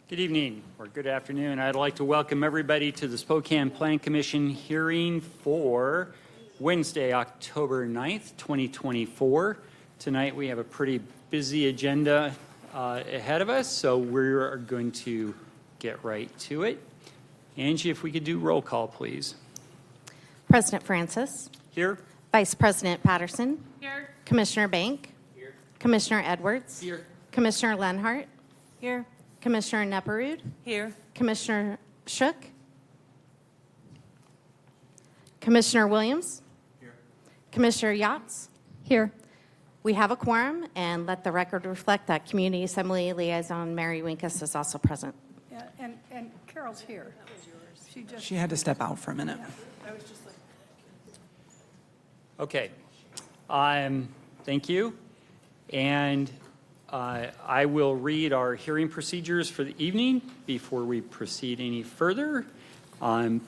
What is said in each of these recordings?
Good evening or good afternoon. I'd like to welcome everybody to the Spokane Plan Commission hearing for Wednesday, October 9th, 2024. Tonight we have a pretty busy agenda ahead of us, so we're going to get right to it. Angie, if we could do roll call, please. President Francis. Here. Vice President Patterson. Here. Commissioner Bank. Here. Commissioner Edwards. Here. Commissioner Lenhart. Here. Commissioner Nepperud. Here. Commissioner Shook. Commissioner Williams. Here. Commissioner Yachts. Here. We have a quorum, and let the record reflect that Community Assembly Liaison Mary Winkus is also present. Yeah, and Carol's here. She had to step out for a minute. Okay. Thank you. And I will read our hearing procedures for the evening before we proceed any further.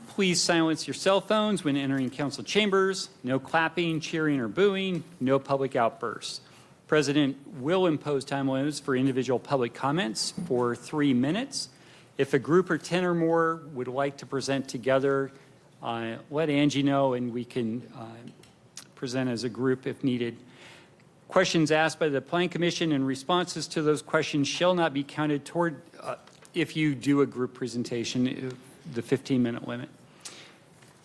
Please silence your cell phones when entering council chambers. No clapping, cheering, or booing. No public outbursts. President will impose time limits for individual public comments for 3 minutes. If a group or 10 or more would like to present together, let Angie know and we can present as a group if needed. Questions asked by the Plan Commission and responses to those questions shall not be counted toward, if you do a group presentation, the 15-minute limit.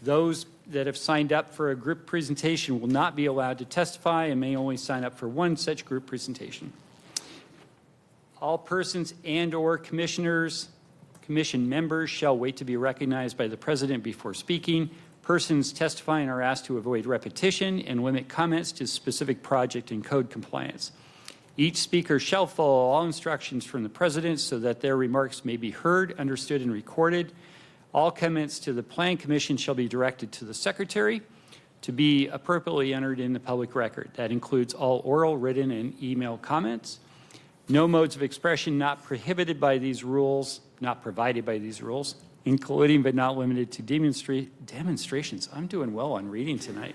Those that have signed up for a group presentation will not be allowed to testify and may only sign up for one such group presentation. All persons and/or commissioners, commission members shall wait to be recognized by the president before speaking. Persons testifying are asked to avoid repetition and limit comments to specific project and code compliance. Each speaker shall follow all instructions from the president so that their remarks may be heard, understood, and recorded. All comments to the Plan Commission shall be directed to the secretary to be appropriately entered in the public record. That includes all oral, written, and email comments. No modes of expression not prohibited by these rules, not provided by these rules, including but not limited to demonstrations. I'm doing well on reading tonight.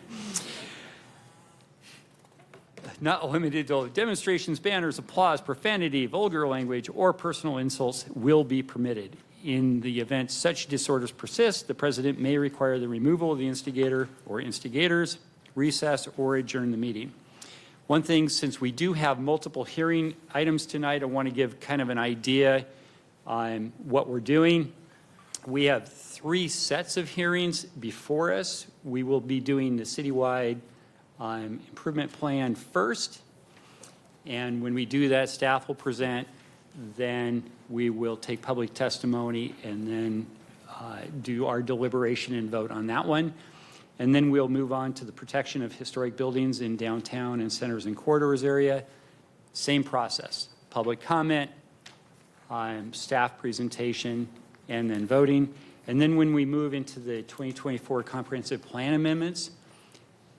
Not limited to demonstrations, banners, applause, profanity, vulgar language, or personal insults will be permitted. In the event such disorders persist, the president may require the removal of the instigator or instigators, recess, or adjourn the meeting. One thing, since we do have multiple hearing items tonight, I want to give kind of an idea on what we're doing. We have 3 sets of hearings before us. We will be doing the citywide improvement plan first. And when we do that, staff will present. Then we will take public testimony and then do our deliberation and vote on that one. And then we'll move on to the protection of historic buildings in downtown and centers and corridors area. Same process, public comment, staff presentation, and then voting. And then when we move into the 2024 comprehensive plan amendments,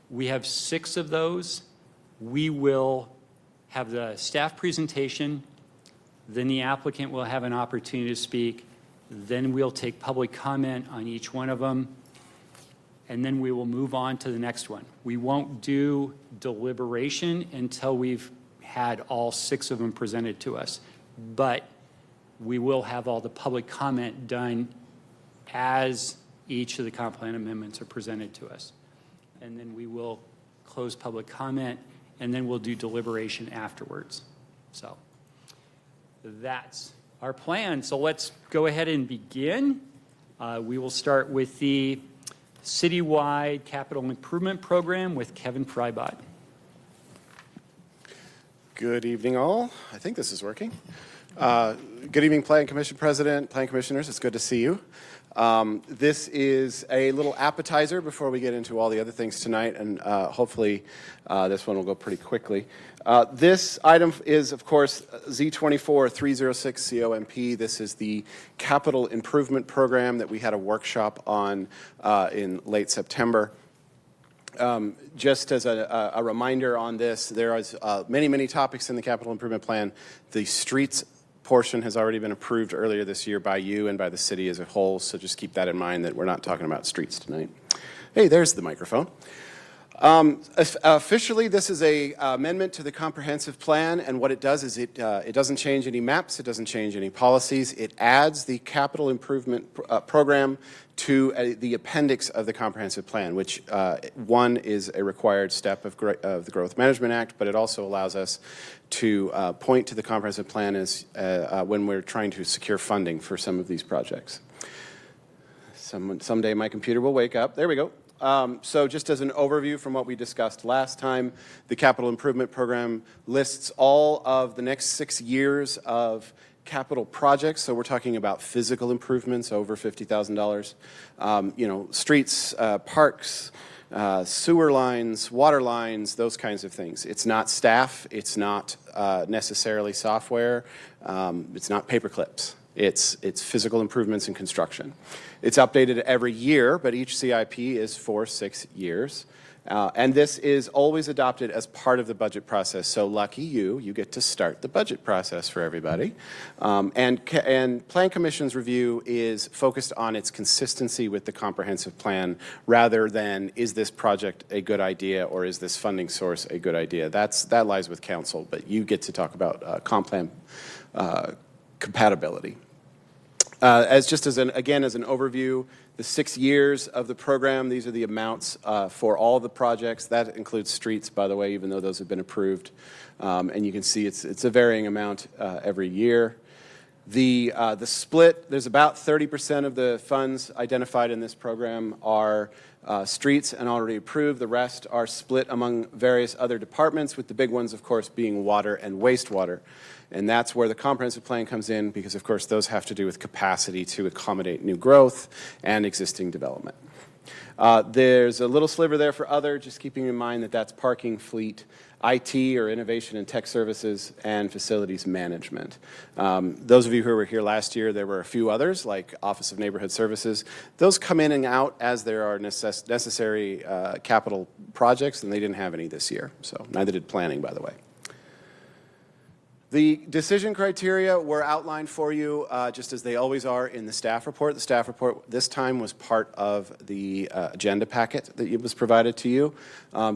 we have 6 of those. We will have the staff presentation, then the applicant will have an opportunity to speak, then we'll take public comment on each one of them, and then we will move on to the next one. We won't do deliberation until we've had all 6 of them presented to us, but we will have all the public comment done as each of the comp plan amendments are presented to us. And then we will close public comment, and then we'll do deliberation afterwards. So that's our plan. So let's go ahead and begin. We will start with the citywide capital improvement program with Kevin Freibot. Good evening, all. I think this is working. Good evening, Plan Commission President, Plan Commissioners. It's good to see you. This is a little appetizer before we get into all the other things tonight, and hopefully this one will go pretty quickly. This item is, of course, Z24-306 COMP. This is the capital improvement program that we had a workshop on in late September. Just as a reminder on this, there is many topics in the capital improvement plan. The streets portion has already been approved earlier this year by you and by the city as a whole, so just keep that in mind that we're not talking about streets tonight. Hey, there's the microphone. Officially, this is a amendment to the comprehensive plan, and what it does is it doesn't change any maps, it doesn't change any policies. It adds the capital improvement program to the appendix of the comprehensive plan, which one is a required step of the Growth Management Act, but it also allows us to point to the comprehensive plan as when we're trying to secure funding for some of these projects. Someday my computer will wake up. There we go. So just as an overview from what we discussed last time, the capital improvement program lists all of the next 6 years of capital projects. So we're talking about physical improvements over $50,000, you know, streets, parks, sewer lines, water lines, those kinds of things. It's not staff. It's not necessarily software. It's not paper clips. It's physical improvements in construction. It's updated every year, but each CIP is for 6 years. And this is always adopted as part of the budget process. So lucky you get to start the budget process for everybody. And Plan Commission's review is focused on its consistency with the comprehensive plan rather than is this project a good idea or is this funding source a good idea. That lies with council, but you get to talk about comp plan compatibility. As an overview, the 6 years of the program, these are the amounts for all the projects. That includes streets, by the way, even though those have been approved. And you can see it's a varying amount every year. The split, there's about 30% of the funds identified in this program are streets and already approved. The rest are split among various other departments, with the big ones, of course, being water and wastewater. And that's where the comprehensive plan comes in because, of course, those have to do with capacity to accommodate new growth and existing development. There's a little sliver there for other, just keeping in mind that that's parking, fleet, IT or innovation and tech services, and facilities management. Those of you who were here last year, there were a few others like Office of Neighborhood Services. Those come in and out as there are necessary capital projects, and they didn't have any this year. So neither did planning, by the way. The decision criteria were outlined for you just as they always are in the staff report. The staff report this time was part of the agenda packet that was provided to you.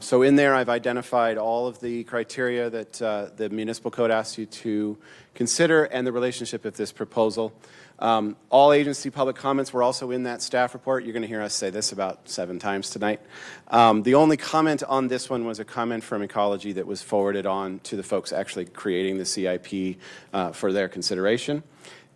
So in there I've identified all of the criteria that the municipal code asks you to consider and the relationship of this proposal. All agency public comments were also in that staff report. You're going to hear us say this about 7 times tonight. The only comment on this one was a comment from Ecology that was forwarded on to the folks actually creating the CIP for their consideration.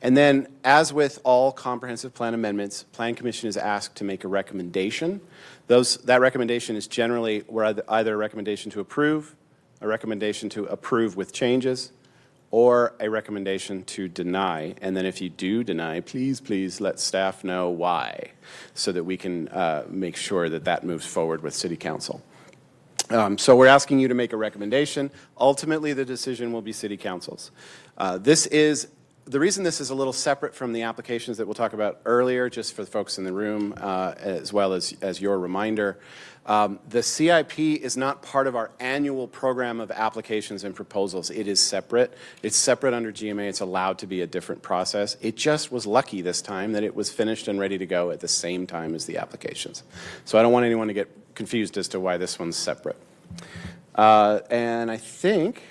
And then, as with all comprehensive plan amendments, Plan Commission is asked to make a recommendation. That recommendation is generally either a recommendation to approve, a recommendation to approve with changes, or a recommendation to deny. And then if you do deny, please let staff know why so that we can make sure that that moves forward with City Council. So we're asking you to make a recommendation. Ultimately, the decision will be City Council's. The reason this is a little separate from the applications that we'll talk about earlier, just for the folks in the room, as well as your reminder, the CIP is not part of our annual program of applications and proposals. It is separate. It's separate under GMA. It's allowed to be a different process. It just was lucky this time that it was finished and ready to go at the same time as the applications. So I don't want anyone to get confused as to why this one's separate. And I think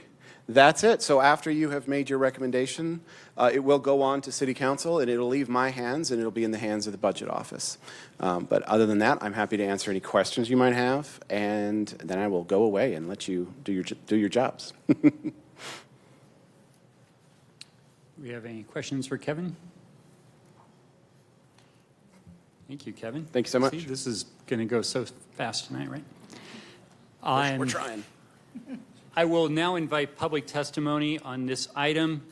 that's it. So after you have made your recommendation, it will go on to City Council, and it'll leave my hands, and it'll be in the hands of the Budget Office. But other than that, I'm happy to answer any questions you might have, and then I will go away and let you do your jobs. We have any questions for Kevin? Thank you, Kevin. Thank you so much. See, this is going to go so fast tonight, right? We're trying. I will now invite public testimony on this item,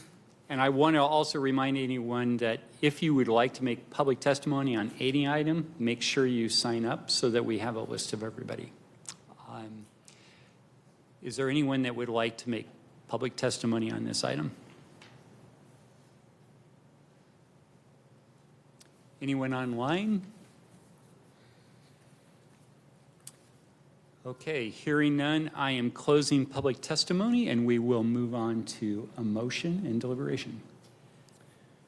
and I want to also remind anyone that if you would like to make public testimony on any item, make sure you sign up so that we have a list of everybody. Is there anyone that would like to make public testimony on this item? Anyone online? Okay, hearing none, I am closing public testimony, and we will move on to a motion and deliberation.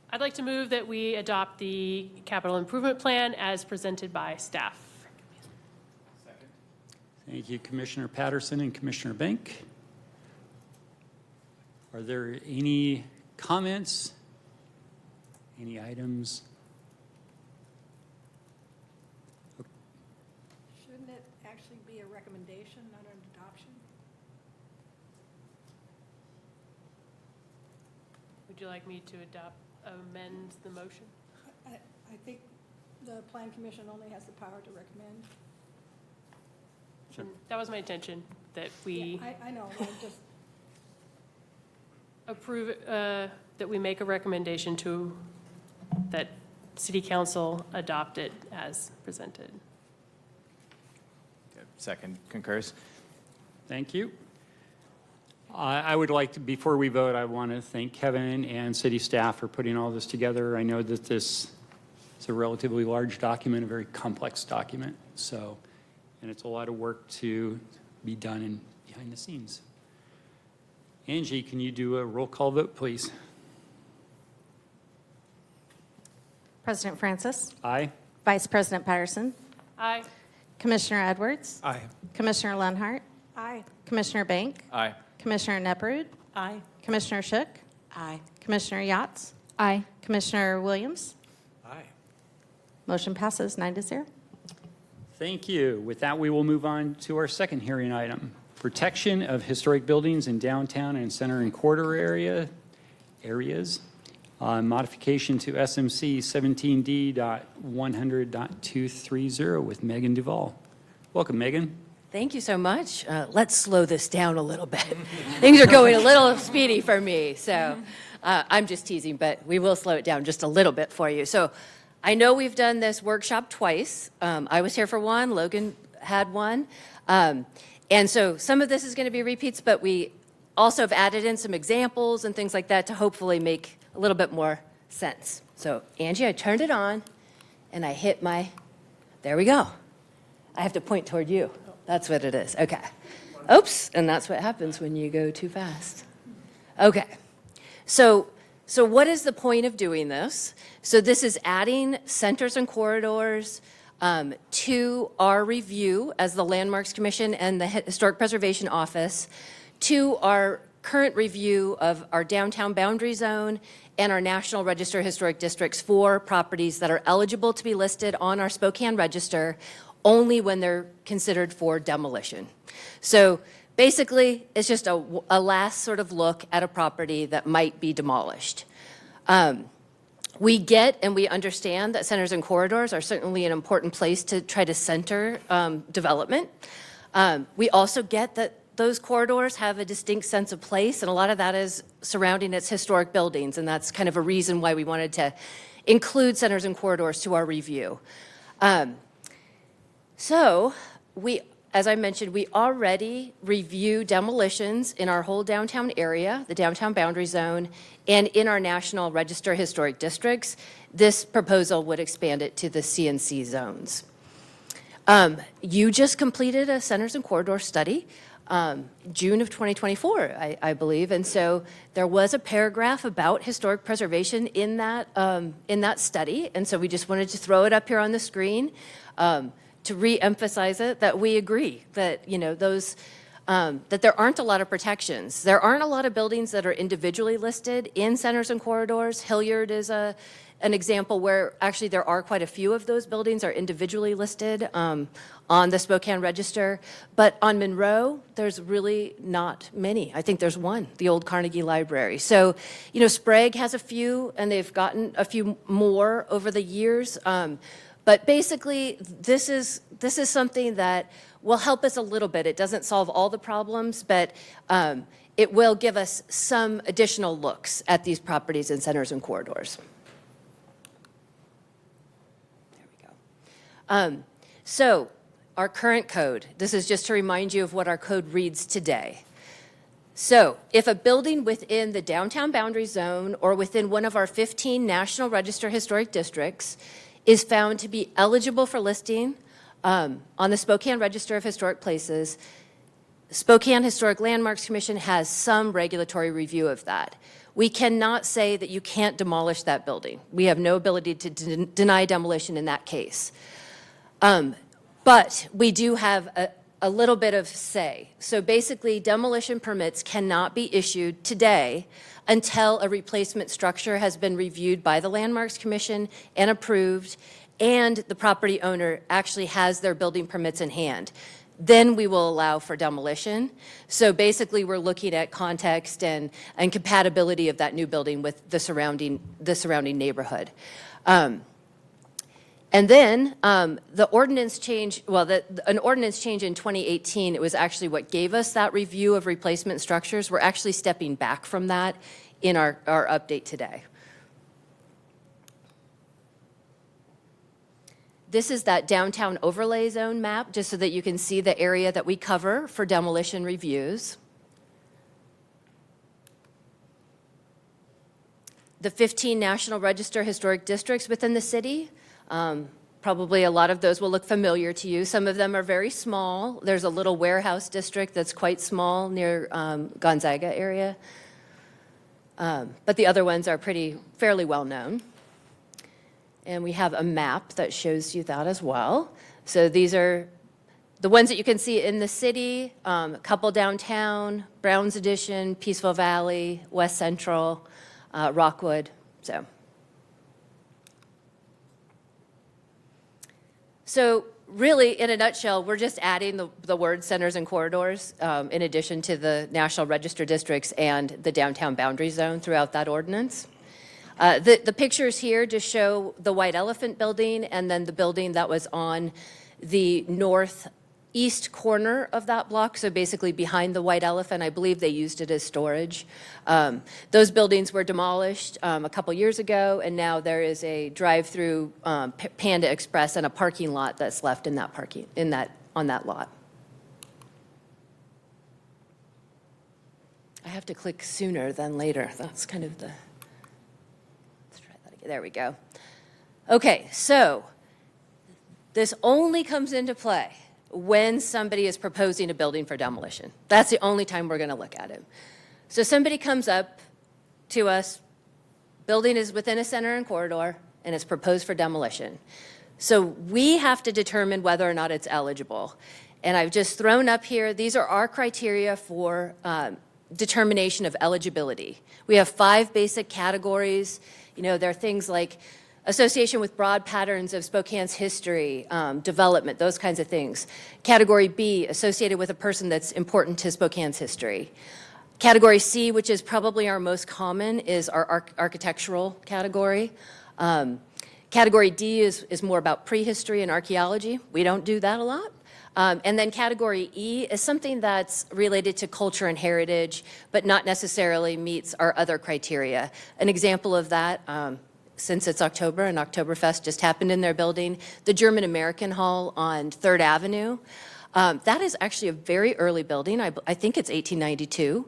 I'd like to move that we adopt the capital improvement plan as presented by staff. Thank you, Commissioner Patterson and Commissioner Bank. Are there any comments? Any items? Shouldn't it actually be a recommendation, not an adoption? Would you like me to amend the motion? I think the Plan Commission only has the power to recommend. Sure. That was my intention, that we Yeah, I know, I just, approve, that we make a recommendation to, that City Council adopt it as presented. Second concurs. Thank you. I would like to, before we vote, I want to thank Kevin and city staff for putting all this together. I know that this is a relatively large document, a very complex document, so, and it's a lot of work to be done in behind the scenes. Angie, can you do a roll call vote, please? President Francis, Aye. Vice President Patterson, Aye. Commissioner Edwards, Aye. Commissioner Lenhart, aye. Commissioner Bank, Aye. Commissioner Neprud, Aye. Commissioner Shook, Aye. Commissioner Yachts, Aye. Commissioner Williams. Aye. Motion passes 9-0. Thank you. With that, we will move on to our second hearing item. Protection of historic buildings in downtown and center and corridor areas. Modification to SMC 17D.100.230 with Megan Duvall. Welcome, Megan. Thank you so much. Let's slow this down a little bit. Things are going a little speedy for me, so I'm just teasing, but we will slow it down just a little bit for you. So I know we've done this workshop twice. I was here for one, Logan had one. And so some of this is going to be repeats, but we also have added in some examples and things like that to hopefully make a little bit more sense. So Angie, I turned it on and I hit my, there we go. I have to point toward you. That's what it is. Okay. Oops, and that's what happens when you go too fast. Okay. So what is the point of doing this? So this is adding centers and corridors to our review as the Landmarks Commission and the Historic Preservation Office, to our current review of our downtown boundary zone and our National Register of Historic Districts for properties that are eligible to be listed on our Spokane Register only when they're considered for demolition. So basically, it's just a last sort of look at a property that might be demolished. We get and we understand that centers and corridors are certainly an important place to try to center development. We also get that those corridors have a distinct sense of place, and a lot of that is surrounding its historic buildings, and that's kind of a reason why we wanted to include centers and corridors to our review. So we, as I mentioned, we already review demolitions in our whole downtown area, the downtown boundary zone, and in our National Register Historic Districts. This proposal would expand it to the CNC zones. You just completed a centers and corridor study, June of 2024, I believe, and so there was a paragraph about historic preservation in that study, and so we just wanted to throw it up here on the screen to re-emphasize it, that we agree that, you know, those, that there aren't a lot of protections. There aren't a lot of buildings that are individually listed in centers and corridors. Hilliard is an example where actually there are quite a few of those buildings are individually listed on the Spokane Register. But on Monroe, there's really not many. I think there's one, the old Carnegie Library. So, you know, Sprague has a few, and they've gotten a few more over the years. But basically, this is something that will help us a little bit. It doesn't solve all the problems, but it will give us some additional looks at these properties and centers and corridors. There we go. So our current code, this is just to remind you of what our code reads today. So if a building within the downtown boundary zone or within one of our 15 National Register Historic Districts is found to be eligible for listing on the Spokane Register of Historic Places, Spokane Historic Landmarks Commission has some regulatory review of that. We cannot say that you can't demolish that building. We have no ability to deny demolition in that case. But we do have a little bit of say. So basically, demolition permits cannot be issued today until a replacement structure has been reviewed by the Landmarks Commission and approved, and the property owner actually has their building permits in hand. Then we will allow for demolition. So basically, we're looking at context and compatibility of that new building with the surrounding neighborhood. And then the ordinance change, an ordinance change in 2018, it was actually what gave us that review of replacement structures. We're actually stepping back from that in our update today. This is that downtown overlay zone map, just so that you can see the area that we cover for demolition reviews. The 15 National Register historic districts within the city. Probably a lot of those will look familiar to you. Some of them are very small. There's a little warehouse district that's quite small near Gonzaga area. But the other ones are fairly well known. And we have a map that shows you that as well. So these are the ones that you can see in the city, a couple downtown, Browns Addition, Peaceful Valley, West Central, Rockwood. So really, in a nutshell, we're just adding the word centers and corridors in addition to the National Register districts and the downtown boundary zone throughout that ordinance. The pictures here just show the White Elephant building and then the building that was on the northeast corner of that block, so basically behind the White Elephant. I believe they used it as storage. Those buildings were demolished a couple years ago, and now there is a drive-through Panda Express and a parking lot that's left on that lot. I have to click sooner than later. That's kind of the... There we go. Okay, so this only comes into play when somebody is proposing a building for demolition. That's the only time we're going to look at it. So somebody comes up to us, building is within a center and corridor, and it's proposed for demolition. So we have to determine whether or not it's eligible. And I've just thrown up here, these are our criteria for determination of eligibility. We have 5 basic categories. There are things like association with broad patterns of Spokane's history, development, those kinds of things. Category B, associated with a person that's important to Spokane's history. Category C, which is probably our most common, is our architectural category. Category D is more about prehistory and archaeology. We don't do that a lot. And then category E is something that's related to culture and heritage, but not necessarily meets our other criteria. An example of that, since it's October and Oktoberfest just happened in their building, the German American Hall on 3rd Avenue. That is actually a very early building. I think it's 1892.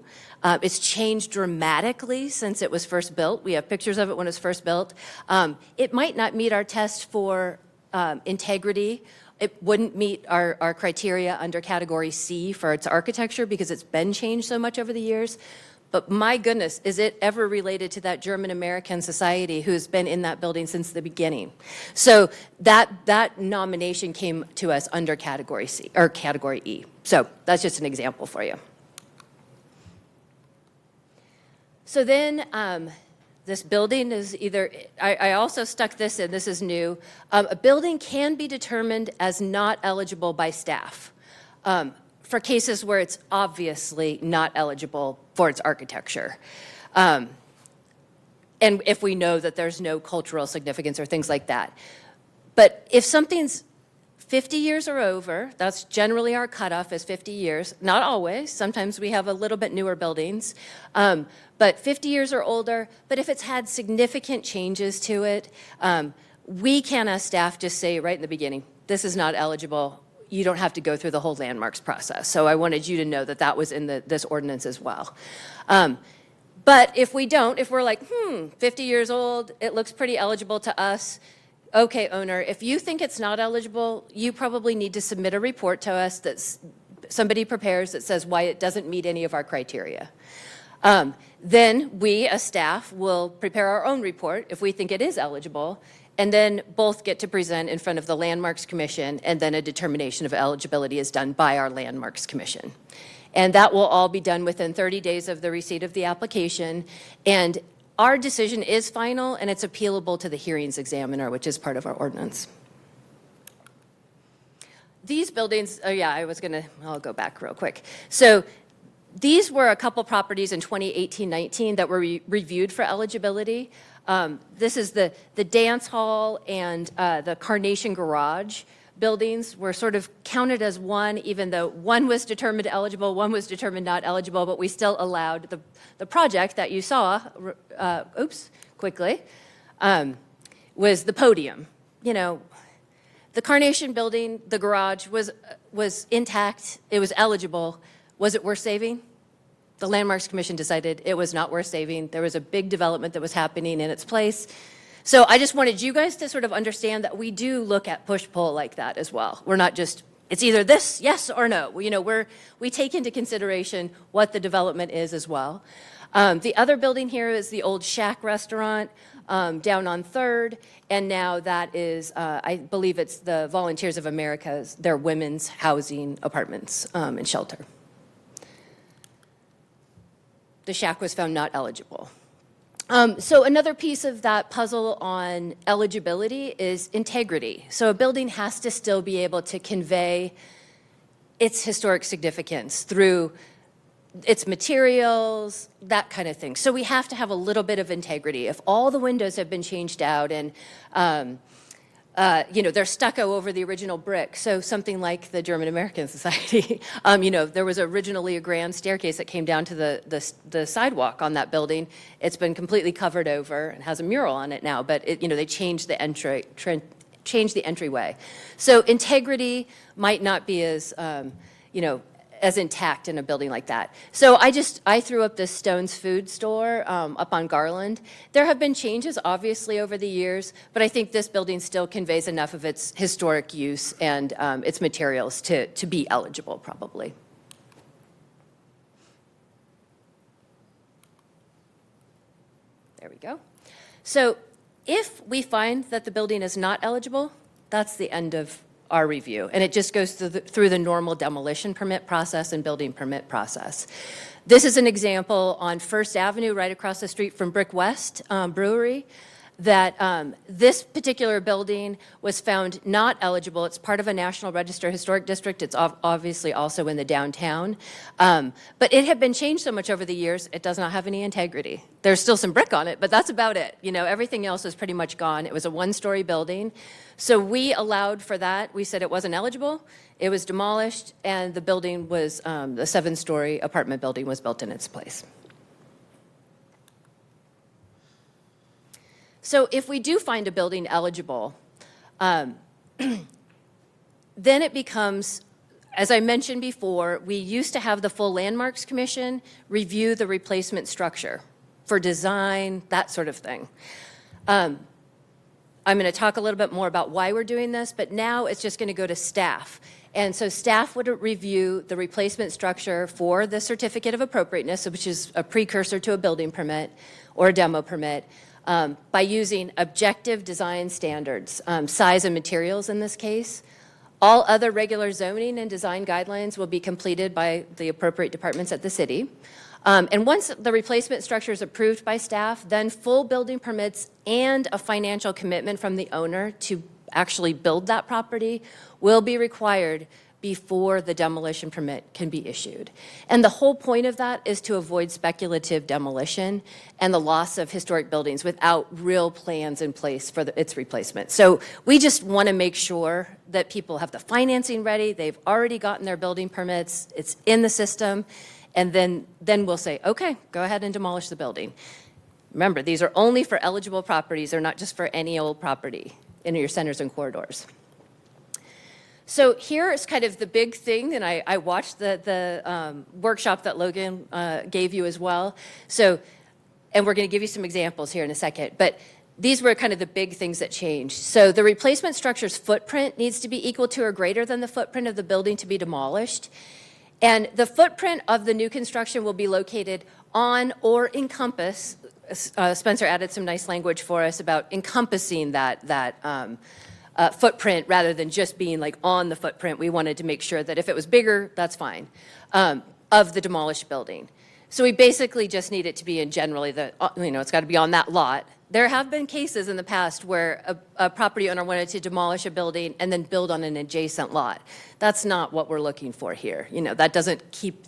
It's changed dramatically since it was first built. We have pictures of it when it was first built. It might not meet our test for integrity. It wouldn't meet our criteria under category C for its architecture because it's been changed so much over the years. But my goodness, is it ever related to that German American society who's been in that building since the beginning? So that nomination came to us under category C or category E. So that's just an example for you. So then this building is either, I also stuck this in, this is new. A building can be determined as not eligible by staff for cases where it's obviously not eligible for its architecture. And if we know that there's no cultural significance or things like that. But if something's 50 years or over, that's generally our cutoff is 50 years. Not always. Sometimes we have a little bit newer buildings. But 50 years or older, but if it's had significant changes to it, we can, as staff, just say right in the beginning, this is not eligible. You don't have to go through the whole landmarks process. So I wanted you to know that that was in this ordinance as well. But if we don't, if we're like, 50 years old, it looks pretty eligible to us, okay, owner, if you think it's not eligible, you probably need to submit a report to us that somebody prepares that says why it doesn't meet any of our criteria. Then we, as staff, will prepare our own report if we think it is eligible, And then both get to present in front of the Landmarks Commission, and then a determination of eligibility is done by our Landmarks Commission. And that will all be done within 30 days of the receipt of the application. And our decision is final, and it's appealable to the hearings examiner, which is part of our ordinance. These buildings, I'll go back real quick. So these were a couple properties in 2018-19 that were reviewed for eligibility. This is the dance hall and the Carnation Garage buildings were sort of counted as one, even though one was determined eligible, one was determined not eligible, but we still allowed the project that you saw, was the podium. You know, the Carnation building, the garage was intact, it was eligible. Was it worth saving? The Landmarks Commission decided it was not worth saving. There was a big development that was happening in its place. So I just wanted you guys to sort of understand that we do look at push-pull like that as well. We're not just, it's either this, yes or no. You know, we take into consideration what the development is as well. The other building here is the old Shack restaurant down on 3rd, and now that is, I believe it's the Volunteers of America's, their women's housing apartments and shelter. The Shack was found not eligible. So another piece of that puzzle on eligibility is integrity. So a building has to still be able to convey its historic significance through its materials, that kind of thing. So we have to have a little bit of integrity. If all the windows have been changed out and they're stucco over the original brick. So something like the German American Society. There was originally a grand staircase that came down to the sidewalk on that building. It's been completely covered over and has a mural on it now, but they changed the entryway. So integrity might not be as, as intact in a building like that. So I threw up this Stone's Food Store up on Garland. There have been changes, obviously, over the years, but I think this building still conveys enough of its historic use and its materials to be eligible, probably. There we go. So if we find that the building is not eligible, that's the end of our review, and it just goes through the normal demolition permit process and building permit process. This is an example on First Avenue, right across the street from Brick West Brewery, that this particular building was found not eligible. It's part of a National Register Historic District. It's obviously also in the downtown. But it had been changed so much over the years, it does not have any integrity. There's still some brick on it, but that's about it. Everything else is pretty much gone. It was a one-story building. So we allowed for that. We said it wasn't eligible. It was demolished, and the building was, the 7-story apartment building was built in its place. So if we do find a building eligible, then it becomes, as I mentioned before, we used to have the full Landmarks Commission review the replacement structure for design, that sort of thing. I'm going to talk a little bit more about why we're doing this, but now it's just going to go to staff. And so staff would review the replacement structure for the certificate of appropriateness, which is a precursor to a building permit or a demo permit, by using objective design standards, size and materials in this case. All other regular zoning and design guidelines will be completed by the appropriate departments at the city. And once the replacement structure is approved by staff, then full building permits and a financial commitment from the owner to actually build that property will be required before the demolition permit can be issued. And the whole point of that is to avoid speculative demolition and the loss of historic buildings without real plans in place for its replacement. So we just want to make sure that people have the financing ready, they've already gotten their building permits, it's in the system, and then we'll say, okay, go ahead and demolish the building. Remember, these are only for eligible properties, they're not just for any old property in your centers and corridors. So here is kind of the big thing, and I watched the workshop that Logan gave you as well. So, and we're going to give you some examples here in a second, but these were kind of the big things that changed. So the replacement structure's footprint needs to be equal to or greater than the footprint of the building to be demolished. And the footprint of the new construction will be located on or encompass Spencer added some nice language for us about encompassing that footprint rather than just being like on the footprint. We wanted to make sure that if it was bigger, that's fine, of the demolished building. So we basically just need it to be in generally it's got to be on that lot. There have been cases in the past where a property owner wanted to demolish a building and then build on an adjacent lot. That's not what we're looking for here. That doesn't keep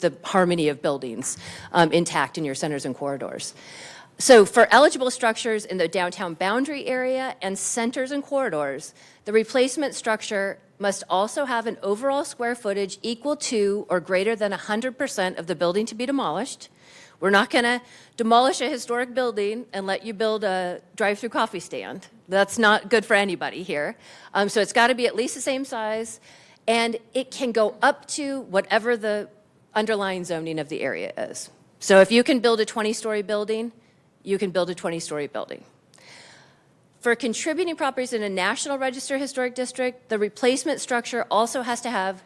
the harmony of buildings intact in your centers and corridors. So for eligible structures in the downtown boundary area and centers and corridors, the replacement structure must also have an overall square footage equal to or greater than 100% of the building to be demolished. We're not going to demolish a historic building and let you build a drive-through coffee stand. That's not good for anybody here. So it's got to be at least the same size, and it can go up to whatever the underlying zoning of the area is. So if you can build a 20-story building, you can build a 20-story building. For contributing properties in a National Register Historic District, the replacement structure also has to have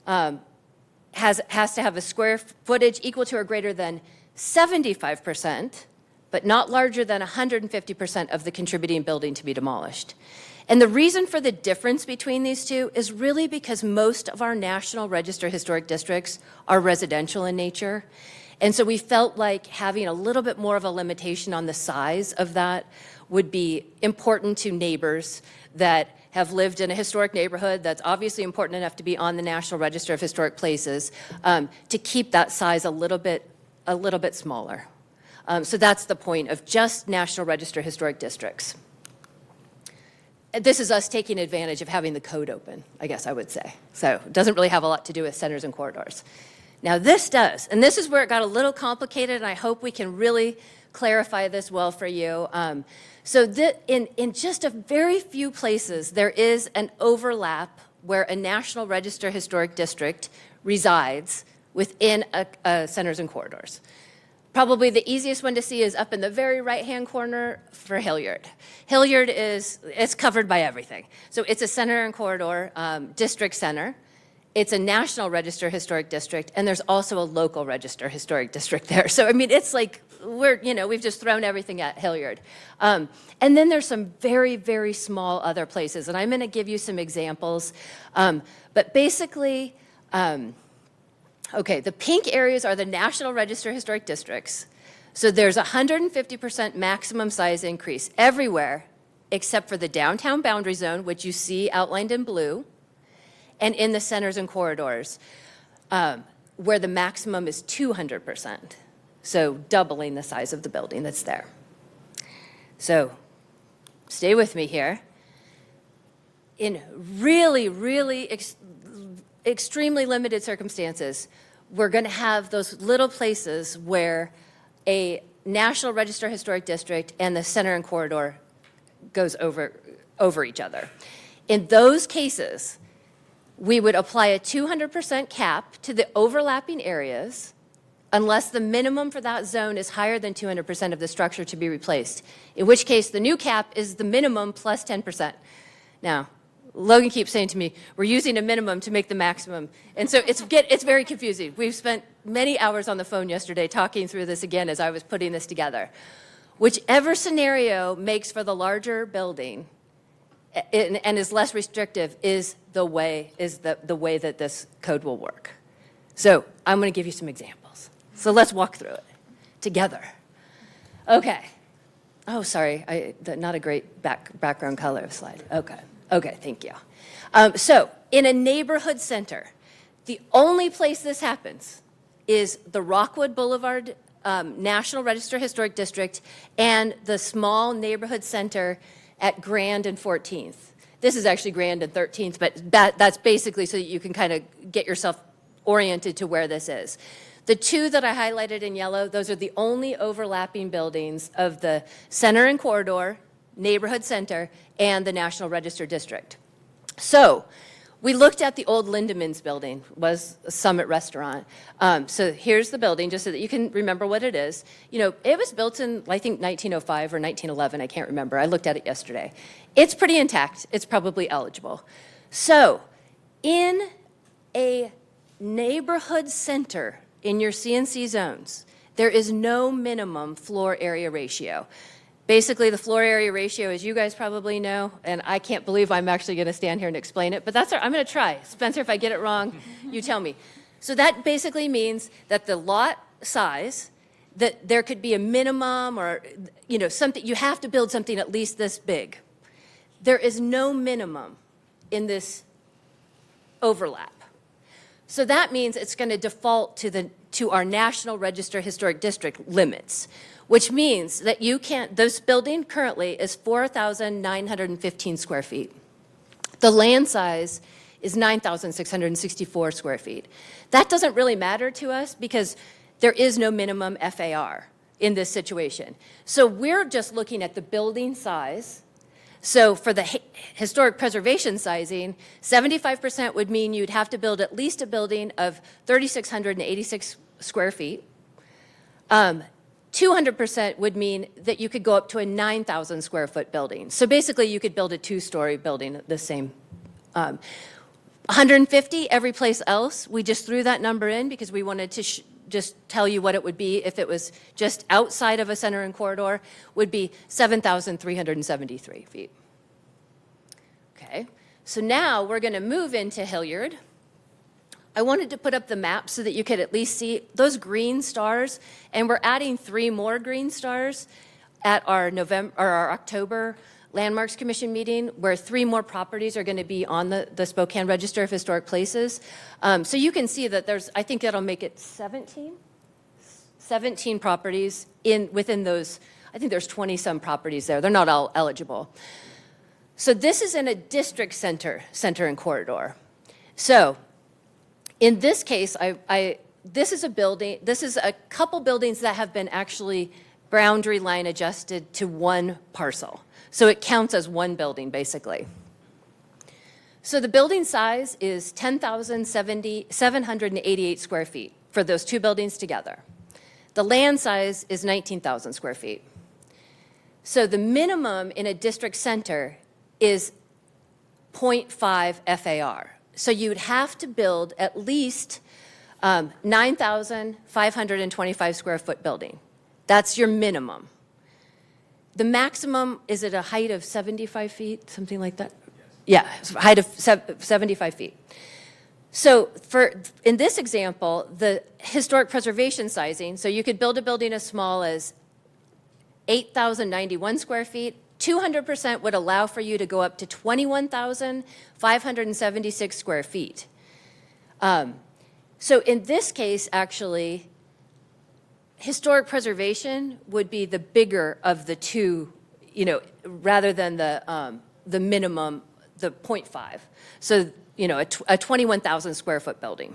a square footage equal to or greater than 75%, but not larger than 150% of the contributing building to be demolished. And the reason for the difference between these two is really because most of our National Register Historic Districts are residential in nature. And so we felt like having a little bit more of a limitation on the size of that would be important to neighbors that have lived in a historic neighborhood that's obviously important enough to be on the National Register of Historic Places, to keep that size a little bit smaller. So that's the point of just National Register Historic Districts. This is us taking advantage of having the code open, I guess I would say. So it doesn't really have a lot to do with centers and corridors. Now this does, and this is where it got a little complicated, and I hope we can really clarify this well for you. In just a very few places, there is an overlap where a National Register Historic District resides within a centers and corridors. Probably the easiest one to see is up in the very right-hand corner for Hilliard. Hilliard it's covered by everything. So it's a center and corridor district center. It's a National Register Historic District, and there's also a local Register Historic District there. So, I mean, it's like we've just thrown everything at Hilliard. And then there's some very, very small other places, and I'm going to give you some examples. But basically, the pink areas are the National Register Historic Districts. So there's a 150% maximum size increase everywhere except for the downtown boundary zone, which you see outlined in blue, and in the centers and corridors, where the maximum is 200%. So doubling the size of the building that's there. So stay with me here. In really, really extremely limited circumstances, we're going to have those little places where a National Register Historic District and the center and corridor goes over each other. In those cases, we would apply a 200% cap to the overlapping areas unless the minimum for that zone is higher than 200% of the structure to be replaced, in which case the new cap is the minimum plus 10%. Now, Logan keeps saying to me, we're using a minimum to make the maximum. And so it's very confusing. We've spent many hours on the phone yesterday talking through this again as I was putting this together. Whichever scenario makes for the larger building and is less restrictive is the way that this code will work. So I'm going to give you some examples. So let's walk through it together. Okay. Oh, sorry, not a great background color slide. Okay, thank you. So in a neighborhood center, the only place this happens is the Rockwood Boulevard National Register Historic District and the small neighborhood center at Grand and 14th. This is actually Grand and 13th, but that's basically so that you can kind of get yourself oriented to where this is. The two that I highlighted in yellow, those are the only overlapping buildings of the center and corridor, neighborhood center, and the National Register District. So we looked at the old Lindemans building, was a Summit restaurant. So here's the building, just so that you can remember what it is. You know, it was built in, I think, 1905 or 1911, I can't remember. I looked at it yesterday. It's pretty intact. It's probably eligible. So in a neighborhood center in your CNC zones, There is no minimum floor area ratio. Basically, the floor area ratio, as you guys probably know, and I can't believe I'm actually going to stand here and explain it, but I'm going to try. Spencer, if I get it wrong, you tell me. So that basically means that the lot size, that there could be a minimum or, something, you have to build something at least this big. There is no minimum in this overlap. So that means it's going to default to our National Register Historic District limits, which means that this building currently is 4,915 square feet. The land size is 9,664 square feet. That doesn't really matter to us because there is no minimum FAR in this situation. So we're just looking at the building size. So for the historic preservation sizing, 75% would mean you'd have to build at least a building of 3,686 square feet. 200% would mean that you could go up to a 9,000 square foot building. So basically you could build a 2-story building the same. 150 every place else, we just threw that number in because we wanted to just tell you what it would be if it was just outside of a center and corridor, would be 7,373 feet. Okay, so now we're going to move into Hilliard. I wanted to put up the map so that you could at least see those green stars, and we're adding 3 more green stars at our October Landmarks Commission meeting, where 3 more properties are going to be on the Spokane Register of Historic Places. So you can see that I think that'll make it 17 properties within those. I think there's 20-some properties there. They're not all eligible. So this is in a district center and corridor. So in this case, this is a building. This is a couple buildings that have been actually boundary line adjusted to one parcel. So it counts as one building, basically. So the building size is 10,788 square feet for those 2 buildings together. The land size is 19,000 square feet. So the minimum in a district center is 0.5 FAR. So you'd have to build at least 9,525 square foot building. That's your minimum. The maximum is at a height of 75 feet, something like that? Yes. Yeah, height of 75 feet. So in this example, the historic preservation sizing, so you could build a building as small as 8,091 square feet. 200% would allow for you to go up to 21,576 square feet. So in this case, actually, historic preservation would be the bigger of the 2, rather than the minimum, the 0.5. So, a 21,000 square foot building.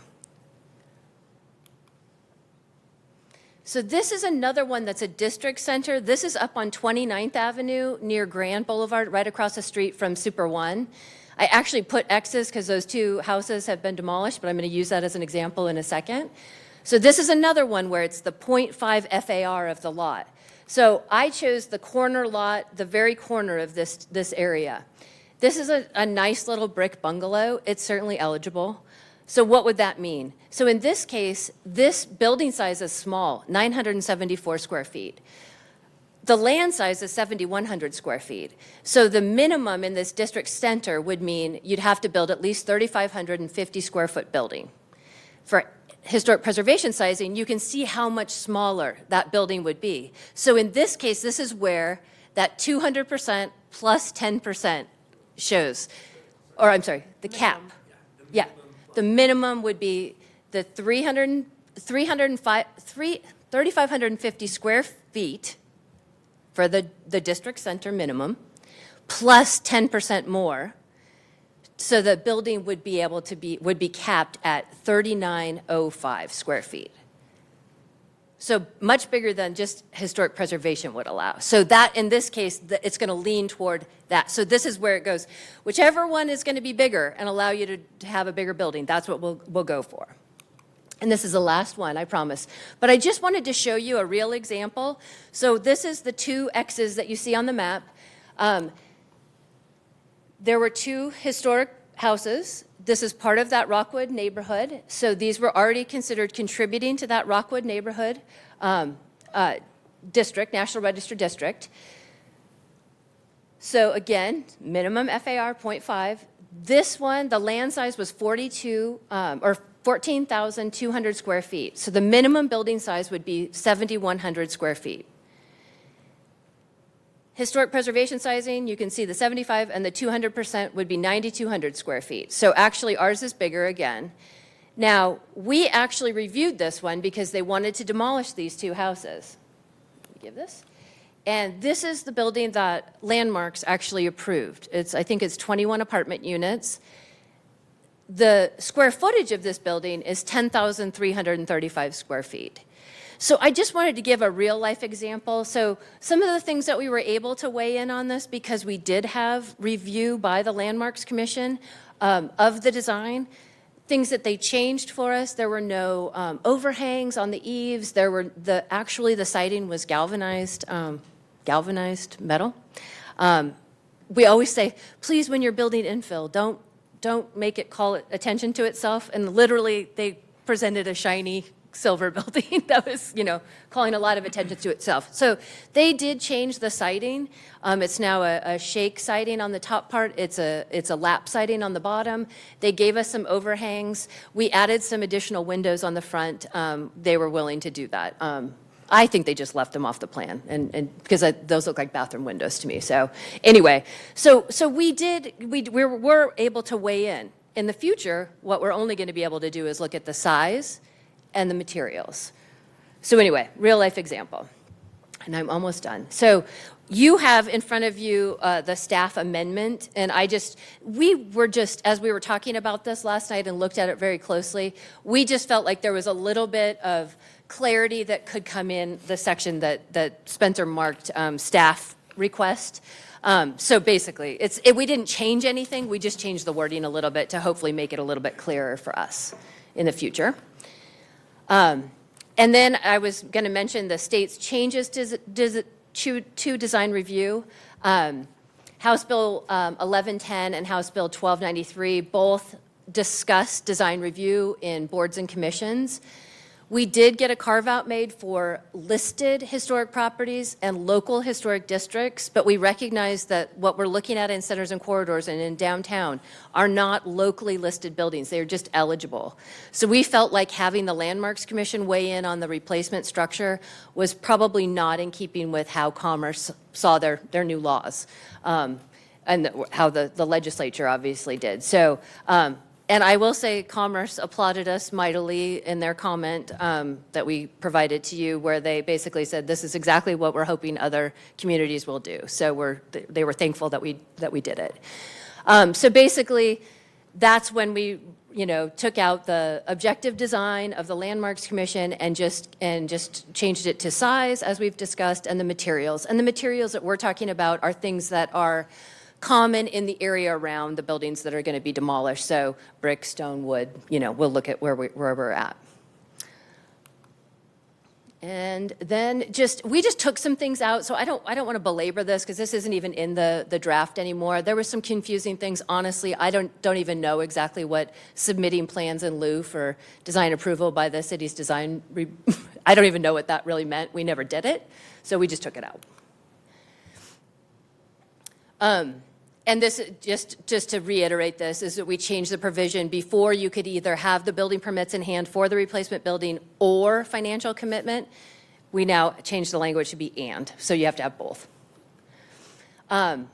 So this is another one that's a district center. This is up on 29th Avenue near Grand Boulevard, right across the street from Super One. I actually put X's because those 2 houses have been demolished, but I'm going to use that as an example in a second. So this is another one where it's the 0.5 FAR of the lot. So I chose the corner lot, the very corner of this area. This is a nice little brick bungalow. It's certainly eligible. So what would that mean? So in this case, this building size is small, 974 square feet. The land size is 7,100 square feet. So the minimum in this district center would mean you'd have to build at least 3,550 square foot building. For historic preservation sizing, you can see how much smaller that building would be. So in this case, this is where that 200% plus 10% shows, or I'm sorry, the cap. Yeah, the minimum would be the 3,550 square feet for the district center minimum, plus 10% more. So the building would be capped at 3,905 square feet. So much bigger than just historic preservation would allow. So that, in this case, it's going to lean toward that. So this is where it goes. Whichever one is going to be bigger and allow you to have a bigger building, that's what we'll go for. And this is the last one, I promise. But I just wanted to show you a real example. So this is the 2 X's that you see on the map. There were 2 historic houses. This is part of that Rockwood neighborhood. So these were already considered contributing to that Rockwood neighborhood district, National Register District. So again, minimum FAR 0.5. This one, the land size was 14,200 square feet. So the minimum building size would be 7,100 square feet. Historic preservation sizing, you can see the 75 and the 200% would be 9,200 square feet. So actually ours is bigger again. Now, we actually reviewed this one because they wanted to demolish these two houses. Let me give this. And this is the building that Landmarks actually approved. I think it's 21 apartment units. The square footage of this building is 10,335 square feet. So I just wanted to give a real life example. So some of the things that we were able to weigh in on this, because we did have review by the Landmarks Commission of the design, things that they changed for us. There were no overhangs on the eaves. Actually the siding was galvanized metal. We always say, please, when you're building infill, don't make it call attention to itself. And literally, they presented a shiny silver building that was, calling a lot of attention to itself. So they did change the siding. It's now a shake siding on the top part. It's a lap siding on the bottom. They gave us some overhangs. We added some additional windows on the front. They were willing to do that. I think they just left them off the plan, and because those look like bathroom windows to me. So anyway, so we're able to weigh in. In the future, what we're only going to be able to do is look at the size and the materials. So anyway, real life example, and I'm almost done. So you have in front of you the staff amendment, and as we were talking about this last night and looked at it very closely, we just felt like there was a little bit of clarity that could come in the section that Spencer marked staff request. So basically, we didn't change anything, we just changed the wording a little bit to hopefully make it a little bit clearer for us in the future. And then I was going to mention the state's changes to design review. House Bill 1110 and House Bill 1293 both discuss design review in boards and commissions. We did get a carve-out made for listed historic properties and local historic districts, but we recognize that what we're looking at in centers and corridors and in downtown are not locally listed buildings. They are just eligible. So we felt like having the Landmarks Commission weigh in on the replacement structure was probably not in keeping with how Commerce saw their new laws, and how the legislature obviously did. So, and I will say Commerce applauded us mightily in their comment that we provided to you, where they basically said, this is exactly what we're hoping other communities will do. So they were thankful that we did it. So basically, that's when we took out the objective design of the Landmarks Commission and just changed it to size, as we've discussed, and the materials. And the materials that we're talking about are things that are common in the area around the buildings that are going to be demolished. So brick, stone, wood, we'll look at where we're at. And then we just took some things out. So I don't want to belabor this because this isn't even in the draft anymore. There were some confusing things. Honestly, I don't even know exactly what submitting plans in lieu for design approval by the city's design. I don't even know what that really meant. We never did it. So we just took it out. And this, just to reiterate this, is that we changed the provision before you could either have the building permits in hand for the replacement building or financial commitment. We now changed the language to be and, so you have to have both. And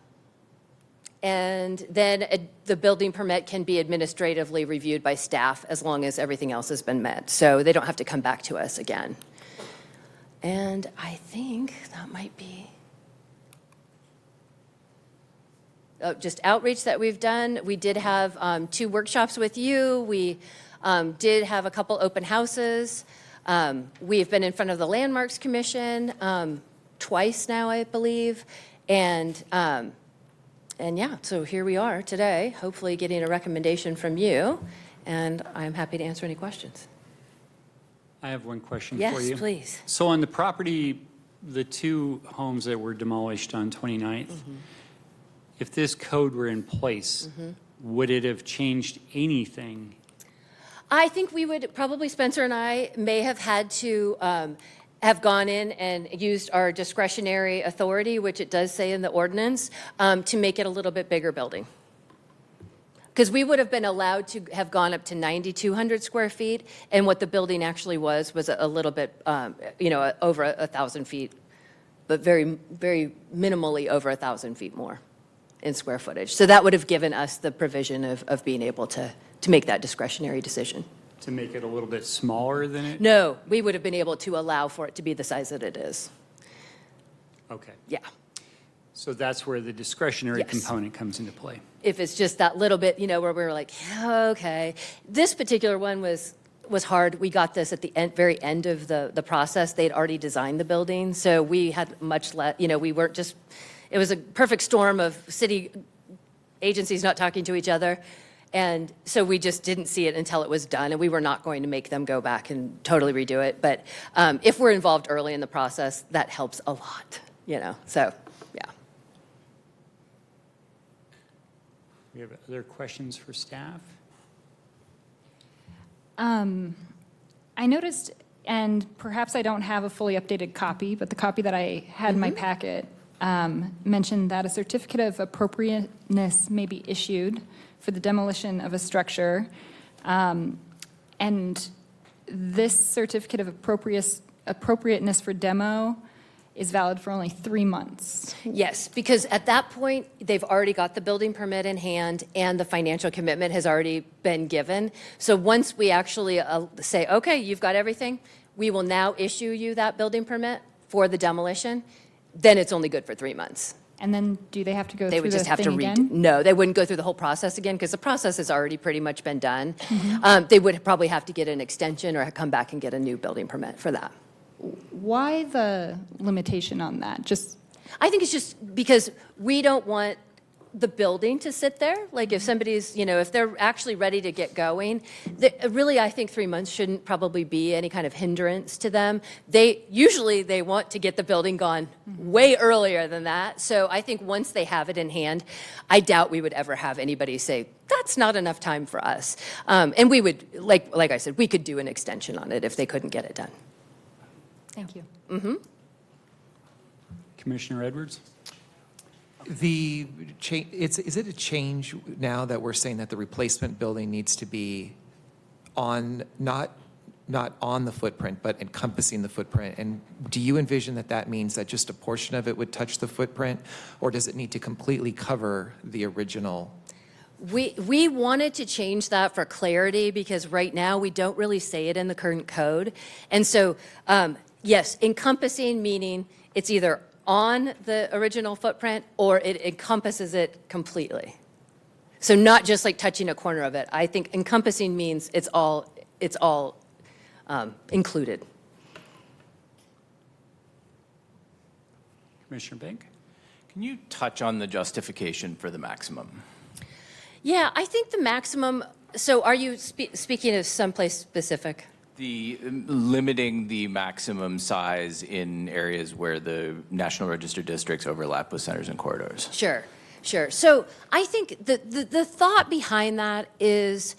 then the building permit can be administratively reviewed by staff as long as everything else has been met. So they don't have to come back to us again. And I think that might be just outreach that we've done. We did have 2 workshops with you. We did have a couple open houses. We've been in front of the Landmarks Commission twice now, I believe. And yeah, so here we are today, hopefully getting a recommendation from you. And I'm happy to answer any questions. I have one question for Yes, you. please. So on the property, the 2 homes that were demolished on 29th, if this code were in place, would it have changed anything? I think we would, probably Spencer and I may have had to have gone in and used our discretionary authority, which it does say in the ordinance, to make it a little bit bigger building. Because we would have been allowed to have gone up to 9,200 square feet, and what the building actually was a little bit, over 1,000 feet, but very, very minimally over 1,000 feet more in square footage. So that would have given us the provision of being able to make that discretionary decision. To make it a little bit smaller than it? No, we would have been able to allow for it to be the size that it is. Okay. Yeah. So that's where the discretionary Yes. component comes into play. If it's just that little bit, where we were like, yeah, okay. This particular one was hard. We got this at the very end of the process. They'd already designed the building, so we had much less, we weren't just, it was a perfect storm of city agencies not talking to each other. And so we just didn't see it until it was done, and we were not going to make them go back and totally redo it. But if we're involved early in the process, that helps a lot, so, yeah. We have other questions for staff? I noticed, and perhaps I don't have a fully updated copy, but the copy that I had in my packet mentioned that a certificate of appropriateness may be issued for the demolition of a structure. And this certificate of appropriateness for demo is valid for only 3 months. Yes, because at that point, they've already got the building permit in hand and the financial commitment has already been given. So once we actually say, okay, you've got everything, we will now issue you that building permit for the demolition, then it's only good for 3 months. And then do they have to go They through would the just have to thing redo. again? No, they wouldn't go through the whole process again because the process has already pretty much been done. Mm-hmm. They would probably have to get an extension or come back and get a new building permit for that. Why the limitation on that? Just, I think it's just because we don't want the building to sit there. Like if somebody's, if they're actually ready to get going, really, I think 3 months shouldn't probably be any kind of hindrance to them. Usually they want to get the building gone way earlier than that. So I think once they have it in hand, I doubt we would ever have anybody say, that's not enough time for us. And we would, like I said, we could do an extension on it if they couldn't get it done. thank you. Commissioner Edwards? The is it a change now that we're saying that the replacement building needs to be on, not on the footprint, but encompassing the footprint? And do you envision that means that just a portion of it would touch the footprint, or does it need to completely cover the original? We wanted to change that for clarity because right now we don't really say it in the current code. And so, yes, encompassing meaning it's either on the original footprint or it encompasses it completely. So not just like touching a corner of it. I think encompassing means it's all included. Commissioner Bank? Can you touch on the justification for the maximum? Yeah, I think the maximum, so are you speaking of someplace specific? The limiting the maximum size in areas where the National Register districts overlap with centers and corridors. Sure. So I think the thought behind that is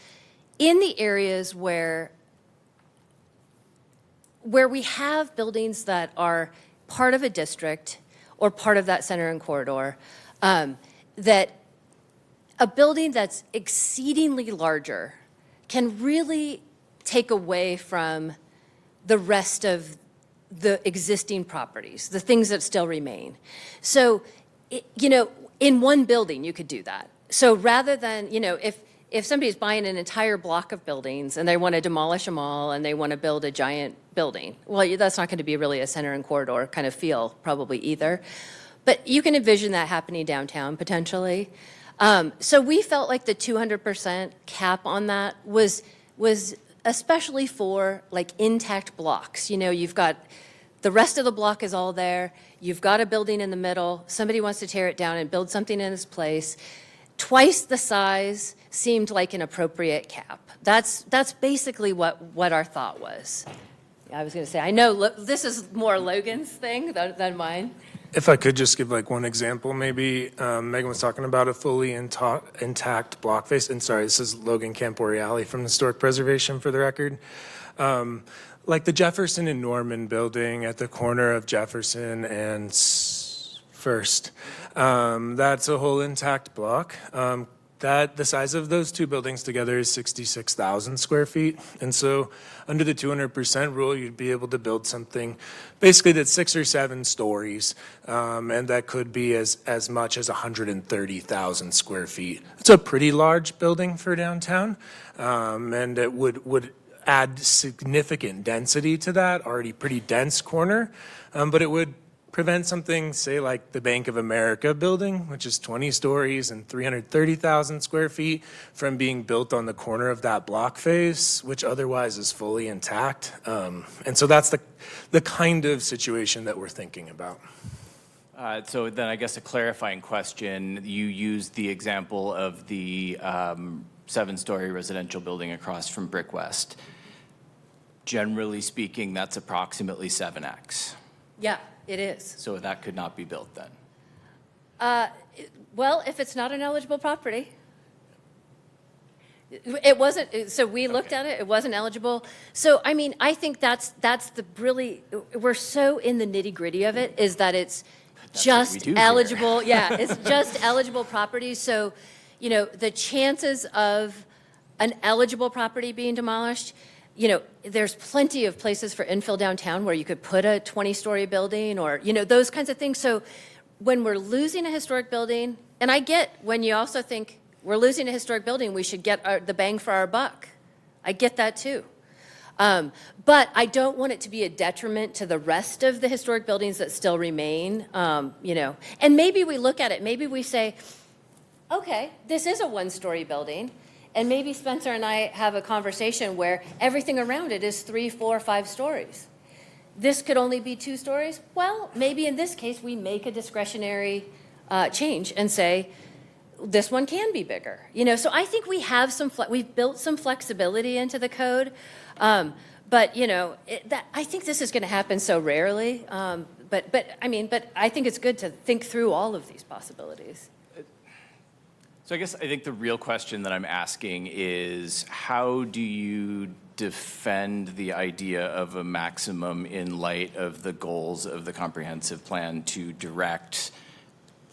in the areas where we have buildings that are part of a district or part of that center and corridor, that a building that's exceedingly larger can really take away from the rest of the existing properties, the things that still remain. So, in one building, you could do that. So rather than, if somebody's buying an entire block of buildings and they want to demolish them all and they want to build a giant building, well, that's not going to be really a center and corridor kind of feel probably either. But you can envision that happening downtown potentially. So we felt like the 200% cap on that was especially for like intact blocks. You've got the rest of the block is all there. You've got a building in the middle. Somebody wants to tear it down and build something in its place. Twice the size seemed like an appropriate cap. That's basically what our thought was. I was going to say, I know this is more Logan's thing than mine. If I could just give like one example, maybe Megan was talking about a fully intact block face. And sorry, this is Logan Camporeale from Historic Preservation for the record. Like the Jefferson and Norman building at the corner of Jefferson and First. That's a whole intact block. That the size of those two buildings together is 66,000 square feet. And so under the 200% rule, you'd be able to build something basically that's 6 or 7 stories, and that could be as much as 130,000 square feet. It's a pretty large building for downtown, and it would add significant density to that already pretty dense corner, but it would prevent something, say, like the Bank of America building, which is 20 stories and 330,000 square feet, from being built on the corner of that block face, which otherwise is fully intact. And so that's the kind of situation that we're thinking about. So then I guess a clarifying question, you used the example of the 7-story residential building across from Brick West. Generally speaking, that's approximately 7x. Yeah, it is. So that could not be built then. Well, if it's not an eligible property. It wasn't, so we looked at it, it wasn't eligible. So, I mean, I think that's the really, we're so in the nitty-gritty of it, is that it's just eligible, yeah, it's just eligible property. So, you know, the chances of an eligible property being demolished, you know, there's plenty of places for infill downtown where you could put a 20-story building or, you know, those kinds of things. So when we're losing a historic building, and I get when you also think we're losing a historic building, we should get the bang for our buck. I get that too. But I don't want it to be a detriment to the rest of the historic buildings that still remain, you know. And maybe we look at it, maybe we say, okay, this is a 1-story building. And maybe Spencer and I have a conversation where everything around it is 3, 4, 5 stories. This could only be 2 stories. Well, maybe in this case, we make a discretionary change and say, this one can be bigger. You know, so I think we have we've built some flexibility into the code. But, you know, I think this is going to happen so rarely. But I think it's good to think through all of these possibilities. So I guess I think the real question that I'm asking is, how do you defend the idea of a maximum in light of the goals of the comprehensive plan to direct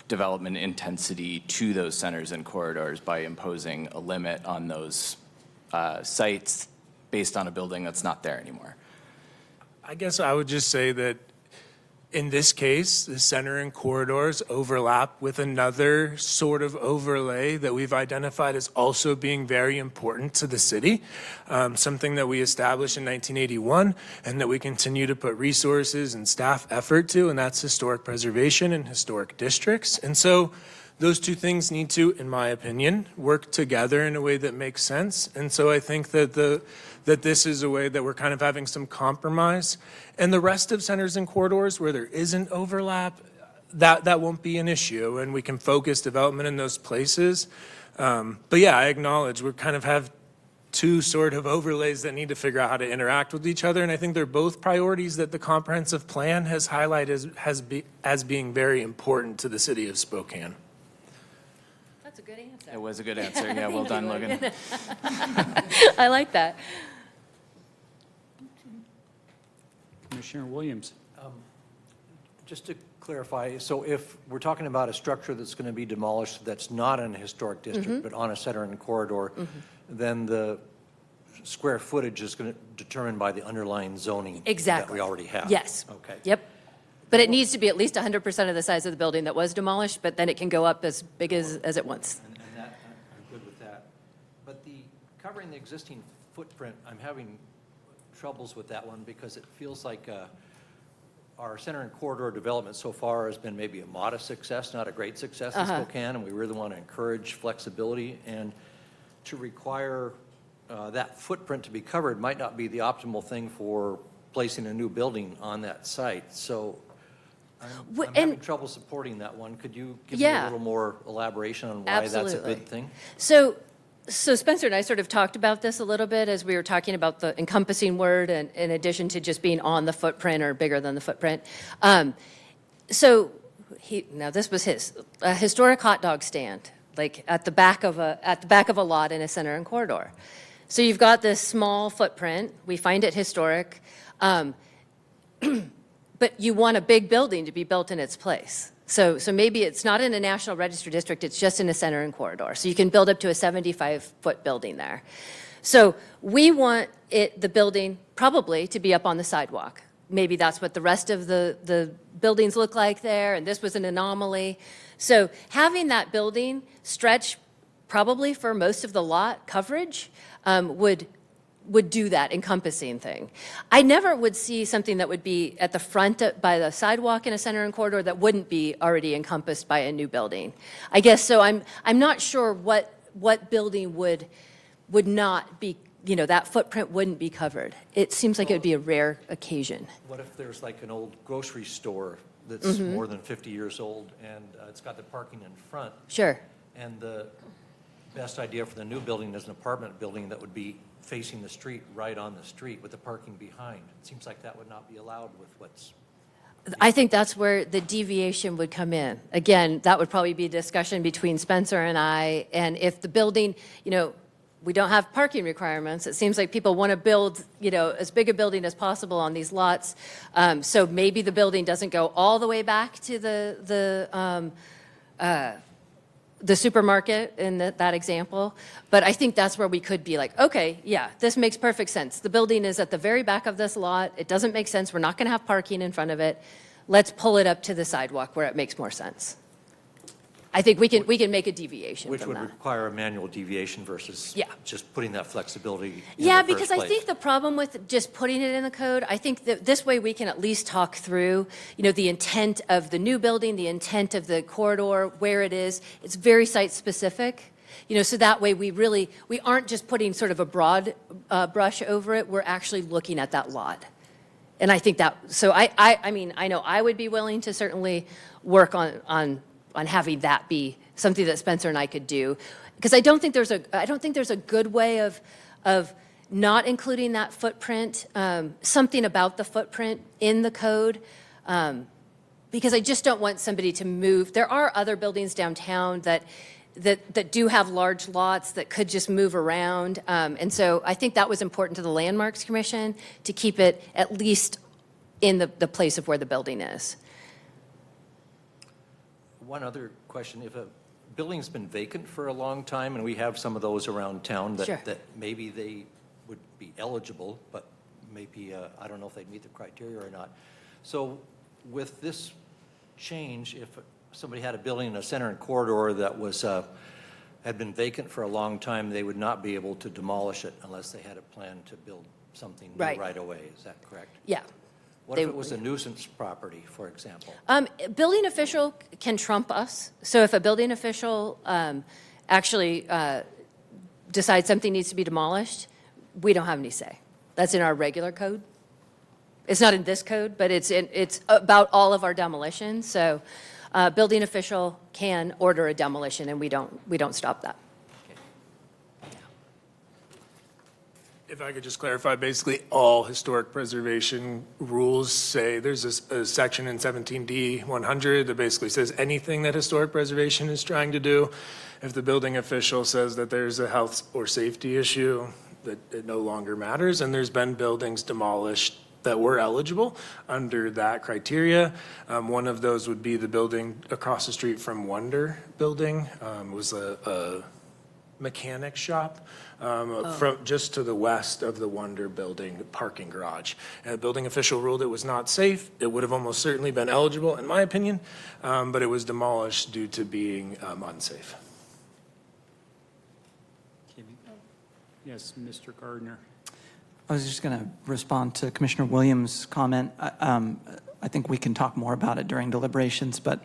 development intensity to those centers and corridors by imposing a limit on those sites based on a building that's not there anymore? I guess I would just say that in this case, the center and corridors overlap with another sort of overlay that we've identified as also being very important to the city, something that we established in 1981 and that we continue to put resources and staff effort to, and that's historic preservation and historic districts. And so those two things need to, in my opinion, work together in a way that makes sense. And so I think that that this is a way that we're kind of having some compromise. And the rest of centers and corridors where there isn't overlap, that won't be an issue, and we can focus development in those places. But yeah, I acknowledge we kind of have two sort of overlays that need to figure out how to interact with each other, and I think they're both priorities that the comprehensive plan has highlighted as being very important to the city of Spokane. That's a good answer. It was a good answer. Yeah, well done, Logan. I like that. Commissioner Williams. Just to clarify, so if we're talking about a structure that's going to be demolished that's not in a historic district, but on a center and corridor, then the square footage is going to be determined by the underlying zoning that we already have? Yes. Okay. Yep. But it needs to be at least 100% of the size of the building that was demolished, but then it can go up as big as it wants. And that, I'm good with that. But covering the existing footprint, I'm having troubles with that one because it feels like our center and corridor development so far has been maybe a modest success, not a great success in Spokane, and we really want to encourage flexibility. And to require that footprint to be covered might not be the optimal thing for placing a new building on that site. So I'm having trouble supporting that one. Could you give me a little more elaboration on why that's a good thing? So Spencer and I sort of talked about this a little bit as we were talking about the encompassing word, and in addition to just being on the footprint or bigger than the footprint. Now this was a historic hot dog stand, like at the back of a lot in a center and corridor. So you've got this small footprint, we find it historic, but you want a big building to be built in its place. So maybe it's not in a National Register district, it's just in a center and corridor. So you can build up to a 75-foot building there. So we want the building probably to be up on the sidewalk. Maybe that's what the rest of the buildings look like there, and this was an anomaly. So having that building stretch probably for most of the lot coverage would do that encompassing thing. I never would see something that would be at the front by the sidewalk in a center and corridor that wouldn't be already encompassed by a new building. I guess so. I'm not sure what building would not be, that footprint wouldn't be covered. It seems like it would be a rare occasion. What if there's like an old grocery store that's more than 50 years old, and it's got the parking in front? Sure. And the best idea for the new building is an apartment building that would be facing the street, right on the street, with the parking behind. It seems like that would not be allowed with what's... I think that's where the deviation would come in. Again, that would probably be a discussion between Spencer and I, and if the building, we don't have parking requirements. It seems like people want to build, as big a building as possible on these lots. So maybe the building doesn't go all the way back to the supermarket in that example. But I think that's where we could be like, okay, yeah, this makes perfect sense. The building is at the very back of this lot. It doesn't make sense. We're not going to have parking in front of it. Let's pull it up to the sidewalk where it makes more sense. I think we can make a deviation Which from would that. require a manual deviation versus just putting that flexibility in Yeah, the first because I place. think the problem with just putting it in the code, I think that this way we can at least talk through, the intent of the new building, the intent of the corridor, where it is. It's very site specific, so that way we aren't just putting sort of a broad brush over it. We're actually looking at that lot. And I think that, so I mean, I know I would be willing to certainly work on having that be something that Spencer and I could do, because I don't think there's a good way of not including that footprint, something about the footprint in the code, because I just don't want somebody to move. There are other buildings downtown that do have large lots that could just move around, and so I think that was important to the Landmarks Commission to keep it at least in the place of where the building is. One other question, if a building's been vacant for a long time, and we have some of those around town Sure. that maybe they would be eligible, but maybe, I don't know if they'd meet the criteria or not. So with this change, if somebody had a building in a center and corridor that was, had been vacant for a long time, they would not be able to demolish it unless they had a plan to build something new right away. Is that correct? Yeah. What if it was a nuisance property, for example? Building official can trump us. So if a building official actually decides something needs to be demolished, we don't have any say. That's in our regular code. It's not in this code, but it's about all of our demolitions. So building official can order a demolition, and we don't stop that. If I could just clarify, basically all historic preservation rules say, there's a section in 17D 100 that basically says anything that historic preservation is trying to do, if the building official says that there's a health or safety issue, that it no longer matters, and there's been buildings demolished that were eligible under that criteria. One of those would be the building across the street from Wonder Building. It was a mechanic shop from just to the west of the Wonder Building parking garage. And the building official ruled it was not safe. It would have almost certainly been eligible, in my opinion, but it was demolished due to being unsafe. Yes, Mr. Gardner. I was just going to respond to Commissioner Williams' comment. I think we can talk more about it during deliberations, but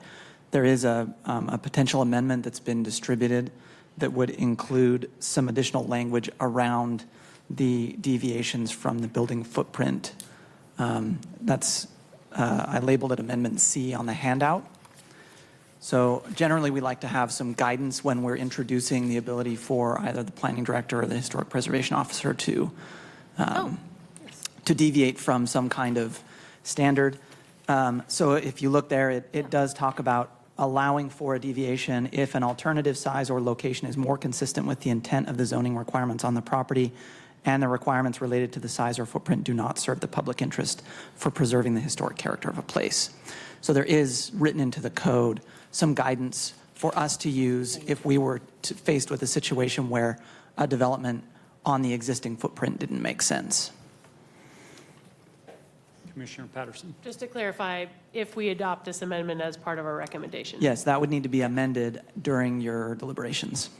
there is a potential amendment that's been distributed that would include some additional language around the deviations from the building footprint. I labeled it Amendment C on the handout. So generally, we like to have some guidance when we're introducing the ability for either the planning director or the historic preservation officer to deviate from some kind of standard. So if you look there, it does talk about allowing for a deviation if an alternative size or location is more consistent with the intent of the zoning requirements on the property, and the requirements related to the size or footprint do not serve the public interest for preserving the historic character of a place. So there is written into the code some guidance for us to use if we were faced with a situation where a development on the existing footprint didn't make sense. Commissioner Patterson. Just to clarify, if we adopt this amendment as part of our recommendation? Yes, that would need to be amended during your deliberations.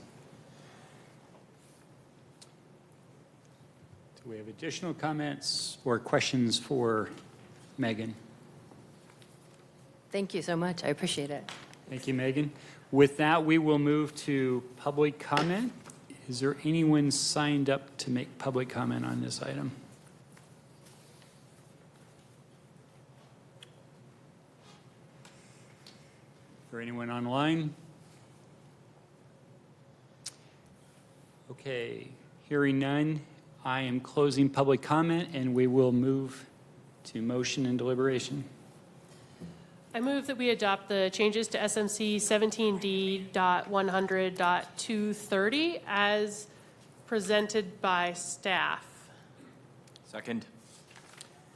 Do we have additional comments or questions for Megan? Thank you so much. I appreciate it. Thank you, Megan. With that, we will move to public comment. Is there anyone signed up to make public comment on this item? Is there anyone online? Okay, hearing none, I am closing public comment, and we will move to motion and deliberation. I move that we adopt the changes to SMC 17D.100.230 as presented by staff. Second.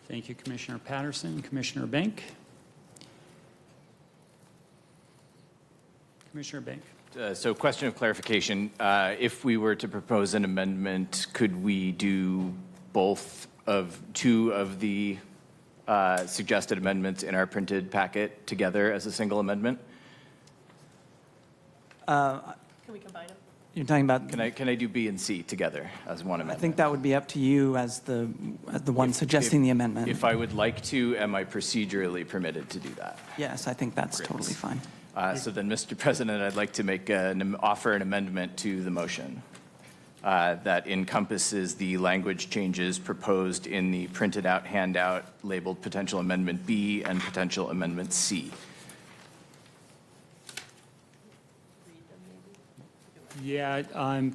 Thank you, Commissioner Patterson. Commissioner Bank? Commissioner Bank? So question of clarification, if we were to propose an amendment, could we do two of the suggested amendments in our printed packet together as a single amendment? Can we combine them? You're talking about, Can I do B and C together as one I amendment? think that would be up to you as the one suggesting the amendment. If I would like to, am I procedurally permitted to do that? Yes, I think that's totally fine. So then, Mr. President, I'd like to make offer an amendment to the motion that encompasses the language changes proposed in the printed out handout labeled Potential Amendment B and Potential Amendment C. Yeah,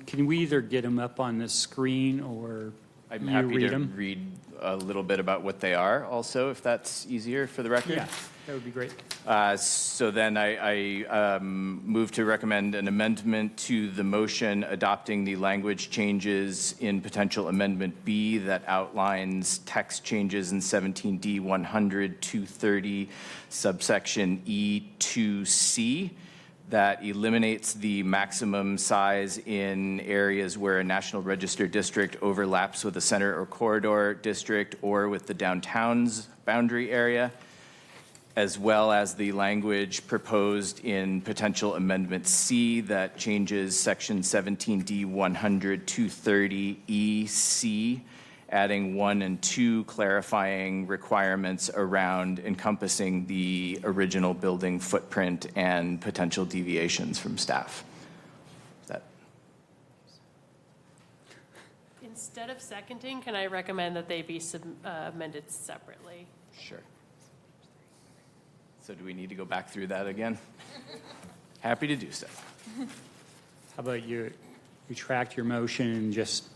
can we either get them up on the screen or I'm you happy read to them? read a little bit about what they are also, if that's easier for the record. Yeah, that would be great. So then I move to recommend an amendment to the motion adopting the language changes in Potential Amendment B that outlines text changes in 17D 100 230 subsection E2C that eliminates the maximum size in areas where a National Register district overlaps with a center or corridor district or with the downtown's boundary area, as well as the language proposed in Potential Amendment C that changes Section 17D 100 230 EC, adding 1 and 2 clarifying requirements around encompassing the original building footprint and potential deviations from staff. Is that Instead of seconding, can I recommend that they be amended separately? sure? So do we need to go back through that again? Happy to do so. How about you retract your motion and just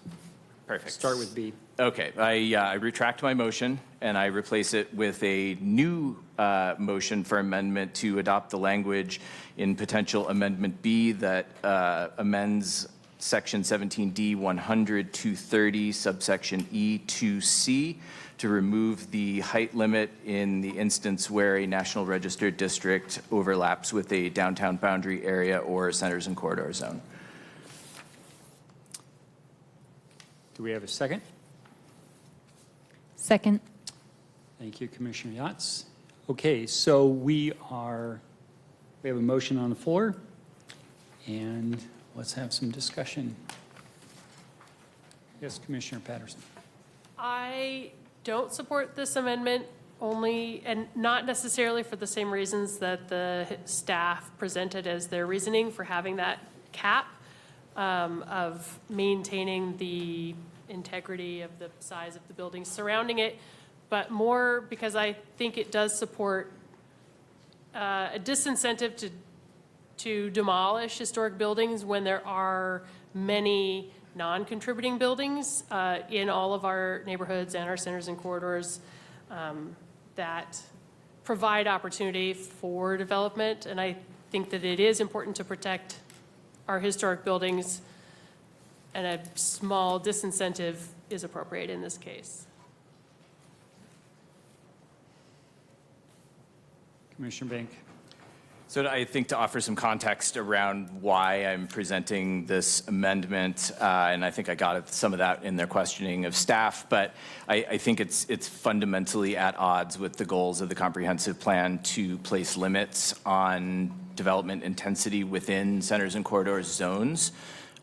Perfect. start with B? Okay, I retract my motion, and I replace it with a new motion for amendment to adopt the language in Potential Amendment B that amends Section 17D 100 230 subsection E2C to remove the height limit in the instance where a National Register district overlaps with a downtown boundary area or centers and corridor zone. Do we have a second? Second. Thank you, Commissioner Yachts. Okay, so we have a motion on the floor, and let's have some discussion. Yes, Commissioner Patterson. I don't support this amendment only, and not necessarily for the same reasons that the staff presented as their reasoning for having that cap of maintaining the integrity of the size of the buildings surrounding it, but more because I think it does support a disincentive to demolish historic buildings when there are many non-contributing buildings in all of our neighborhoods and our centers and corridors that provide opportunity for development. And I think that it is important to protect our historic buildings, and a small disincentive is appropriate in this case. Commissioner Bank. So I think to offer some context around why I'm presenting this amendment, and I think I got some of that in their questioning of staff, but I think it's fundamentally at odds with the goals of the comprehensive plan to place limits on development intensity within centers and corridors zones,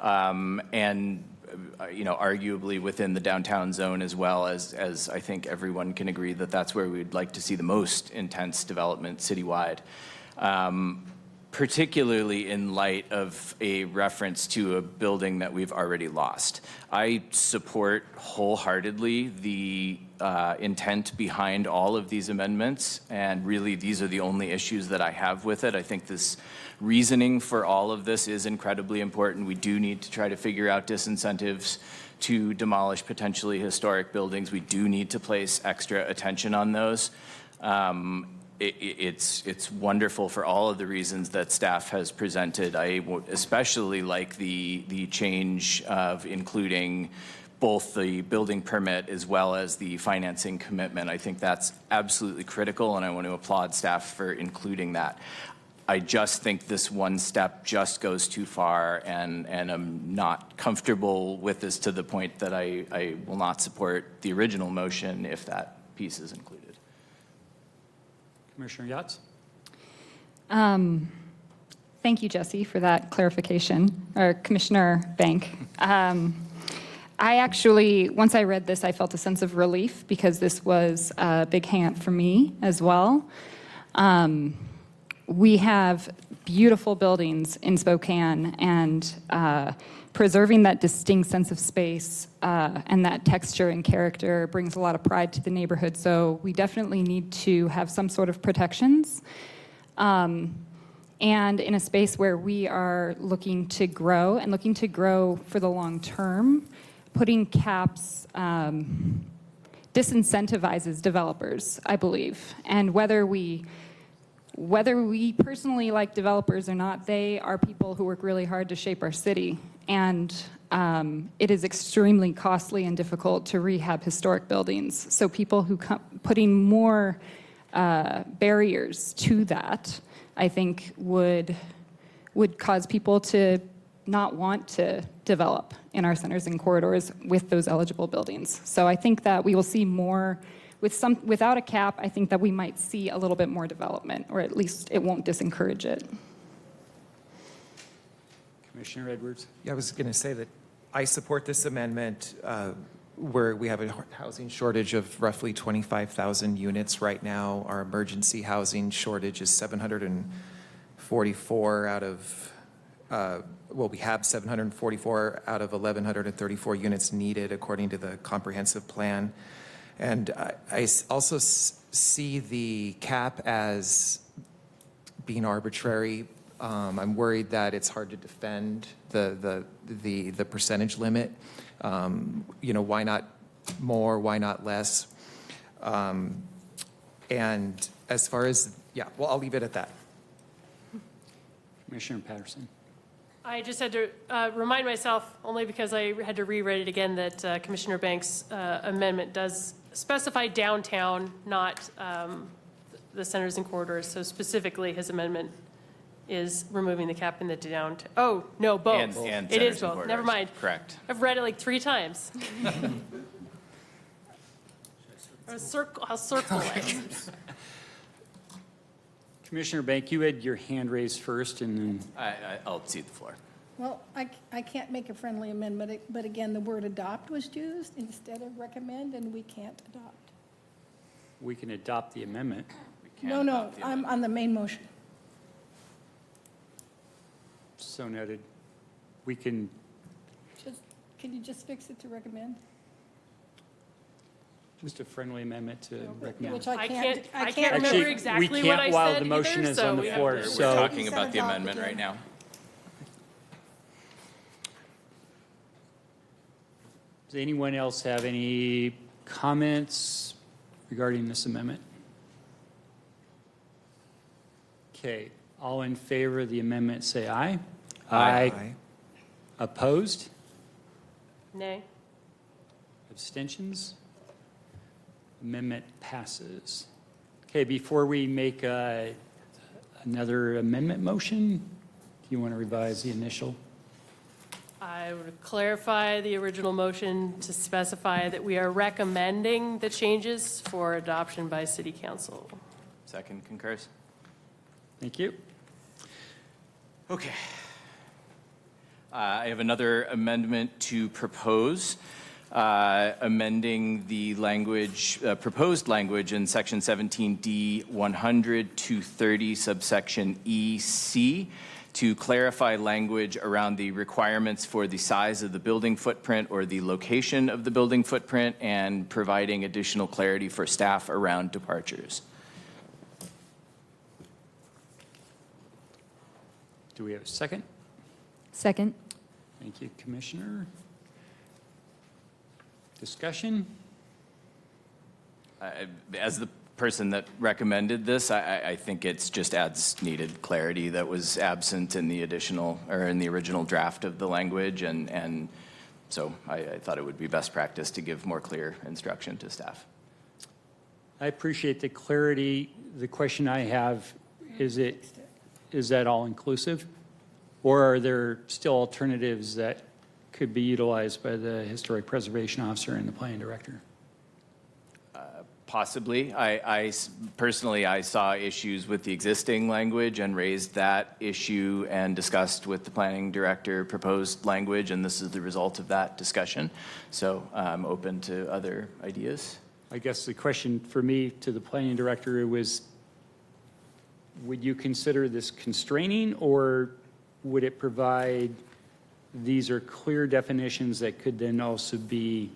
and arguably within the downtown zone as well, as I think everyone can agree that that's where we'd like to see the most intense development citywide. Particularly in light of a reference to a building that we've already lost. I support wholeheartedly the intent behind all of these amendments, and really these are the only issues that I have with it. I think this reasoning for all of this is incredibly important. We do need to try to figure out disincentives to demolish potentially historic buildings. We do need to place extra attention on those. It's wonderful for all of the reasons that staff has presented. I would especially like the change of including both the building permit as well as the financing commitment. I think that's absolutely critical, and I want to applaud staff for including that. I just think this one step just goes too far, and I'm not comfortable with this to the point that I will not support the original motion if that piece is included. Commissioner Yachts? Thank you, Jesse, for that clarification, or Commissioner Bank. I actually, once I read this, I felt a sense of relief because this was a big hang-up for me as well. We have beautiful buildings in Spokane, and preserving that distinct sense of space and that texture and character brings a lot of pride to the neighborhood. So we definitely need to have some sort of protections. And in a space where we are looking to grow and looking to grow for the long term, putting caps disincentivizes developers, I believe. And whether we personally like developers or not, they are people who work really hard to shape our city. And it is extremely costly and difficult to rehab historic buildings. So people who putting more barriers to that, I think would cause people to not want to develop in our centers and corridors with those eligible buildings. So I think that we will see more. Without a cap, I think that we might see a little bit more development, or at least it won't disencourage it. Commissioner Edwards? Yeah, I was going to say that I support this amendment where we have a housing shortage of roughly 25,000 units right now. Our emergency housing shortage is 744 out of, we have 744 out of 1,134 units needed according to the comprehensive plan. And I also see the cap as being arbitrary. I'm worried that it's hard to defend the percentage limit. Why not more? Why not less? And as far as, I'll leave it at that. Commissioner Patterson? I just had to remind myself, only because I had to reread it again, that Commissioner Banks' amendment does specify downtown, not the centers and corridors. So specifically, his amendment is removing the cap in the downtown. Oh, no, both. And it is centers and both. Never mind. Correct. I've read it like 3 times. I'll circle it. Commissioner Bank, you had your hand raised first, and then I'll cede the floor. Well, I can't make a friendly amendment, but again, the word adopt was used instead of recommend, and we can't adopt. we can adopt the amendment. No, I'm on the main motion. So noted. We can, Can you just fix it to recommend? just a friendly amendment to recommend. Which I can't Actually, remember exactly we what I can't while said the motion either, is so on the we have floor. to- We're So talking about the amendment right now. does anyone else have any comments regarding this amendment? Okay, All in favor of the amendment, say aye. Aye. Opposed? Nay. Abstentions? Amendment passes. Okay, before we make another amendment motion, do you want to revise the initial? I would clarify the original motion to specify that we are recommending the changes for adoption by city council. Second concurs. Thank you. Okay. I have another amendment to propose, amending the language, proposed language in section 17D 100-230 subsection EC to clarify language around the requirements for the size of the building footprint or the location of the building footprint and providing additional clarity for staff around departures. Do we have a second? Second. Thank you, Commissioner. Discussion? As the person that recommended this, I think it's just adds needed clarity that was absent in the additional, or in the original draft of the language, and so I thought it would be best practice to give more clear instruction to staff. I appreciate the clarity. The question I have, is that all inclusive? Or are there still alternatives that could be utilized by the historic preservation officer and the planning director? Possibly. Personally, I saw issues with the existing language and raised that issue and discussed with the planning director proposed language, and this is the result of that discussion. So I'm open to other ideas. I guess the question for me to the planning director was, would you consider this constraining, or would it provide, these are clear definitions that could then also be,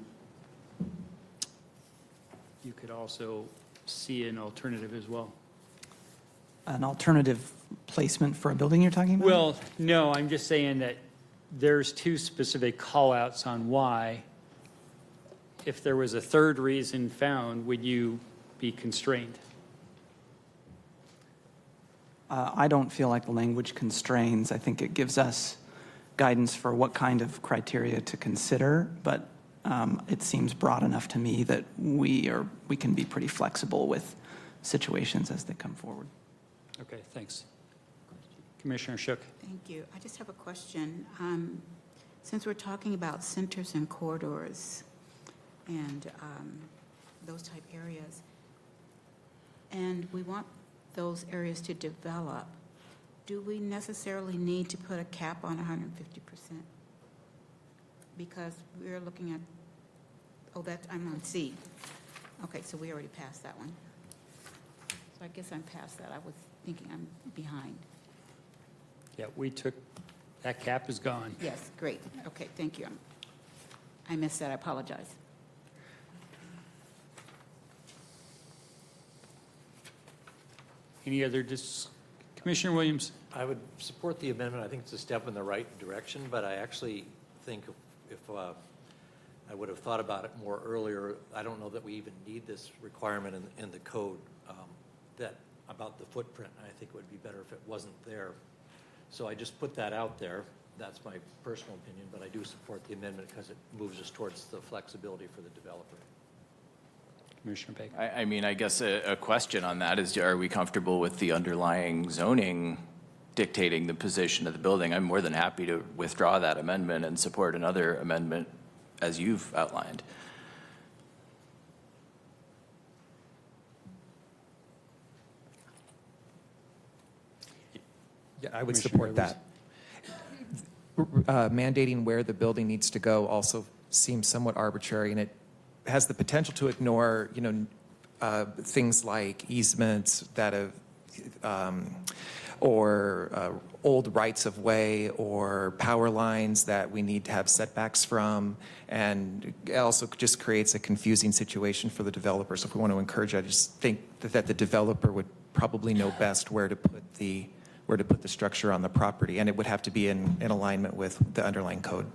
you could also see an alternative as well? An alternative placement for a building you're talking about? Well, no, I'm just saying that there's two specific call-outs on why. If there was a third reason found, would you be constrained? I don't feel like the language constrains. I think it gives us guidance for what kind of criteria to consider, but it seems broad enough to me that we can be pretty flexible with situations as they come forward. Okay, thanks. Commissioner Shook. Thank you. I just have a question. Since we're talking about centers and corridors and those type areas, and we want those areas to develop, do we necessarily need to put a cap on 150%? Because we're looking at, I'm on C. Okay, so we already passed that one. So I guess I'm past that. I was thinking I'm behind. Yeah, that cap is gone. Yes, great. Okay, thank you. I missed that. I apologize. Any other Commissioner Williams? I would support the amendment. I think it's a step in the right direction, but I actually think if I would have thought about it more earlier, I don't know that we even need this requirement in the code about the footprint. I think it would be better if it wasn't there. So I just put that out there. That's my personal opinion, but I do support the amendment because it moves us towards the flexibility for the developer. Commissioner Baker. I mean, I guess a question on that is, are we comfortable with the underlying zoning dictating the position of the building? I'm more than happy to withdraw that amendment and support another amendment as you've outlined. Yeah, I would Commissioner support Rivers. that. Mandating where the building needs to go also seems somewhat arbitrary, and it has the potential to ignore, things like easements that have, or old rights of way or power lines that we need to have setbacks from, and it also just creates a confusing situation for the developers. If we want to encourage, I just think that the developer would probably know best where to put the structure on the property, and it would have to be in alignment with the underlying code.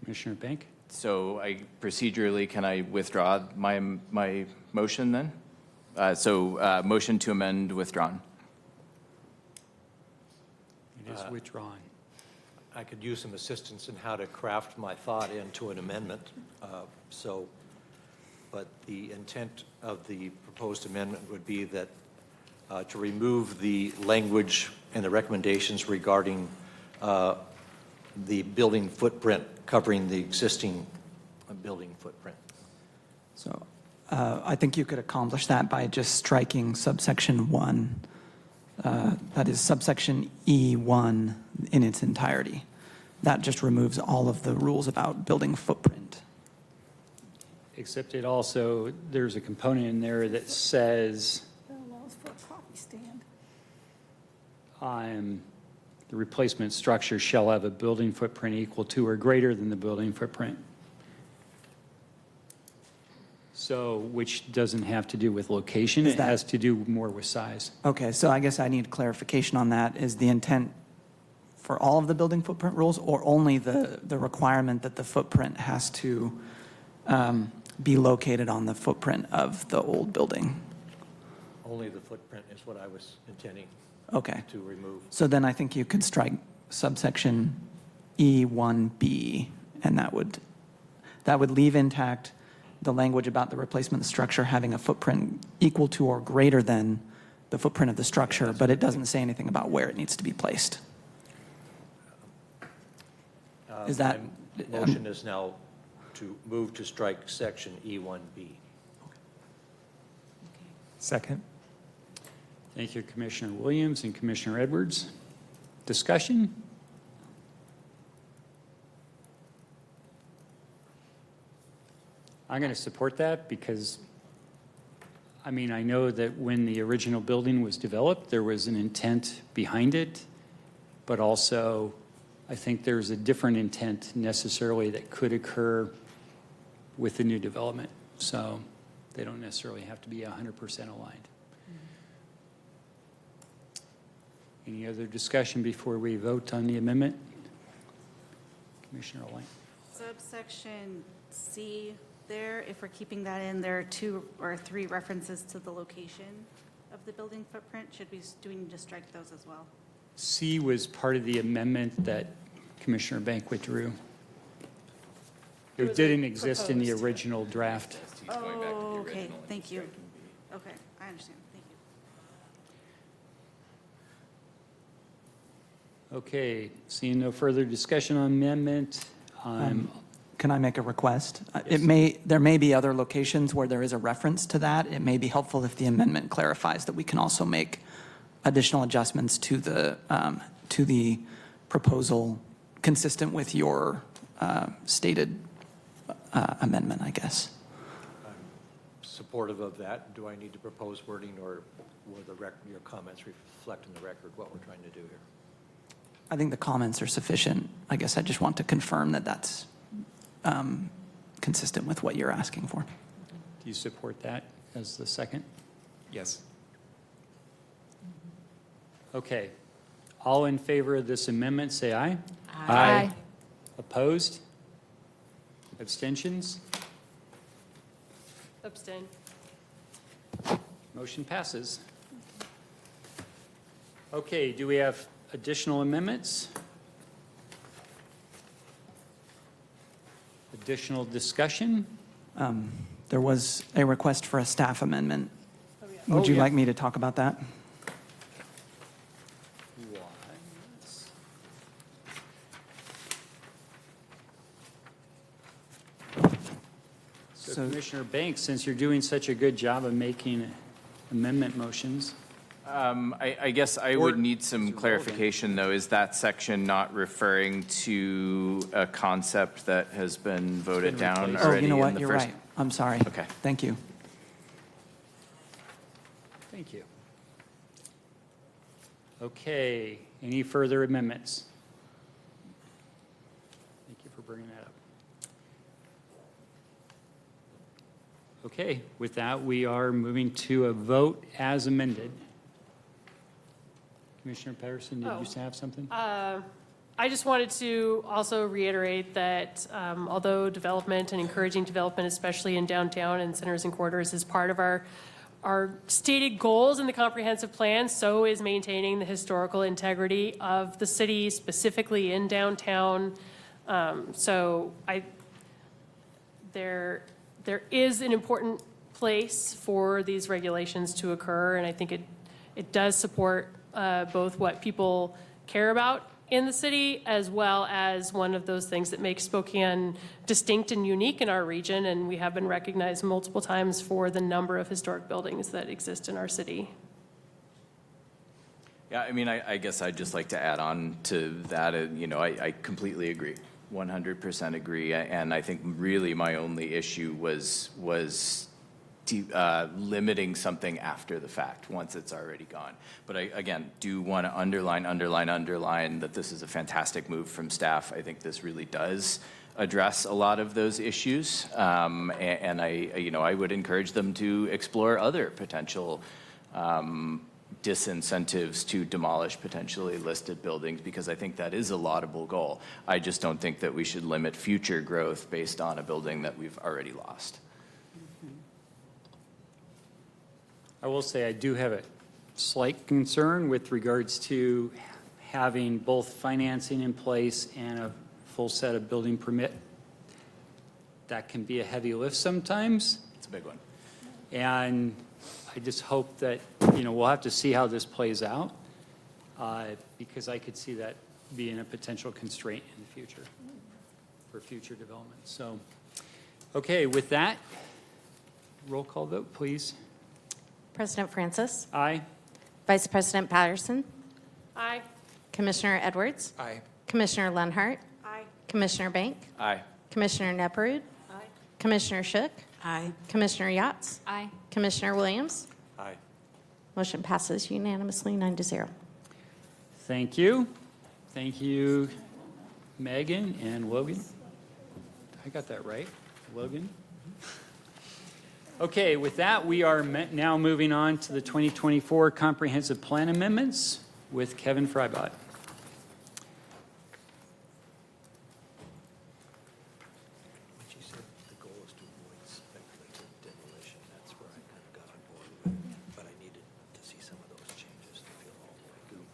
Commissioner Bank? So procedurally, can I withdraw my motion then? Motion to amend withdrawn. It is withdrawn. I could use some assistance in how to craft my thought into an amendment. But the intent of the proposed amendment would be that to remove the language and the recommendations regarding the building footprint covering the existing building footprint. So I think you could accomplish that by just striking subsection 1. That is subsection E1 in its entirety. That just removes all of the rules about building footprint. Except it also, there's a component in there that says That allows for a coffee stand. the replacement structure shall have a building footprint equal to or greater than the building footprint. So, which doesn't have to do with location, Is it that- has to do more with size. Okay, so I guess I need clarification on that. Is the intent for all of the building footprint rules or only the requirement that the footprint has to be located on the footprint of the old building? Only the footprint is what I was intending Okay. to remove. So then I think you could strike subsection E1B, and that would leave intact the language about the replacement structure having a footprint equal to or greater than the footprint of the structure, but it doesn't say anything about where it needs to be placed. Is that- My motion is now to move to strike section E1B. Second? Thank you, Commissioner Williams and Commissioner Edwards. Discussion? I'm going to support that because, I mean, I know that when the original building was developed, there was an intent behind it, but also I think there's a different intent necessarily that could occur with the new development. So they don't necessarily have to be 100% aligned. Any other discussion before we vote on the amendment? Commissioner Lang. Subsection C there, if we're keeping that in, there are 2 or 3 references to the location of the building footprint. Do we need to strike those as well? C was part of the amendment that Commissioner Bank withdrew. It didn't exist in the proposed. original draft. Oh, okay, thank you. Okay, I understand, thank you. Okay, seeing no further discussion on amendment, Can I make a request? There may be other locations where there is a reference to that. It may be helpful if the amendment clarifies that we can also make additional adjustments to the proposal consistent with your stated amendment, I guess. I'm supportive of that. Do I need to propose wording, or will your comments reflect in the record what we're trying to do here? I think the comments are sufficient. I guess I just want to confirm that that's consistent with what you're asking for. do you support that as the second? Yes. Okay. All in favor of this amendment, say aye. Aye. Opposed? Abstentions? Abstain. Motion passes. Okay, do we have additional amendments? Additional discussion? There was a request for a staff amendment. Would Oh, you yeah. like me to talk about that? So So- Commissioner Banks, since you're doing such a good job of making amendment motions, I guess I would need some clarification, though. Is that section not referring to a concept that has been voted down Oh, already you know in what? the You're first? right. I'm sorry. Okay. Thank you. thank you. Okay, any further amendments? Thank you for bringing that up. Okay, with that, we are moving to a vote as amended. Commissioner Patterson, did Oh. you have something? I just wanted to also reiterate that although development and encouraging development, especially in downtown and centers and corridors, is part of our stated goals in the comprehensive plan, so is maintaining the historical integrity of the city, specifically in downtown. There is an important place for these regulations to occur, and I think it does support both what people care about in the city, as well as one of those things that makes Spokane distinct and unique in our region, and we have been recognized multiple times for the number of historic buildings that exist in our city. Yeah, I mean, I guess I'd just like to add on to that. I completely agree, 100% agree. And I think really my only issue was limiting something after the fact, once it's already gone. But I, again, do want to underline that this is a fantastic move from staff. I think this really does address a lot of those issues. And I would encourage them to explore other potential disincentives to demolish potentially listed buildings, because I think that is a laudable goal. I just don't think that we should limit future growth based on a building that we've already lost. I will say I do have a slight concern with regards to having both financing in place and a full set of building permit. That can be a heavy lift sometimes. It's a big one. And I just hope that, we'll have to see how this plays out, because I could see that being a potential constraint in the future for future development. So, okay, with that, roll call vote, please. President Francis. Aye. Vice President Patterson. Aye. Commissioner Edwards. Aye. Commissioner Lenhart. Aye. Commissioner Bank. Aye. Commissioner Nepperud. Aye. Commissioner Shook. Aye. Commissioner Yachts. Aye. Commissioner Williams. Aye. Motion passes unanimously 9-0. Thank you. Thank you, Megan and Logan. I got that right, Logan? Okay, with that, we are now moving on to the 2024 Comprehensive Plan Amendments with Kevin Freibot. She said the goal is to avoid speculative demolition. That's where I kind of got on board with it. But I needed to see some of those changes to feel all the way good.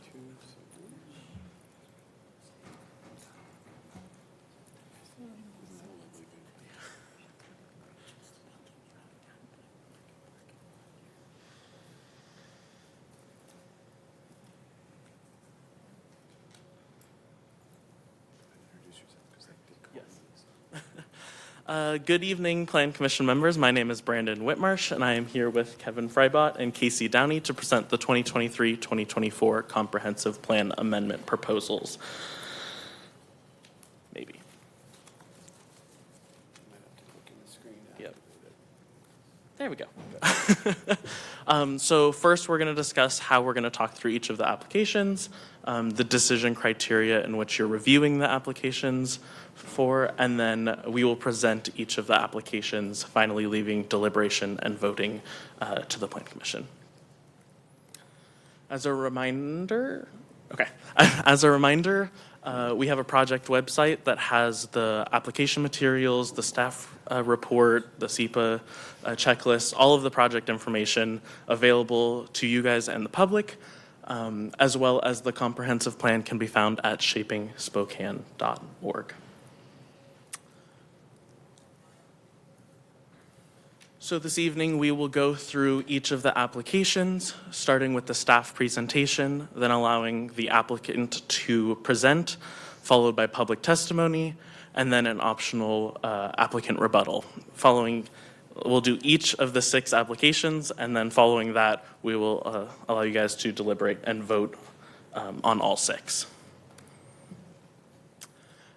Good evening, Plan Commission members. My name is Brandon Whitmarsh, and I am here with Kevin Freibot and Casey Downey to present the 2023-2024 Comprehensive Plan Amendment proposals. Maybe. Yep. There we go. So first, we're going to discuss how we're going to talk through each of the applications, the decision criteria in which you're reviewing the applications for, and then we will present each of the applications, finally leaving deliberation and voting to the Plan Commission. As a reminder, we have a project website that has the application materials, the staff report, the SEPA checklist, all of the project information available to you guys and the public, as well as the comprehensive plan can be found at shapingspokane.org. So this evening, we will go through each of the applications, starting with the staff presentation, then allowing the applicant to present, followed by public testimony, and then an optional applicant rebuttal. We'll do each of the 6 applications, and then following that, we will allow you guys to deliberate and vote on all 6.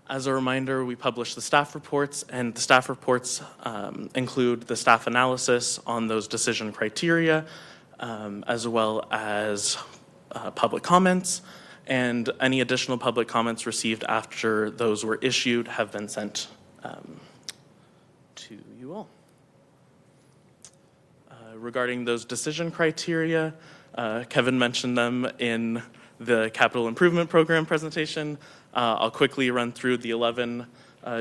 As a reminder, we publish the staff reports, and the staff reports include the staff analysis on those decision criteria, as well as public comments, and any additional public comments received after those were issued have been sent to you all. Regarding those decision criteria, Kevin mentioned them in the capital improvement program presentation. I'll quickly run through the 11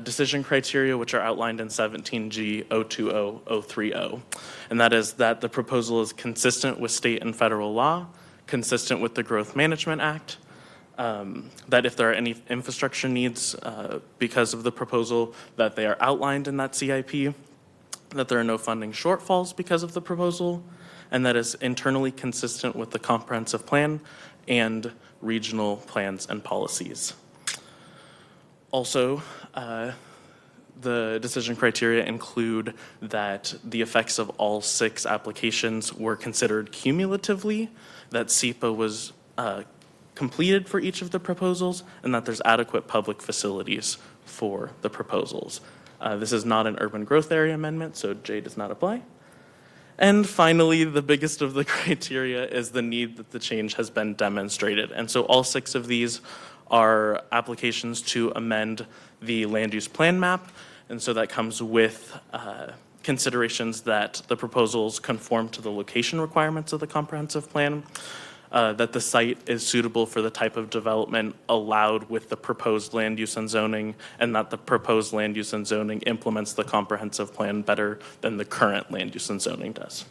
decision criteria, which are outlined in 17G 020-030. And that is that the proposal is consistent with state and federal law, consistent with the Growth Management Act, that if there are any infrastructure needs because of the proposal, that they are outlined in that CIP, that there are no funding shortfalls because of the proposal, and that is internally consistent with the comprehensive plan and regional plans and policies. Also, the decision criteria include that the effects of all 6 applications were considered cumulatively, that SEPA was completed for each of the proposals, and that there's adequate public facilities for the proposals. This is not an urban growth area amendment, so J does not apply. And finally, the biggest of the criteria is the need that the change has been demonstrated. And so all 6 of these are applications to amend the land use plan map. And so that comes with considerations that the proposals conform to the location requirements of the comprehensive plan, that the site is suitable for the type of development allowed with the proposed land use and zoning, and that the proposed land use and zoning implements the comprehensive plan better than the current land use and zoning does.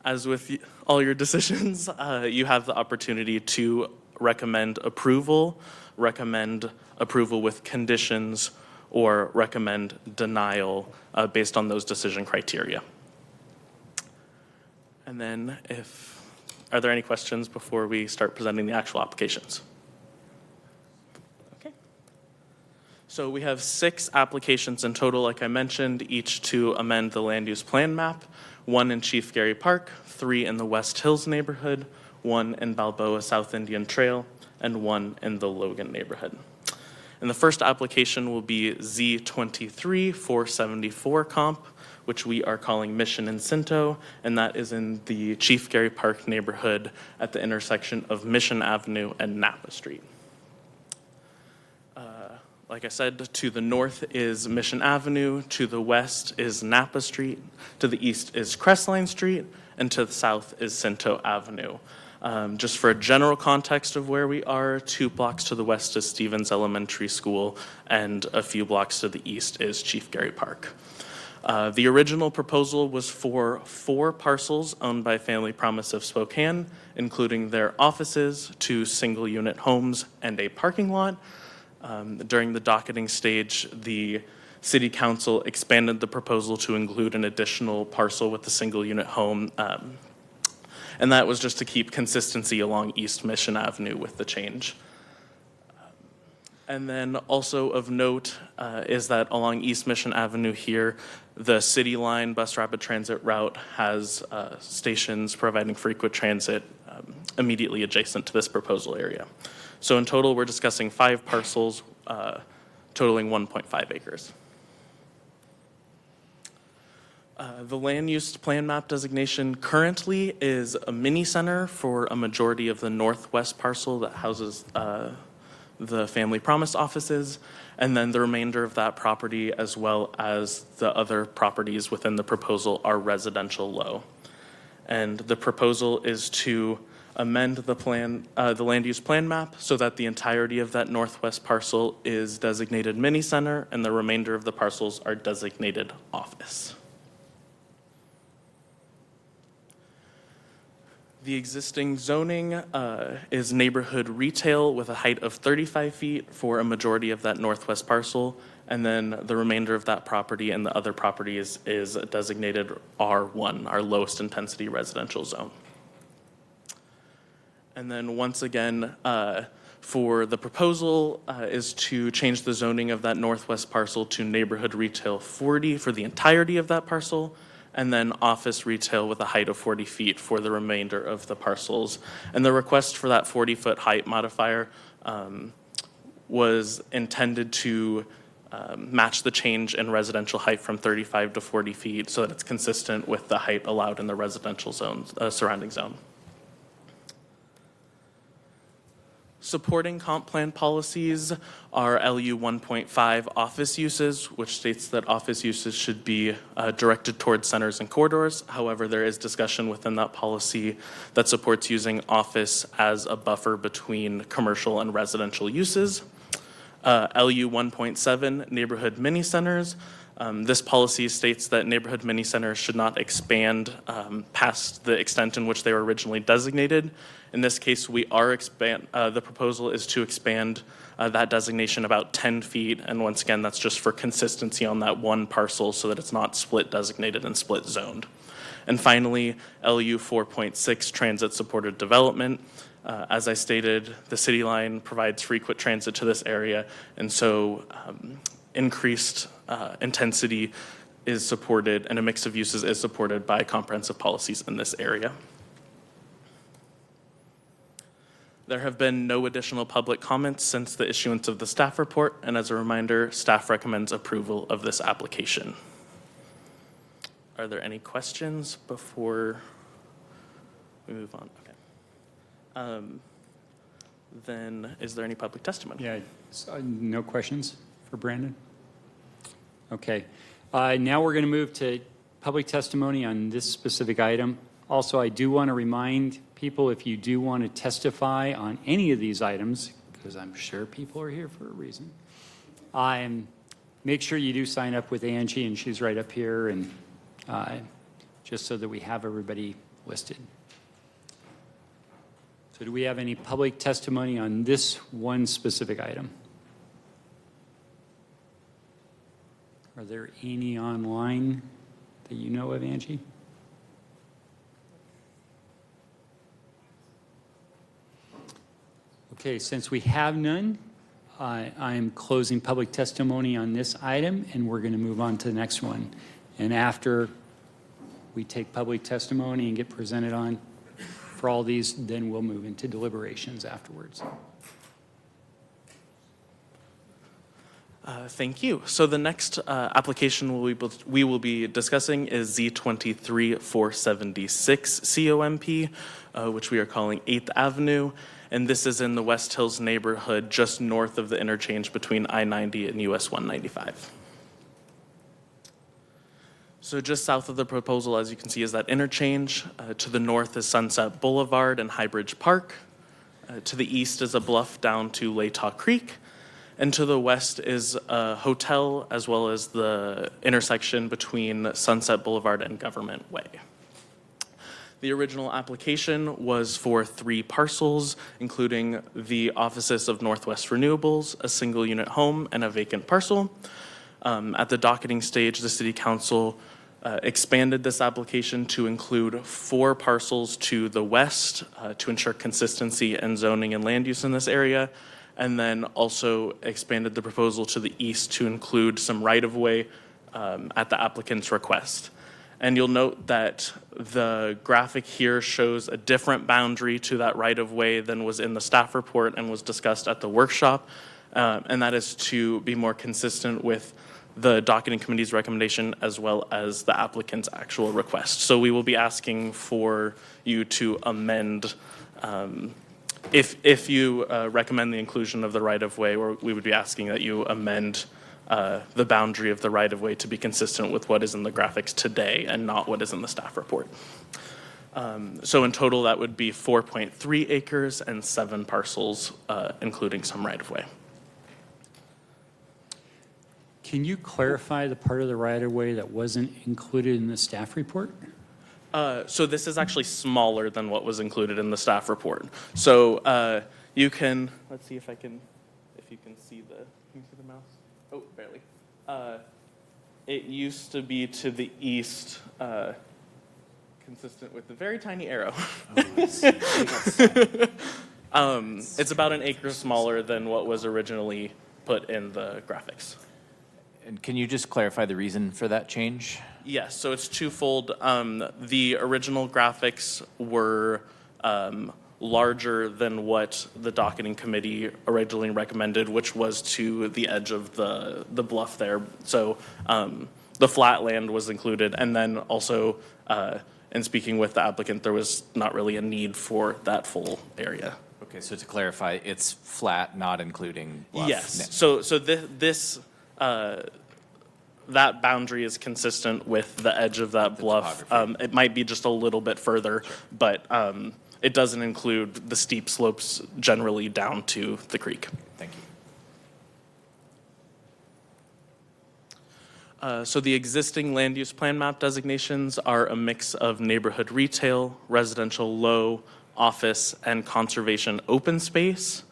As with all your decisions, you have the opportunity to recommend approval with conditions, or recommend denial based on those decision criteria. And then are there any questions before we start presenting the actual applications? Okay. So we have 6 applications in total, like I mentioned, each to amend the land use plan map, 1 in Chief Gary Park, 3 in the West Hills neighborhood, 1 in Balboa South Indian Trail, and 1 in the Logan neighborhood. And the first application will be Z23-474 comp, which we are calling Mission and Cinto, and that is in the Chief Gary Park neighborhood at the intersection of Mission Avenue and Napa Street. Like I said, to the north is Mission Avenue, to the west is Napa Street, to the east is Crestline Street, and to the south is Cinto Avenue. Just for a general context of where we are, 2 blocks to the west is Stevens Elementary School, and a few blocks to the east is Chief Gary Park. The original proposal was for 4 parcels owned by Family Promise of Spokane, including their offices, 2 single-unit homes, and a parking lot. During the docketing stage, the City Council expanded the proposal to include an additional parcel with a single-unit home, and that was just to keep consistency along East Mission Avenue with the change. And then also of note is that along East Mission Avenue here, the City Line Bus Rapid Transit route has stations providing frequent transit immediately adjacent to this proposal area. So in total, we're discussing 5 parcels totaling 1.5 acres. The land use plan map designation currently is a mini center for a majority of the northwest parcel that houses the Family Promise offices, and then the remainder of that property, as well as the other properties within the proposal, are residential low. And the proposal is to amend the plan, the land use plan map, so that the entirety of that northwest parcel is designated mini center, and the remainder of the parcels are designated office. The existing zoning is neighborhood retail with a height of 35 feet for a majority of that northwest parcel, and then the remainder of that property and the other properties is designated R1, our lowest intensity residential zone. And then once again, for the proposal is to change the zoning of that northwest parcel to neighborhood retail 40 for the entirety of that parcel, and then office retail with a height of 40 feet for the remainder of the parcels. And the request for that 40-foot height modifier was intended to match the change in residential height from 35 to 40 feet so that it's consistent with the height allowed in the residential zones, surrounding zone. Supporting comp plan policies are LU 1.5 office uses, which states that office uses should be directed towards centers and corridors. However, there is discussion within that policy that supports using office as a buffer between commercial and residential uses. LU 1.7, neighborhood mini centers. This policy states that neighborhood mini centers should not expand past the extent in which they were originally designated. In this case, we are the proposal is to expand that designation about 10 feet. And once again, that's just for consistency on that one parcel so that it's not split designated and split zoned. And finally, LU 4.6, transit supported development. As I stated, the city line provides frequent transit to this area, and so increased intensity is supported, and a mix of uses is supported by comprehensive policies in this area. There have been no additional public comments since the issuance of the staff report, and as a reminder, staff recommends approval of this application. Are there any questions before we move on? Okay. Then, is there any public testimony? Yeah, no questions for Brandon? Okay. Now we're going to move to public testimony on this specific item. Also, I do want to remind people, if you do want to testify on any of these items, because I'm sure people are here for a reason, make sure you do sign up with Angie, and she's right up here, and just so that we have everybody listed. So do we have any public testimony on this one specific item? Are there any online that you know of, Angie? Okay, since we have none, I am closing public testimony on this item, and we're going to move on to the next one. And after we take public testimony and get presented on for all these, then we'll move into deliberations afterwards. Thank you. So the next application we will be discussing is Z23-476 COMP, which we are calling 8th Avenue. And this is in the West Hills neighborhood, just north of the interchange between I-90 and US 195. So just south of the proposal, as you can see, is that interchange. To the north is Sunset Boulevard and Highbridge Park. To the east is a bluff down to Latah Creek. And to the west is a hotel, as well as the intersection between Sunset Boulevard and Government Way. The original application was for 3 parcels, including the offices of Northwest Renewables, a single unit home, and a vacant parcel. At the docketing stage, the City Council expanded this application to include 4 parcels to the west to ensure consistency and zoning and land use in this area, and then also expanded the proposal to the east to include some right-of-way at the applicant's request. And you'll note that the graphic here shows a different boundary to that right-of-way than was in the staff report and was discussed at the workshop, and that is to be more consistent with the docketing committee's recommendation as well as the applicant's actual request. So we will be asking for you to amend, if you recommend the inclusion of the right-of-way, or we would be asking that you amend the boundary of the right-of-way to be consistent with what is in the graphics today and not what is in the staff report. So in total, that would be 4.3 acres and 7 parcels, including some right-of-way. Can you clarify the part of the right-of-way that wasn't included in the staff report? So this is actually smaller than what was included in the staff report. So you can, let's see if you can see the mouse? Oh, barely. It used to be to the east, consistent with the very tiny arrow. It's about an acre smaller than what was originally put in the graphics. And can you just clarify the reason for that change? Yes, so it's twofold. The original graphics were larger than what the docketing committee originally recommended, which was to the edge of the bluff there. So the flat land was included, and then also in speaking with the applicant, there was not really a need for that full area. Okay. Okay, so to clarify, it's flat, not including bluff. Yes, so that boundary is consistent with the edge of that bluff. topography. It might be just a little bit further, but it doesn't include the steep slopes generally down to the creek. Thank you. So the existing land use plan map designations are a mix of neighborhood retail, residential low, office, and conservation open space.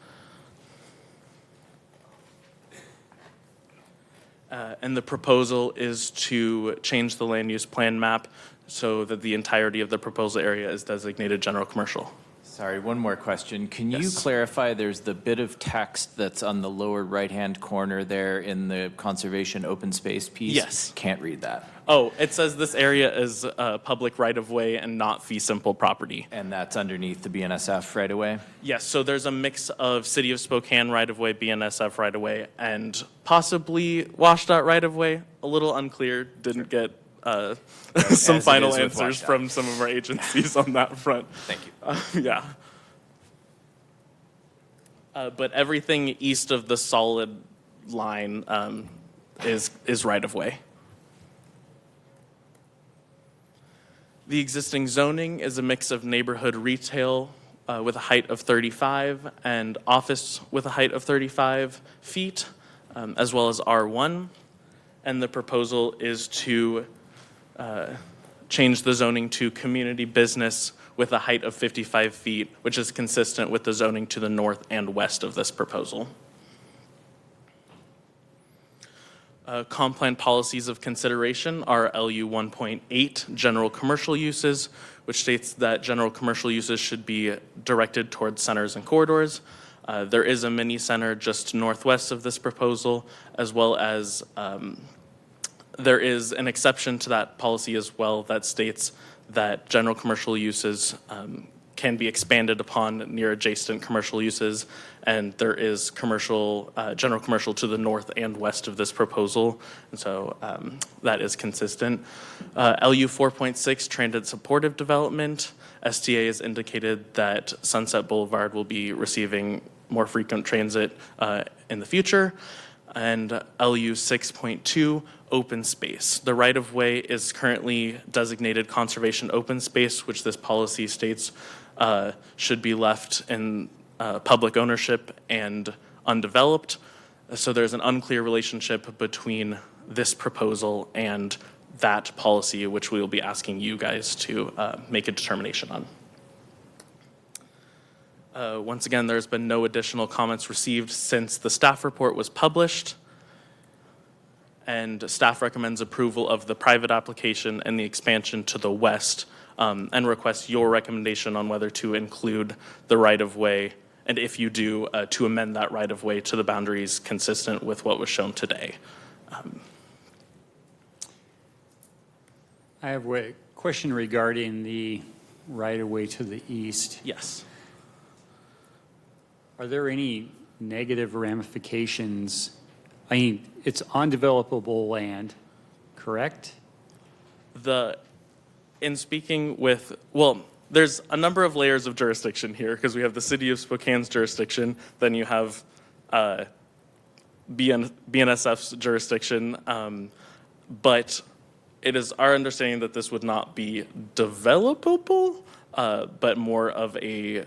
And the proposal is to change the land use plan map so that the entirety of the proposal area is designated general commercial. Sorry, one more question. Can you Yes. clarify, there's the bit of text that's on the lower right-hand corner there in the conservation open space piece? Yes. Can't read that. Oh, it says this area is public right-of-way and not fee simple property. And that's underneath the BNSF right away? Yes, so there's a mix of City of Spokane right-of-way, BNSF right-of-way, and possibly WashDOT right-of-way. A little unclear, didn't get some As it final is with answers WashDOT. from some of our agencies on that front. Thank you. Yeah. But everything east of the solid line is right-of-way. The existing zoning is a mix of neighborhood retail with a height of 35 and office with a height of 35 feet, as well as R1. And the proposal is to change the zoning to community business with a height of 55 feet, which is consistent with the zoning to the north and west of this proposal. Comp plan policies of consideration are LU 1.8, general commercial uses, which states that general commercial uses should be directed towards centers and corridors. There is a mini center just northwest of this proposal, as well as there is an exception to that policy as well that states that general commercial uses can be expanded upon near adjacent commercial uses, and there is commercial, general commercial to the north and west of this proposal, and so that is consistent. LU 4.6, transit supportive development. STA has indicated that Sunset Boulevard will be receiving more frequent transit in the future. And LU 6.2, open space. The right-of-way is currently designated conservation open space, which this policy states should be left in public ownership and undeveloped. So there's an unclear relationship between this proposal and that policy, which we will be asking you guys to make a determination on. Once again, there's been no additional comments received since the staff report was published. And staff recommends approval of the private application and the expansion to the west, and requests your recommendation on whether to include the right-of-way, and if you do, to amend that right-of-way to the boundaries consistent with what was shown today. I have a question regarding the right-of-way to the east. Yes. Are there any negative ramifications? I mean, it's undevelopable land, correct? In speaking with, well, there's a number of layers of jurisdiction here because we have the City of Spokane's jurisdiction, then you have BNSF's jurisdiction, but it is our understanding that this would not be developable, but more of a,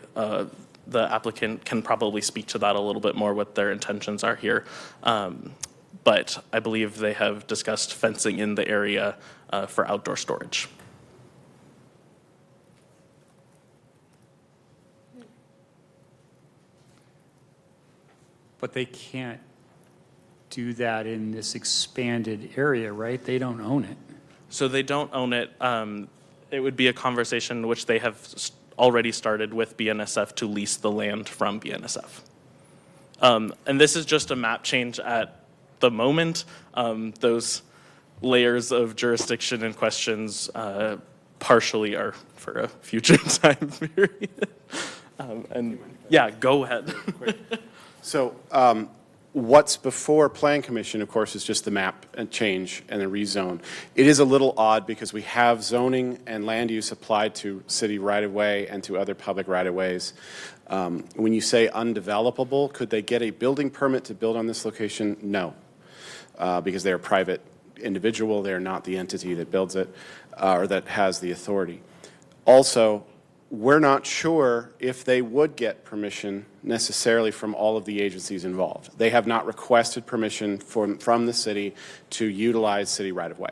the applicant can probably speak to that a little bit more, what their intentions are here. But I believe they have discussed fencing in the area for outdoor storage. But they can't do that in this expanded area, right? They don't own it. So they don't own it. It would be a conversation which they have already started with BNSF to lease the land from BNSF. And this is just a map change at the moment. Those layers of jurisdiction and questions partially are for a future time period. And yeah, go ahead. So What's before Plan Commission, of course, is just the map and change and the rezone. It is a little odd because we have zoning and land use applied to city right-of-way and to other public right-of-ways. When you say undevelopable, could they get a building permit to build on this location? No, because they're a private individual. They're not the entity that builds it or that has the authority. Also, we're not sure if they would get permission necessarily from all of the agencies involved. They have not requested permission from the city to utilize city right-of-way.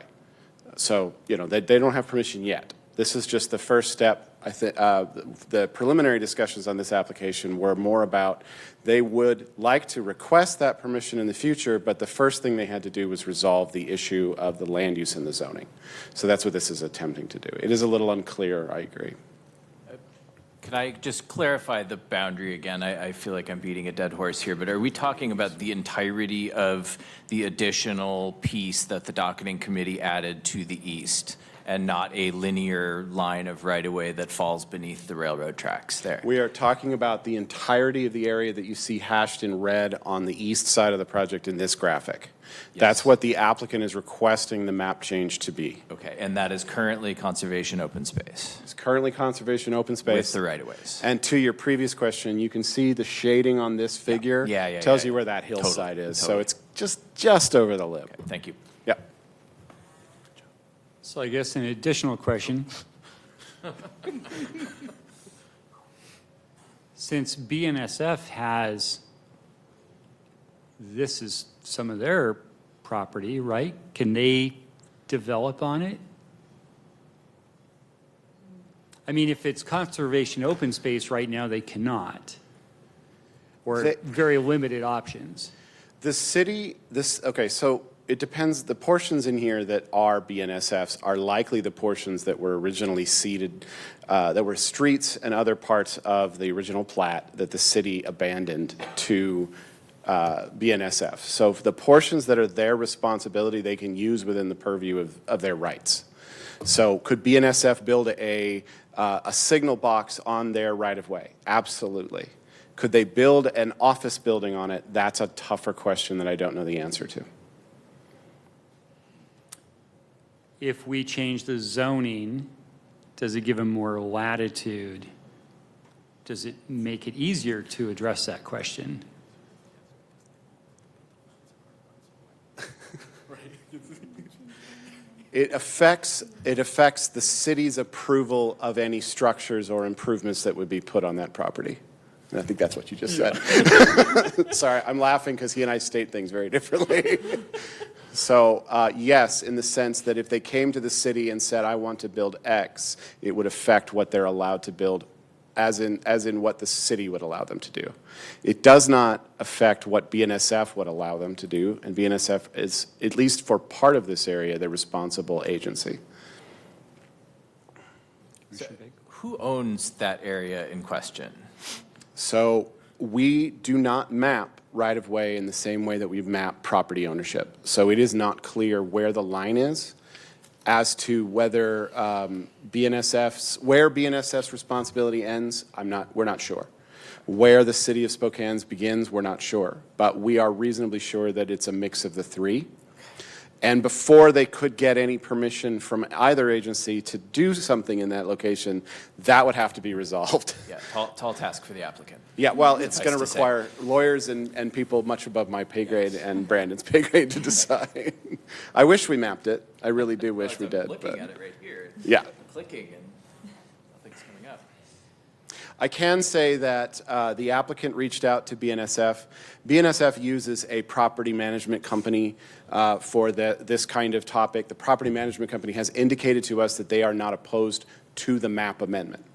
So, you know, they don't have permission yet. This is just the first step. I think the preliminary discussions on this application were more about they would like to request that permission in the future, but the first thing they had to do was resolve the issue of the land use and the zoning. So that's what this is attempting to do. It is a little unclear, I agree. Can I just clarify the boundary again? I feel like I'm beating a dead horse here, but are we talking about the entirety of the additional piece that the docketing committee added to the east and not a linear line of right-of-way that falls beneath the railroad tracks there? We are talking about the entirety of the area that you see hashed in red on the east side of the project in this graphic. Yes. That's what the applicant is requesting the map change to be. Okay, and that is currently conservation open space It's currently conservation open space. with the right-of-ways. And to your previous question, you can see the shading on this figure. Tells you where that hillside is. So it's just over the lip. Okay, thank you. Yeah. So I guess an additional question. Since BNSF has, this is some of their property, right? Can they develop on it? I mean, if it's conservation open space right now, they cannot. Or very limited options. The city, okay, so it depends. The portions in here that are BNSFs are likely the portions that were originally seeded, that were streets and other parts of the original plat that the city abandoned to BNSF. So the portions that are their responsibility, they can use within the purview of their rights. So could BNSF build a signal box on their right-of-way? Absolutely. Could they build an office building on it? That's a tougher question that I don't know the answer to. If we change the zoning, does it give them more latitude? Does it make it easier to address that question? It affects the city's approval of any structures or improvements that would be put on that property. And I think that's what you just said. Sorry, I'm laughing because he and I state things very differently. So yes, in the sense that if they came to the city and said, I want to build X, it would affect what they're allowed to build as in what the city would allow them to do. It does not affect what BNSF would allow them to do, and BNSF is, at least for part of this area, the responsible agency. So, who owns that area in question? So we do not map right-of-way in the same way that we map property ownership. So it is not clear where the line is as to whether where BNSF's responsibility ends. We're not sure. Where the city of Spokane's begins, we're not sure. But we are reasonably sure that it's a mix of the three. And before they could get any permission from either agency to do something in that location, that would have to be resolved. Yeah, tall task for the applicant. Yeah, well, it's going to Nice to require lawyers and people much above my pay grade and Brandon's pay grade to decide. I wish we mapped it. I really do wish we did. I'm looking but at it right here. Yeah. Clicking and nothing's coming up. I can say that the applicant reached out to BNSF. BNSF uses a property management company for this kind of topic. The property management company has indicated to us that they are not opposed to the map amendment.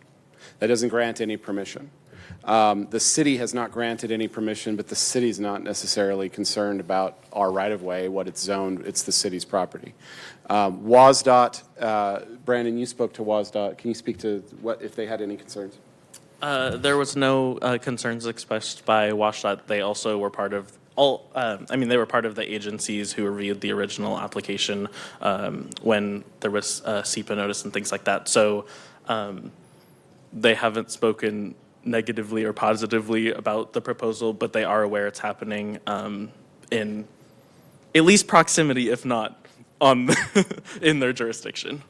That doesn't grant any permission. The city has not granted any permission, but the city's not necessarily concerned about our right-of-way, what it's zoned. It's the city's property. WSDOT, Brandon, you spoke to WSDOT. Can you speak to what if they had any concerns? There was no concerns expressed by WSDOT. They also were part of they were part of the agencies who reviewed the original application when there was a SEPA notice and things like that. So they haven't spoken negatively or positively about the proposal, but they are aware it's happening. in at least proximity, if not on in their jurisdiction.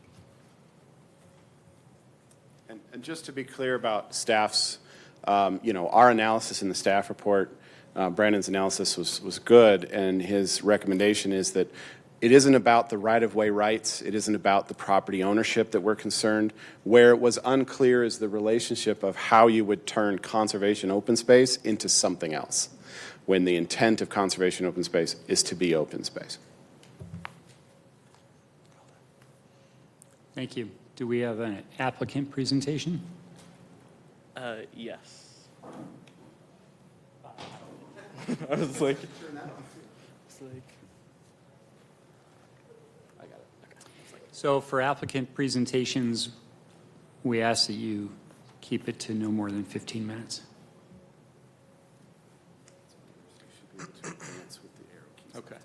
And just to be clear about staff's, our analysis in the staff report, Brandon's analysis was good, and his recommendation is that it isn't about the right-of-way rights, it isn't about the property ownership that we're concerned. Where it was unclear is the relationship of how you would turn conservation open space into something else, when the intent of conservation open space is to be open space. Thank you. Do we have an applicant presentation? Yes. I was like, So for applicant presentations, we ask that you keep it to no more than 15 minutes. Okay.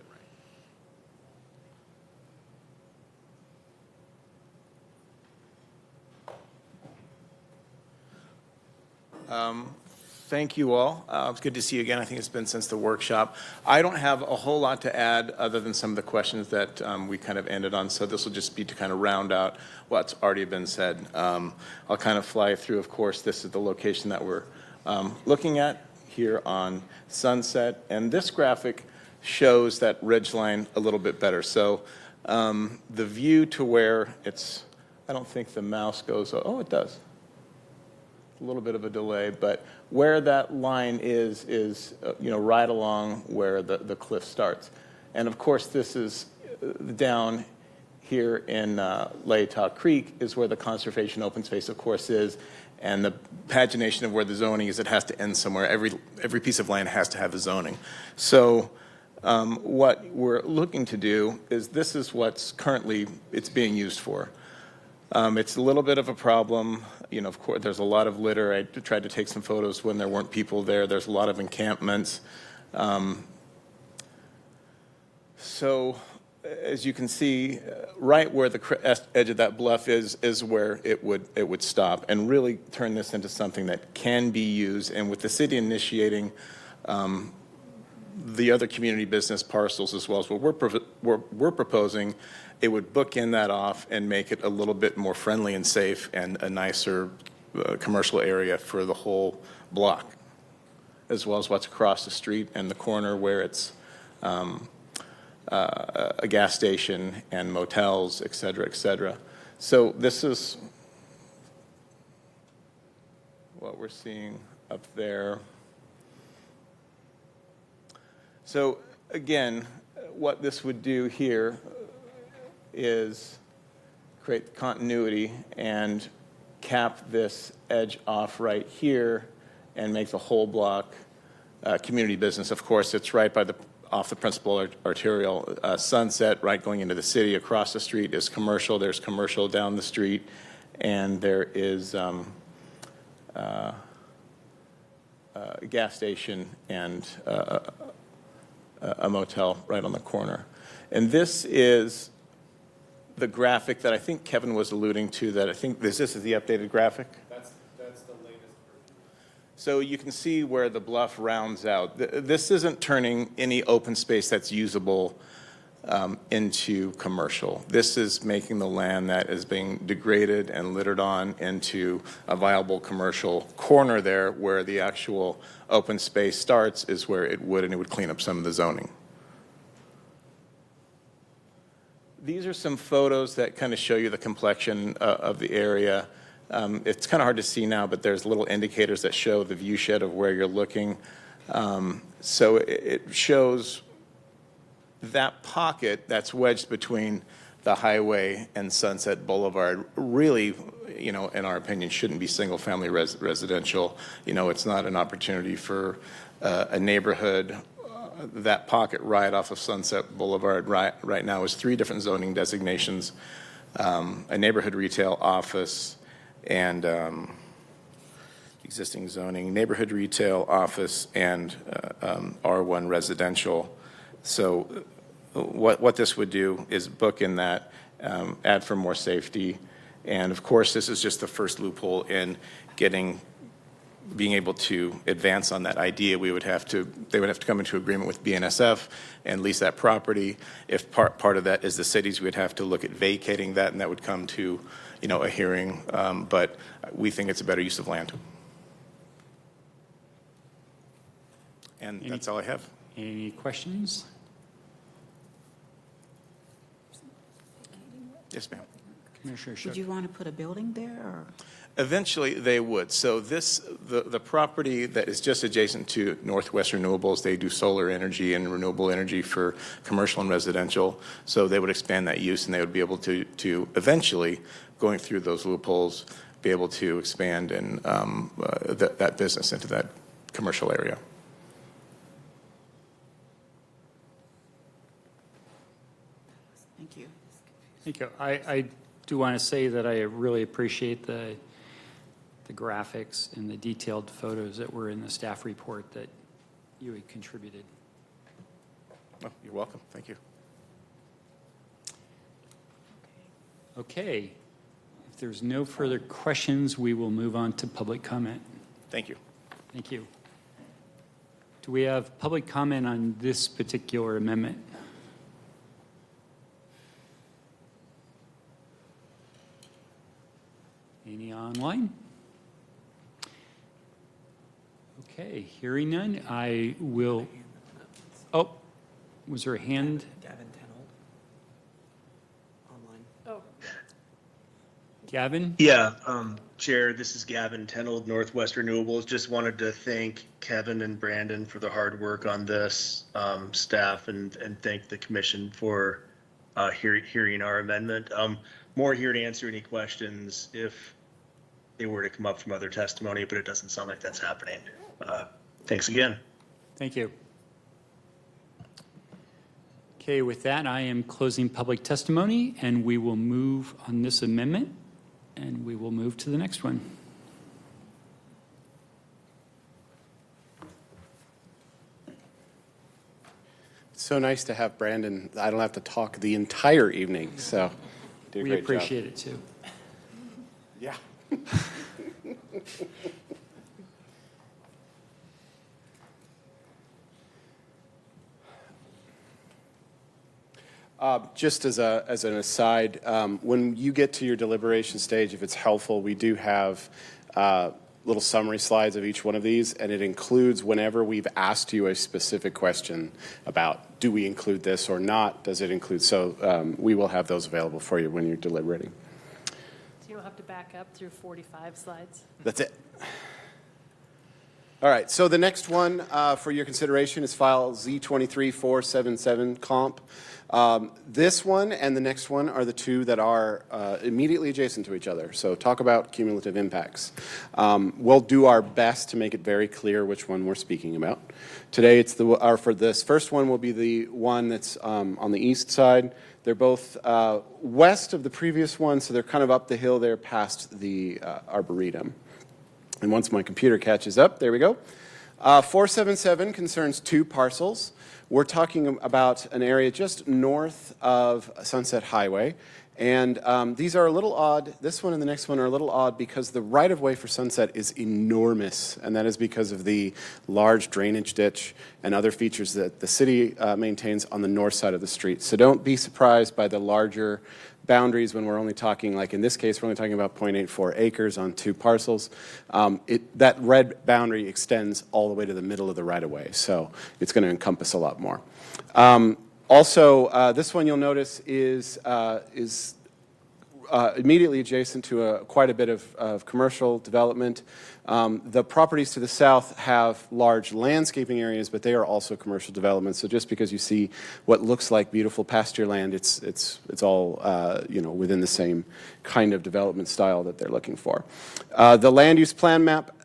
Thank you all. It's good to see you again. I think it's been since the workshop. I don't have a whole lot to add other than some of the questions that we kind of ended on, so this will just be to kind of round out what's already been said. I'll kind of fly through. Of course, this is the location that we're looking at here on Sunset, and this graphic shows that ridgeline a little bit better. So the view to where it's, I don't think the mouse goes, oh, it does. A little bit of a delay, but where that line is right along where the cliff starts. And of course, this is down here in Latah Creek is where the conservation open space, of course, is. And the pagination of where the zoning is, it has to end somewhere. Every piece of land has to have a zoning. So what we're looking to do is this is what's currently it's being used for. It's a little bit of a problem. Of course, there's a lot of litter. I tried to take some photos when there weren't people there. There's a lot of encampments. So as you can see, right where the edge of that bluff is where it would stop and really turn this into something that can be used. And with the city initiating the other community business parcels as well as what we're proposing, it would bookend that off and make it a little bit more friendly and safe and a nicer commercial area for the whole block, as well as what's across the street and the corner where it's a gas station and motels, et cetera, et cetera. So this is what we're seeing up there. So again, what this would do here is create continuity and cap this edge off right here and make the whole block community business. Of course, it's right by off the principal arterial Sunset, right going into the city. Across the street is commercial. There's commercial down the street, and there is a gas station and a motel right on the corner. And this is the graphic that I think Kevin was alluding to, that I think this is the updated graphic. That's the latest version. So you can see where the bluff rounds out. This isn't turning any open space that's usable into commercial. This is making the land that is being degraded and littered on into a viable commercial corner there, where the actual open space starts is where it would clean up some of the zoning. These are some photos that kind of show you the complexion of the area. It's kind of hard to see now, but there's little indicators that show the view shed of where you're looking. So it shows that pocket that's wedged between the highway and Sunset Boulevard really, in our opinion, shouldn't be single-family residential. It's not an opportunity for a neighborhood. That pocket right off of Sunset Boulevard right now is 3 different zoning designations, a neighborhood retail office and existing zoning, neighborhood retail office and R1 residential. So what this would do is book in that, add for more safety. And of course, this is just the first loophole in getting being able to advance on that idea, they would have to come into agreement with BNSF and lease that property. If part of that is the cities, we'd have to look at vacating that, and that would come to, a hearing. But we think it's a better use of land. And that's all I have. Any questions? Yes, ma'am. Commissioner Would Shook. you want to put a building there, or? Eventually, they would. So the property that is just adjacent to Northwest Renewables, they do solar energy and renewable energy for commercial and residential. So they would expand that use, and they would be able to eventually, going through those loopholes, be able to expand and that business into that commercial area. Thank you. Thank you. I do want to say that I really appreciate the graphics and the detailed photos that were in the staff report that you had contributed. Oh, you're welcome. Thank you. Okay. If there's no further questions, we will move on to public comment. Thank you. Thank you. Do we have public comment on this particular amendment? Any online? Okay, hearing none, I will, oh, was there a hand? Gavin Tenold, online. Oh, Gavin? Yeah, Chair, this is Gavin Tenold, Northwest Renewables. Just wanted to thank Kevin and Brandon for the hard work on this, staff, and thank the commission for hearing our amendment. More here to answer any questions if they were to come up from other testimony, but it doesn't sound like that's happening. Thanks again. Thank you. Okay, with that, I am closing public testimony, and we will move on this amendment, and we will move to the next one. It's so nice to have Brandon. I don't have to talk the entire evening, so do a We great job. appreciate it, too. Yeah. Just as an aside, when you get to your deliberation stage, if it's helpful, we do have little summary slides of each one of these, and it includes whenever we've asked you a specific question about, do we include this or not, does it include, so we will have those available for you when you're deliberating. so you don't have to back up through 45 slides? That's it. All right, so the next one for your consideration is file Z23477 comp. This one and the next one are the two that are immediately adjacent to each other. So talk about cumulative impacts. We'll do our best to make it very clear which one we're speaking about. Today, it's for this first one will be the one that's on the east side. They're both west of the previous one, so they're kind of up the hill there past the Arboretum. And once my computer catches up, there we go. 477 concerns two parcels. We're talking about an area just north of Sunset Highway. And these are a little odd. This one and the next one are a little odd because the right-of-way for Sunset is enormous, and that is because of the large drainage ditch and other features that the city maintains on the north side of the street. So don't be surprised by the larger boundaries when we're only talking, like in this case, we're only talking about 0.84 acres on two parcels. That red boundary extends all the way to the middle of the right-of-way, so it's going to encompass a lot more. Also, this one you'll notice is immediately adjacent to quite a bit of commercial development. The properties to the south have large landscaping areas, but they are also commercial developments. So just because you see what looks like beautiful pasture land, it's all within the same kind of development style that they're looking for. The land use plan map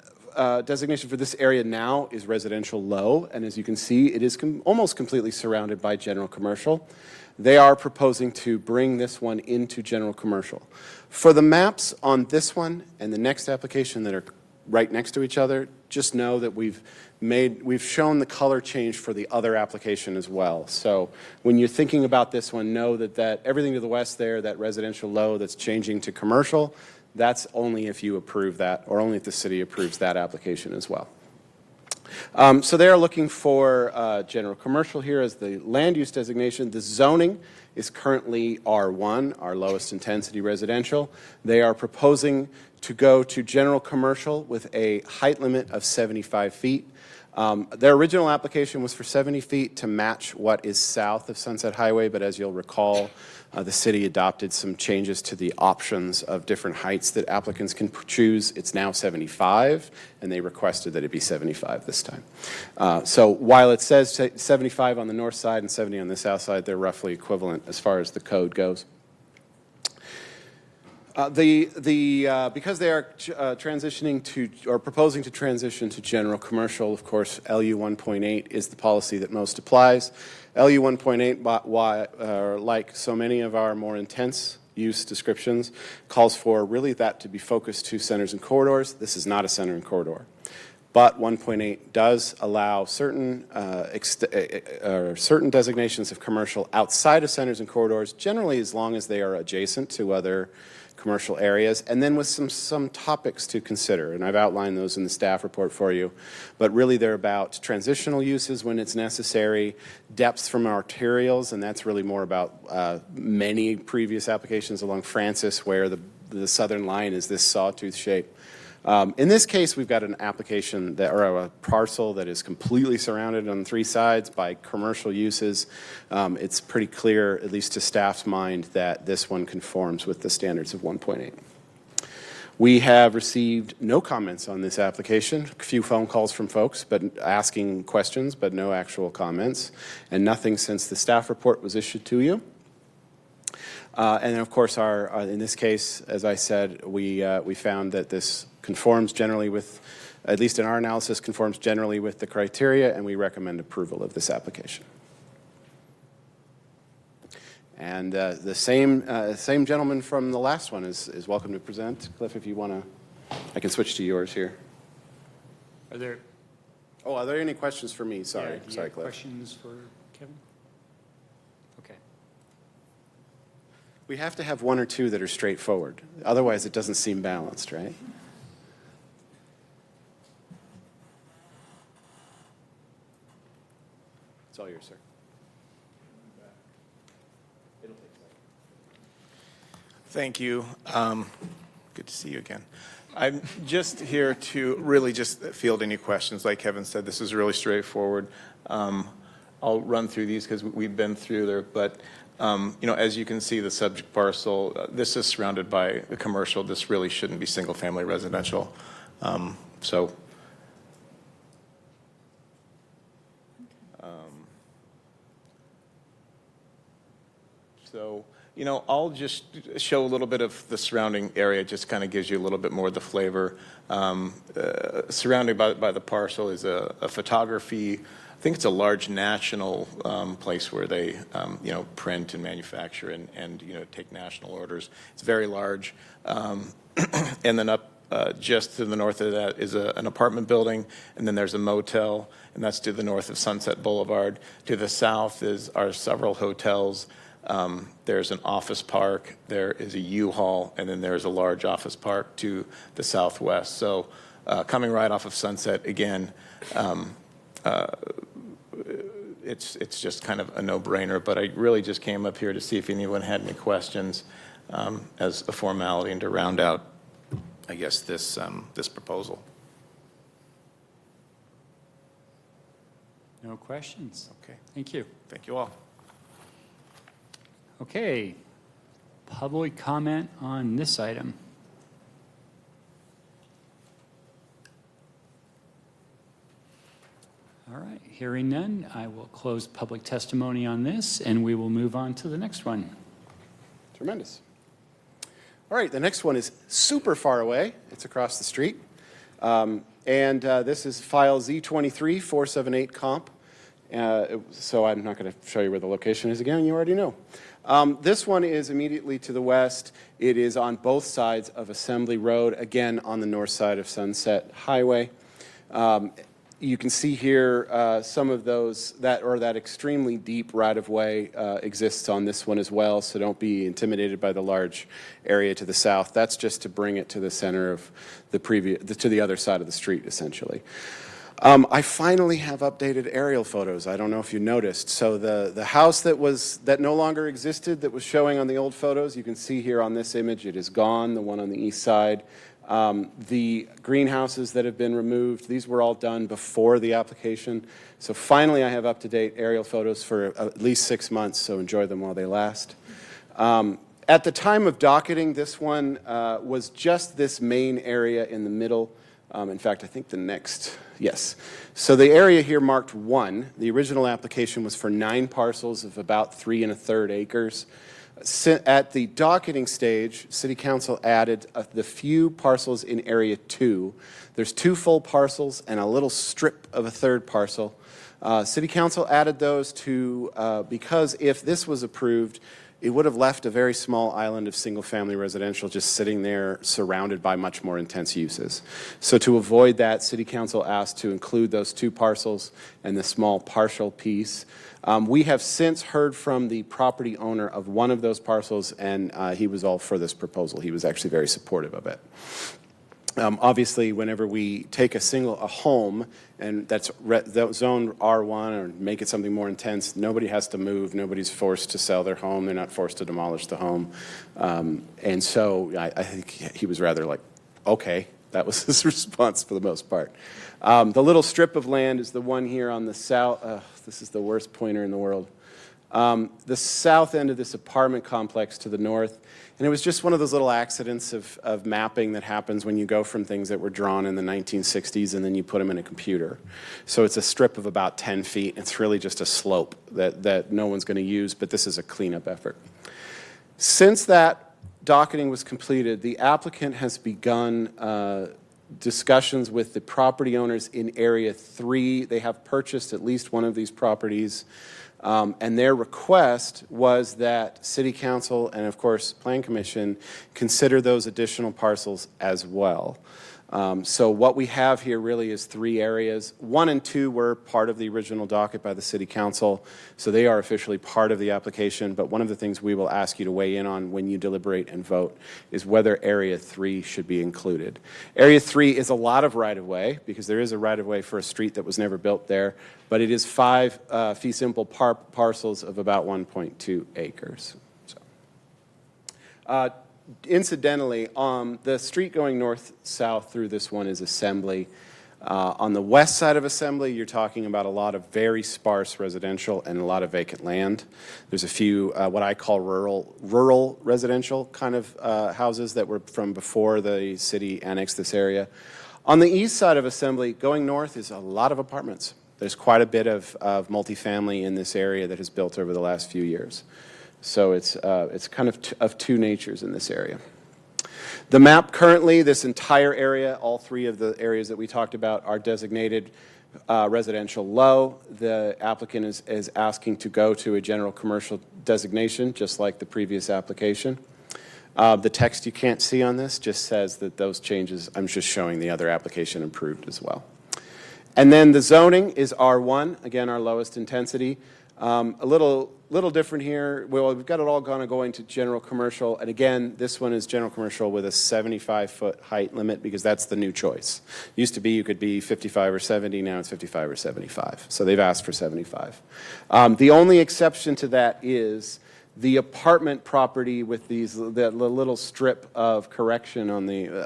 designation for this area now is residential low, and as you can see, it is almost completely surrounded by general commercial. They are proposing to bring this one into general commercial. For the maps on this one and the next application that are right next to each other, just know that we've shown the color change for the other application as well. So when you're thinking about this one, know that everything to the west there, that residential low that's changing to commercial, That's only if you approve that, or only if the city approves that application as well. So they are looking for general commercial here as the land use designation. The zoning is currently R1, our lowest intensity residential. They are proposing to go to general commercial with a height limit of 75 feet. Their original application was for 70 feet to match what is south of Sunset Highway, but as you'll recall, the city adopted some changes to the options of different heights that applicants can choose. It's now 75, and they requested that it be 75 this time. So while it says 75 on the north side and 70 on the south side, they're roughly equivalent as far as the code goes. Because they are transitioning to, or proposing to transition to general commercial, of course, LU 1.8 is the policy that most applies. LU 1.8, like so many of our more intense use descriptions, calls for really that to be focused to centers and corridors. This is not a center and corridor. But 1.8 does allow certain certain designations of commercial outside of centers and corridors, generally as long as they are adjacent to other commercial areas, and then with some topics to consider, and I've outlined those in the staff report for you. But really they're about transitional uses when it's necessary, depths from arterials, and that's really more about many previous applications along Francis where the southern line is this sawtooth shape. In this case, we've got an application that, or a parcel that is completely surrounded on three sides by commercial uses. It's pretty clear, at least to staff's mind, that this one conforms with the standards of 1.8. We have received no comments on this application, a few phone calls from folks but asking questions, but no actual comments, and nothing since the staff report was issued to you. And then, of course, in this case, as I said, we found that this conforms generally with, at least in our analysis, conforms generally with the criteria, and we recommend approval of this application. And the same gentleman from the last one is welcome to present. Cliff, if you want to, I can switch to yours here. Are there any questions for me? Sorry, sorry, Cliff. Questions for Kevin? Okay. We have to have one or two that are straightforward. Otherwise, it doesn't seem balanced, right? It's all yours, sir. Thank you. Good to see you again. I'm just here to really just field any questions. Like Kevin said, this is really straightforward. I'll run through these because we've been through there, but as you can see, the subject parcel, this is surrounded by a commercial. This really shouldn't be single-family residential. I'll just show a little bit of the surrounding area. It just kind of gives you a little bit more of the flavor. Surrounded by the parcel is a photography. I think it's a large national place where they, print and manufacture and take national orders. It's very large. And then up just to the north of that is an apartment building, and then there's a motel, and that's to the north of Sunset Boulevard. To the south are several hotels. There's an office park, there is a U-Haul, and then there's a large office park to the southwest. So coming right off of Sunset, again, it's just kind of a no-brainer, but I really just came up here to see if anyone had any questions as a formality and to round out, I guess, this proposal. No questions. Okay. Thank you. Thank you all. Okay. Public comment on this item. All right. Hearing none, I will close public testimony on this, and we will move on to the next one. Tremendous. All right, the next one is super far away. It's across the street. This is file Z23-478 comp. So I'm not going to show you where the location is again. You already know. This one is immediately to the west. It is on both sides of Assembly Road, again on the north side of Sunset Highway. You can see here some of those, that extremely deep right-of-way exists on this one as well, so don't be intimidated by the large area to the south. That's just to bring it to the center of to the other side of the street, essentially. I finally have updated aerial photos. I don't know if you noticed. So the house that no longer existed, that was showing on the old photos, you can see here on this image, it is gone, the one on the east side. The greenhouses that have been removed, these were all done before the application. So finally, I have up-to-date aerial photos for at least 6 months, so enjoy them while they last. At the time of docketing, this one was just this main area in the middle. In fact, I think the next, yes. So the area here marked 1. The original application was for 9 parcels of about 3 1/3 acres. At the docketing stage, City Council added the few parcels in Area 2. There's 2 full parcels and a little strip of a 3rd parcel. City Council added those because if this was approved, it would have left a very small island of single-family residential just sitting there surrounded by much more intense uses. So to avoid that, City Council asked to include those 2 parcels and the small partial piece. We have since heard from the property owner of one of those parcels, and he was all for this proposal. He was actually very supportive of it. Obviously, whenever we take a home and that's zone R1 or make it something more intense, nobody has to move. Nobody's forced to sell their home. They're not forced to demolish the home. And so I think he was rather like, okay, that was his response for the most part. The little strip of land is the one here on the south. This is the worst pointer in the world. The south end of this apartment complex to the north. And it was just one of those little accidents of mapping that happens when you go from things that were drawn in the 1960s and then you put them in a computer. So it's a strip of about 10 feet. It's really just a slope that no one's going to use, but this is a cleanup effort. Since that docketing was completed, the applicant has begun discussions with the property owners in Area 3. They have purchased at least one of these properties. And their request was that City Council and, of course, Plan Commission consider those additional parcels as well. So what we have here really is 3 areas. 1 and 2 were part of the original docket by the City Council, so they are officially part of the application. But one of the things we will ask you to weigh in on when you deliberate and vote is whether Area 3 should be included. Area 3 is a lot of right-of-way, because there is a right-of-way for a street that was never built there, but it is 5 fee simple parcels of about 1.2 acres. So. Incidentally, the street going north-south through this one is Assembly. On the west side of Assembly, you're talking about a lot of very sparse residential and a lot of vacant land. There's a few what I call rural residential kind of houses that were from before the city annexed this area. On the east side of Assembly, going north, is a lot of apartments. There's quite a bit of multifamily in this area that has built over the last few years. So it's kind of 2 natures in this area. The map currently, this entire area, all 3 of the areas that we talked about are designated residential low. The applicant is asking to go to a general commercial designation, just like the previous application. The text you can't see on this just says that those changes, I'm just showing the other application improved as well. And then the zoning is R1, again, our lowest intensity. A little different here. Well, we've got it all going to general commercial. And again, this one is general commercial with a 75-foot height limit because that's the new choice. Used to be you could be 55 or 70, now it's 55 or 75. So they've asked for 75. The only exception to that is the apartment property with the little strip of correction on the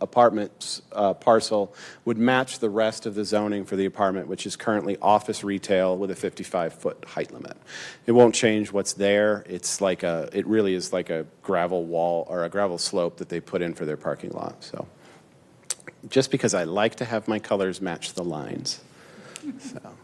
apartment parcel would match the rest of the zoning for the apartment, which is currently office retail with a 55-foot height limit. It won't change what's there. It really is like a gravel wall or a gravel slope that they put in for their parking lot. So just because I like to have my colors match the lines. So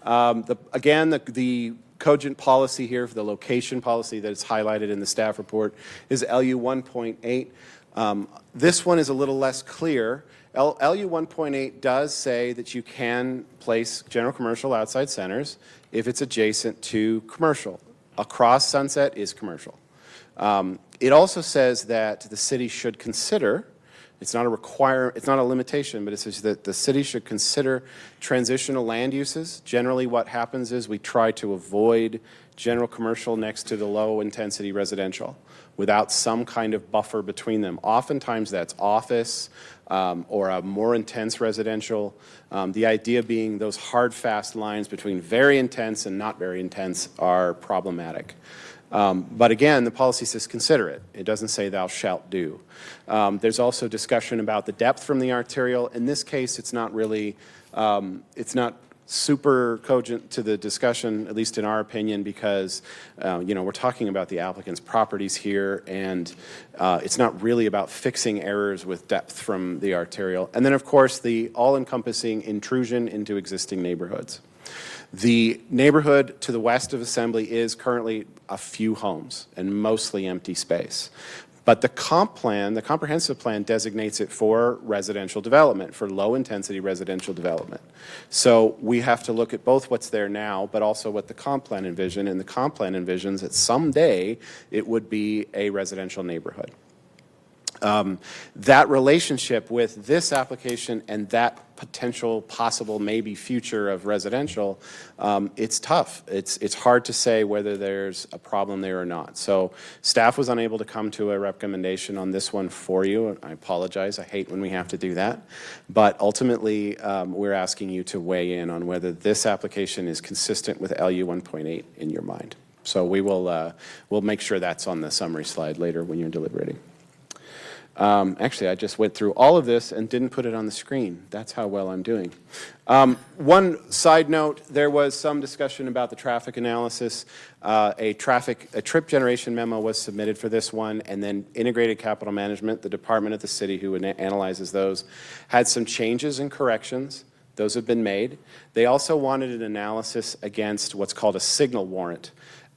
the cogent policy here for the location policy that is highlighted in the staff report is LU 1.8. This one is a little less clear. LU 1.8 does say that you can place general commercial outside centers if it's adjacent to commercial. Across Sunset is commercial. It also says that the city should consider It's not a limitation, but it says that the city should consider transitional land uses. Generally, what happens is we try to avoid general commercial next to the low-intensity residential without some kind of buffer between them. Oftentimes, that's office or a more intense residential. The idea being those hard, fast lines between very intense and not very intense are problematic. But again, the policy says consider it. It doesn't say thou shalt do. There's also discussion about the depth from the arterial. In this case, it's not really, it's not super cogent to the discussion, at least in our opinion, because, we're talking about the applicant's properties here, and it's not really about fixing errors with depth from the arterial. And then, of course, the all-encompassing intrusion into existing neighborhoods. The neighborhood to the west of Assembly is currently a few homes and mostly empty space. But the comp plan, the comprehensive plan, designates it for residential development, for low-intensity residential development. So we have to look at both what's there now, but also what the comp plan envisions. And the comp plan envisions that someday it would be a residential neighborhood. That relationship with this application and that potential possible maybe future of residential, it's tough. It's hard to say whether there's a problem there or not. So staff was unable to come to a recommendation on this one for you. I apologize. I hate when we have to do that. But ultimately, we're asking you to weigh in on whether this application is consistent with LU 1.8 in your mind. So we'll make sure that's on the summary slide later when you're deliberating. Actually, I just went through all of this and didn't put it on the screen. That's how well I'm doing. One side note, there was some discussion about the traffic analysis. A trip generation memo was submitted for this one, and then Integrated Capital Management, the department at the city who analyzes those, had some changes and corrections. Those have been made. They also wanted an analysis against what's called a signal warrant.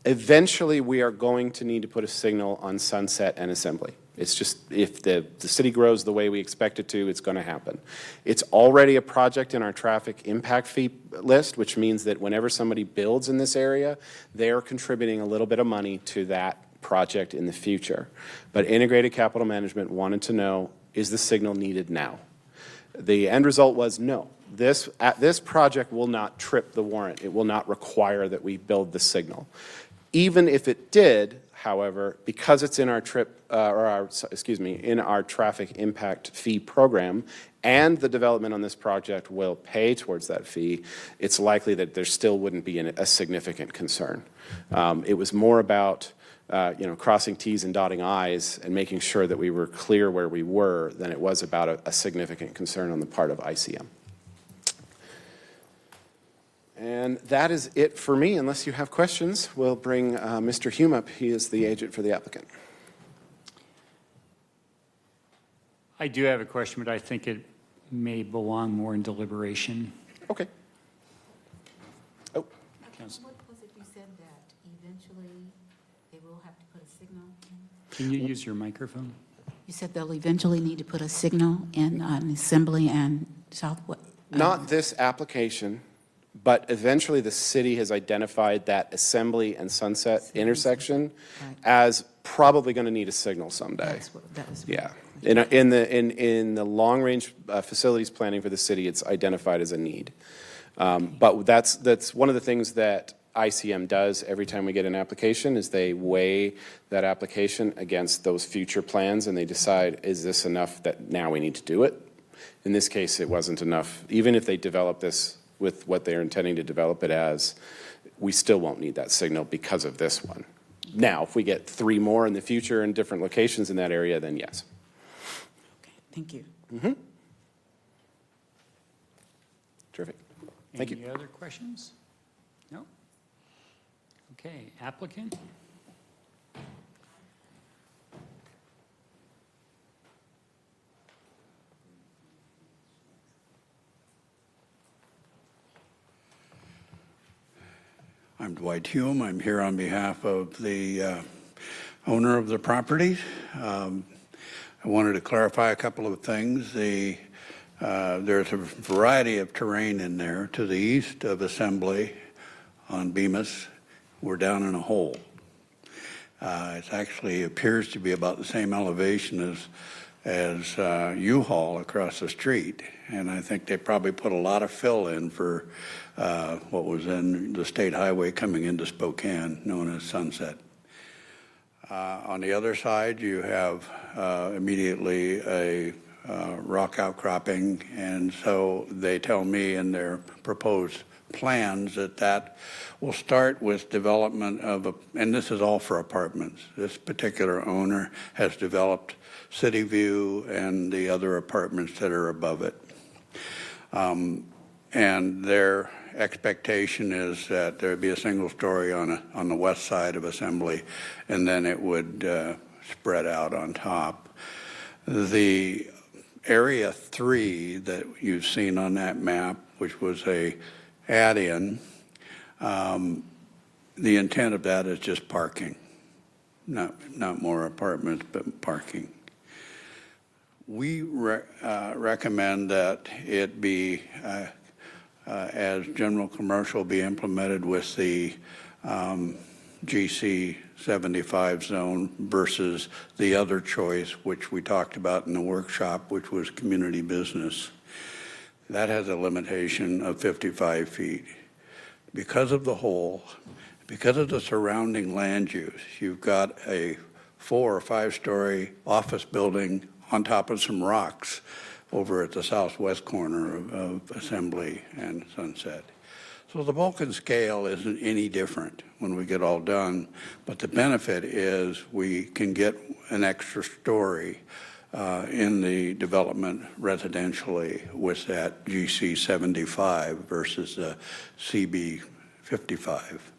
Eventually, we are going to need to put a signal on Sunset and Assembly. It's just, if the city grows the way we expect it to, it's going to happen. It's already a project in our traffic impact fee list, which means that whenever somebody builds in this area, they're contributing a little bit of money to that project in the future. But Integrated Capital Management wanted to know, is the signal needed now? The end result was no. This project will not trip the warrant. It will not require that we build the signal. Even if it did, however, because it's in our in our traffic impact fee program, and the development on this project will pay towards that fee, it's likely that there still wouldn't be a significant concern. It was more about crossing T's and dotting I's and making sure that we were clear where we were than it was about a significant concern on the part of ICM. And that is it for me. Unless you have questions, we'll bring Mr. Hume up. He is the agent for the applicant. I do have a question, but I think it may belong more in deliberation. Okay. Oh. Council. What was it you said that eventually they will have to put a signal in? Can you use your microphone? You said they'll eventually need to put a signal in Assembly and Southwest. Not this application, but eventually the city has identified that Assembly and Sunset intersection as probably going to need a signal someday. Yeah. In the long-range facilities planning for the city, it's identified as a need. But that's one of the things that ICM does every time we get an application is they weigh that application against those future plans and they decide, is this enough that now we need to do it? In this case, it wasn't enough. Even if they develop this with what they're intending to develop it as, we still won't need that signal because of this one. Now, if we get 3 more in the future in different locations in that area, then yes. Okay, thank you. Mm-hmm. Terrific. Thank you. Any other questions? No? Okay, applicant? I'm Dwight Hume. I'm here on behalf of the owner of the property. I wanted to clarify a couple of things. There's a variety of terrain in there. To the east of Assembly on Bemis, we're down in a hole. It actually appears to be about the same elevation as as U-Haul across the street. And I think they probably put a lot of fill in for what was then the state highway coming into Spokane, known as Sunset. On the other side, you have immediately a rock outcropping, and so they tell me in their proposed plans that will start with development of and this is all for apartments. This particular owner has developed City View and the other apartments that are above it. And their expectation is that there would be a single story on the west side of Assembly, and then it would spread out on top. The Area 3 that you've seen on that map, which was a add-in, the intent of that is just parking, not more apartments, but parking. We recommend that it be, as general commercial, be implemented with the GC 75 zone versus the other choice, which we talked about in the workshop, which was community business. That has a limitation of 55 feet. Because of the hole, because of the surrounding land use, you've got a 4 or 5 story office building on top of some rocks over at the southwest corner of Assembly and Sunset. So the bulk and scale isn't any different when we get all done, but the benefit is we can get an extra story in the development residentially with that GC 75 versus the CB 55.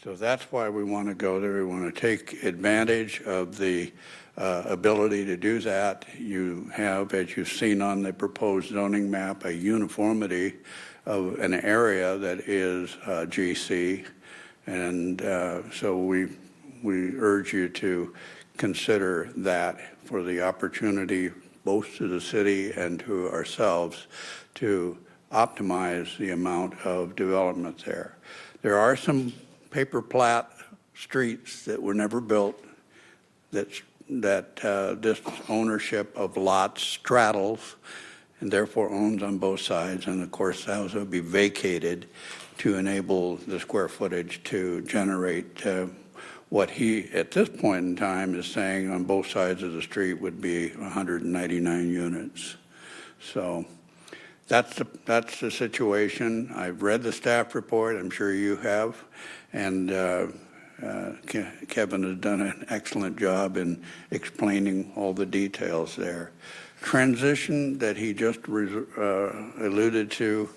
So that's why we want to go there. We want to take advantage of the ability to do that. You have, as you've seen on the proposed zoning map, a uniformity of an area that is GC. And so we urge you to consider that for the opportunity both to the city and to ourselves to optimize the amount of development there. There are some paper plat streets that were never built that this ownership of lots straddles and therefore owns on both sides. And of course, those will be vacated to enable the square footage to generate what he, at this point in time, is saying on both sides of the street would be 199 units. So that's the situation. I've read the staff report. I'm sure you have. And Kevin has done an excellent job in explaining all the details there. Transition that he just alluded to,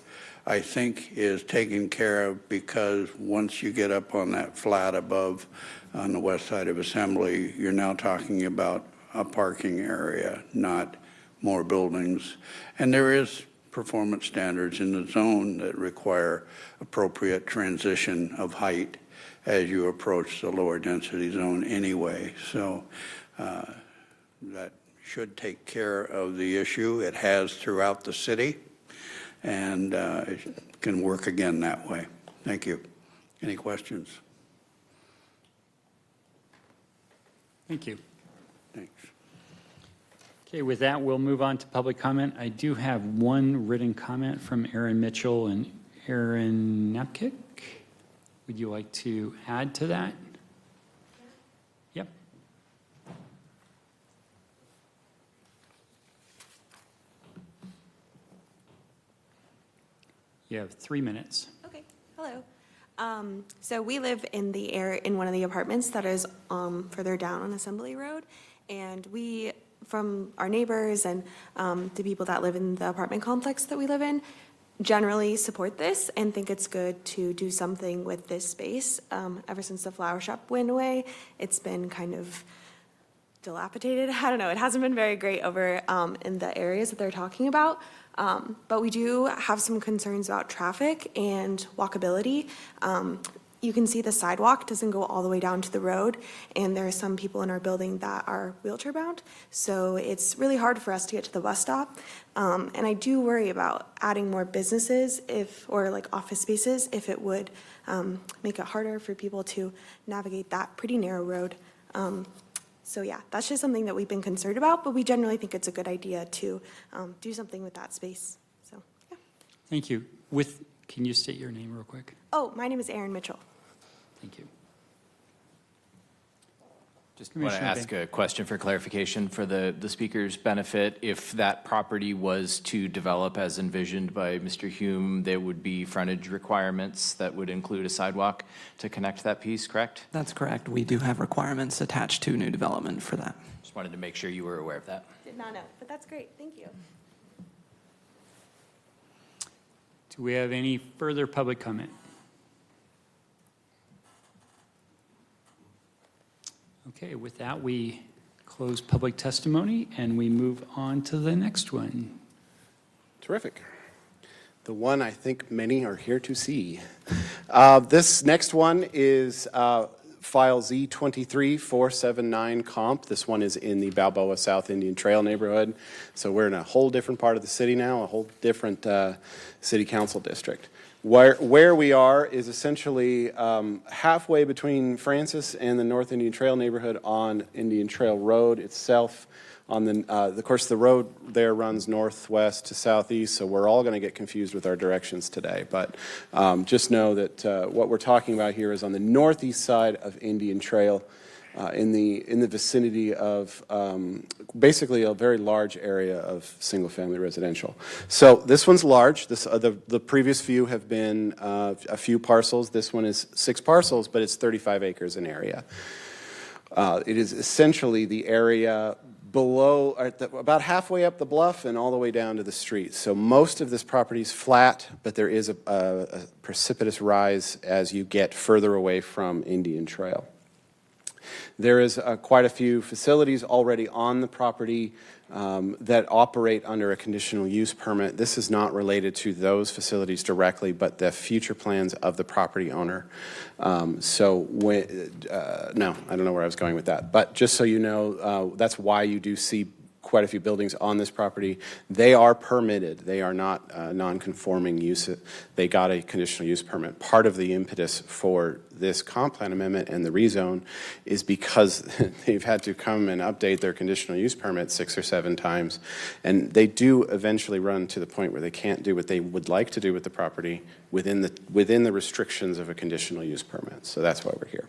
I think, is taken care of because once you get up on that flat above on the west side of Assembly, you're now talking about a parking area, not more buildings. And there is performance standards in the zone that require appropriate transition of height as you approach the lower density zone anyway. So that should take care of the issue. It has throughout the city, and it can work again that way. Thank you. Any questions? Thank you. Thanks. Okay, with that, we'll move on to public comment. I do have one written comment from Aaron Mitchell and Aaron Napkick. Would you like to add to that? Yep. You have 3 minutes. Okay, hello. So we live in the in one of the apartments that is further down on Assembly Road, and we, from our neighbors and the people that live in the apartment complex that we live in, generally support this and think it's good to do something with this space. Ever since the flower shop went away, it's been kind of dilapidated. I don't know, it hasn't been very great over in the areas that they're talking about. But we do have some concerns about traffic and walkability. You can see the sidewalk doesn't go all the way down to the road, and there are some people in our building that are wheelchair bound. So it's really hard for us to get to the bus stop. And I do worry about adding more businesses or like office spaces if it would make it harder for people to navigate that pretty narrow road. So yeah, that's just something that we've been concerned about, but we generally think it's a good idea to do something with that space. So, yeah. Thank you. Can you state your name real quick? Oh, my name is Erin Mitchell. Thank you. Just want to ask a question for clarification for the speaker's benefit. If that property was to develop as envisioned by Mr. Hume, there would be frontage requirements that would include a sidewalk to connect that piece, correct? That's correct. We do have requirements attached to new development for that. Just wanted to make sure you were aware of that. Did not know, but that's great. Thank you. Do we have any further public comment? Okay, with that, we close public testimony and we move on to the next one. Terrific. The one I think many are here to see. This next one is file Z23479 comp. This one is in the Balboa South Indian Trail neighborhood. So we're in a whole different part of the city now, a whole different city council district. Where we are is essentially halfway between Francis and the North Indian Trail neighborhood on Indian Trail Road itself. On the, of course, the road there runs northwest to southeast, so we're all going to get confused with our directions today. But just know that what we're talking about here is on the northeast side of Indian Trail, in the vicinity of basically a very large area of single-family residential. So this one's large. The previous few have been a few parcels. This one is 6 parcels, but it's 35 acres in area. It is essentially the area below, about halfway up the bluff and all the way down to the street. So most of this property is flat, but there is a precipitous rise as you get further away from Indian Trail. There is quite a few facilities already on the property that operate under a conditional use permit. This is not related to those facilities directly, but the future plans of the property owner. No, I don't know where I was going with that. But just so you know, that's why you do see quite a few buildings on this property. They are permitted. They are not non-conforming use. They got a conditional use permit. Part of the impetus for this comp plan amendment and the rezone is because they've had to come and update their conditional use permit 6 or 7 times. And they do eventually run to the point where they can't do what they would like to do with the property within the restrictions of a conditional use permit. So that's why we're here.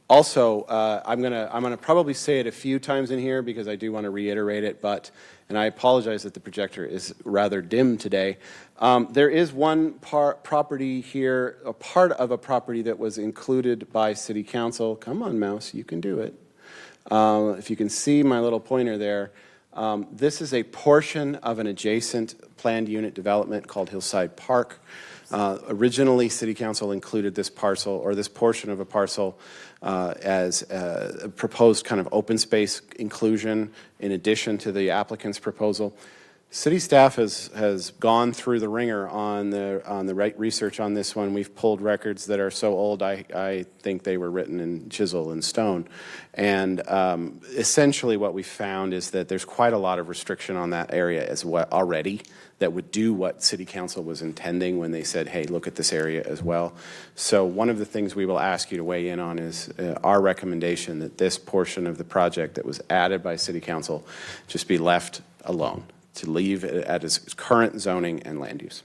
Also, I'm gonna probably say it a few times in here because I do want to reiterate it, and I apologize that the projector is rather dim today. There is one property here, a part of a property that was included by City Council. Come on, mouse, you can do it. If you can see my little pointer there, this is a portion of an adjacent planned unit development called Hillside Park. Originally, City Council included this parcel, or this portion of a parcel, as a proposed kind of open space inclusion in addition to the applicant's proposal. City staff has gone through the ringer on the right research on this one. We've pulled records that are so old I think they were written in chisel and stone. And essentially what we found is that there's quite a lot of restriction on that area as well already that would do what City Council was intending when they said, hey, look at this area as well. So one of the things we will ask you to weigh in on is our recommendation that this portion of the project that was added by City Council just be left alone, to leave it at its current zoning and land use.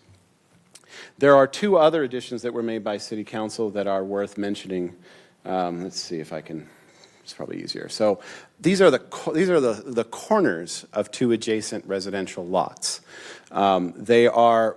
There are 2 other additions that were made by City Council that are worth mentioning. Let's see if I can, it's probably easier. So these are the corners of 2 adjacent residential lots. They are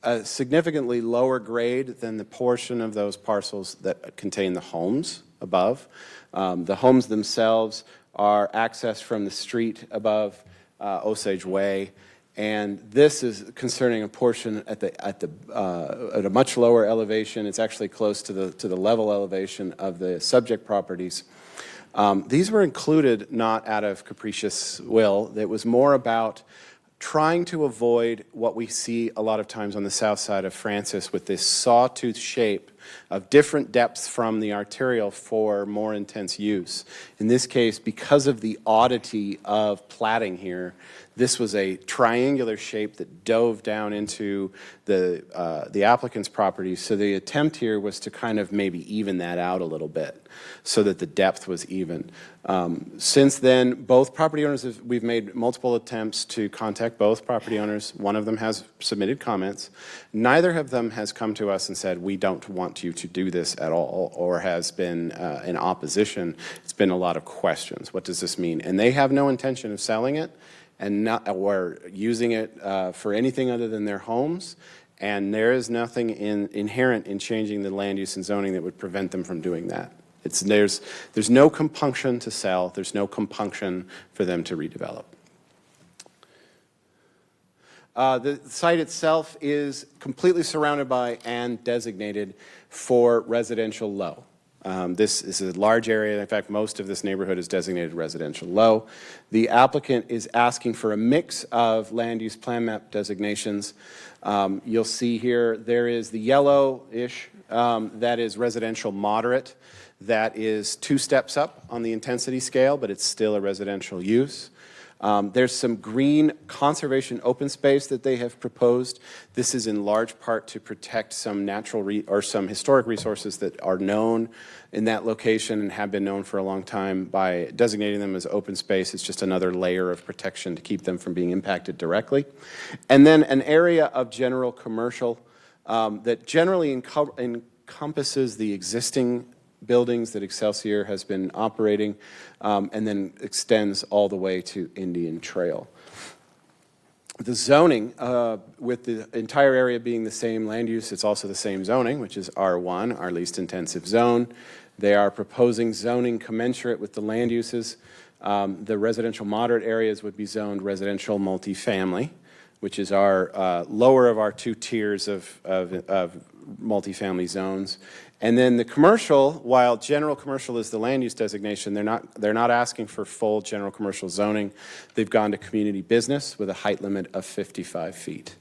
a significantly lower grade than the portion of those parcels that contain the homes above. The homes themselves are accessed from the street above Osage Way, and this is concerning a portion at a much lower elevation. It's actually close to the level elevation of the subject properties. These were included not out of capricious will. It was more about trying to avoid what we see a lot of times on the south side of Francis with this sawtooth shape of different depths from the arterial for more intense use. In this case, because of the oddity of platting here, this was a triangular shape that dove down into the applicant's property. So the attempt here was to kind of maybe even that out a little bit so that the depth was even. Since then, both property owners, we've made multiple attempts to contact both property owners. One of them has submitted comments. Neither of them has come to us and said, we don't want you to do this at all, or has been in opposition. It's been a lot of questions. What does this mean? And they have no intention of selling it and not, or using it for anything other than their homes. And there is nothing inherent in changing the land use and zoning that would prevent them from doing that. There's no compunction to sell. There's no compunction for them to redevelop. The site itself is completely surrounded by and designated for residential low. This is a large area. In fact, most of this neighborhood is designated residential low. The applicant is asking for a mix of land use plan map designations. You'll see here there is the yellow-ish, that is residential moderate. That is 2 steps up on the intensity scale, but it's still a residential use. There's some green conservation open space that they have proposed. This is in large part to protect some natural or some historic resources that are known in that location and have been known for a long time. By designating them as open space, it's just another layer of protection to keep them from being impacted directly. And then an area of general commercial that generally encompasses the existing buildings that Excelsior has been operating, and then extends all the way to Indian Trail. The zoning, with the entire area being the same land use, it's also the same zoning, which is R1, our least intensive zone. They are proposing zoning commensurate with the land uses. The residential moderate areas would be zoned residential multifamily, which is our lower of our 2 tiers of multifamily zones. And then the commercial, while general commercial is the land use designation, they're not asking for full general commercial zoning. They've gone to community business with a height limit of 55 feet.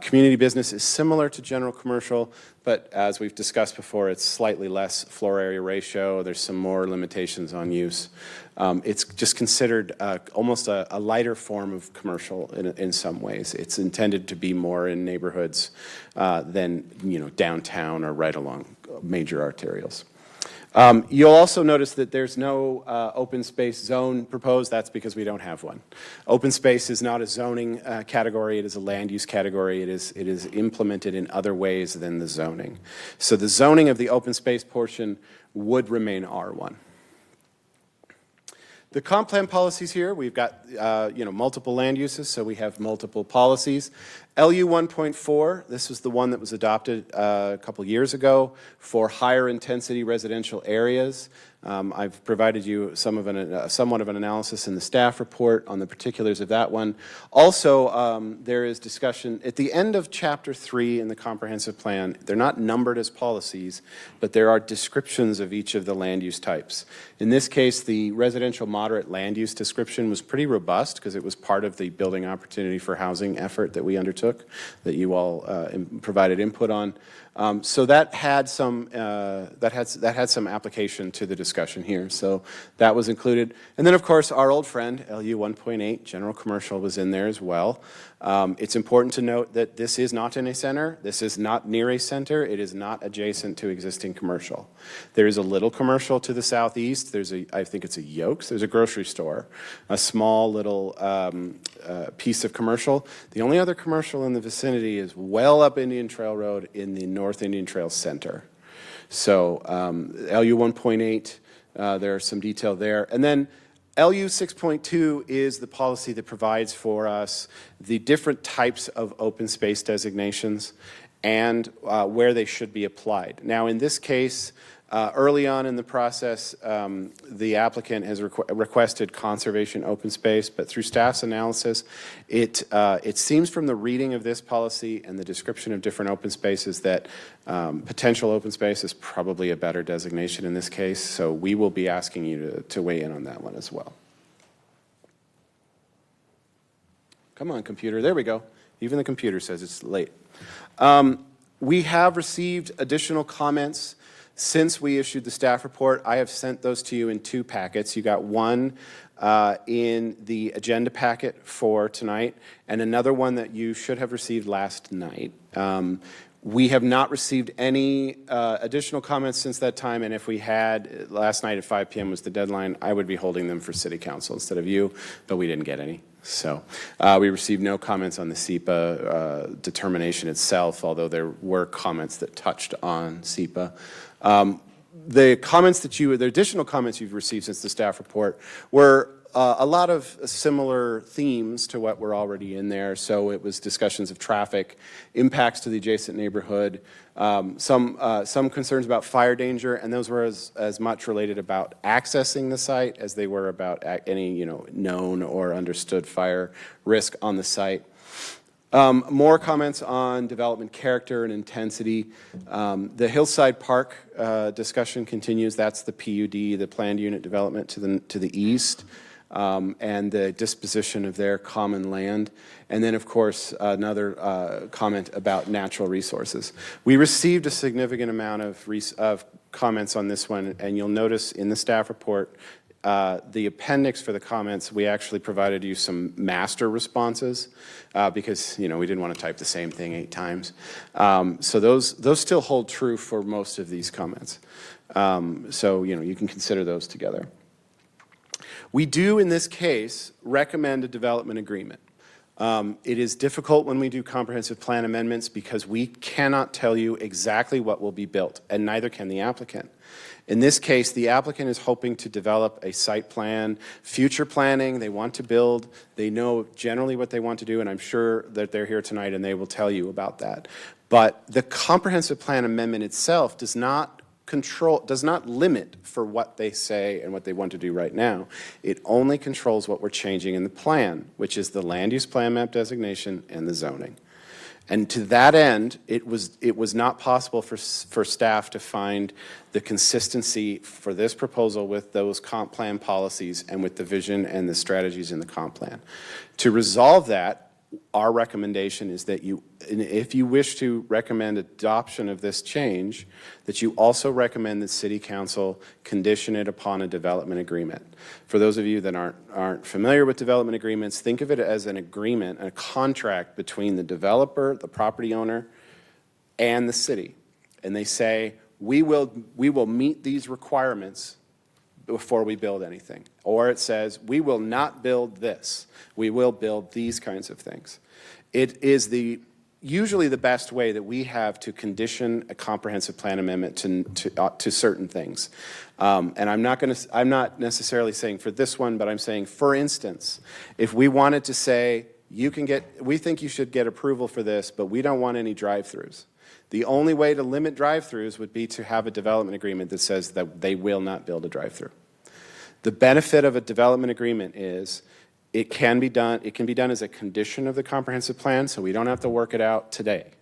Community business is similar to general commercial, but as we've discussed before, it's slightly less floor area ratio. There's some more limitations on use. It's just considered almost a lighter form of commercial in some ways. It's intended to be more in neighborhoods than downtown or right along major arterials. You'll also notice that there's no open space zone proposed. That's because we don't have one. Open space is not a zoning category. It is a land use category. It is implemented in other ways than the zoning. So the zoning of the open space portion would remain R1. The comp plan policies here, we've got multiple land uses, so we have multiple policies. LU 1.4, this was the one that was adopted a couple years ago for higher intensity residential areas. I've provided you somewhat of an analysis in the staff report on the particulars of that one. Also, there is discussion at the end of Chapter 3 in the comprehensive plan. They're not numbered as policies, but there are descriptions of each of the land use types. In this case, the residential moderate land use description was pretty robust because it was part of the building opportunity for housing effort that we undertook, that you all provided input on. So that had some application to the discussion here. So that was included. And then, of course, our old friend, LU 1.8, general commercial, was in there as well. It's important to note that this is not in a center. This is not near a center. It is not adjacent to existing commercial. There is a little commercial to the southeast. I think it's a Yokes. There's a grocery store, a small little piece of commercial. The only other commercial in the vicinity is well up Indian Trail Road in the North Indian Trail Center. So LU 1.8, there's some detail there. And then LU 6.2 is the policy that provides for us the different types of open space designations and where they should be applied. Now, in this case, early on in the process, the applicant has requested conservation open space, but through staff's analysis, it seems from the reading of this policy and the description of different open spaces that potential open space is probably a better designation in this case, so we will be asking you to weigh in on that one as well. Come on, computer. There we go. Even the computer says it's late. We have received additional comments since we issued the staff report. I have sent those to you in 2 packets. You got one in the agenda packet for tonight, and another one that you should have received last night. We have not received any additional comments since that time, and if we had, last night at 5 p.m. was the deadline, I would be holding them for City Council instead of you, but we didn't get any. So we received no comments on the SEPA determination itself, although there were comments that touched on SEPA. The comments the additional comments you've received since the staff report were a lot of similar themes to what were already in there. So it was discussions of traffic, impacts to the adjacent neighborhood, some concerns about fire danger, and those were as much related about accessing the site as they were about any known or understood fire risk on the site. More comments on development character and intensity. The Hillside Park discussion continues. That's the PUD, the planned unit development to the east, and the disposition of their common land. And then, of course, another comment about natural resources. We received a significant amount of comments on this one, and you'll notice in the staff report, the appendix for the comments, we actually provided you some master responses because, we didn't want to type the same thing 8 times. So those still hold true for most of these comments. So, you can consider those together. We do, in this case, recommend a development agreement. It is difficult when we do comprehensive plan amendments because we cannot tell you exactly what will be built, and neither can the applicant. In this case, the applicant is hoping to develop a site plan, future planning, they want to build, they know generally what they want to do, and I'm sure that they're here tonight and they will tell you about that. But the comprehensive plan amendment itself does not limit for what they say and what they want to do right now. It only controls what we're changing in the plan, which is the land use plan map designation and the zoning. And to that end, it was not possible for staff to find the consistency for this proposal with those comp plan policies and with the vision and the strategies in the comp plan. To resolve that, our recommendation is that if you wish to recommend adoption of this change, that you also recommend that City Council condition it upon a development agreement. For those of you that aren't familiar with development agreements, think of it as an agreement, a contract between the developer, the property owner, and the city. And they say, we will meet these requirements before we build anything. Or it says, we will not build this. We will build these kinds of things. It is usually the best way that we have to condition a comprehensive plan amendment to certain things. And I'm not necessarily saying for this one, but I'm saying, for instance, if we wanted to say, we think you should get approval for this, but we don't want any drive-throughs. The only way to limit drive-throughs would be to have a development agreement that says that they will not build a drive-through. The benefit of a development agreement is it can be done as a condition of the comprehensive plan, so we don't have to work it out today.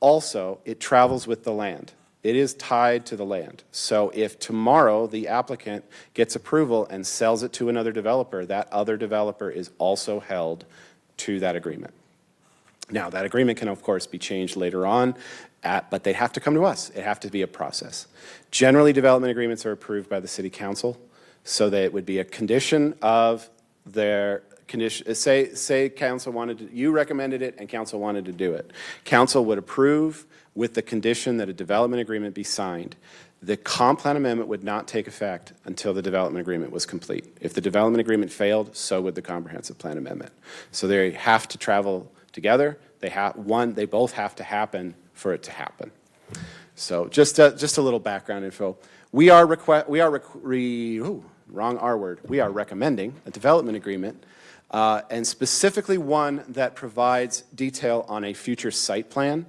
Also, it travels with the land. It is tied to the land. So if tomorrow the applicant gets approval and sells it to another developer, that other developer is also held to that agreement. Now, that agreement can, of course, be changed later on, but they have to come to us. It has to be a process. Generally, development agreements are approved by the City Council, so that it would be a condition of their condition. Say council you recommended it and council wanted to do it. Council would approve with the condition that a development agreement be signed. The comp plan amendment would not take effect until the development agreement was complete. If the development agreement failed, so would the comprehensive plan amendment. So they have to travel together. They both have to happen for it to happen. So just a little background info. We are recommending a development agreement, and specifically one that provides detail on a future site plan,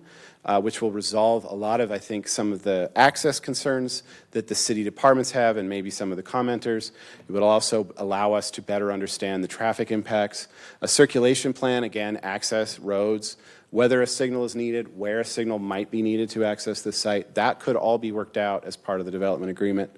which will resolve a lot of, I think, some of the access concerns that the city departments have and maybe some of the commenters. It will also allow us to better understand the traffic impacts. A circulation plan, again, access, roads, whether a signal is needed, where a signal might be needed to access the site. That could all be worked out as part of the development agreement.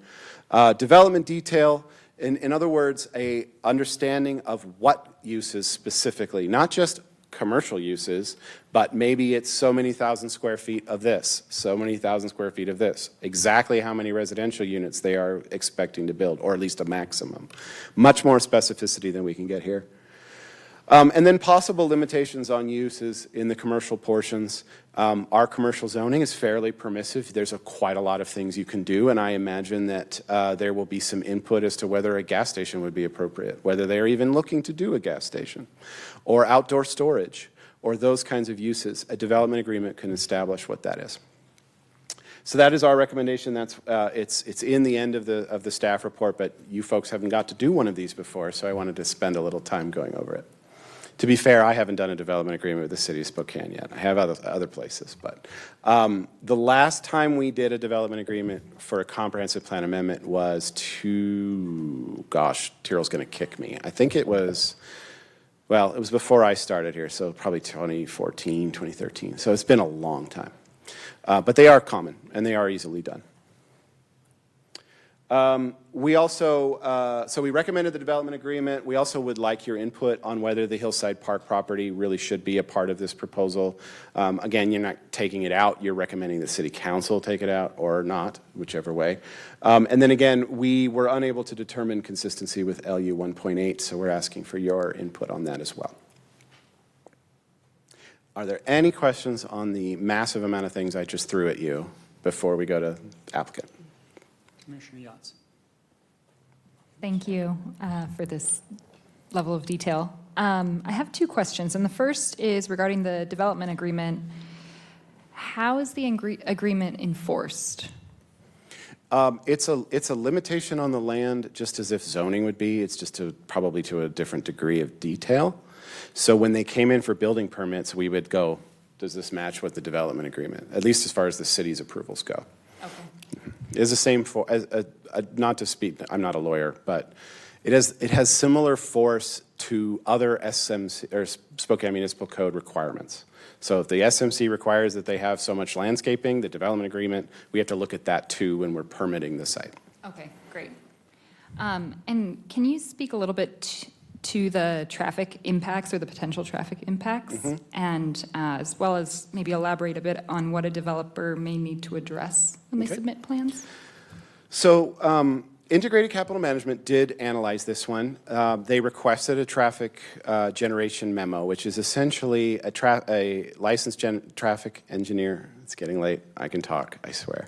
Development detail, in other words, a understanding of what uses specifically, not just commercial uses, but maybe it's so many thousand square feet of this, so many thousand square feet of this, exactly how many residential units they are expecting to build, or at least a maximum. Much more specificity than we can get here. And then possible limitations on uses in the commercial portions. Our commercial zoning is fairly permissive. There's quite a lot of things you can do, and I imagine that there will be some input as to whether a gas station would be appropriate, whether they're even looking to do a gas station, or outdoor storage, or those kinds of uses. A development agreement can establish what that is. So that is our recommendation. That's it's in the end of the staff report, but you folks haven't got to do one of these before, so I wanted to spend a little time going over it. To be fair, I haven't done a development agreement with the city of Spokane yet. I have other places, but the last time we did a development agreement for a comprehensive plan amendment was Tyrrell's going to kick me. I think it was, well, it was before I started here, so probably 2014, 2013. So it's been a long time. But they are common, and they are easily done. We also, so we recommended the development agreement. We also would like your input on whether the Hillside Park property really should be a part of this proposal. Again, you're not taking it out. You're recommending the city council take it out or not, whichever way. And then again, we were unable to determine consistency with LU 1.8, so we're asking for your input on that as well. Are there any questions on the massive amount of things I just threw at you before we go to applicant? Commissioner Yachts. Thank you for this level of detail. I have two questions, and the first is regarding the development agreement. How is the agreement enforced? It's a limitation on the land, just as if zoning would be. It's just probably to a different degree of detail. So when they came in for building permits, we would go, does this match with the development agreement? At least as far as the city's approvals go. Okay. Is the same for, not to speak, I'm not a lawyer, but it has similar force to other SMC, or Spokane Municipal Code requirements. So if the SMC requires that they have so much landscaping, the development agreement, we have to look at that too when we're permitting the site. Okay, great. And can you speak a little bit to the traffic impacts or the potential traffic impacts? Mm-hmm. And as well as maybe elaborate a bit on what a developer may need to address when they submit plans? So Integrated Capital Management did analyze this one. They requested a traffic generation memo, which is essentially a licensed traffic engineer. It's getting late. I can talk, I swear.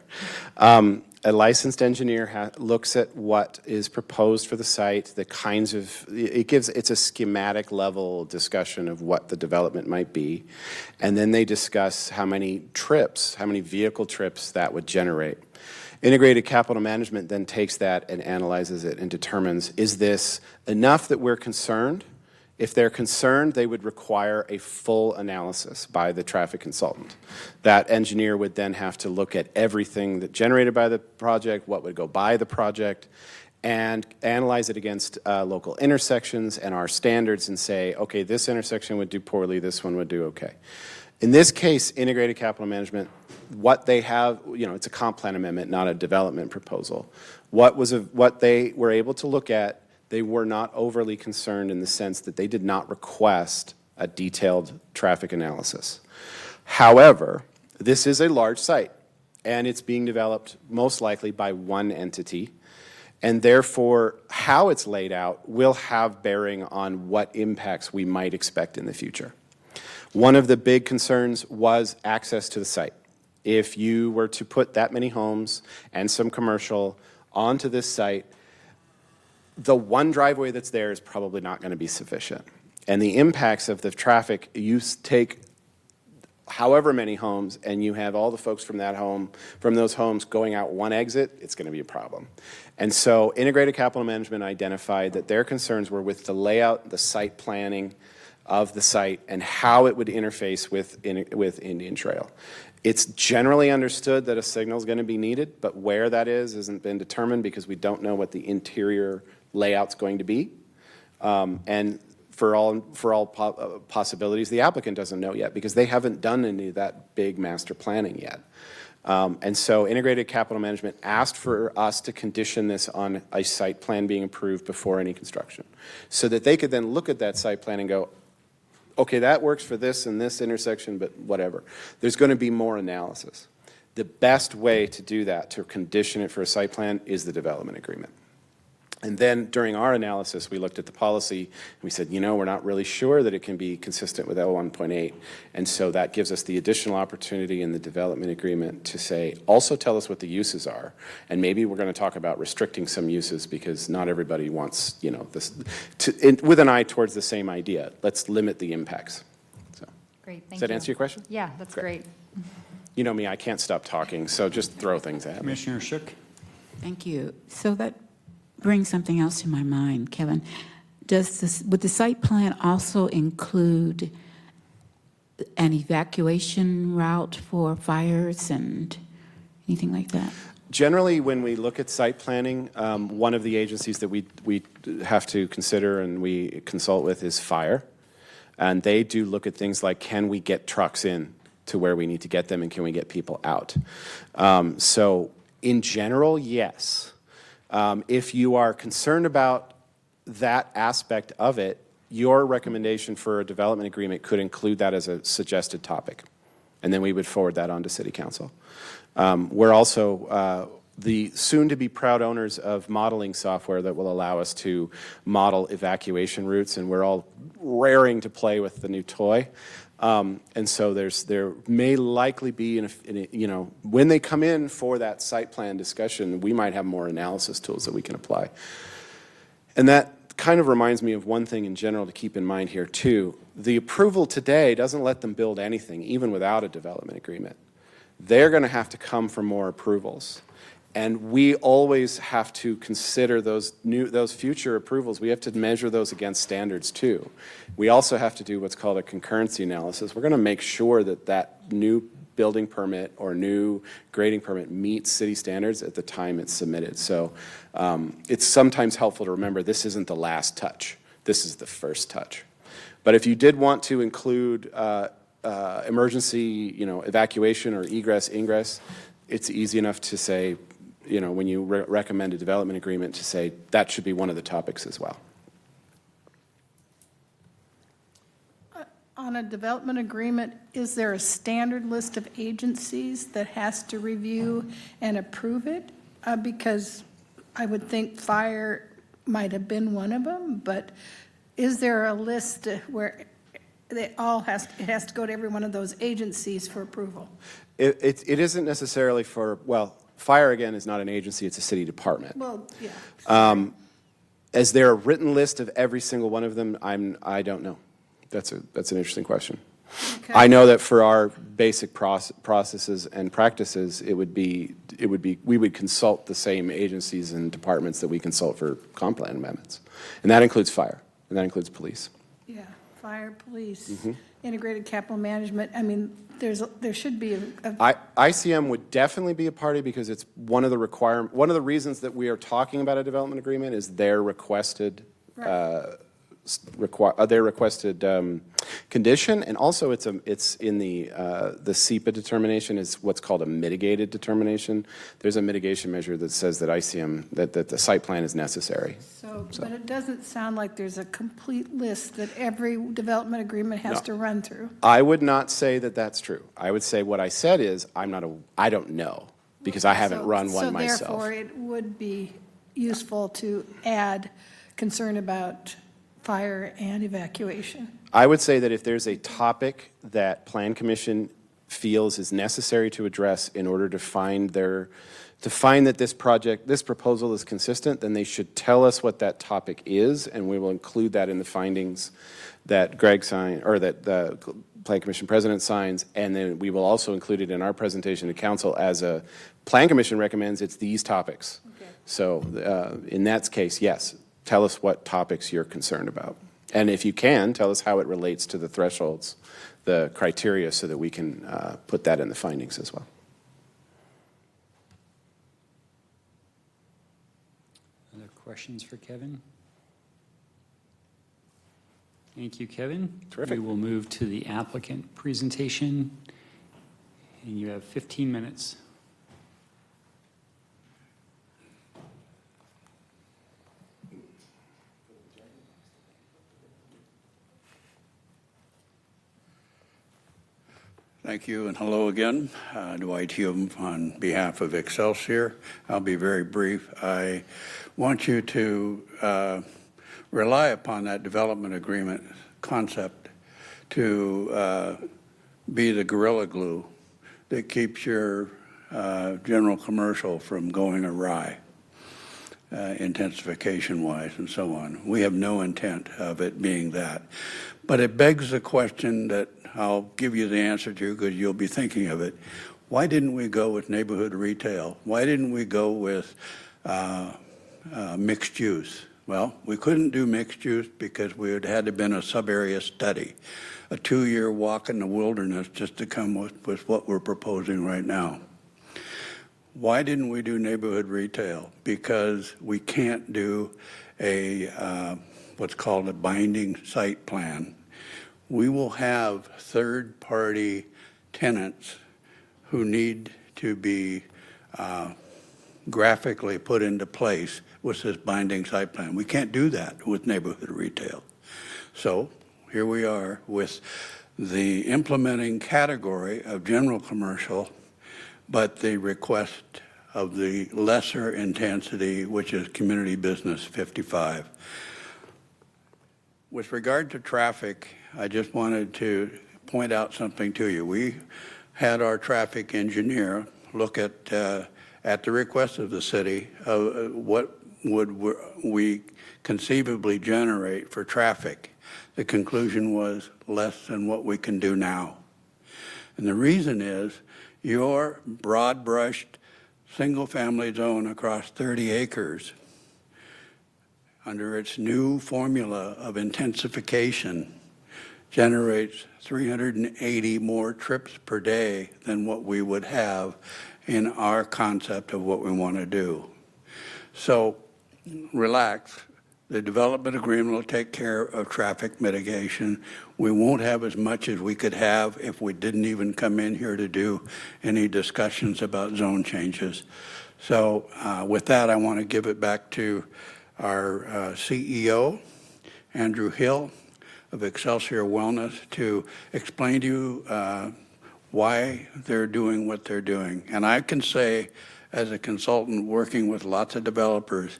A licensed engineer looks at what is proposed for the site, the kinds of, it's a schematic level discussion of what the development might be. And then they discuss how many vehicle trips that would generate. Integrated Capital Management then takes that and analyzes it and determines, is this enough that we're concerned? If they're concerned, they would require a full analysis by the traffic consultant. That engineer would then have to look at everything that generated by the project, what would go by the project, and analyze it against local intersections and our standards and say, okay, this intersection would do poorly, this one would do okay. In this case, Integrated Capital Management, what they have, it's a comp plan amendment, not a development proposal. What they were able to look at, they were not overly concerned in the sense that they did not request a detailed traffic analysis. However, this is a large site, and it's being developed most likely by one entity, and therefore how it's laid out will have bearing on what impacts we might expect in the future. One of the big concerns was access to the site. If you were to put that many homes and some commercial onto this site, the one driveway that's there is probably not going to be sufficient. And the impacts of the traffic, you take however many homes and you have all the folks from those homes going out one exit, it's going to be a problem. And so Integrated Capital Management identified that their concerns were with the layout, the site planning of the site, and how it would interface with Indian Trail. It's generally understood that a signal is going to be needed, but where that is hasn't been determined because we don't know what the interior layout's going to be. And for all possibilities, the applicant doesn't know yet because they haven't done any of that big master planning yet. And so Integrated Capital Management asked for us to condition this on a site plan being approved before any construction so that they could then look at that site plan and go, okay, that works for this and this intersection, but whatever. There's going to be more analysis. The best way to do that, to condition it for a site plan, is the development agreement. And then during our analysis, we looked at the policy and we said, we're not really sure that it can be consistent with L1.8. And so that gives us the additional opportunity in the development agreement to say, also tell us what the uses are. And maybe we're going to talk about restricting some uses because not everybody wants, this, with an eye towards the same idea. Let's limit the impacts. So, Great, thank you. does that answer your question? Yeah, that's great. You know me, I can't stop talking, so just throw things at me. Commissioner Shook? Thank you. So that brings something else to my mind, Kevin. Would the site plan also include an evacuation route for fires and anything like that? Generally, when we look at site planning, one of the agencies that we have to consider and we consult with is fire. And they do look at things like, can we get trucks in to where we need to get them and can we get people out? So in general, yes. If you are concerned about that aspect of it, your recommendation for a development agreement could include that as a suggested topic. And then we would forward that on to City Council. We're also the soon-to-be proud owners of modeling software that will allow us to model evacuation routes, and we're all raring to play with the new toy. And so there may likely be, when they come in for that site plan discussion, we might have more analysis tools that we can apply. And that kind of reminds me of one thing in general to keep in mind here too. The approval today doesn't let them build anything, even without a development agreement. They're going to have to come for more approvals. And we always have to consider those future approvals. We have to measure those against standards too. We also have to do what's called a concurrency analysis. We're going to make sure that that new building permit or new grading permit meets city standards at the time it's submitted. So it's sometimes helpful to remember this isn't the last touch. This is the first touch. But if you did want to include emergency, evacuation or egress, ingress, it's easy enough to say, when you recommend a development agreement, to say that should be one of the topics as well. On a development agreement, is there a standard list of agencies that has to review and approve it? Because I would think fire might have been one of them, but is there a list where it has to go to every one of those agencies for approval? It isn't necessarily fire, again, is not an agency, it's a city department. Well, yeah. Is there a written list of every single one of them? I don't know. That's an interesting question. Okay. I know that for our basic processes and practices, we would consult the same agencies and departments that we consult for comp plan amendments. And that includes fire, and that includes police. Yeah, fire, police, integrated capital management. I mean, there should be ICM would definitely be a party because it's one of the reasons that we are talking about a development agreement is their requested condition, and also it's in the SEPA determination is what's called a mitigated determination. There's a mitigation measure that says that ICM that the site plan is necessary. So, but it doesn't sound like there's a complete list that every development agreement has to run through. I would not say that that's true. I would say what I said is I don't know because I haven't run one myself. So therefore, it would be useful to add concern about fire and evacuation. I would say that if there's a topic that Plan Commission feels is necessary to address in order to find that this proposal is consistent, then they should tell us what that topic is, and we will include that in the findings that Greg signed, or that the Plan Commission President signs, and then we will also include it in our presentation to Council as a Plan Commission recommends it's these topics. Okay. So in that case, yes, tell us what topics you're concerned about. And if you can, tell us how it relates to the thresholds, the criteria, so that we can put that in the findings as well. Other questions for Kevin? Thank you, Kevin. Terrific. We will move to the applicant presentation, and you have 15 minutes. Thank you, and hello again. Dwight Hume on behalf of Excelsior. I'll be very brief. I want you to rely upon that development agreement concept to be the gorilla glue that keeps your general commercial from going awry, intensification-wise and so on. We have no intent of it being that. But it begs the question that I'll give you the answer to because you'll be thinking of it. Why didn't we go with neighborhood retail? Why didn't we go with mixed use? Well, we couldn't do mixed use because we had had to been a sub-area study, a 2-year walk in the wilderness just to come with what we're proposing right now. Why didn't we do neighborhood retail? Because we can't do a what's called a binding site plan. We will have third-party tenants who need to be graphically put into place with this binding site plan. We can't do that with neighborhood retail. So here we are with the implementing category of general commercial, but the request of the lesser intensity, which is community business 55. With regard to traffic, I just wanted to point out something to you. We had our traffic engineer look at the request of the city, what would we conceivably generate for traffic. The conclusion was less than what we can do now. And the reason is your broad-brushed single-family zone across 30 acres under its new formula of intensification generates 380 more trips per day than what we would have in our concept of what we want to do. So relax. The development agreement will take care of traffic mitigation. We won't have as much as we could have if we didn't even come in here to do any discussions about zone changes. So with that, I want to give it back to our CEO, Andrew Hill of Excelsior Wellness, to explain to you why they're doing what they're doing. And I can say, as a consultant working with lots of developers,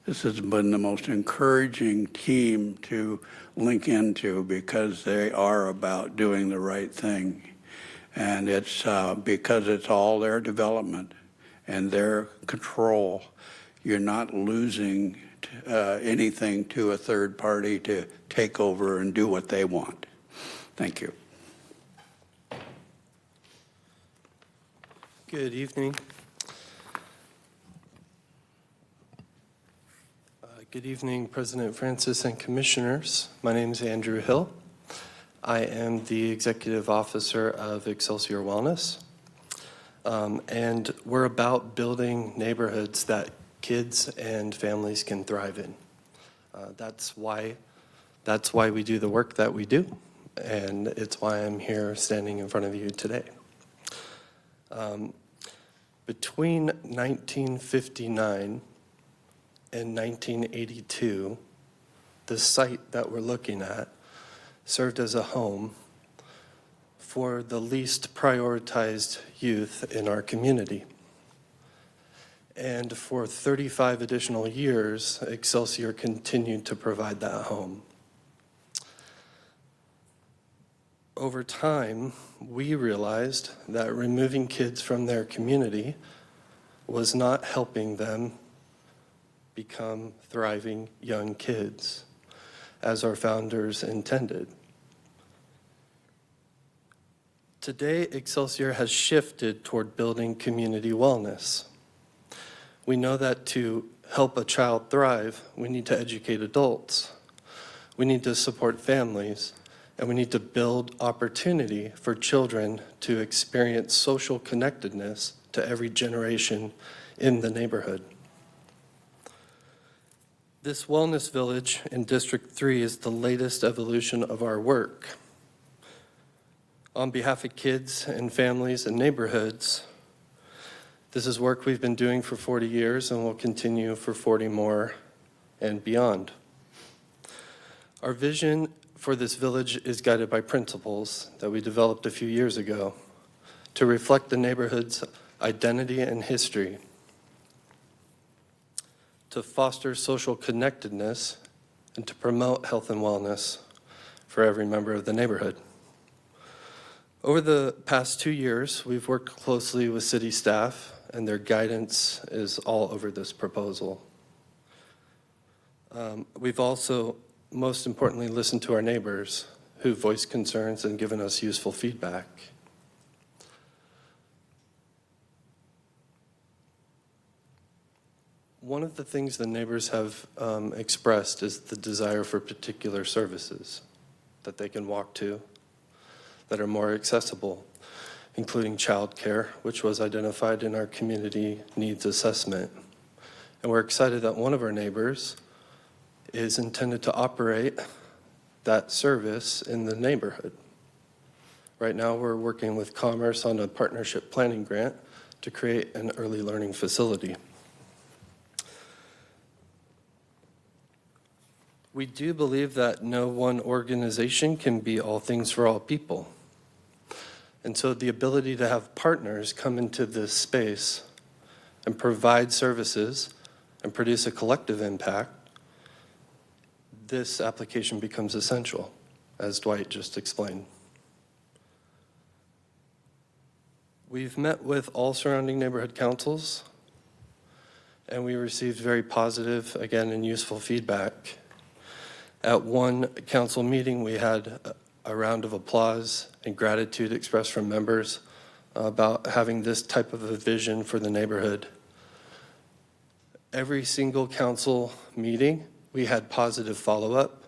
this has been the most encouraging team to link into because they are about doing the right thing. And it's because it's all their development and their control. You're not losing anything to a third party to take over and do what they want. Thank you. Good evening. Good evening, President Francis and Commissioners. My name is Andrew Hill. I am the Executive Officer of Excelsior Wellness. And we're about building neighborhoods that kids and families can thrive in. That's why we do the work that we do, and it's why I'm here standing in front of you today. Between 1959 and 1982, the site that we're looking at served as a home for the least prioritized youth in our community. And for 35 additional years, Excelsior continued to provide that home. Over time, we realized that removing kids from their community was not helping them become thriving young kids, as our founders intended. Today, Excelsior has shifted toward building community wellness. We know that to help a child thrive, we need to educate adults. We need to support families, and we need to build opportunity for children to experience social connectedness to every generation in the neighborhood. This Wellness Village in District 3 is the latest evolution of our work. On behalf of kids and families and neighborhoods, this is work we've been doing for 40 years and will continue for 40 more and beyond. Our vision for this village is guided by principles that we developed a few years ago to reflect the neighborhood's identity and history, to foster social connectedness, and to promote health and wellness for every member of the neighborhood. Over the past 2 years, we've worked closely with city staff, and their guidance is all over this proposal. We've also, most importantly, listened to our neighbors who voiced concerns and given us useful feedback. One of the things the neighbors have expressed is the desire for particular services that they can walk to that are more accessible, including childcare, which was identified in our community needs assessment. And we're excited that one of our neighbors is intended to operate that service in the neighborhood. Right now, we're working with Commerce on a partnership planning grant to create an early learning facility. We do believe that no one organization can be all things for all people. And so the ability to have partners come into this space and provide services and produce a collective impact, this application becomes essential, as Dwight just explained. We've met with all surrounding neighborhood councils, and we received very positive, again, and useful feedback. At one council meeting, we had a round of applause and gratitude expressed from members about having this type of a vision for the neighborhood. Every single council meeting, we had positive follow-up.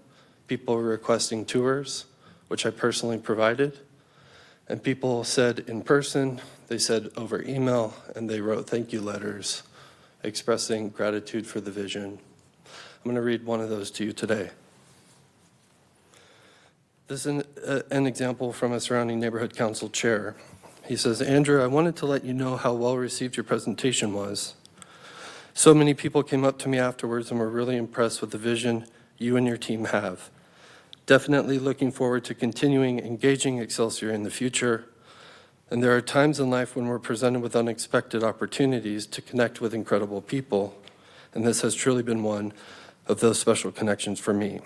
People were requesting tours, which I personally provided. And people said in person, they said over email, and they wrote thank you letters expressing gratitude for the vision. I'm going to read one of those to you today. This is an example from a surrounding neighborhood council chair. He says, Andrew, I wanted to let you know how well received your presentation was. So many people came up to me afterwards and were really impressed with the vision you and your team have. Definitely looking forward to continuing engaging Excelsior in the future. And there are times in life when we're presented with unexpected opportunities to connect with incredible people. And this has truly been one of those special connections for me.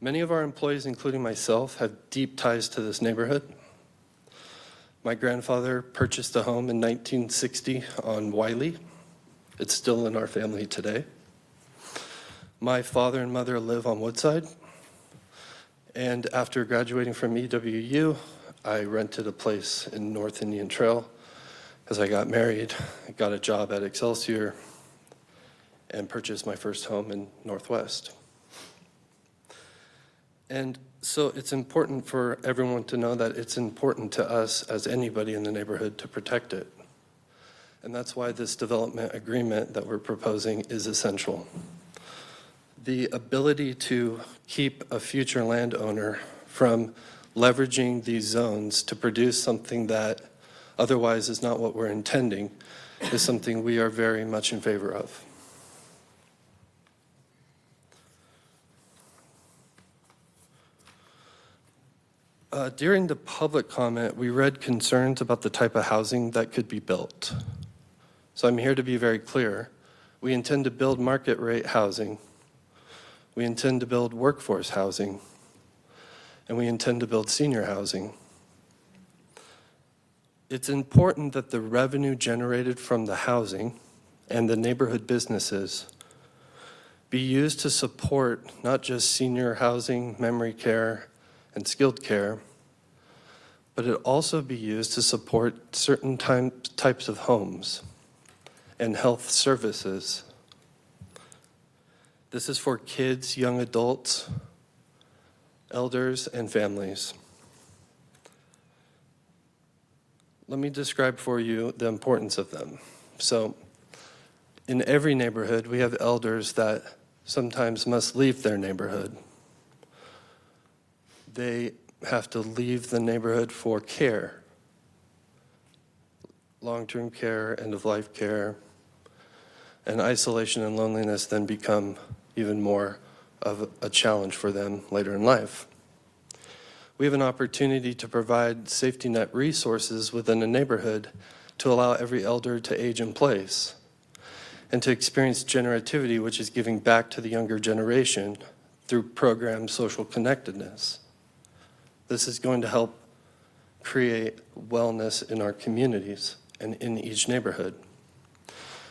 Many of our employees, including myself, have deep ties to this neighborhood. My grandfather purchased a home in 1960 on Wiley. It's still in our family today. My father and mother live on Woodside. And after graduating from EWU, I rented a place in North Indian Trail. As I got married, I got a job at Excelsior and purchased my first home in Northwest. And so it's important for everyone to know that it's important to us as anybody in the neighborhood to protect it. And that's why this development agreement that we're proposing is essential. The ability to keep a future landowner from leveraging these zones to produce something that otherwise is not what we're intending is something we are very much in favor of. During the public comment, we read concerns about the type of housing that could be built. So I'm here to be very clear. We intend to build market rate housing. We intend to build workforce housing. And we intend to build senior housing. It's important that the revenue generated from the housing and the neighborhood businesses be used to support not just senior housing, memory care, and skilled care, but it also be used to support certain types of homes and health services. This is for kids, young adults, elders, and families. Let me describe for you the importance of them. So, in every neighborhood, we have elders that sometimes must leave their neighborhood. They have to leave the neighborhood for care, long-term care, end-of-life care, and isolation and loneliness then become even more of a challenge for them later in life. we have an opportunity to provide safety net resources within a neighborhood to allow every elder to age in place and to experience generativity, which is giving back to the younger generation through program social connectedness. This is going to help create wellness in our communities and in each neighborhood.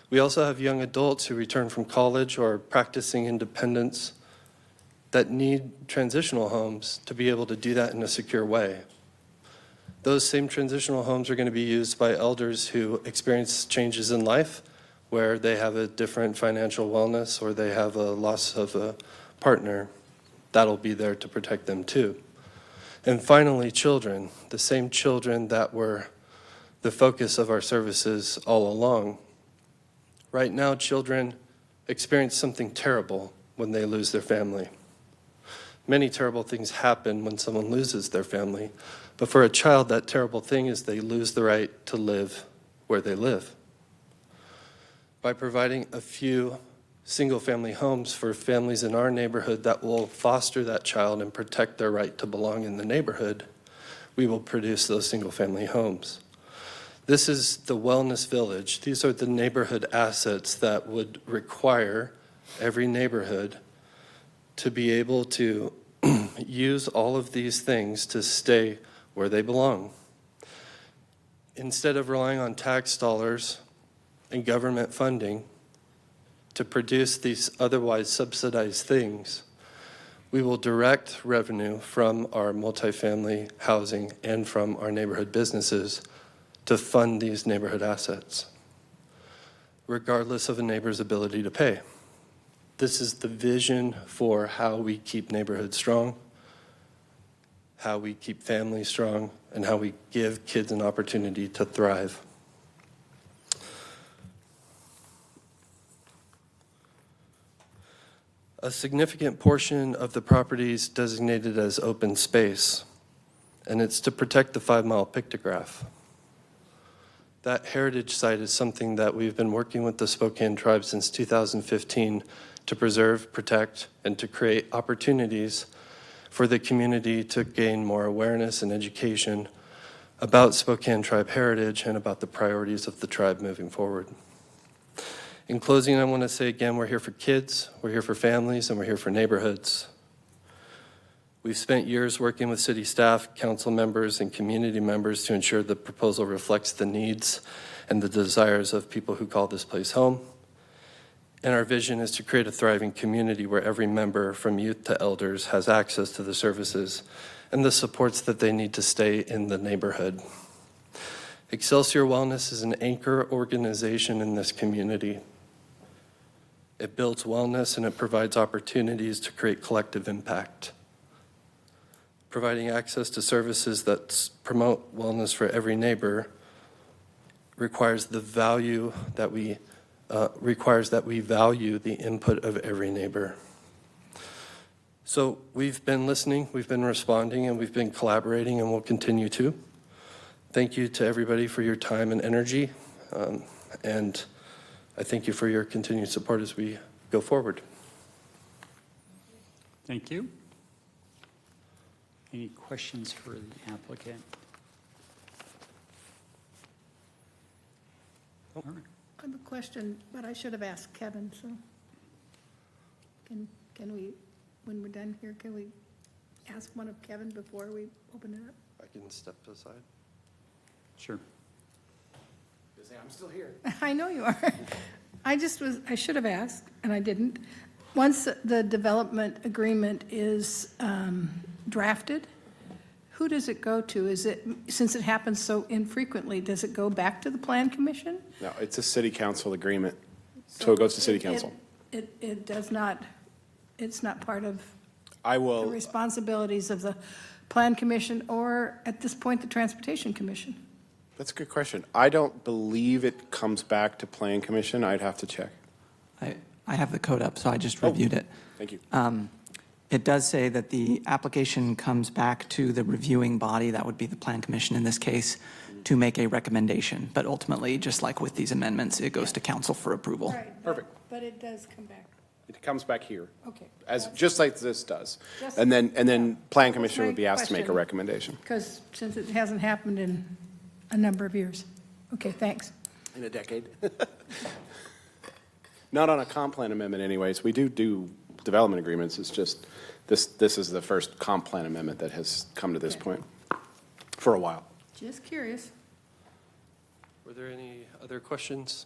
We also have young adults who return from college or practicing independence that need transitional homes to be able to do that in a secure way. Those same transitional homes are going to be used by elders who experience changes in life, where they have a different financial wellness or they have a loss of a partner. That'll be there to protect them too. And finally, children, the same children that were the focus of our services all along. Right now, children experience something terrible when they lose their family. Many terrible things happen when someone loses their family, but for a child, that terrible thing is they lose the right to live where they live. By providing a few single-family homes for families in our neighborhood that will foster that child and protect their right to belong in the neighborhood, we will produce those single-family homes. This is the Wellness Village. These are the neighborhood assets that would require every neighborhood to be able to use all of these things to stay where they belong. Instead of relying on tax dollars and government funding to produce these otherwise subsidized things, we will direct revenue from our multifamily housing and from our neighborhood businesses to fund these neighborhood assets, regardless of a neighbor's ability to pay. This is the vision for how we keep neighborhoods strong, how we keep families strong, and how we give kids an opportunity to thrive. A significant portion of the property is designated as open space, and it's to protect the 5-mile pictograph. That heritage site is something that we've been working with the Spokane Tribe since 2015 to preserve, protect, and to create opportunities for the community to gain more awareness and education about Spokane Tribe heritage and about the priorities of the tribe moving forward. In closing, I want to say again, we're here for kids, we're here for families, and we're here for neighborhoods. We've spent years working with city staff, council members, and community members to ensure the proposal reflects the needs and the desires of people who call this place home. And our vision is to create a thriving community where every member, from youth to elders, has access to the services and the supports that they need to stay in the neighborhood. Excelsior Wellness is an anchor organization in this community. It builds wellness and it provides opportunities to create collective impact. Providing access to services that promote wellness for every neighbor requires the value that we value the input of every neighbor. So we've been listening, we've been responding, and we've been collaborating, and we'll continue to. Thank you to everybody for your time and energy, and I thank you for your continued support as we go forward. Thank you. Any questions for the applicant? All right. I have a question, but I should have asked Kevin, so can we, when we're done here, can we ask one of Kevin before we open it up? I can step aside. Sure. I'm still here. I know you are. I should have asked, and I didn't. Once the development agreement is drafted, who does it go to? Is it, since it happens so infrequently, does it go back to the Plan Commission? No, it's a city council agreement, so it goes to city council. It does not, it's not part of I the will, responsibilities of the Plan Commission or, at this point, the Transportation Commission? that's a good question. I don't believe it comes back to Plan Commission. I'd have to check. I have the code up, so I just reviewed it. Thank you. It does say that the application comes back to the reviewing body, that would be the Plan Commission in this case, to make a recommendation. But ultimately, just like with these amendments, it goes to council for approval. Right. Perfect. But it does come back. It comes back here. Okay. As, just like this does. Just- And then Plan Commissioner my would be asked to make a question. recommendation. Because since it hasn't happened in a number of years. Okay, thanks. In a decade. Not on a comp plan amendment anyways. We do development agreements. It's just, this is the first comp plan amendment that has come to this point for a while. Just curious. Were there any other questions?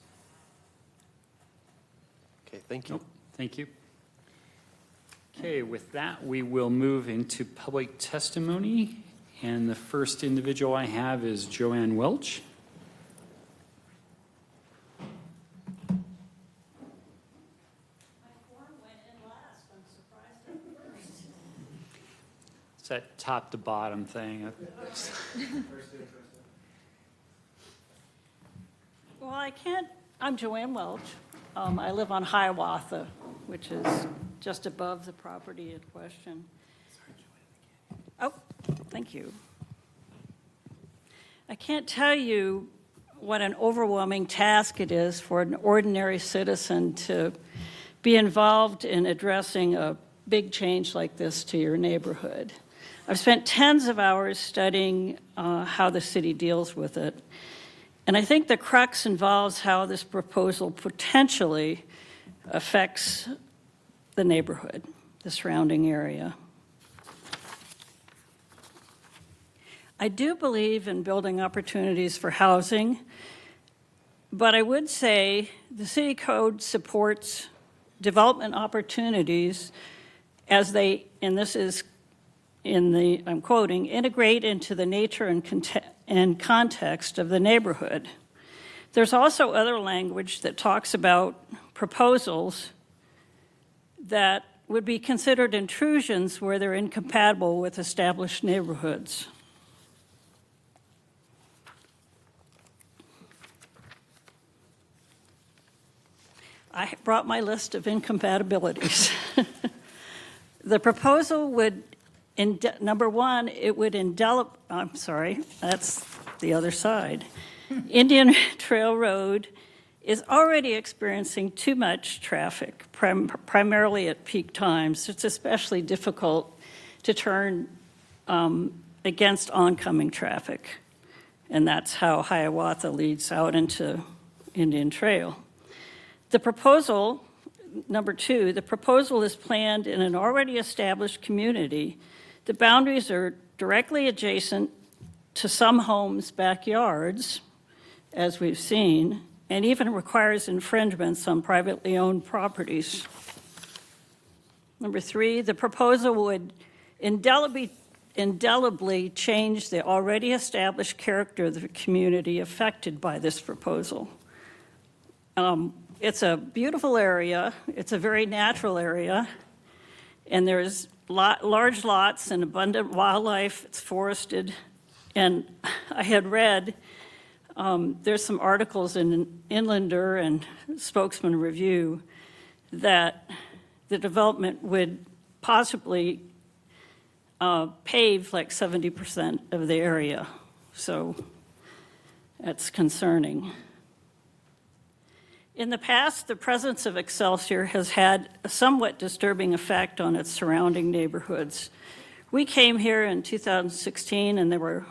Okay, thank you. Nope, thank you. Okay, with that, we will move into public testimony. And the first individual I have is Joanne Welch. It's that top to bottom thing. Well, I'm Joanne Welch. I live on Hiawatha, which is just above the property in question. Oh, thank you. I can't tell you what an overwhelming task it is for an ordinary citizen to be involved in addressing a big change like this to your neighborhood. I've spent tens of hours studying how the city deals with it. And I think the crux involves how this proposal potentially affects the neighborhood, the surrounding area. I do believe in building opportunities for housing, but I would say the city code supports development opportunities as they, and this is I'm quoting, integrate into the nature and context of the neighborhood. There's also other language that talks about proposals that would be considered intrusions where they're incompatible with established neighborhoods. I brought my list of incompatibilities. The proposal would, number one, it would that's the other side. Indian Trail Road is already experiencing too much traffic, primarily at peak times. It's especially difficult to turn against oncoming traffic. And that's how Hiawatha leads out into Indian Trail. The proposal, number two, the proposal is planned in an already established community. The boundaries are directly adjacent to some homes' backyards, as we've seen, and even requires infringements on privately owned properties. Number three, the proposal would indelibly change the already established character of the community affected by this proposal. It's a beautiful area. It's a very natural area. And there's large lots and abundant wildlife. It's forested. And I had read, there's some articles in Inlander and Spokesman Review that the development would possibly pave like 70% of the area. So that's concerning. In the past, the presence of Excelsior has had a somewhat disturbing effect on its surrounding neighborhoods. We came here in 2016, and there were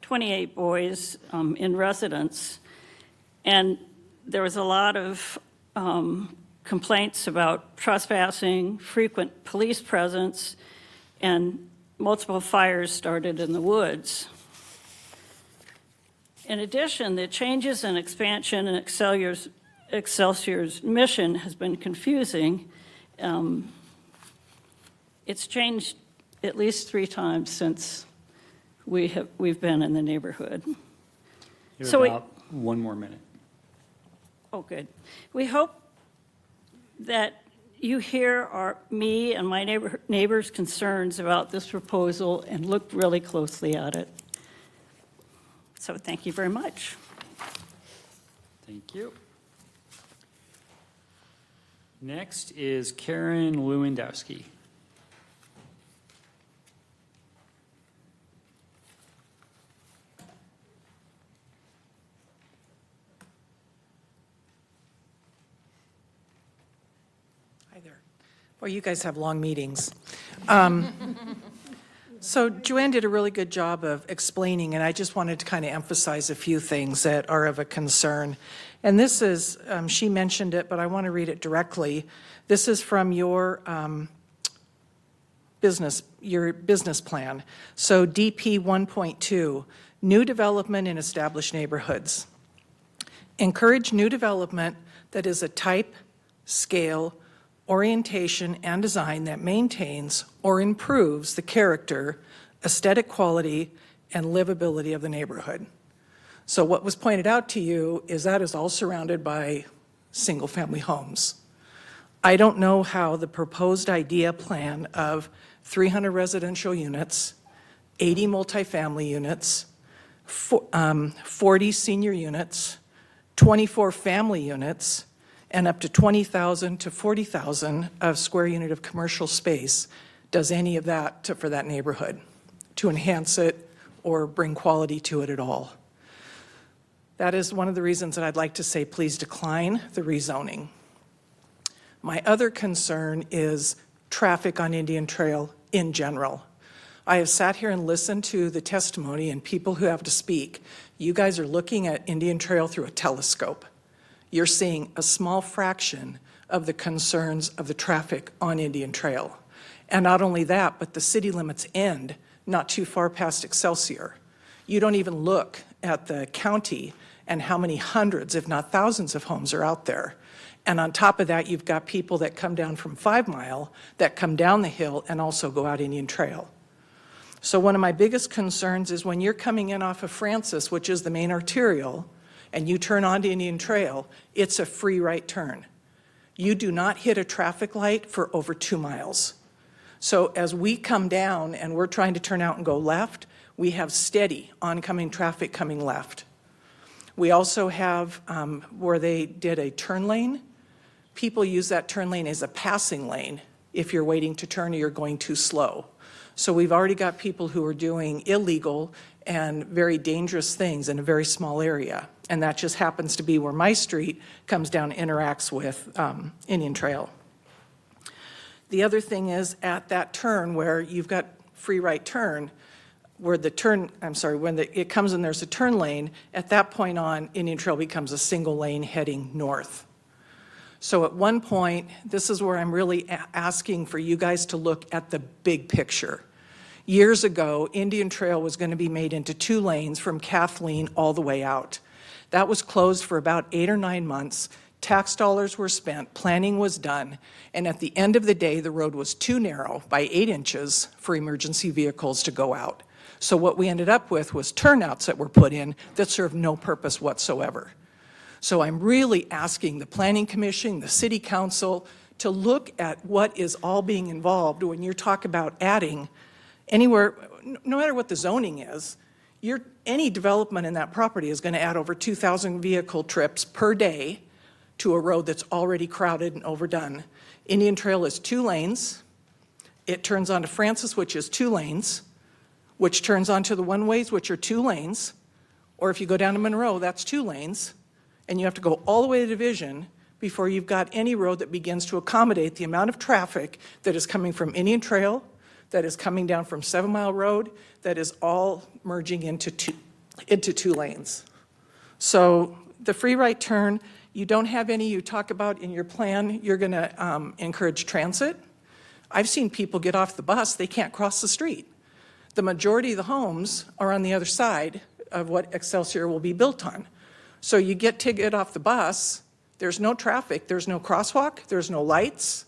28 boys in residence, and there was a lot of complaints about trespassing, frequent police presence, and multiple fires started in the woods. In addition, the changes and expansion in Excelsior's mission has been confusing. It's changed at least 3 times since we've been in the neighborhood. You have So about 1 more minute. Oh, good. We hope that you hear me and my neighbors' concerns about this proposal and look really closely at it. So thank you very much. Thank you. Next is Karen Lewandowski. Hi there. Well, you guys have long meetings. So Joanne did a really good job of explaining, and I just wanted to kind of emphasize a few things that are of a concern. And this is, she mentioned it, but I want to read it directly. This is from your business plan. So DP 1.2, new development in established neighborhoods. Encourage new development that is a type, scale, orientation, and design that maintains or improves the character, aesthetic quality, and livability of the neighborhood. So what was pointed out to you is that is all surrounded by single-family homes. I don't know how the proposed idea plan of 300 residential units, 80 multifamily units, 40 senior units, 24 family units, and up to 20,000 to 40,000 of square unit of commercial space does any of that for that neighborhood to enhance it or bring quality to it at all. That is one of the reasons that I'd like to say please decline the rezoning. My other concern is traffic on Indian Trail in general. I have sat here and listened to the testimony and people who have to speak. You guys are looking at Indian Trail through a telescope. You're seeing a small fraction of the concerns of the traffic on Indian Trail. And not only that, but the city limits end not too far past Excelsior. You don't even look at the county and how many hundreds, if not thousands of homes are out there. And on top of that, you've got people that come down from 5 Mile that come down the hill and also go out Indian Trail. So one of my biggest concerns is when you're coming in off of Francis, which is the main arterial, and you turn onto Indian Trail, it's a free right turn. You do not hit a traffic light for over 2 miles. So as we come down and we're trying to turn out and go left, we have steady oncoming traffic coming left. We also have where they did a turn lane. People use that turn lane as a passing lane if you're waiting to turn or you're going too slow. So we've already got people who are doing illegal and very dangerous things in a very small area. And that just happens to be where my street comes down and interacts with Indian Trail. The other thing is at that turn where you've got free right turn, where the turn, when it comes in, there's a turn lane, at that point on, Indian Trail becomes a single lane heading north. So at one point, this is where I'm really asking for you guys to look at the big picture. Years ago, Indian Trail was going to be made into 2 lanes from Kathleen all the way out. That was closed for about 8 or 9 months. Tax dollars were spent, planning was done, and at the end of the day, the road was too narrow by 8 inches for emergency vehicles to go out. So what we ended up with was turnouts that were put in that served no purpose whatsoever. So I'm really asking the Planning Commission, the City Council, to look at what is all being involved when you talk about adding anywhere, no matter what the zoning is, any development in that property is going to add over 2,000 vehicle trips per day to a road that's already crowded and overdone. Indian Trail is 2 lanes. It turns onto Francis, which is 2 lanes, which turns onto the one-ways, which are 2 lanes. Or if you go down to Monroe, that's 2 lanes. And you have to go all the way to Division before you've got any road that begins to accommodate the amount of traffic that is coming from Indian Trail, that is coming down from 7 Mile Road, that is all merging into two lanes. So the free right turn, you don't have any, you talk about in your plan, you're going to encourage transit. I've seen people get off the bus, they can't cross the street. The majority of the homes are on the other side of what Excelsior will be built on. So you get to get off the bus, there's no traffic, there's no crosswalk, there's no lights.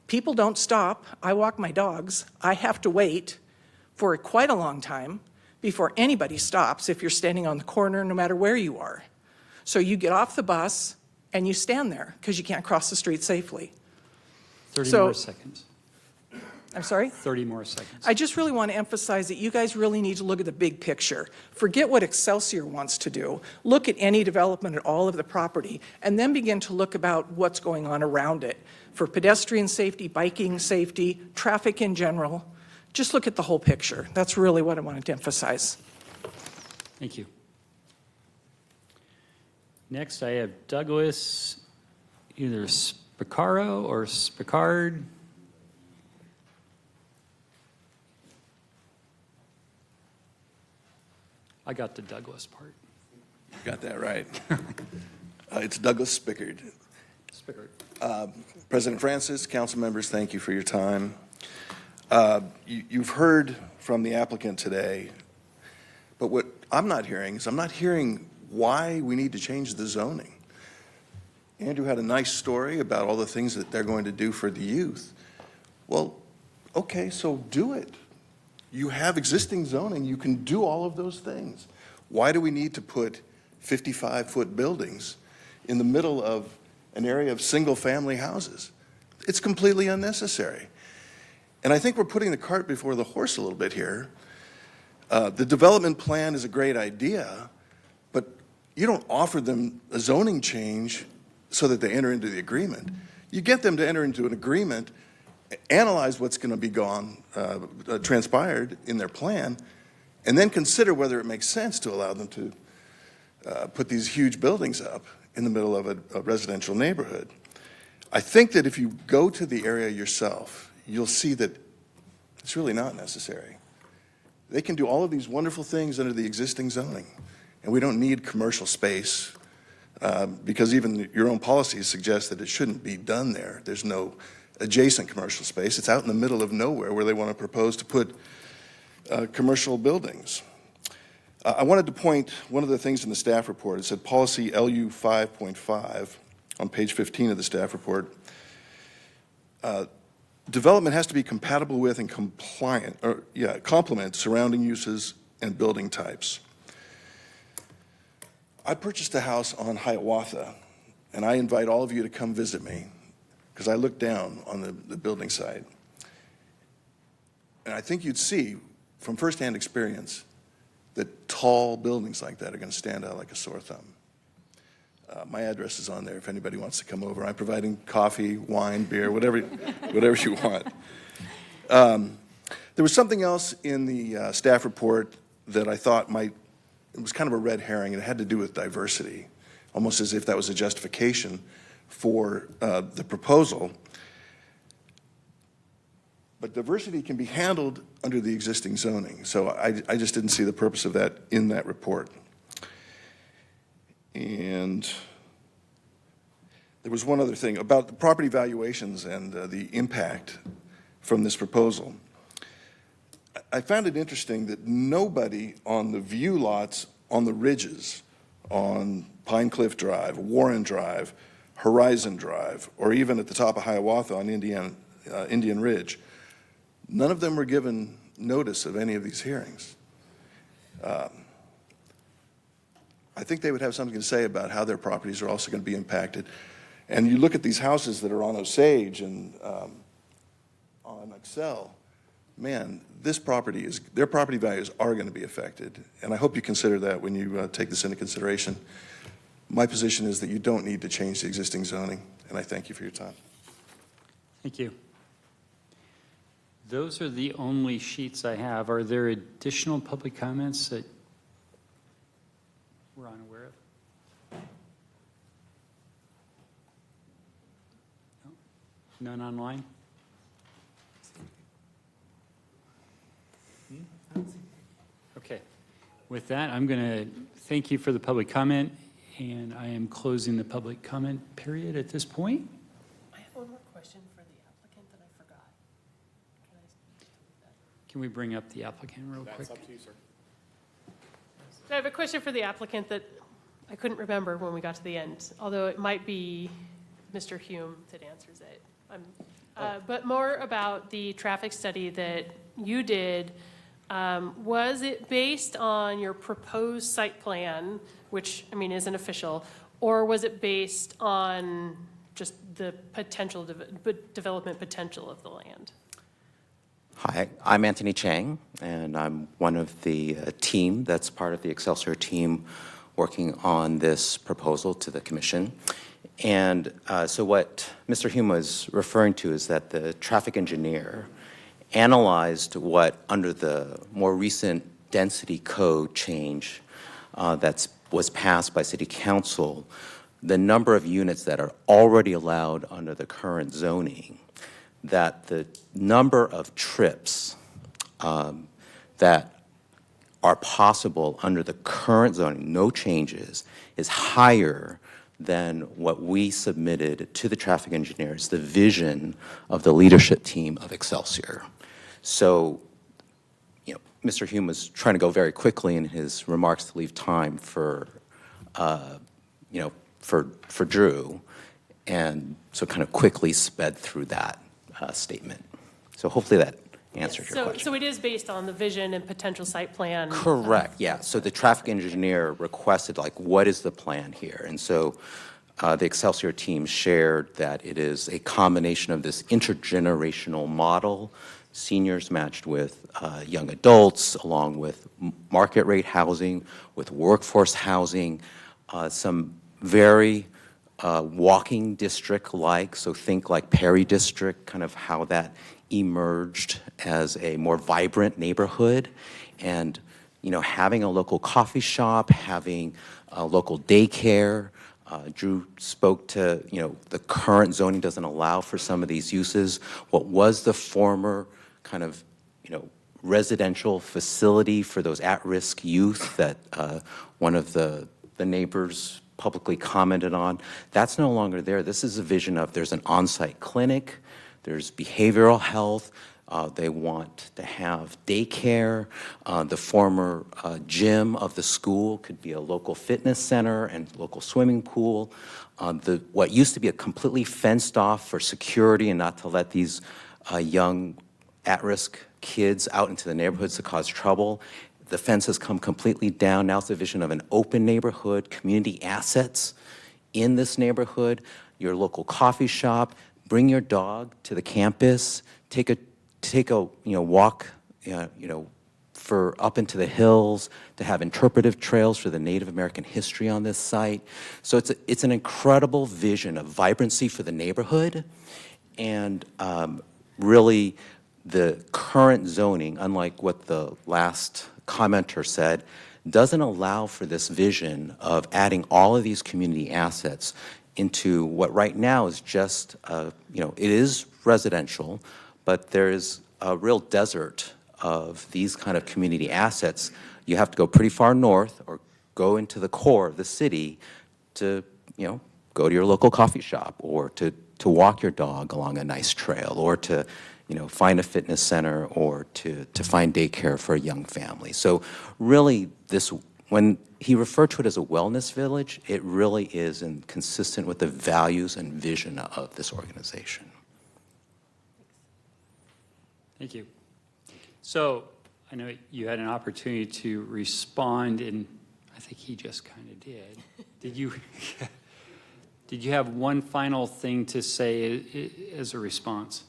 People don't stop. I walk my dogs. I have to wait for quite a long time before anybody stops if you're standing on the corner, no matter where you are. So you get off the bus and you stand there because you can't cross the street safely. 30 more seconds. I'm sorry? 30 more seconds. I just really want to emphasize that you guys really need to look at the big picture. Forget what Excelsior wants to do. Look at any development at all of the property, and then begin to look about what's going on around it for pedestrian safety, biking safety, traffic in general. Just look at the whole picture. That's really what I wanted to emphasize. Thank you. Next, I have Douglas either Spicaro or Spicard? I got the Douglas part. Got that right. It's Douglas Spickard. Spickard. President Francis, council members, thank you for your time. You've heard from the applicant today, but what I'm not hearing is I'm not hearing why we need to change the zoning. Andrew had a nice story about all the things that they're going to do for the youth. Well, okay, so do it. You have existing zoning, you can do all of those things. Why do we need to put 55-foot buildings in the middle of an area of single-family houses? It's completely unnecessary. And I think we're putting the cart before the horse a little bit here. The development plan is a great idea, but you don't offer them a zoning change so that they enter into the agreement. You get them to enter into an agreement, analyze what's going to be transpired in their plan, and then consider whether it makes sense to allow them to put these huge buildings up in the middle of a residential neighborhood. I think that if you go to the area yourself, you'll see that it's really not necessary. They can do all of these wonderful things under the existing zoning, and we don't need commercial space because even your own policies suggest that it shouldn't be done there. There's no adjacent commercial space. It's out in the middle of nowhere where they want to propose to put commercial buildings. I wanted to point one of the things in the staff report. It said policy LU 5.5 on page 15 of the staff report. Development has to be compatible with and complement surrounding uses and building types. I purchased a house on Hiawatha, and I invite all of you to come visit me because I looked down on the building site. And I think you'd see from firsthand experience that tall buildings like that are going to stand out like a sore thumb. My address is on there if anybody wants to come over. I'm providing coffee, wine, beer, whatever you want. There was something else in the staff report that I thought it was kind of a red herring, and it had to do with diversity, almost as if that was a justification for the proposal. But diversity can be handled under the existing zoning, so I just didn't see the purpose of that in that report. And there was one other thing about the property valuations and the impact from this proposal. I found it interesting that nobody on the view lots on the ridges on Pine Cliff Drive, Warren Drive, Horizon Drive, or even at the top of Hiawatha on Indian Ridge, none of them were given notice of any of these hearings. I think they would have something to say about how their properties are also going to be impacted. And you look at these houses that are on Osage and on Excel, man, their property values are going to be affected. And I hope you consider that when you take this into consideration. My position is that you don't need to change the existing zoning, and I thank you for your time. Thank you. Those are the only sheets I have. Are there additional public comments that we're unaware of? No? None online? Okay. With that, I'm going to thank you for the public comment, and I am closing the public comment period at this point. I have one more question for the applicant that I forgot. Can we bring up the applicant real quick? That's up to you, sir. So I have a question for the applicant that I couldn't remember when we got to the end, although it might be Mr. Hume that answers it. But more about the traffic study that you did. Was it based on your proposed site plan, which, I mean, isn't official, or was it based on just the potential development potential of the land? Hi, I'm Anthony Chang, and I'm one of the team that's part of the Excelsior team working on this proposal to the commission. And so what Mr. Hume was referring to is that the traffic engineer analyzed what, under the more recent density code change that was passed by City Council, the number of units that are already allowed under the current zoning, that the number of trips that are possible under the current zoning, no changes, is higher than what we submitted to the traffic engineers, the vision of the leadership team of Excelsior. So, you know, Mr. Hume was trying to go very quickly in his remarks to leave time for, you know, for Drew, and so kind of quickly sped through that statement. So hopefully that answered your question. So it is based on the vision and potential site plan? Correct, yeah. So the traffic engineer requested, like, what is the plan here? And so the Excelsior team shared that it is a combination of this intergenerational model, seniors matched with young adults, along with market rate housing, with workforce housing, some very walking district-like, so think like Perry District, kind of how that emerged as a more vibrant neighborhood. And, you know, having a local coffee shop, having a local daycare. Drew spoke to, you know, the current zoning doesn't allow for some of these uses. What was the former kind of, you know, residential facility for those at-risk youth that one of the neighbors publicly commented on, that's no longer there. This is a vision of there's an on-site clinic, there's behavioral health, they want to have daycare. The former gym of the school could be a local fitness center and local swimming pool. What used to be a completely fenced off for security and not to let these young at-risk kids out into the neighborhoods to cause trouble, the fence has come completely down. Now it's a vision of an open neighborhood, community assets in this neighborhood, your local coffee shop. Bring your dog to the campus. Take a walk, for up into the hills, to have interpretive trails for the Native American history on this site. So it's an incredible vision of vibrancy for the neighborhood, and really the current zoning, unlike what the last commenter said, doesn't allow for this vision of adding all of these community assets into what right now is just, it is residential, but there's a real desert of these kind of community assets. You have to go pretty far north or go into the core of the city to, go to your local coffee shop, or to walk your dog along a nice trail, or to, find a fitness center, or to find daycare for a young family. So really when he referred to it as a wellness village, it really is consistent with the values and vision of this organization. Thank you. So I know you had an opportunity to respond, and I think he just kind of did. Did you have one final thing to say as a response?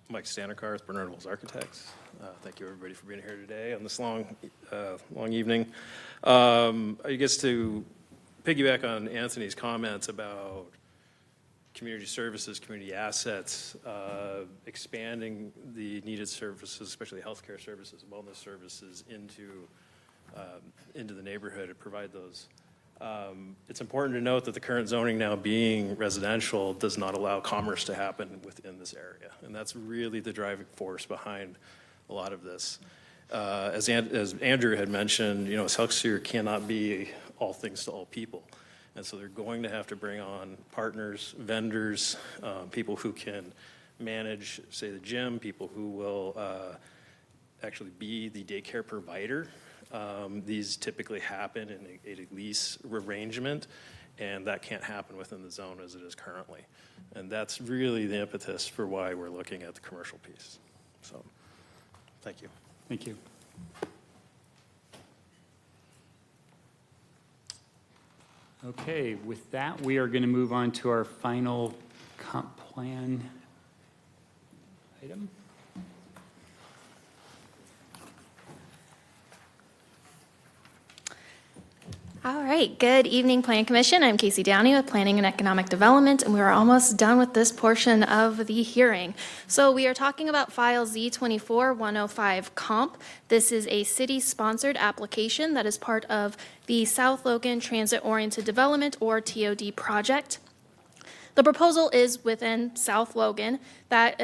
Mike Stanacar with Bernard Wells Architects. Thank you, everybody, for being here today on this long evening. I guess to piggyback on Anthony's comments about community services, community assets, expanding the needed services, especially healthcare services, wellness services, into the neighborhood to provide those. It's important to note that the current zoning, now being residential, does not allow commerce to happen within this area. And that's really the driving force behind a lot of this. As Andrew had mentioned, Excelsior cannot be all things to all people. And so they're going to have to bring on partners, vendors, people who can manage, say, the gym, people who will actually be the daycare provider. These typically happen in a lease arrangement, and that can't happen within the zone as it is currently. And that's really the impetus for why we're looking at the commercial piece. So, thank you. Thank you. Okay, with that, we are going to move on to our final comp plan item. All right, good evening, Plan Commission. I'm Casey Downey with Planning and Economic Development, and we're almost done with this portion of the hearing. So we are talking about file Z24-105 Comp. This is a city-sponsored application that is part of the South Logan Transit-Oriented Development, or TOD project. The proposal is within South Logan that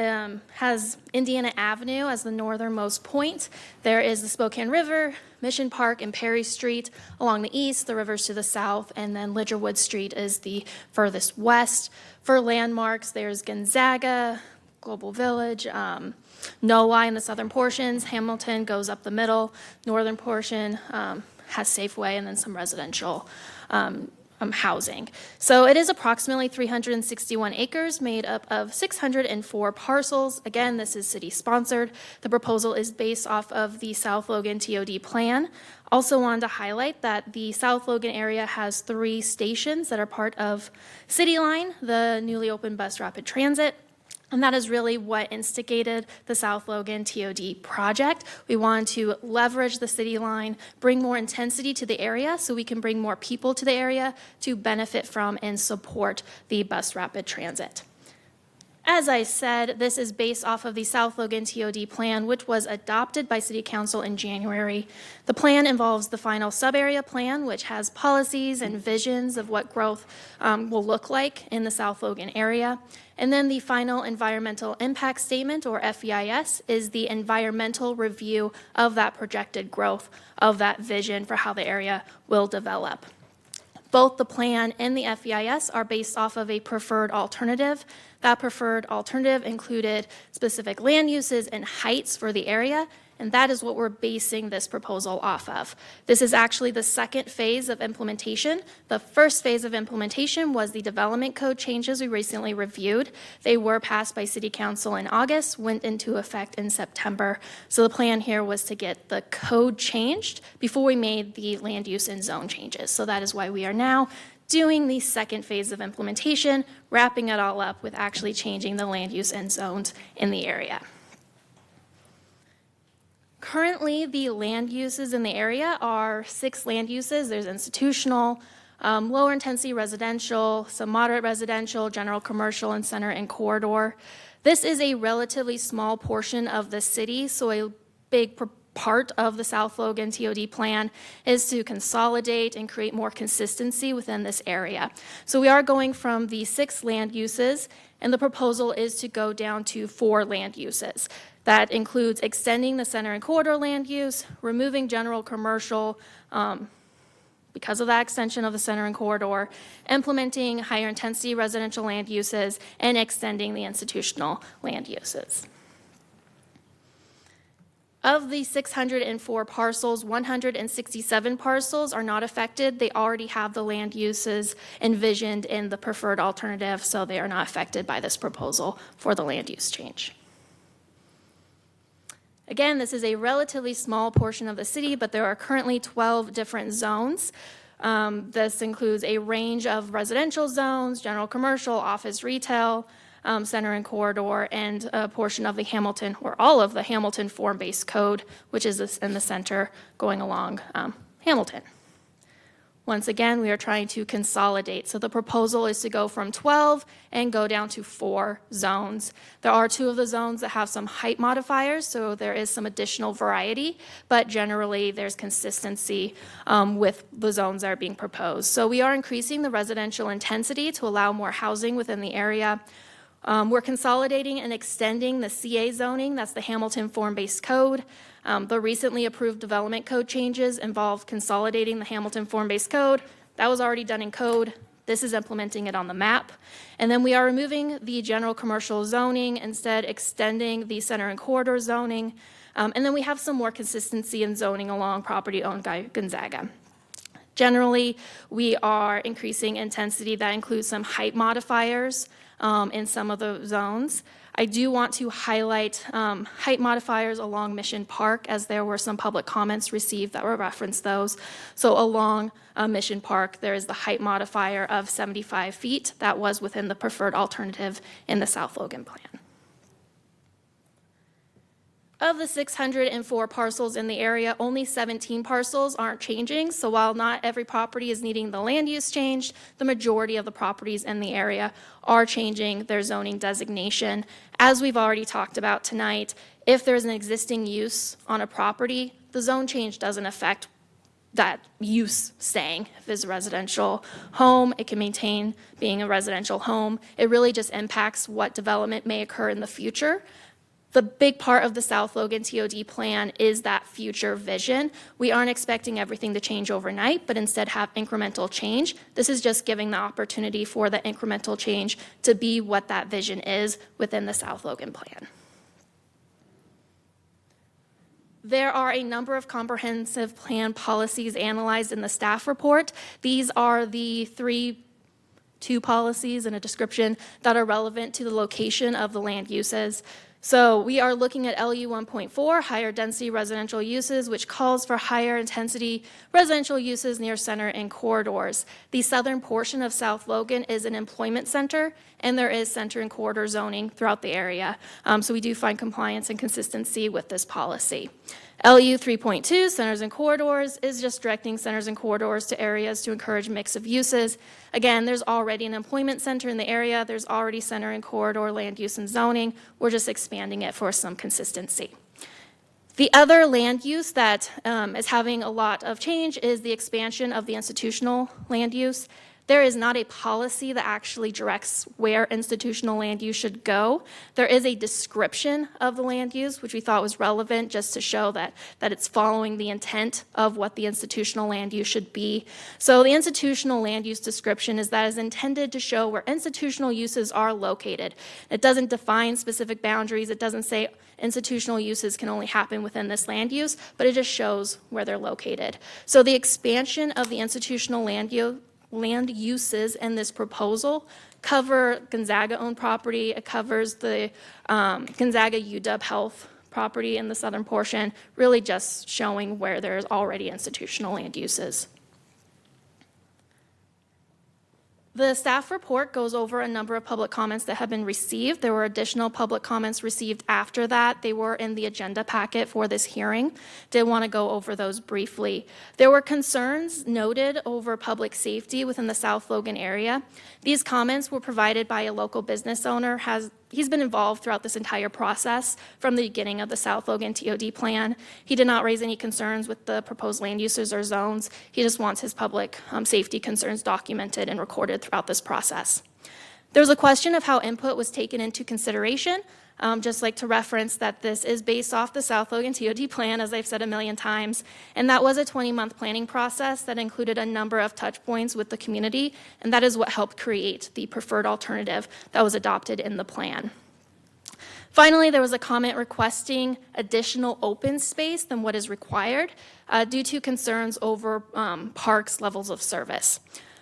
has Indiana Avenue as the northernmost point. There is the Spokane River, Mission Park, and Perry Street along the east, the rivers to the south, and then Lidgerwood Street is the furthest west. For landmarks, there's Gonzaga, Global Village, NOI in the southern portions, Hamilton goes up the middle, northern portion has Safeway, and then some residential housing. So it is approximately 361 acres made up of 604 parcels. Again, this is city-sponsored. The proposal is based off of the South Logan TOD plan. Also wanted to highlight that the South Logan area has 3 stations that are part of City Line, the newly opened Bus Rapid Transit. And that is really what instigated the South Logan TOD project. We wanted to leverage the city line, bring more intensity to the area so we can bring more people to the area to benefit from and support the Bus Rapid Transit. As I said, this is based off of the South Logan TOD plan, which was adopted by City Council in January. The plan involves the final sub-area plan, which has policies and visions of what growth will look like in the South Logan area. And then the final environmental impact statement, or FEIS, is the environmental review of that projected growth, of that vision for how the area will develop. Both the plan and the FEIS are based off of a preferred alternative. That preferred alternative included specific land uses and heights for the area, and that is what we're basing this proposal off of. This is actually the second phase of implementation. The first phase of implementation was the development code changes we recently reviewed. They were passed by City Council in August, went into effect in September. So the plan here was to get the code changed before we made the land use and zone changes. So that is why we are now doing the second phase of implementation, wrapping it all up with actually changing the land use and zones in the area. Currently, the land uses in the area are 6 land uses. There's institutional, lower intensity residential, some moderate residential, general commercial, and center and corridor. This is a relatively small portion of the city, so a big part of the South Logan TOD plan is to consolidate and create more consistency within this area. So we are going from the 6 land uses, and the proposal is to go down to 4 land uses. That includes extending the center and corridor land use, removing general commercial because of that extension of the center and corridor, implementing higher intensity residential land uses, and extending the institutional land uses. Of the 604 parcels, 167 parcels are not affected. They already have the land uses envisioned in the preferred alternative, so they are not affected by this proposal for the land use change. Again, this is a relatively small portion of the city, but there are currently 12 different zones. This includes a range of residential zones, general commercial, office retail, center and corridor, and a portion of the Hamilton, or all of the Hamilton form-based code, which is in the center going along Hamilton. Once again, we are trying to consolidate. So the proposal is to go from 12 and go down to 4 zones. There are 2 of the zones that have some height modifiers, so there is some additional variety, but generally there's consistency with the zones that are being proposed. So we are increasing the residential intensity to allow more housing within the area. We're consolidating and extending the CA zoning, that's the Hamilton form-based code. The recently approved development code changes involve consolidating the Hamilton form-based code. That was already done in code. This is implementing it on the map. And then we are removing the general commercial zoning, instead extending the center and corridor zoning. And then we have some more consistency in zoning along property owned by Gonzaga. Generally, we are increasing intensity that includes some height modifiers in some of the zones. I do want to highlight height modifiers along Mission Park, as there were some public comments received that were referenced those. So along Mission Park, there is the height modifier of 75 feet. That was within the preferred alternative in the South Logan plan. Of the 604 parcels in the area, only 17 parcels aren't changing. So while not every property is needing the land use changed, the majority of the properties in the area are changing their zoning designation. As we've already talked about tonight, if there's an existing use on a property, the zone change doesn't affect that use staying. If it's a residential home, it can maintain being a residential home. It really just impacts what development may occur in the future. The big part of the South Logan TOD plan is that future vision. We aren't expecting everything to change overnight, but instead have incremental change. This is just giving the opportunity for the incremental change to be what that vision is within the South Logan plan. There are a number of comprehensive plan policies analyzed in the staff report. These are the two policies and a description that are relevant to the location of the land uses. So we are looking at LU 1.4, higher density residential uses, which calls for higher intensity residential uses near center and corridors. The southern portion of South Logan is an employment center, and there is center and corridor zoning throughout the area. So we do find compliance and consistency with this policy. LU 3.2, centers and corridors, is just directing centers and corridors to areas to encourage mix of uses. Again, there's already an employment center in the area. There's already center and corridor land use and zoning. We're just expanding it for some consistency. The other land use that is having a lot of change is the expansion of the institutional land use. There is not a policy that actually directs where institutional land use should go. There is a description of the land use, which we thought was relevant just to show that it's following the intent of what the institutional land use should be. So the institutional land use description is intended to show where institutional uses are located. It doesn't define specific boundaries. It doesn't say institutional uses can only happen within this land use, but it just shows where they're located. So the expansion of the institutional land uses in this proposal cover Gonzaga-owned property. It covers the Gonzaga UW Health property in the southern portion, really just showing where there's already institutional land uses. The staff report goes over a number of public comments that have been received. There were additional public comments received after that. They were in the agenda packet for this hearing. Did want to go over those briefly. There were concerns noted over public safety within the South Logan area. These comments were provided by a local business owner. He's been involved throughout this entire process from the beginning of the South Logan TOD plan. He did not raise any concerns with the proposed land uses or zones. He just wants his public safety concerns documented and recorded throughout this process. There was a question of how input was taken into consideration. Just like to reference that this is based off the South Logan TOD plan, as I've said a million times, and that was a 20-month planning process that included a number of touch points with the community, and that is what helped create the preferred alternative that was adopted in the plan. Finally, there was a comment requesting additional open space than what is required due to concerns over parks' levels of service.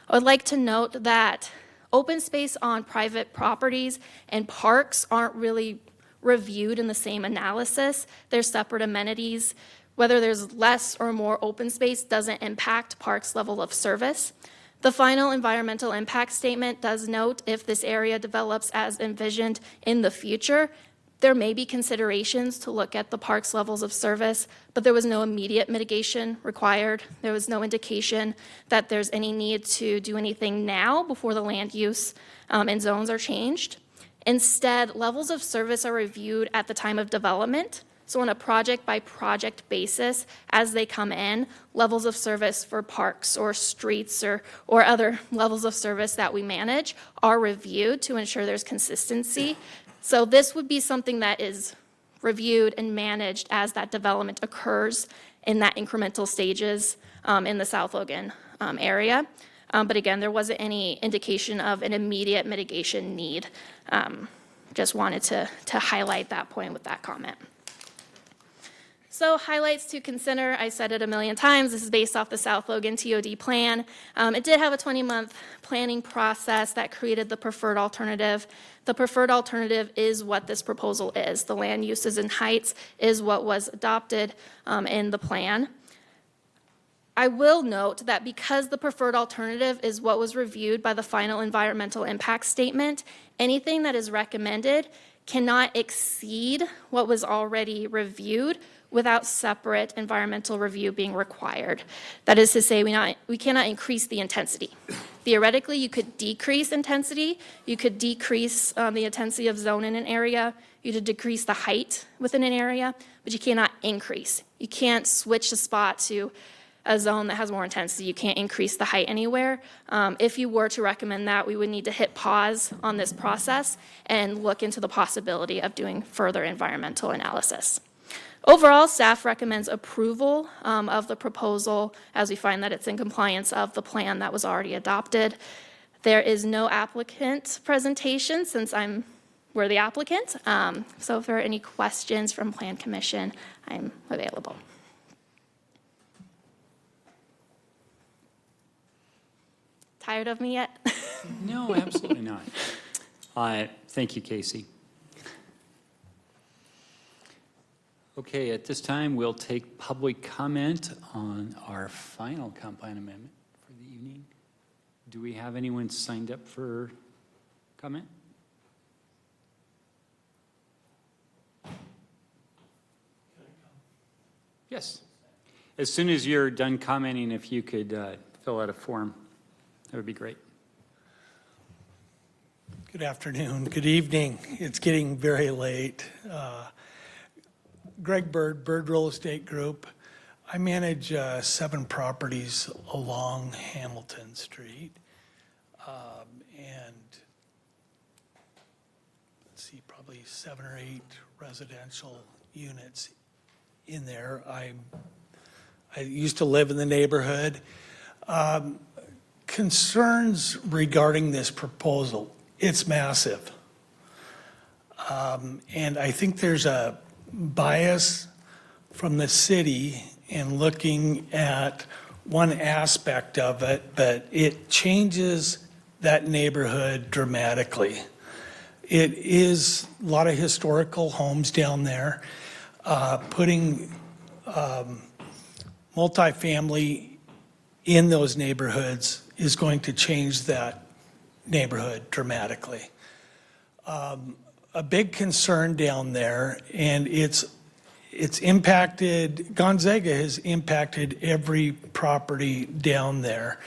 I would like to note that open space on private properties and parks aren't really reviewed in the same analysis. They're separate amenities. Whether there's less or more open space doesn't impact parks' level of service. The final environmental impact statement does note if this area develops as envisioned in the future, there may be considerations to look at the park's levels of service, but there was no immediate mitigation required. There was no indication that there's any need to do anything now before the land use and zones are changed. Instead, levels of service are reviewed at the time of development. So on a project-by-project basis, as they come in, levels of service for parks or streets or other levels of service that we manage are reviewed to ensure there's consistency. So this would be something that is reviewed and managed as that development occurs in that incremental stages in the South Logan area. But again, there wasn't any indication of an immediate mitigation need. Just wanted to highlight that point with that comment. So highlights to consider, I said it a million times, this is based off the South Logan TOD plan. It did have a 20-month planning process that created the preferred alternative. The preferred alternative is what this proposal is. The land uses and heights is what was adopted in the plan. I will note that because the preferred alternative is what was reviewed by the final environmental impact statement, anything that is recommended cannot exceed what was already reviewed without separate environmental review being required. That is to say, we cannot increase the intensity. Theoretically, you could decrease intensity, you could decrease the intensity of zone in an area, you could decrease the height within an area, but you cannot increase. You can't switch a spot to a zone that has more intensity. You can't increase the height anywhere. If you were to recommend that, we would need to hit pause on this process and look into the possibility of doing further environmental analysis. Overall, staff recommends approval of the proposal as we find that it's in compliance of the plan that was already adopted. There is no applicant presentation since we're the applicant. So if there are any questions from Plan Commission, I'm available. Tired of me yet? No, absolutely not. Thank you, Casey. Okay, at this time, we'll take public comment on our final comp plan amendment for the evening. Do we have anyone signed up for comment? Yes. As soon as you're done commenting, if you could fill out a form, that would be great. Good afternoon, good evening. It's getting very late. Greg Bird, Bird Real Estate Group. I manage 7 properties along Hamilton Street. And let's see, probably 7 or 8 residential units in there. I used to live in the neighborhood. Concerns regarding this proposal, it's massive. And I think there's a bias from the city in looking at one aspect of it, but it changes that neighborhood dramatically. It is a lot of historical homes down there. Putting multifamily in those neighborhoods is going to change that neighborhood dramatically. A big concern down there, and it's impacted, Gonzaga has impacted every property down there.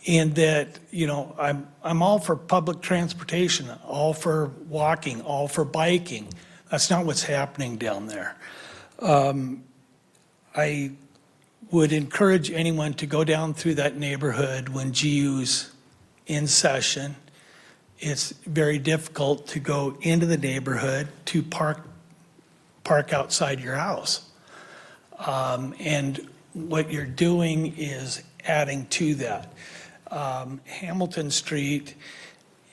In that, you know, I'm all for public transportation, all for walking, all for biking. That's not what's happening down there. I would encourage anyone to go down through that neighborhood when GU's in session. It's very difficult to go into the neighborhood to park outside your house. And what you're doing is adding to that. Hamilton Street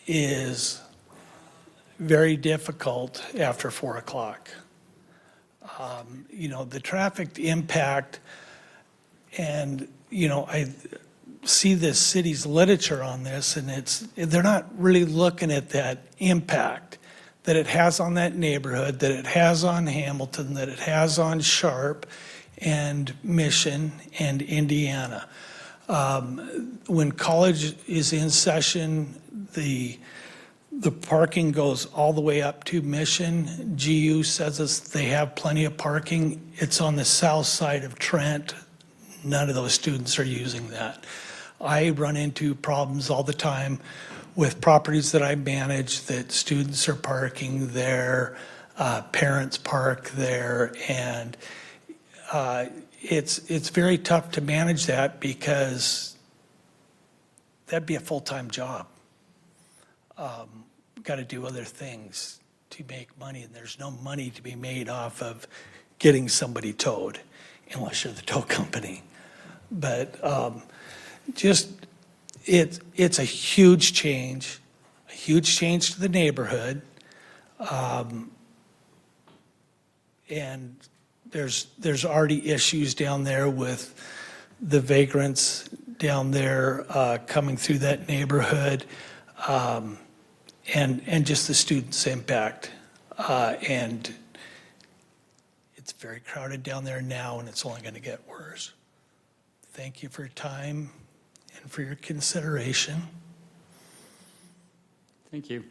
is very difficult after 4 o'clock. You know, the traffic impact, and, you know, I see the city's literature on this, and they're not really looking at that impact that it has on that neighborhood, that it has on Hamilton, that it has on Sharp and Mission and Indiana. When college is in session, the parking goes all the way up to Mission. GU says they have plenty of parking. It's on the south side of Trent. None of those students are using that. I run into problems all the time with properties that I manage that students are parking there, parents park there, and it's very tough to manage that because that'd be a full-time job. We've got to do other things to make money, and there's no money to be made off of getting somebody towed unless you're the tow company. But it's a huge change to the neighborhood. And there's already issues down there with the vagrants down there coming through that neighborhood, and just the students' impact. And it's very crowded down there now, and it's only going to get worse. Thank you for your time and for your consideration. Thank you.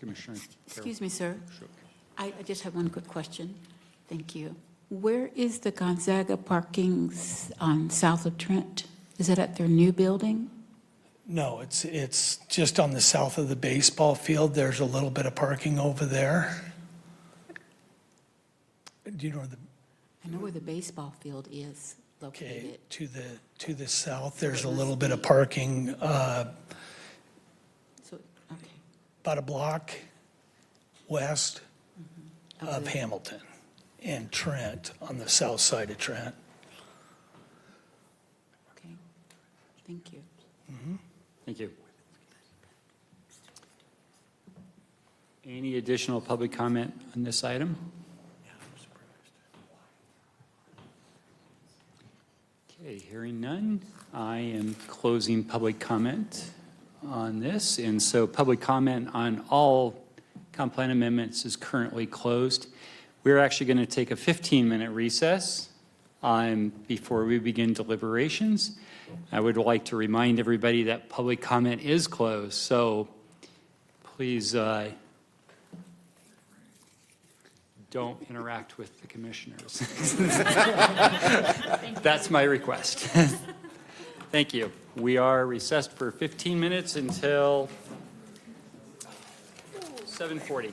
Commissioner Carroll. Excuse me, sir. Sure. I just have one quick question. Thank you. Where is the Gonzaga parking on south of Trent? Is it at their new building? No, it's just on the south of the baseball field. There's a little bit of parking over there. Do you know where I know where the baseball field is located. to the south, there's a little bit of parking, So, okay. about a block west of Hamilton and Trent, on the south side of Trent. Okay. Thank you. Thank you. Any additional public comment on this item? Okay, hearing none, I am closing public comment on this. And so public comment on all comp plan amendments is currently closed. We're actually going to take a 15-minute recess before we begin deliberations. I would like to remind everybody that public comment is closed, so please don't interact with the commissioners. That's my request. Thank you. We are recessed for 15 minutes until 7:40.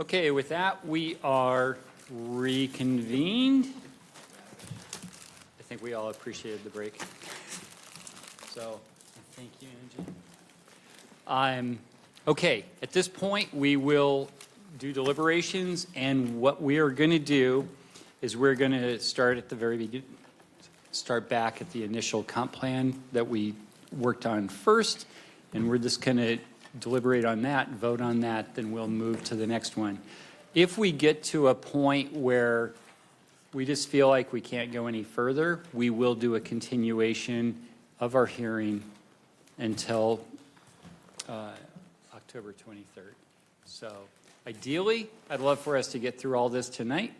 Okay, with that, we are reconvened. I think we all appreciated the break. So, thank you, Angie. Okay, at this point, we will do deliberations, and what we are going to do is we're going to start at the very beginning, start back at the initial comp plan that we worked on first, and we're just going to deliberate on that, vote on that, then we'll move to the next one. If we get to a point where we just feel like we can't go any further, we will do a continuation of our hearing until October 23rd. So ideally, I'd love for us to get through all this tonight,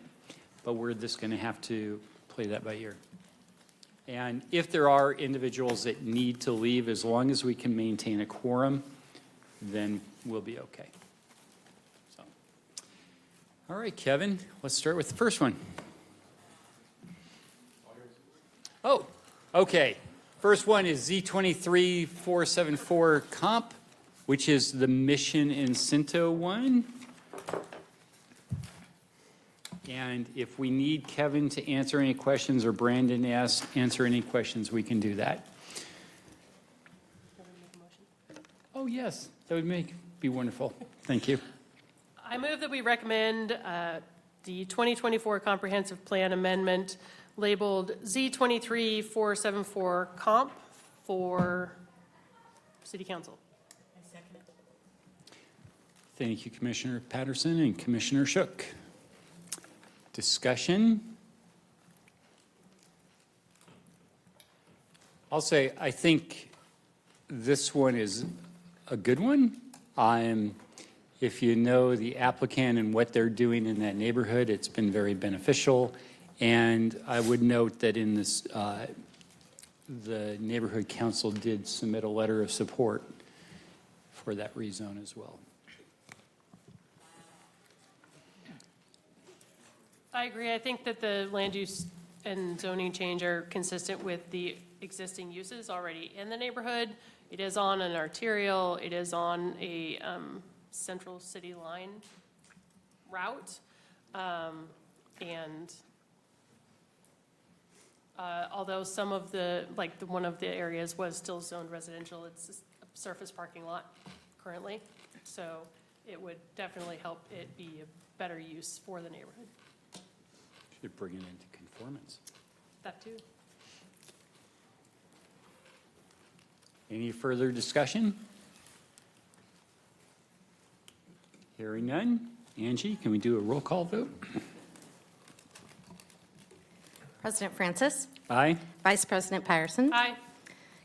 but we're just going to have to play that by ear. And if there are individuals that need to leave, as long as we can maintain a quorum, then we'll be okay. So, all right, Kevin, let's start with the first one. Oh, okay. First one is Z23474 comp, which is the Mission and Cinto one. And if we need Kevin to answer any questions or Brandon answer any questions, we can do that. Oh, yes, that would be wonderful. Thank you. I move that we recommend the 2024 Comprehensive Plan Amendment labeled Z23474 Comp for City Council. Thank you, Commissioner Patterson and Commissioner Shook. Discussion? I'll say I think this one is a good one. If you know the applicant and what they're doing in that neighborhood, it's been very beneficial. And I would note that in this, the neighborhood council did submit a letter of support for that rezone as well. I agree. I think that the land use and zoning change are consistent with the existing uses already in the neighborhood. It is on an arterial, it is on a central city line route. Although some of the, one of the areas was still zoned residential, it's a surface parking lot currently. So it would definitely help it be a better use for the neighborhood. Should bring it into conformance. That too. Any further discussion? Hearing none. Angie, can we do a roll call vote? President Francis. Aye. Vice President Patterson. Aye.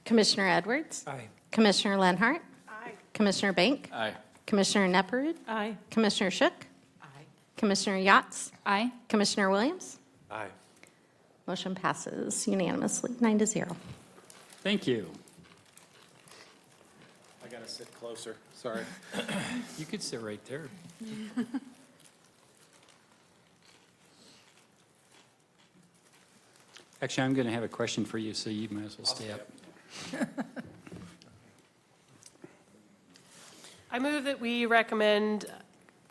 Commissioner Edwards. Aye. Commissioner Lenhart. Aye. Commissioner Bank. Aye. Commissioner Nepperud. Aye. Commissioner Shook. Commissioner Yachts. Aye. Commissioner Williams. Aye. Motion passes unanimously, 9-0. Thank you. I got to sit closer, sorry. You could sit right there. Actually, I'm going to have a question for you, so you might as well stay up. I move that we recommend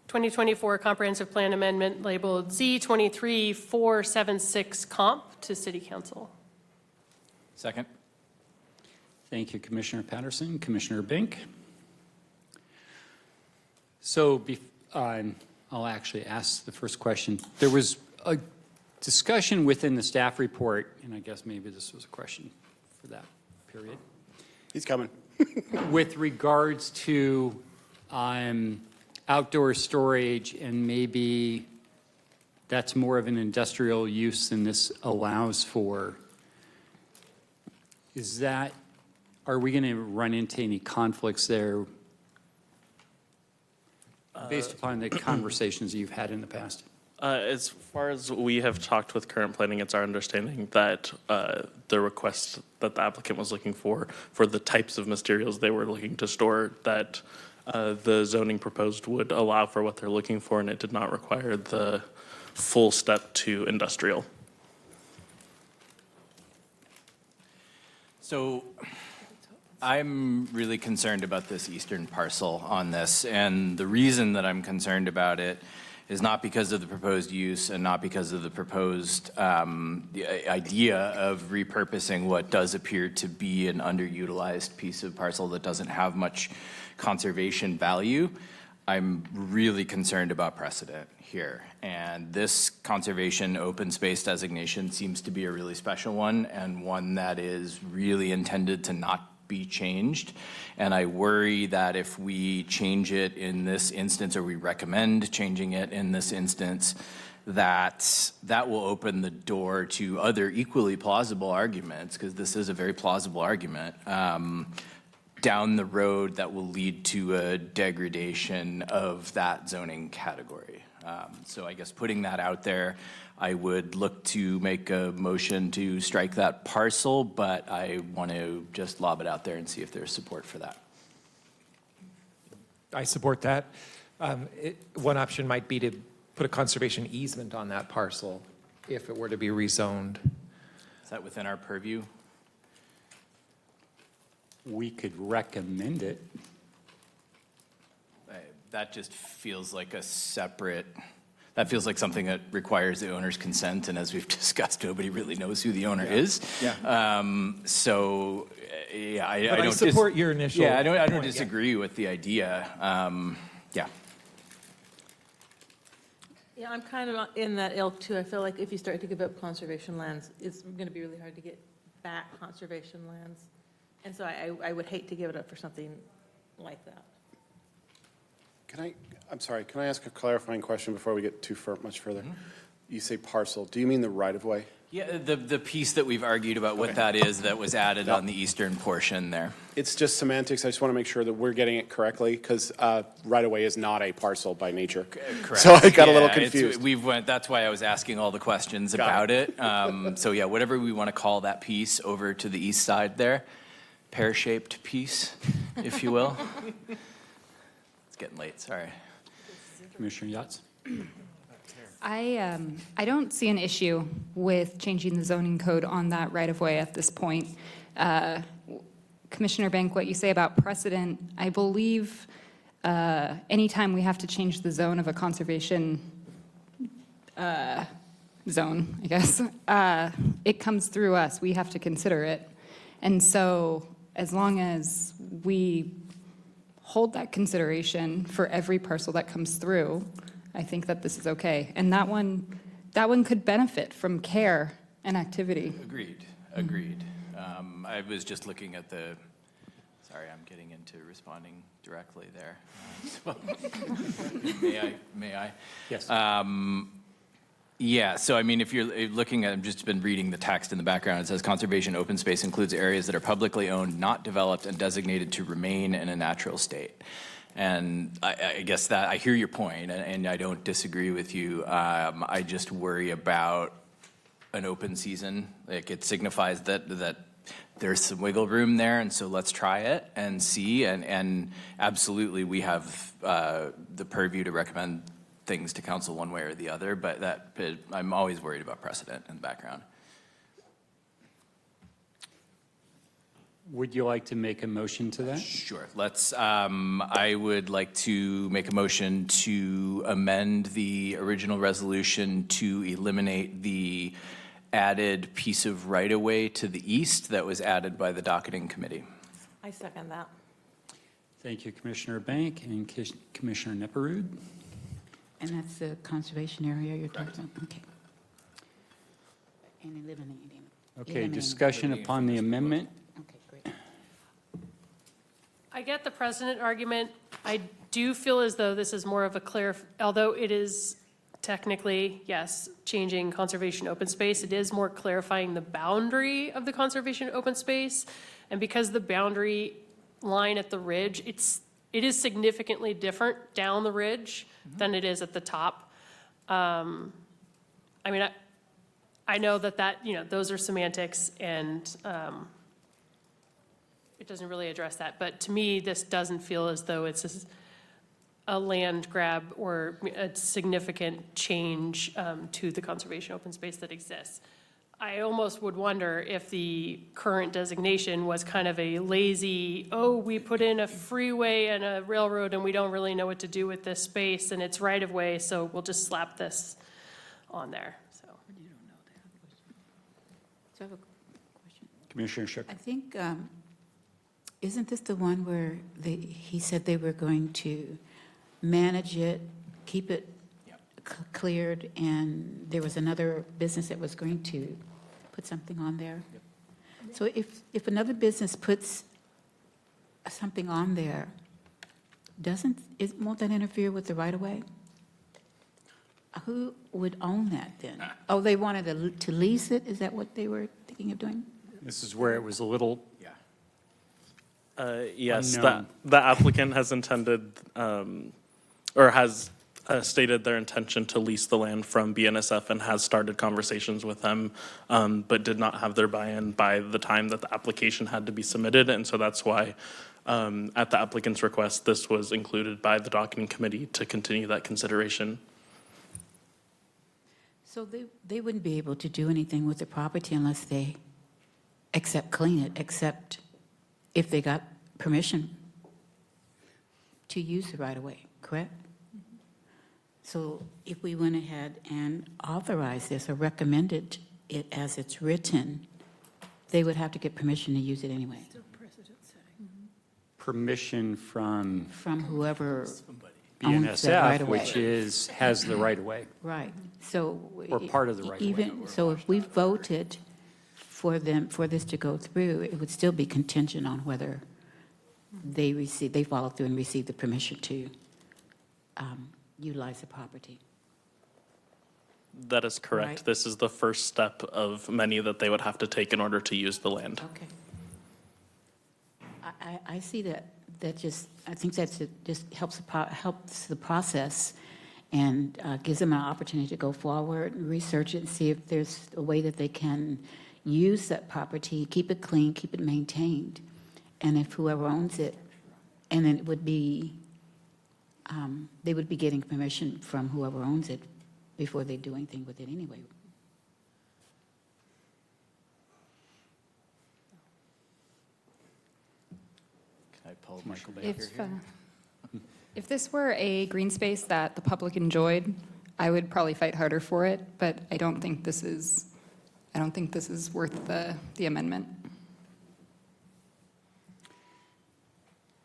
2024 Comprehensive Plan Amendment labeled Z23476 Comp to City Council. Second. Thank you, Commissioner Patterson. Commissioner Bink. So I'll actually ask the first question. There was a discussion within the staff report, and I guess maybe this was a question for that period. He's coming. With regards to outdoor storage, and maybe that's more of an industrial use than this allows for. Are we going to run into any conflicts there based upon the conversations you've had in the past? As far as we have talked with current planning, it's our understanding that the request that the applicant was looking for the types of materials they were looking to store, that the zoning proposed would allow for what they're looking for, and it did not require the full step to industrial. So I'm really concerned about this eastern parcel on this, and the reason that I'm concerned about it is not because of the proposed use and not because of the proposed the idea of repurposing what does appear to be an underutilized piece of parcel that doesn't have much conservation value. I'm really concerned about precedent here. And this conservation open space designation seems to be a really special one and one that is really intended to not be changed. And I worry that if we change it in this instance, or we recommend changing it in this instance, that will open the door to other equally plausible arguments, because this is a very plausible argument, down the road that will lead to a degradation of that zoning category. So I guess putting that out there, I would look to make a motion to strike that parcel, but I want to just lob it out there and see if there's support for that. I support that. One option might be to put a conservation easement on that parcel if it were to be rezoned. Is that within our purview? We could recommend it. That just feels like a separate, that feels like something that requires the owner's consent, and as we've discussed, nobody really knows who the owner is. Yeah. So, yeah, I But don't I support your initial Yeah, I don't point, disagree with the idea. Yeah. Yeah, I'm kind of in that ilk too. I feel like if you start to give up conservation lands, it's going to be really hard to get back conservation lands. And so I would hate to give it up for something like that. I'm sorry, can I ask a clarifying question before we get too much further? You say parcel, do you mean the right-of-way? Yeah, the piece that we've argued about what that is that was added on the eastern portion there. It's just semantics. I just want to make sure that we're getting it correctly, because right-of-way is not a parcel by nature. Correct. So I got a little Yeah, confused. That's why I was asking all the questions about it. So yeah, whatever we want to call that piece over to the east side there, pear-shaped piece, if you will. It's getting late, sorry. Commissioner Yachts? I don't see an issue with changing the zoning code on that right-of-way at this point. Commissioner Bank, what you say about precedent, I believe anytime we have to change the zone of a conservation zone, I guess, it comes through us. We have to consider it. And so as long as we hold that consideration for every parcel that comes through, I think that this is okay. And that one could benefit from care and activity. Agreed. I was just looking at sorry, I'm getting into responding directly there. May I? Yes. Yeah, so I mean, if you're looking at, I've just been reading the text in the background. It says conservation open space includes areas that are publicly owned, not developed, and designated to remain in a natural state. And I guess that I hear your point, and I don't disagree with you. I just worry about an open season. Like, it signifies that there's some wiggle room there, and so let's try it and see. And absolutely, we have the purview to recommend things to council one way or the other, but I'm always worried about precedent in the background. Would you like to make a motion to that? Sure. I would like to make a motion to amend the original resolution to eliminate the added piece of right-of-way to the east that was added by the docketing committee. I second that. Thank you, Commissioner Bank and Commissioner Nepperud. And that's the conservation area you're talking about? Okay. And eliminating. Okay, discussion upon the amendment. Okay, great. I get the precedent argument. I do feel as though this is more of a although it is technically, yes, changing conservation open space, it is more clarifying the boundary of the conservation open space. And because the boundary line at the ridge, it is significantly different down the ridge than it is at the top. I mean, I know that those are semantics, and it doesn't really address that. But to me, this doesn't feel as though it's a land grab or a significant change to the conservation open space that exists. I almost would wonder if the current designation was kind of a lazy, oh, we put in a freeway and a railroad and we don't really know what to do with this space and it's right of way, so we'll just slap this on there, so. So I have a question. Commissioner Shook. I think, isn't this the one where he said they were going to manage it, keep it cleared, and there was another business that was going to put something on there? So if another business puts something on there, won't that interfere with the right-of-way? Who would own that then? Oh, they wanted to lease it? Is that what they were thinking of doing? This is where it was a little, Yes, Unknown. the applicant has intended, or has stated their intention to lease the land from BNSF and has started conversations with them, but did not have their buy-in by the time that the application had to be submitted. And so that's why, at the applicant's request, this was included by the docketing committee to continue that consideration. So they wouldn't be able to do anything with the property unless they clean it, except if they got permission to use the right-of-way, correct? So if we went ahead and authorized this or recommended it as it's written, they would have to get permission to use it anyway, permission from from whoever owns that BNSF, right-of-way. which has the right-of-way. Right, so. Or part of the right-of-way. Even, so if we voted for this to go through, it would still be contingent on whether they follow through and receive the permission to utilize the property. That is correct. Right. This is the first step of many that they would have to take in order to use the land. Okay. I see that I think just helps the process and gives them an opportunity to go forward and research it and see if there's a way that they can use that property, keep it clean, keep it maintained. And if whoever owns it, and then it would be, they would be getting permission from whoever owns it before they do anything with it anyway. Can I pull Michael back here? If this were a green space that the public enjoyed, I would probably fight harder for it, but I don't think this is worth the amendment.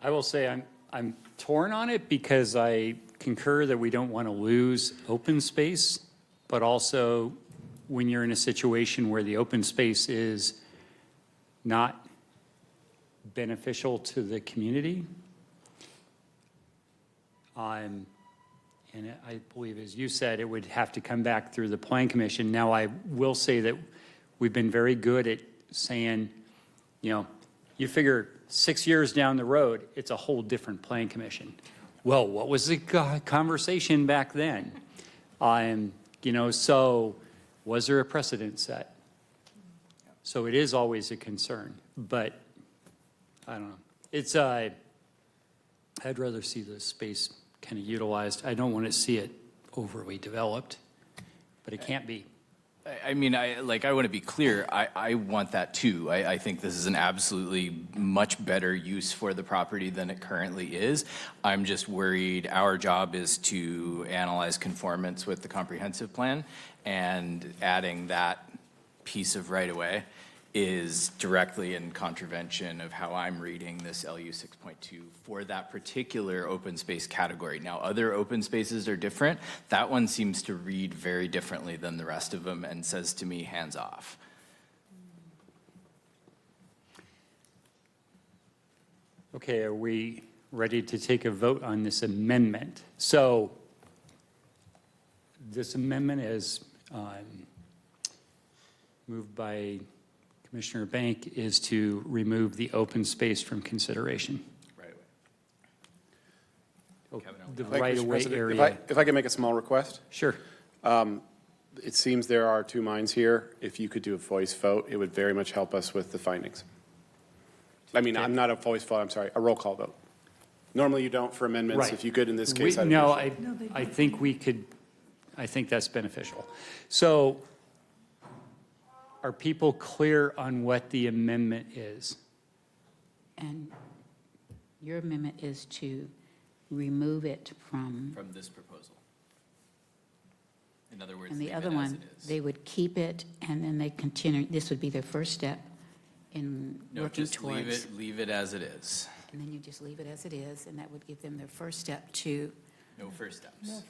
I will say I'm torn on it because I concur that we don't want to lose open space, but also when you're in a situation where the open space is not beneficial to the community, and I believe, as you said, it would have to come back through the Plan Commission. Now, I will say that we've been very good at saying, you figure 6 years down the road, it's a whole different Plan Commission. Well, what was the conversation back then? So was there a precedent set? So it is always a concern, but I don't know. I'd rather see the space kind of utilized. I don't want to see it overly developed, but it can't be. I mean, I want to be clear, I want that too. I think this is an absolutely much better use for the property than it currently is. I'm just worried our job is to analyze conformance with the comprehensive plan, and adding that piece of right-of-way is directly in contravention of how I'm reading this LU 6.2 for that particular open space category. Now, other open spaces are different. That one seems to read very differently than the rest of them and says to me, hands off. Okay, are we ready to take a vote on this amendment? So this amendment is moved by Commissioner Bank, is to remove the open space from consideration. The right-of-way area. If I can make a small request? Sure. It seems there are two minds here. If you could do a voice vote, it would very much help us with the findings. I mean, I'm not a voice vote, I'm sorry, a roll call vote. Normally you don't for amendments. Right. If you could in this case, I'd No, appreciate it. I think we could, I think that's beneficial. So Are people clear on what the amendment is? And your amendment is to remove it from, From this proposal. In other words, and the leave other it as one, it is. they would keep it, and then they continue, this would be their first step in No, working just leave towards. leave it as it is. And then you just leave it as it is, and that would give them their first step to, No first steps. There's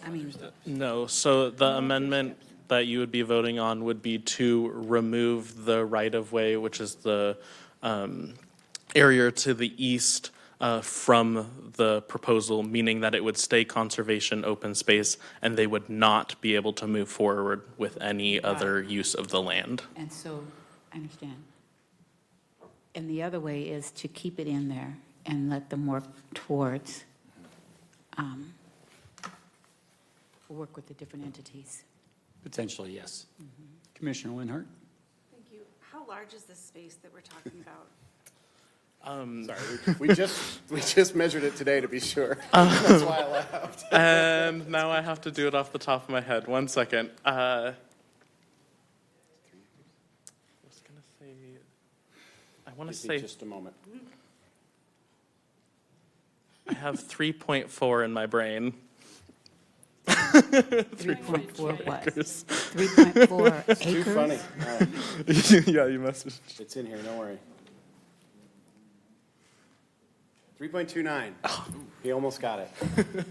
no I mean, other step. No, so the amendment that you would be voting on would be to remove the right-of-way, which is the area to the east from the proposal, meaning that it would stay conservation open space, and they would not be able to move forward with any other use of the land. and so, I understand. And the other way is to keep it in there and let them work towards, work with the different entities. Potentially, yes. Commissioner Linhart? Thank you. How large is this space that we're talking about? Sorry, we just measured it today to be sure. That's why I laughed. And now I have to do it off the top of my head. 1 second. I was gonna say, I want to Give me say, just a moment. I have 3.4 in my brain. 3.4 what? 3.4 acres? Too funny. All right. Yeah, you must have. It's in here, don't worry. 3.29. He almost got it.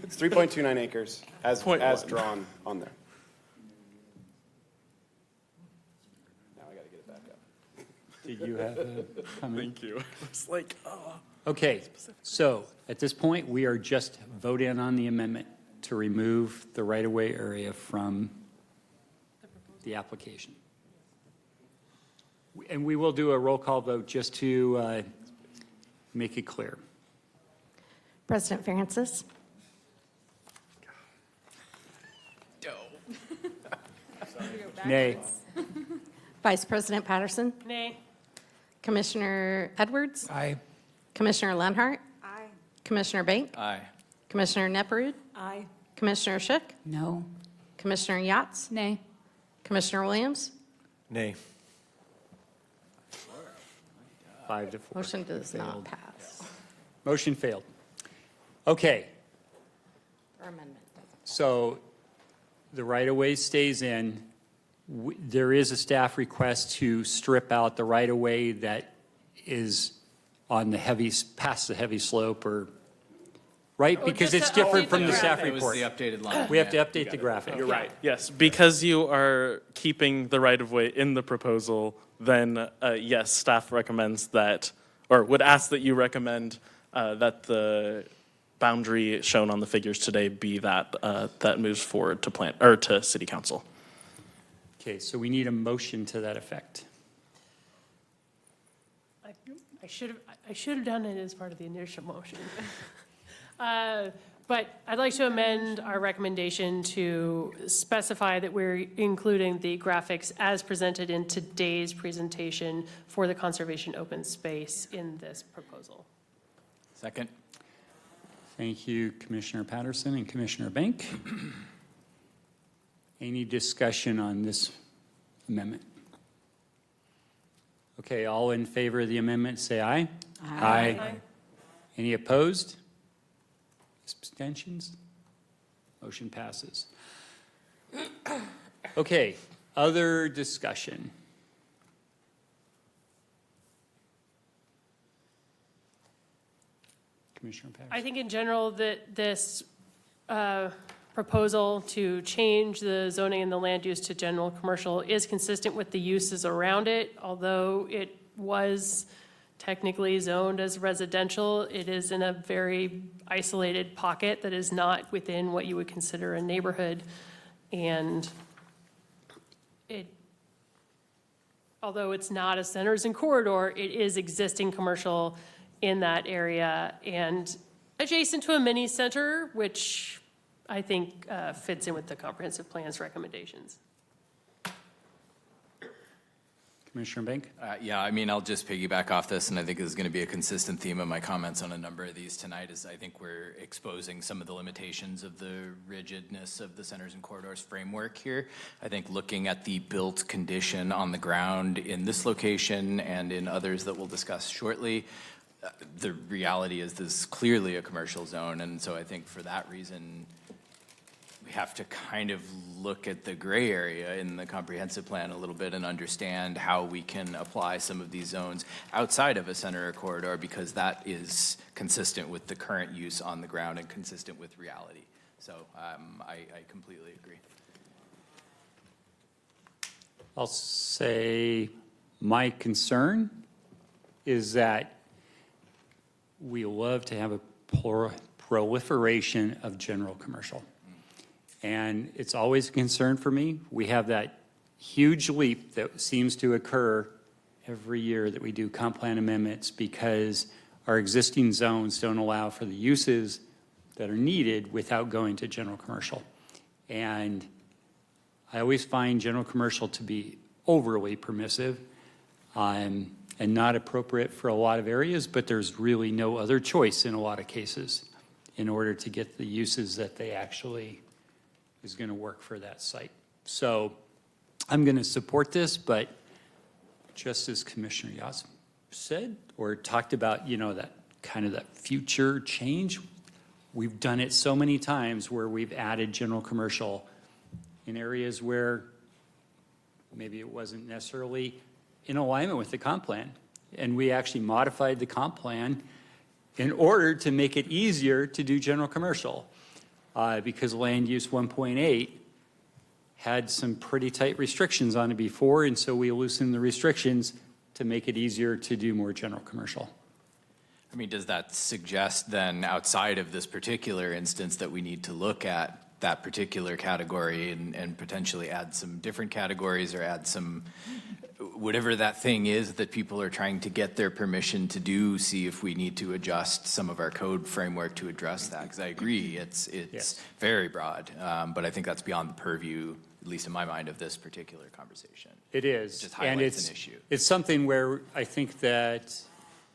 It's 3.29 acres as drawn on there. Now I got to get it back up. Did you have a comment? Thank you. It's like, oh. Okay, so at this point, we are just voting on the amendment to remove the right-of-way area from the application. And we will do a roll call vote just to make it clear. President Francis. Nay. Vice President Patterson. Nay. Commissioner Edwards. Aye. Commissioner Lenhart. Aye. Commissioner Bank. Aye. Commissioner Nepperud. Aye. Commissioner Shook. No. Commissioner Yachts. Nay. Commissioner Williams. Nay. 5 to 4. Motion does not Failed. pass. Motion failed. Okay, Or amendment doesn't. so the right-of-way stays in. There is a staff request to strip out the right-of-way that is on the past the heavy slope or, right? Oh, Because just it's to different update from the the staff It was report. the updated line. We have to yeah. update the graphic. You're right. Yes, because you are keeping the right-of-way in the proposal, then yes, staff recommends that, or would ask that you recommend that the boundary shown on the figures today be that that moves forward to to city council. Okay, so we need a motion to that effect. I should have done it as part of the initial motion. But I'd like to amend our recommendation to specify that we're including the graphics as presented in today's presentation for the conservation open space in this proposal. Second. Thank you, Commissioner Patterson and Commissioner Bank. Any discussion on this amendment? Okay, all in favor of the amendment, say aye. Aye. Any opposed? Abstentions? Motion passes. Okay, other discussion. Commissioner Patterson. I think in general that this proposal to change the zoning and the land use to general commercial is consistent with the uses around it. Although it was technically zoned as residential, it is in a very isolated pocket that is not within what you would consider a neighborhood. And although it's not a centers and corridor, it is existing commercial in that area and adjacent to a mini center, which I think fits in with the comprehensive plan's recommendations. Commissioner Bank? Yeah, I mean, I'll just piggyback off this, and I think this is going to be a consistent theme of my comments on a number of these tonight, is I think we're exposing some of the limitations of the rigidness of the centers and corridors framework here. I think looking at the built condition on the ground in this location and in others that we'll discuss shortly, the reality is this is clearly a commercial zone, and so I think for that reason, we have to kind of look at the gray area in the comprehensive plan a little bit and understand how we can apply some of these zones outside of a center or corridor, because that is consistent with the current use on the ground and consistent with reality. So I completely agree. I'll say my concern is that we love to have a proliferation of general commercial. And it's always a concern for me. We have that huge leap that seems to occur every year that we do comp plan amendments because our existing zones don't allow for the uses that are needed without going to general commercial. And I always find general commercial to be overly permissive and not appropriate for a lot of areas, but there's really no other choice in a lot of cases in order to get the uses that they actually is going to work for that site. So I'm going to support this, but just as Commissioner Yachts said or talked about, you know, that kind of that future change, we've done it so many times where we've added general commercial in areas where maybe it wasn't necessarily in alignment with the comp plan. And we actually modified the comp plan in order to make it easier to do general commercial. Because land use 1.8 had some pretty tight restrictions on it before, and so we loosened the restrictions to make it easier to do more general commercial. I mean, does that suggest then, outside of this particular instance, that we need to look at that particular category and potentially add some different categories or add some, whatever that thing is that people are trying to get their permission to do, see if we need to adjust some of our code framework to address that? Because I agree, it's Yes. very broad, but I think that's beyond the purview, at least in my mind, of this particular conversation. It is. Just And highlights an issue. It's something where I think that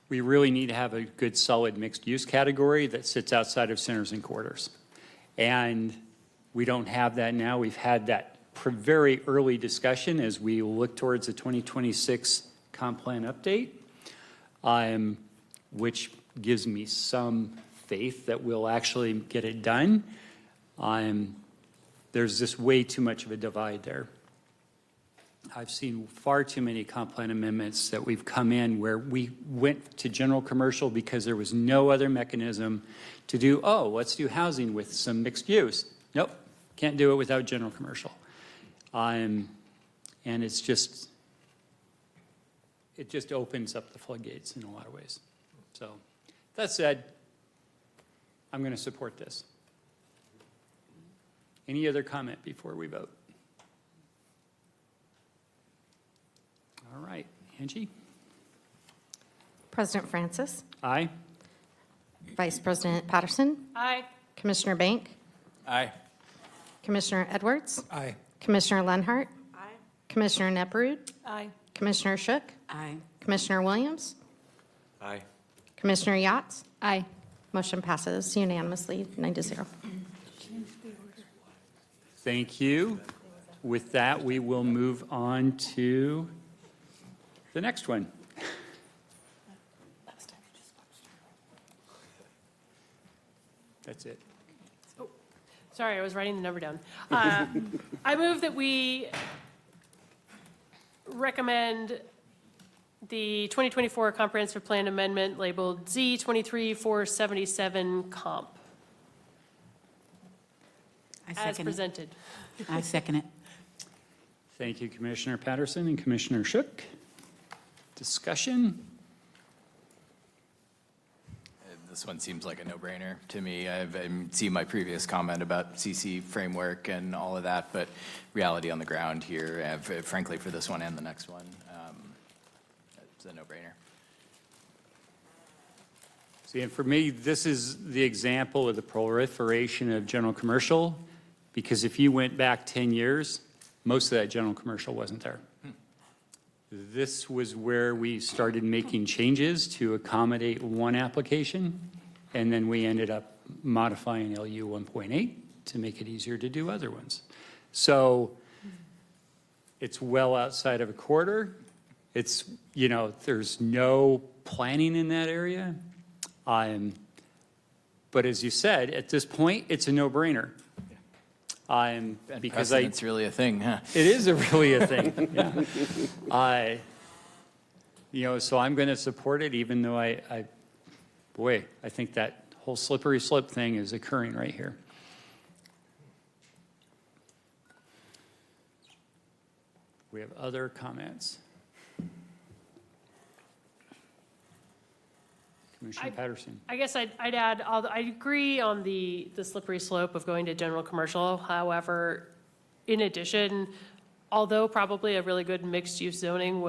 we really need to have a good, solid mixed-use category that sits outside of centers and corridors. And we don't have that now. We've had that very early discussion as we look towards the 2026 comp plan update, which gives me some faith that we'll actually get it done. There's just way too much of a divide there. I've seen far too many comp plan amendments that we've come in where we went to general commercial because there was no other mechanism to do, oh, let's do housing with some mixed use. Nope, can't do it without general commercial. And it's just, it just opens up the floodgates in a lot of ways. So that said, I'm going to support this. Any other comment before we vote? All right, Angie? President Francis, Aye. Vice President Patterson, Aye. Commissioner Bank, Aye. Commissioner Edwards, Aye. Commissioner Lenhart, Aye. Commissioner Neperud, Aye. Commissioner Shook, Aye. Commissioner Williams, Aye. Commissioner Yachts. Aye. Motion passes unanimously, 9-0. Thank you. With that, we will move on to the next one. That's it. Sorry, I was writing the number down. I move that we recommend the 2024 Comprehensive Plan Amendment labeled Z23-477 Comp I as second it. presented. I second it. Thank you, Commissioner Patterson and Commissioner Shook. Discussion? This one seems like a no-brainer to me. I've seen my previous comment about CC framework and all of that, but reality on the ground here, frankly, for this one and the next one, it's a no-brainer. See, and for me, this is the example of the proliferation of general commercial, because if you went back 10 years, most of that general commercial wasn't there. This was where we started making changes to accommodate one application, and then we ended up modifying LU 1.8 to make it easier to do other ones. So it's well outside of a corridor. It's, you know, there's no planning in that area. But as you said, at this point, it's a no-brainer. Because Precedent's really a thing, huh? It is really a thing, yeah. You know, so I'm going to support it, even though I think that whole slippery slope thing is occurring right here. We have other comments. Commissioner Patterson. I guess I'd add, I agree on the slippery slope of going to general commercial. However, in addition, although probably a really good mixed-use zoning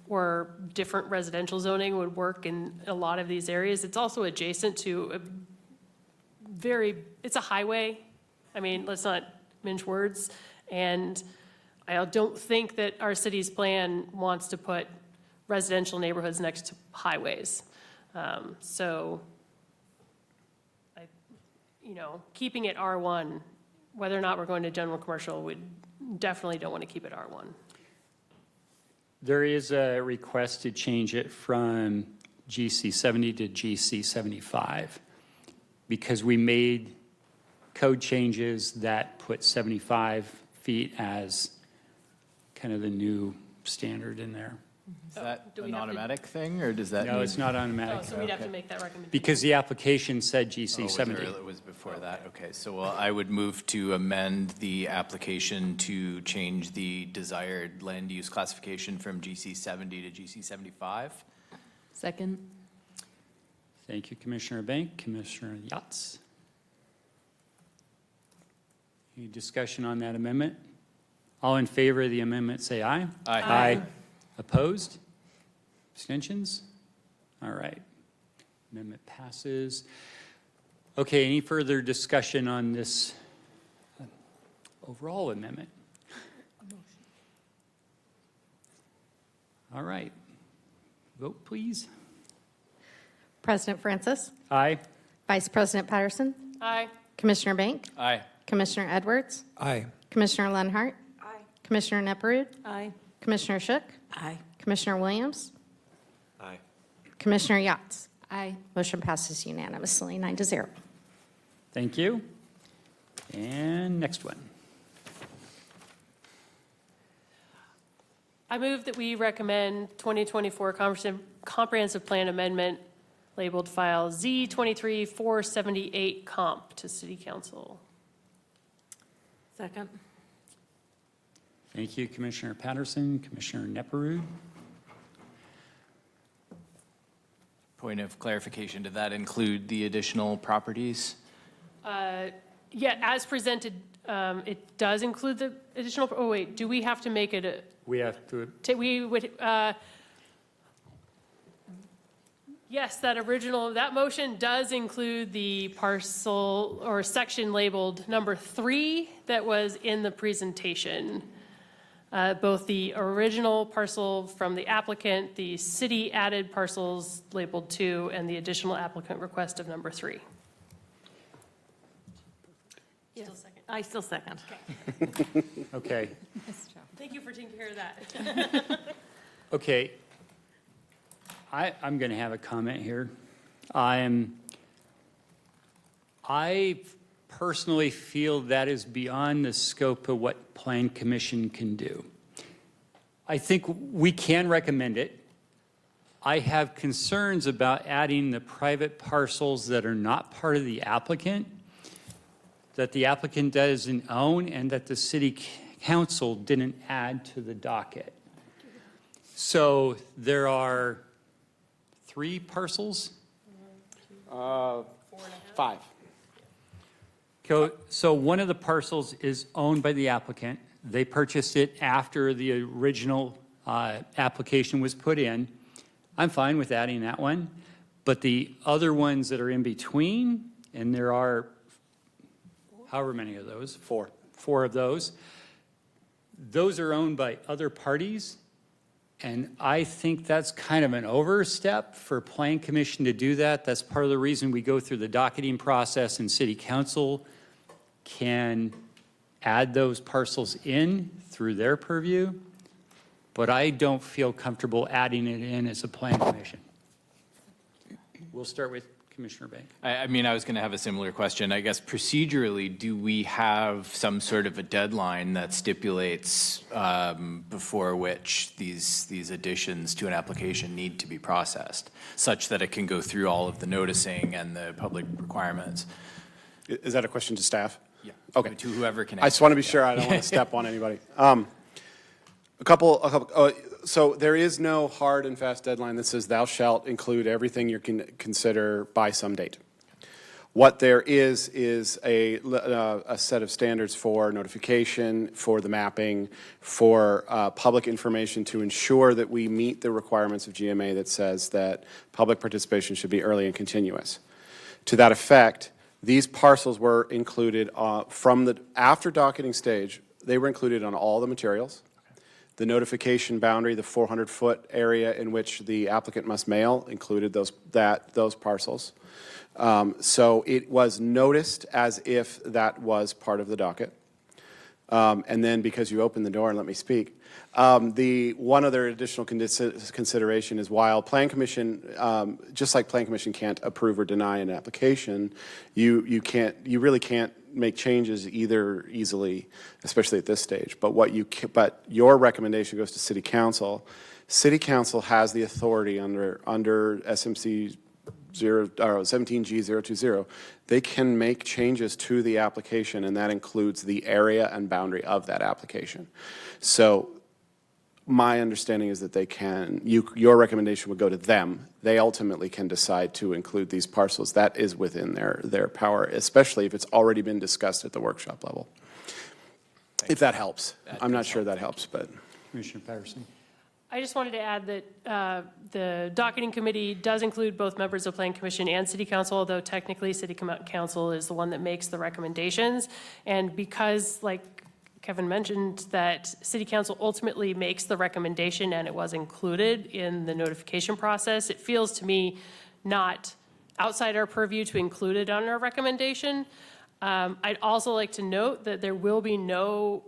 or different residential zoning would work in a lot of these areas, it's also adjacent to it's a highway. I mean, let's not mince words. And I don't think that our city's plan wants to put residential neighborhoods next to highways. So, keeping it R1, whether or not we're going to general commercial, we definitely don't want to keep it R1. There is a request to change it from GC 70 to GC 75 because we made code changes that put 75 feet as kind of the new standard in there. Is that an automatic thing, or does that No, need- it's not automatic. Oh, so we'd have to make that recommendation. Because the application said Oh, GC was it 70. really- It was before that, okay. So I would move to amend the application to change the desired land use classification from GC 70 to GC 75. Second. Thank you, Commissioner Bank. Commissioner Yachts. Any discussion on that amendment? All in favor of the amendment, say aye. Aye. Aye. Opposed? Abstentions? All right. Amendment passes. Okay, any further discussion on this overall amendment? All right. Vote, please. President Francis, Aye. Vice President Patterson, Aye. Commissioner Bank, Aye. Commissioner Edwards, Aye. Commissioner Lenhart, Commissioner Nepperud, Aye. Commissioner Shook, Aye. Commissioner Williams, Aye. Commissioner Yachts. Aye. Motion passes unanimously, 9-0. Thank you. And next one. I move that we recommend 2024 comprehensive plan amendment labeled file Z23-478 comp to City Council. Second. Thank you, Commissioner Patterson. Commissioner Nepperud. Point of clarification, did that include the additional properties? Yeah, as presented, it does include the additional, oh wait, do we have to make it a, We have to, we would, yes, that motion does include the parcel or section labeled number 3 that was in the presentation. Both the original parcel from the applicant, the city added parcels labeled 2, and the additional applicant request of number 3. Still second. I still second. okay. Thank you for taking care of that. Okay. I'm going to have a comment here. I personally feel that is beyond the scope of what Plan Commission can do. I think we can recommend it. I have concerns about adding the private parcels that are not part of the applicant, that the applicant doesn't own, and that the city council didn't add to the docket. So there are 3 parcels? 5. So one of the parcels is owned by the applicant. They purchased it after the original application was put in. I'm fine with adding that one. But the other ones that are in between, and there are however many of those? 4 of those. Those are owned by other parties, And I think that's kind of an overstep for Plan Commission to do that. That's part of the reason we go through the docketing process, and City Council can add those parcels in through their purview. But I don't feel comfortable adding it in as a Plan Commission. We'll start with Commissioner Bank. I mean, I was going to have a similar question. I guess procedurally, do we have some sort of a deadline that stipulates before which these additions to an application need to be processed, such that it can go through all of the noticing and the public requirements? Is that a question to staff? Yeah. Okay. To whoever can I just answer. want to be sure I don't want to step on anybody. So there is no hard and fast deadline that says thou shalt include everything you can consider by some date. What there is a set of standards for notification, for the mapping, for public information to ensure that we meet the requirements of GMA that says that public participation should be early and continuous. To that effect, these parcels were included after docketing stage. They were included on all the materials. The notification boundary, the 400-foot area in which the applicant must mail, included those parcels. So it was noticed as if that was part of the docket. And then because you opened the door and let me speak, the one other additional consideration is while Plan Commission, just like Plan Commission can't approve or deny an application, you really can't make changes either easily, especially at this stage. But but your recommendation goes to City Council. City Council has the authority under SMC 17G020. They can make changes to the application, and that includes the area and boundary of that application. So my understanding is that they can, your recommendation would go to them. They ultimately can decide to include these parcels. That is within their power, especially if it's already been discussed at the workshop level. If that helps. I'm not sure that helps, but. Commissioner Patterson. I just wanted to add that the docketing committee does include both members of Plan Commission and City Council, although technically City Council is the one that makes the recommendations. And because, like Kevin mentioned, that City Council ultimately makes the recommendation and it was included in the notification process, it feels to me not outside our purview to include it on our recommendation. I'd also like to note that there will be no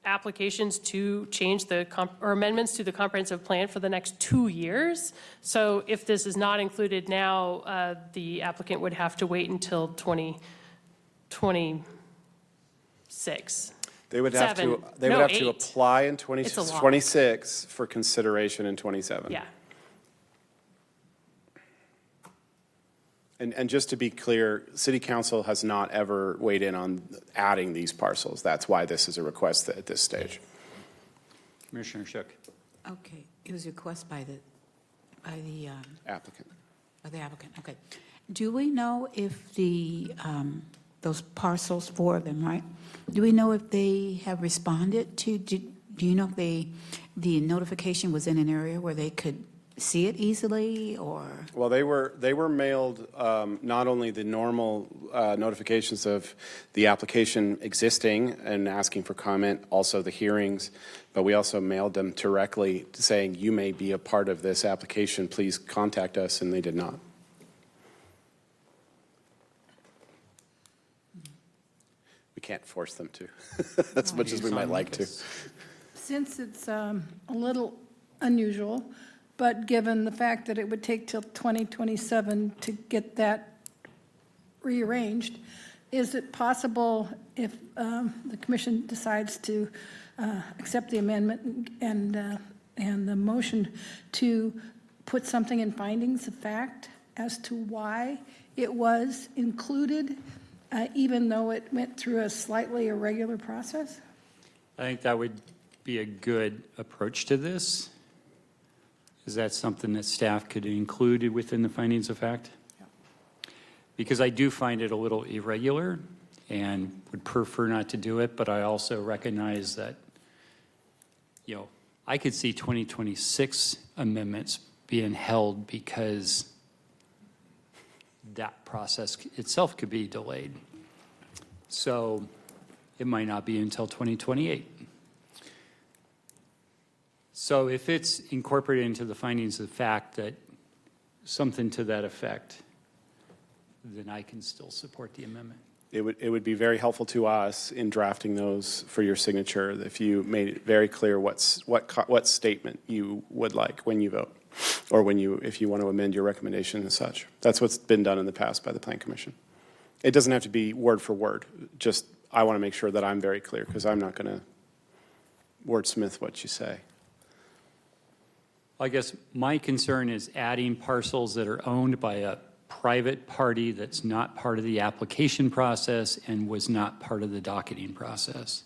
applications to change or amendments to the comprehensive plan for the next 2 years. So if this is not included now, the applicant would have to wait until 2026. They would have to apply in 2026 for consideration in 27. Yeah. And just to be clear, City Council has not ever weighed in on adding these parcels. That's why this is a request at this stage. Commissioner Shook. Okay, it was a request by the applicant. By the applicant, okay. Do we know if those parcels, 4 of them, right? Do we know if they have responded to, do you know if the notification was in an area where they could see it easily, or? Well, they were mailed not only the normal notifications of the application existing and asking for comment, also the hearings, but we also mailed them directly saying, you may be a part of this application, please contact us, and they did not. We can't force them to, as much as we might like to. Since it's a little unusual, but given the fact that it would take till 2027 to get that rearranged, is it possible if the commission decides to accept the amendment and the motion to put something in findings of fact as to why it was included, even though it went through a slightly irregular process? I think that would be a good approach to this. Is that something that staff could include within the findings of fact? Because I do find it a little irregular and would prefer not to do it, but I also recognize that, I could see 2026 amendments being held because that process itself could be delayed. So it might not be until 2028. So if it's incorporated into the findings of fact that something to that effect, then I can still support the amendment. It would be very helpful to us in drafting those for your signature if you made it very clear what statement you would like when you vote, or if you want to amend your recommendation and such. That's what's been done in the past by the Plan Commission. It doesn't have to be word for word. Just, I want to make sure that I'm very clear, because I'm not going to wordsmith what you say. I guess my concern is adding parcels that are owned by a private party that's not part of the application process and was not part of the docketing process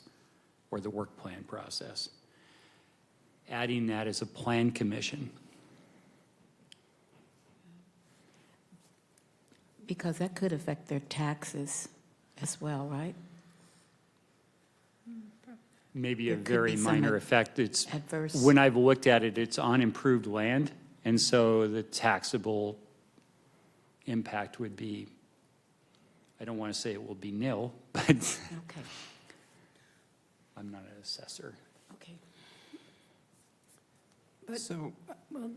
or the work plan process. Adding that as a plan commission. Because that could affect their taxes as well, right? Maybe a There could very be some minor effect. It's, adverse- when I've looked at it, it's on improved land, and so the taxable impact would be, I don't want to say it will be nil, but Okay, I'm not an assessor. okay. But, well,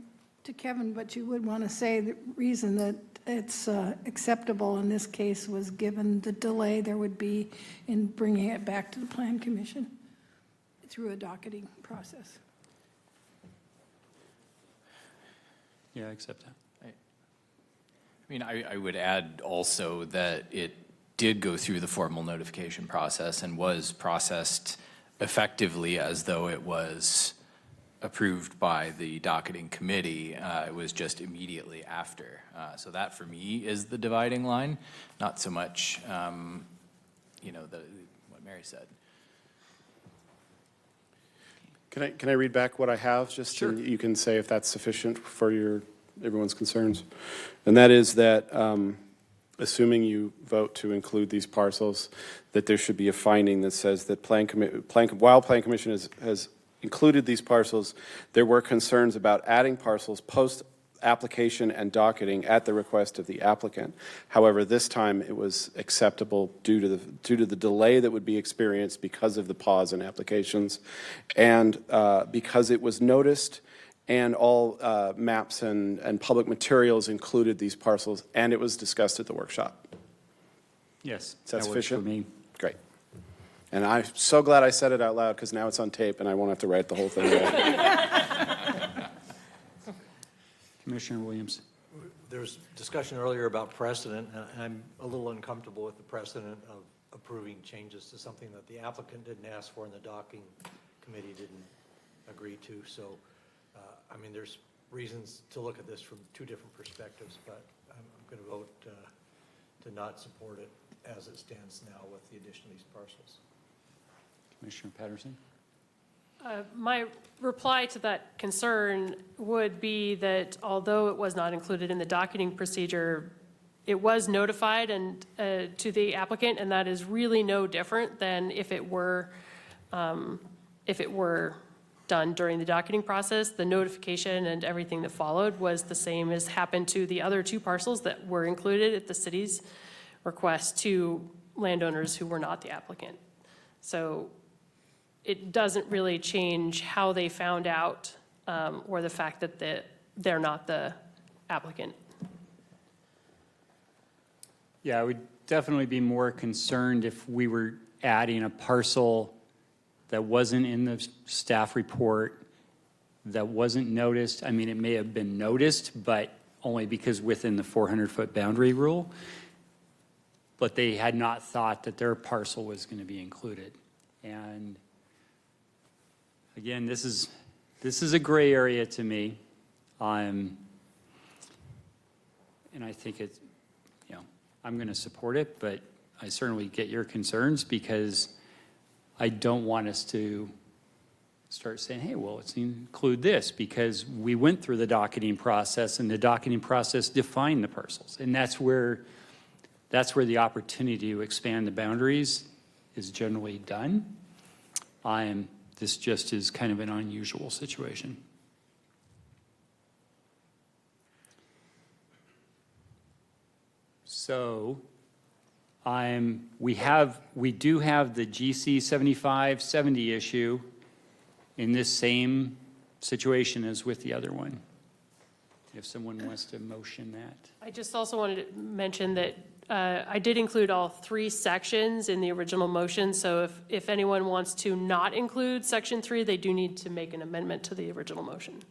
to Kevin, but you would want to say the reason that it's acceptable in this case was given the delay there would be in bringing it back to the Plan Commission through a docketing process. Yeah, I accept that. I mean, I would add also that it did go through the formal notification process and was processed effectively as though it was approved by the docketing committee. It was just immediately after. So that, for me, is the dividing line, not so much, what Mary said. Can I read back what I have, just so you can say if that's sufficient for everyone's concerns? And that is that, assuming you vote to include these parcels, that there should be a finding that says that while Plan Commission has included these parcels, there were concerns about adding parcels post-application and docketing at the request of the applicant. However, this time it was acceptable due to the delay that would be experienced because of the pause in applications, and because it was noticed, and all maps and public materials included these parcels, and it was discussed at the workshop. Yes, Is that that works for sufficient? me. Great. And I'm so glad I said it out loud, because now it's on tape and I won't have to write the whole thing down. Commissioner Williams. There was discussion earlier about precedent, and I'm a little uncomfortable with the precedent of approving changes to something that the applicant didn't ask for and the docking committee didn't agree to. So, I mean, there's reasons to look at this from two different perspectives, but I'm going to vote to not support it as it stands now with the addition of these parcels. Commissioner Patterson. My reply to that concern would be that although it was not included in the docketing procedure, it was notified and to the applicant, and that is really no different than if it were done during the docketing process. The notification and everything that followed was the same as happened to the other two parcels that were included at the city's request to landowners who were not the applicant. So it doesn't really change how they found out or the fact that they're not the applicant. Yeah, I would definitely be more concerned if we were adding a parcel that wasn't in the staff report, that wasn't noticed. I mean, it may have been noticed, but only because within the 400-foot boundary rule. But they had not thought that their parcel was going to be included. And again, this is a gray area to me. And I think I'm going to support it, but I certainly get your concerns, because I don't want us to start saying, hey, well, let's include this, because we went through the docketing process, and the docketing process defined the parcels. And that's where the opportunity to expand the boundaries is generally done. This just is kind of an unusual situation. So we do have the GC 7570 issue in this same situation as with the other one. If someone wants to motion that. I just also wanted to mention that I did include all 3 sections in the original motion, so if anyone wants to not include section 3, they do need to make an amendment to the original motion.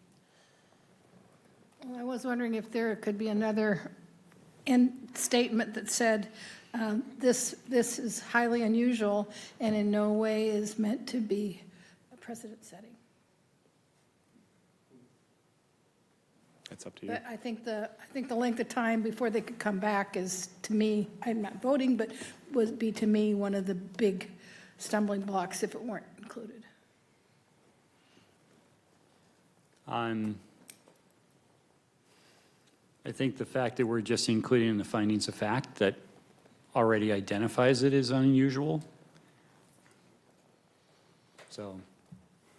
Well, I was wondering if there could be another statement that said, this is highly unusual and in no way is meant to be a precedent setting. It's up to you. But I think the length of time before they could come back is, to me, I'm not voting, but would be to me one of the big stumbling blocks if it weren't included. I think the fact that we're just including the findings of fact that already identifies it as unusual. So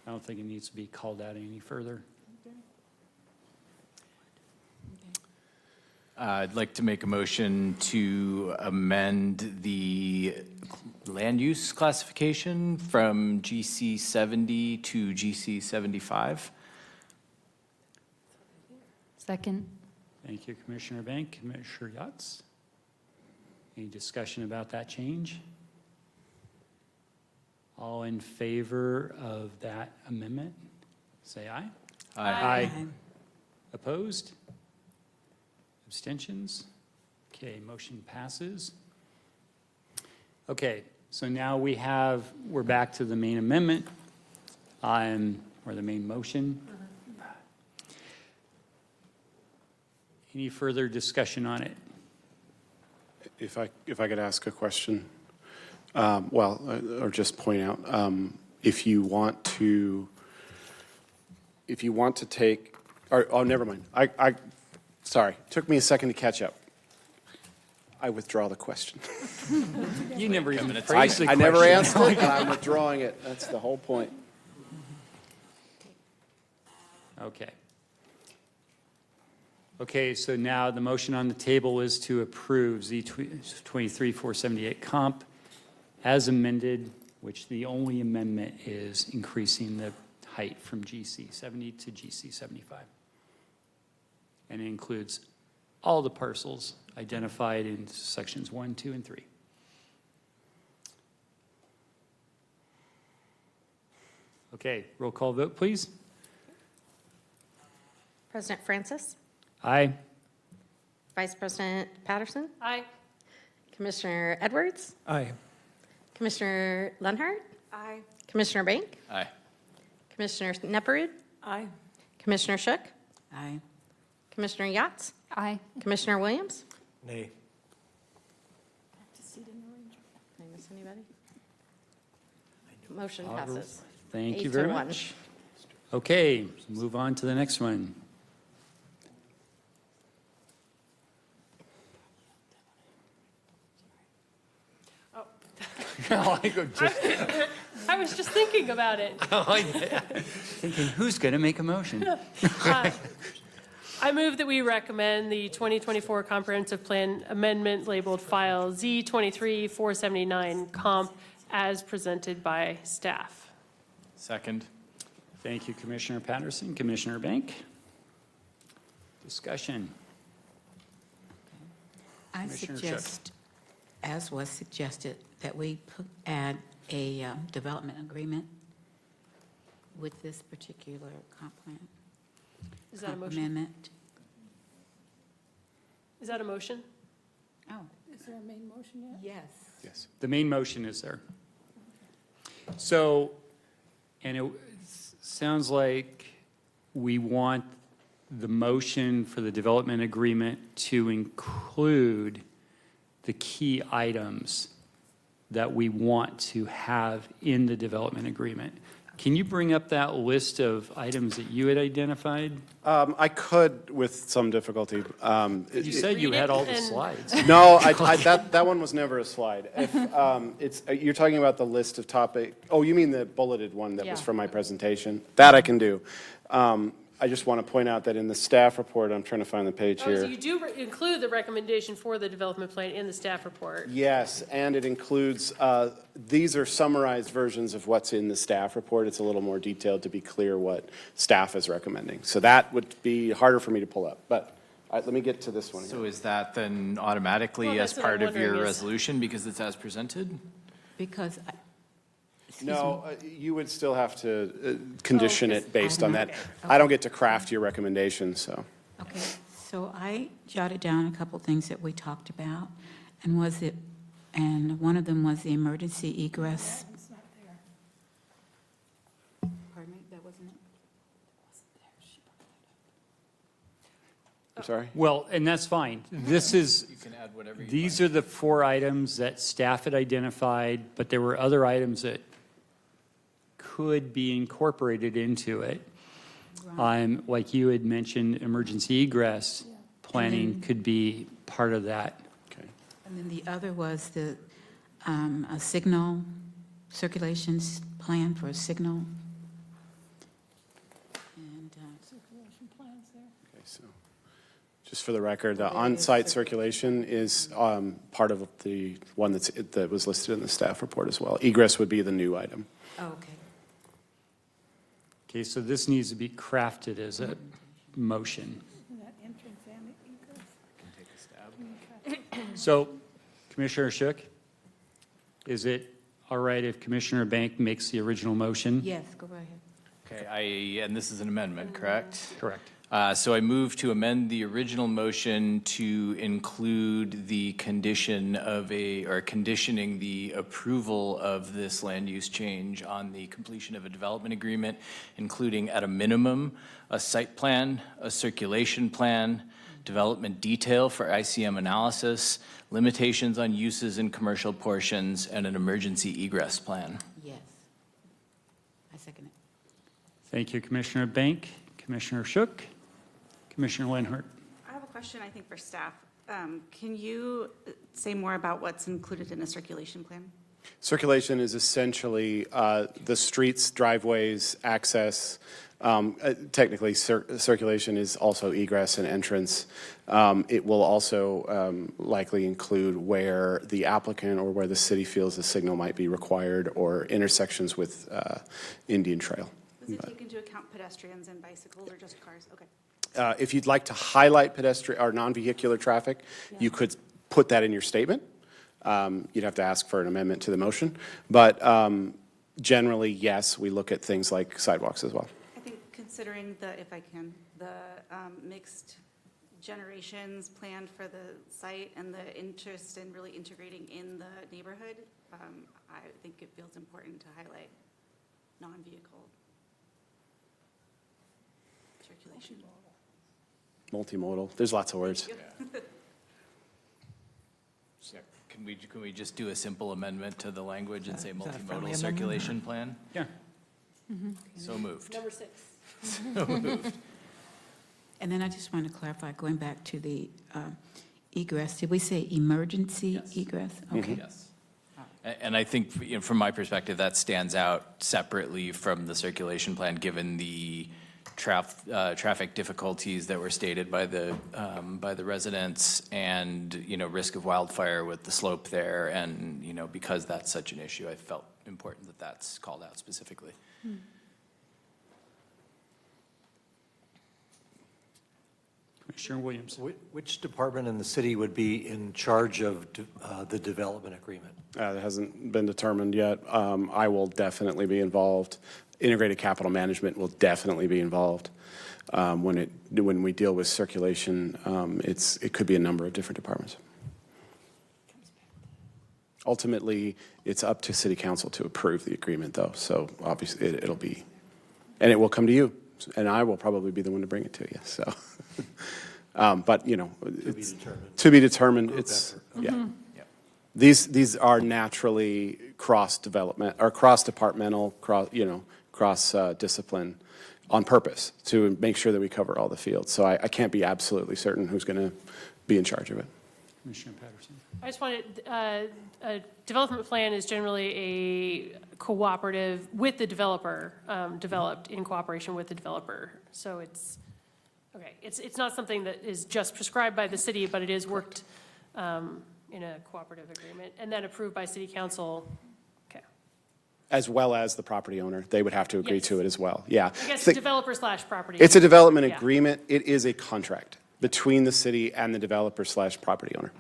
I don't think it needs to be called out any further. I'd like to make a motion to amend the land use classification from GC 70 to GC 75. Second. Thank you, Commissioner Bank. Commissioner Yachts? Any discussion about that change? All in favor of that amendment, say aye. Aye. Opposed? Abstentions? Okay, motion passes. Okay, so now we're back to the main amendment, or the main motion. Any further discussion on it? If I could ask a question, or just point out, if you want to take, oh, never mind. Sorry, took me a second to catch up. I withdraw the question. You never even phrased the question. I never answered it, and I'm withdrawing it. That's the whole point. Okay. Okay, so now the motion on the table is to approve Z23-478 comp as amended, which the only amendment is increasing the height from GC 70 to GC 75. And it includes all the parcels identified in sections 1, 2, and 3. Okay, roll call vote, please. President Francis? Aye. Vice President Patterson? Aye. Commissioner Edwards? Aye. Commissioner Lenhart? Aye. Commissioner Bank? Aye. Commissioner Nepperud? Aye. Commissioner Shook? Aye. Commissioner Yachts? Aye. Commissioner Williams? Nay. Did I miss anybody? Motion All right. passes. Thank you 8 to very 1. much. Okay, move on to the next one. I was just thinking about it. Thinking, who's going to make a motion? I move that we recommend the 2024 Comprehensive Plan Amendment labeled File Z23-479 Comp as presented by staff. Second. Thank you, Commissioner Patterson. Commissioner Bank? Discussion. I Commissioner Shook. suggest, as was suggested, that we add a development agreement with this particular comp plan. Is that a comp motion? Amendment. Is that a motion? Oh, Is there a main motion yet? yes. Yes. The main motion is there. So, and it sounds like we want the motion for the development agreement to include the key items that we want to have in the development agreement. Can you bring up that list of items that you had identified? I could with some difficulty. You said you Read had it all the and- slides. No, that one was never a slide. If, you're talking about the list of topic, oh, you mean the bulleted one that was Yeah. from my presentation? That I can do. I just want to point out that in the staff report, I'm trying to find the page Oh, here. so you do include the recommendation for the development plan in the staff report? Yes, and it includes, these are summarized versions of what's in the staff report. It's a little more detailed to be clear what staff is recommending. So that would be harder for me to pull up, but let me get to this one here. So is that then automatically Well, as that's what I'm part of your wondering is- resolution because it's as presented? Because, No, you would still have to condition Oh, it based on that. okay. I don't get to craft your recommendation, so. okay, so I jotted down a couple things that we talked about, and one of them was the emergency egress. Pardon me, that wasn't it? I'm sorry? Well, and that's fine. This is, You can add whatever you these are the 4 items that staff had identified, but there were other items that could be incorporated into it. Like you had mentioned, emergency egress planning could be part of that. Okay. And then the other was a signal, plan for a signal. And, Okay, so, just for the record, the on-site circulation is part of the one that was listed in the staff report as well. Egress would be the new item. okay. Okay, so this needs to be crafted as a motion. So, Commissioner Shook, is it all right if Commissioner Bank makes the original motion? Yes, go right ahead. Okay, and this is an amendment, correct? Correct. So I move to amend the original motion to include the condition or conditioning the approval of this land use change on the completion of a development agreement, including at a minimum, a site plan, a circulation plan, development detail for ICM analysis, limitations on uses in commercial portions, and an emergency egress plan. Yes. I second it. Thank you, Commissioner Bank. Commissioner Shook. Commissioner Lenhart. I have a question, I think, for staff. Can you say more about what's included in a circulation plan? Circulation is essentially the streets, driveways, access. Technically, circulation is also egress and entrance. It will also likely include where the applicant or where the city feels the signal might be required or intersections with Indian Trail. Does it take into account pedestrians and bicycles or just cars? Okay. If you'd like to highlight pedestrian or non-vehicular traffic, you could put that in your statement. You'd have to ask for an amendment to the motion. But generally, yes, we look at things like sidewalks as well. I think considering if I can, the mixed generations planned for the site and the interest in really integrating in the neighborhood, I think it feels important to highlight non-vehicle circulation. Multimodal, there's lots of words. Can we just do a simple amendment to the language and say that a friendly multimodal amendment? circulation plan? Yeah. So moved. Number 6. So moved. And then I just want to clarify, going back to the egress, did we say emergency egress? Okay. Yes. And I think, from my perspective, that stands out separately from the circulation plan, given the traffic difficulties that were stated by the residents and, risk of wildfire with the slope there. And, because that's such an issue, I felt important that that's called out specifically. Commissioner Williams. Which department in the city would be in charge of the development agreement? That hasn't been determined yet. I will definitely be involved. Integrated capital management will definitely be involved. When we deal with circulation, it could be a number of different departments. Ultimately, it's up to city council to approve the agreement, though. So obviously, it'll be, and it will come to you, and I will probably be the one to bring it to you. So, but to be determined. It's yeah. These are naturally cross-development or cross-departmental, cross-discipline on purpose to make sure that we cover all the fields. So I can't be absolutely certain who's going to be in charge of it. Commissioner Patterson. I just wanted, a development plan is generally a cooperative with the developer, developed in cooperation with the developer. So it's, okay, it's not something that is just prescribed by the city, but it is worked in a cooperative agreement and then approved by city council. Okay. As well as the property owner. They would have to agree Yes. to it as well. Yeah. I guess Think- developer / property. It's a development Yeah. agreement. It is a contract between the city and the developer / property owner.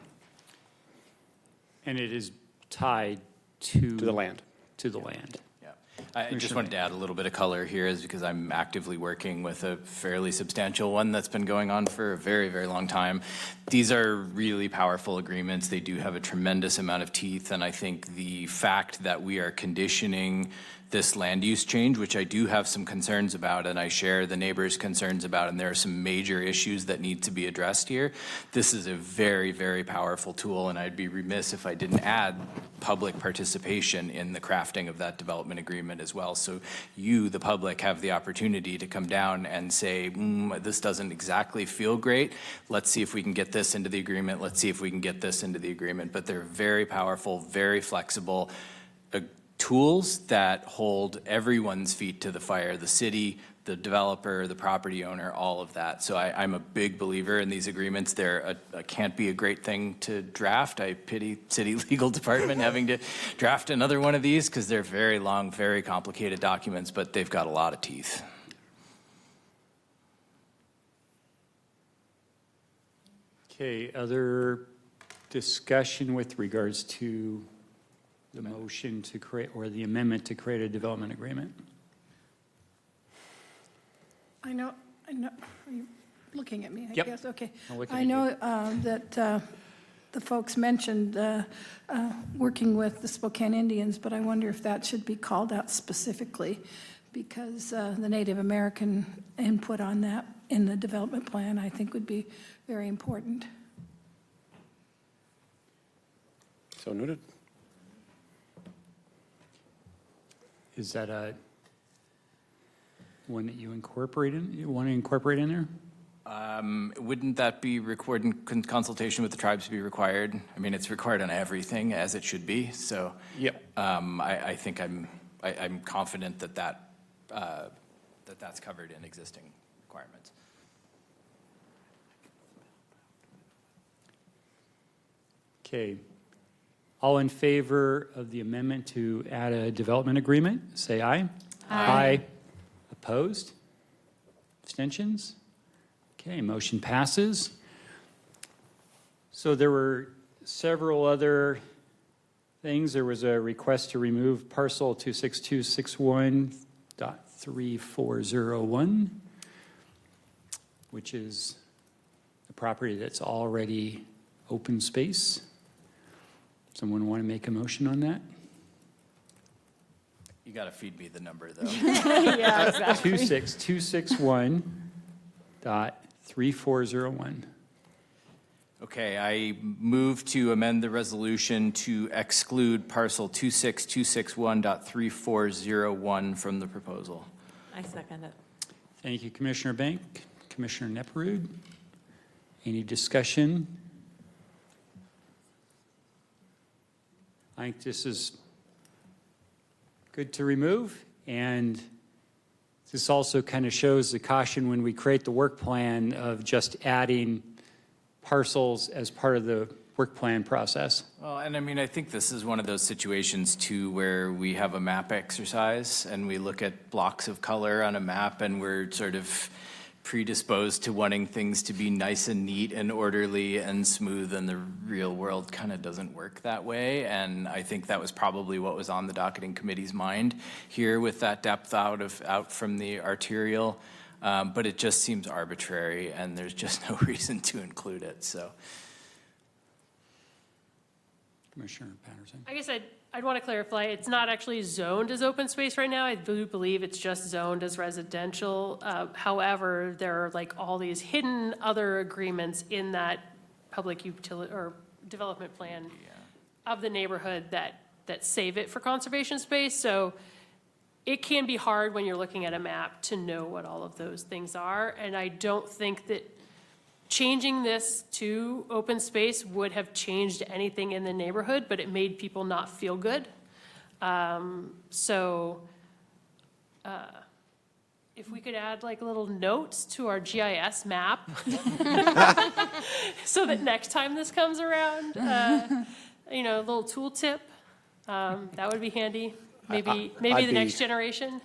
And it is tied to. To the land. To the land. I just wanted to add a little bit of color here is because I'm actively working with a fairly substantial one that's been going on for a very, very long time. These are really powerful agreements. They do have a tremendous amount of teeth, and I think the fact that we are conditioning this land use change, which I do have some concerns about, and I share the neighbors' concerns about, and there are some major issues that need to be addressed here. This is a very, very powerful tool, and I'd be remiss if I didn't add public participation in the crafting of that development agreement as well. So you, the public, have the opportunity to come down and say, this doesn't exactly feel great. Let's see if we can get this into the agreement. Let's see if we can get this into the agreement. But they're very powerful, very flexible tools that hold everyone's feet to the fire, the city, the developer, the property owner, all of that. So I'm a big believer in these agreements. They're can't be a great thing to draft. I pity city legal department having to draft another one of these because they're very long, very complicated documents, but they've got a lot of teeth. Okay, other discussion with regards to the motion to create, or the amendment to create a development agreement? I know, are you looking at me, I Yep. guess? Okay. I'm looking I at know that the folks mentioned working with the Spokane Indians, but I wonder if that should be called out specifically, because the Native American input on that in the development plan, I think, would be very important. So noted. Is that a one that you incorporate in, you want to incorporate in there? Wouldn't that be recorded in consultation with the tribes be required? I mean, it's required on everything, as it should be, so. Yep. I think I'm confident that's covered in existing requirements. Okay. All in favor of the amendment to add a development agreement, say aye. Aye. Opposed? Abstentions? Okay, motion passes. So there were several other things. There was a request to remove parcel 26261.3401, which is the property that's already open space. Someone want to make a motion on that? You got to feed me the number, though. Yeah, exactly. 26261.3401. Okay, I move to amend the resolution to exclude parcel 26261.3401 from the proposal. I second it. Thank you, Commissioner Bank. Commissioner Nepperud, any discussion? I think this is good to remove, and this also kind of shows the caution when we create the work plan of just adding parcels as part of the work plan process. Well, and I mean, I think this is one of those situations too where we have a map exercise and we look at blocks of color on a map and we're sort of predisposed to wanting things to be nice and neat and orderly and smooth, and the real world kind of doesn't work that way. And I think that was probably what was on the docketing committee's mind here with that depth out from the arterial. But it just seems arbitrary and there's just no reason to include it, so. Commissioner Patterson. I guess I'd want to clarify, it's not actually zoned as open space right now. I do believe it's just zoned as residential. However, there are like all these hidden other agreements in that public utility or development plan of the neighborhood that save it for conservation space. So it can be hard when you're looking at a map to know what all of those things are. And I don't think that changing this to open space would have changed anything in the neighborhood, but it made people not feel good. If we could add like little notes to our GIS map, so that next time this comes around, a little tooltip, that would be handy. Maybe the next generation.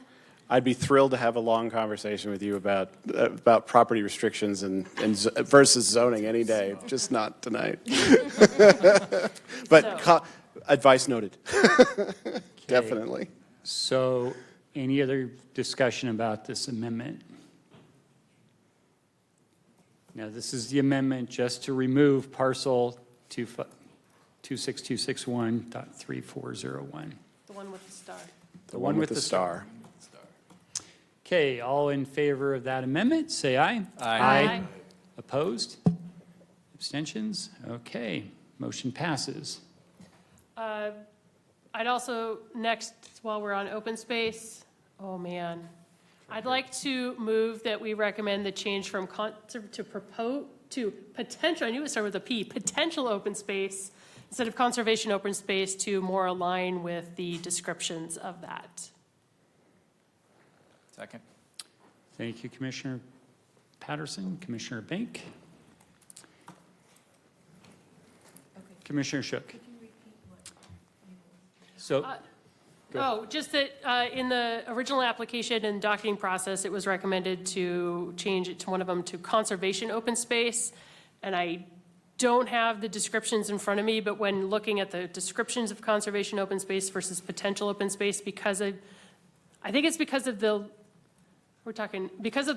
I'd be thrilled to have a long conversation with you about property restrictions and versus zoning any day, just not tonight. But advice noted. Definitely. So any other discussion about this amendment? Now, this is the amendment just to remove parcel 26261.3401. The one with the star. The one with the star. Okay, all in favor of that amendment, say aye. Aye. Opposed? Abstentions? Okay, motion passes. I'd also, next, while we're on open space, I'd like to move that we recommend the change from to potential, I knew it started with a P, potential open space, instead of conservation open space, to more align with the descriptions of that. Second. Thank you, Commissioner Patterson. Commissioner Bank. Commissioner Shook. So, go ahead. Just that in the original application and docketing process, it was recommended to change it to one of them to conservation open space. And I don't have the descriptions in front of me, but when looking at the descriptions of conservation open space versus potential open space, I think it's because of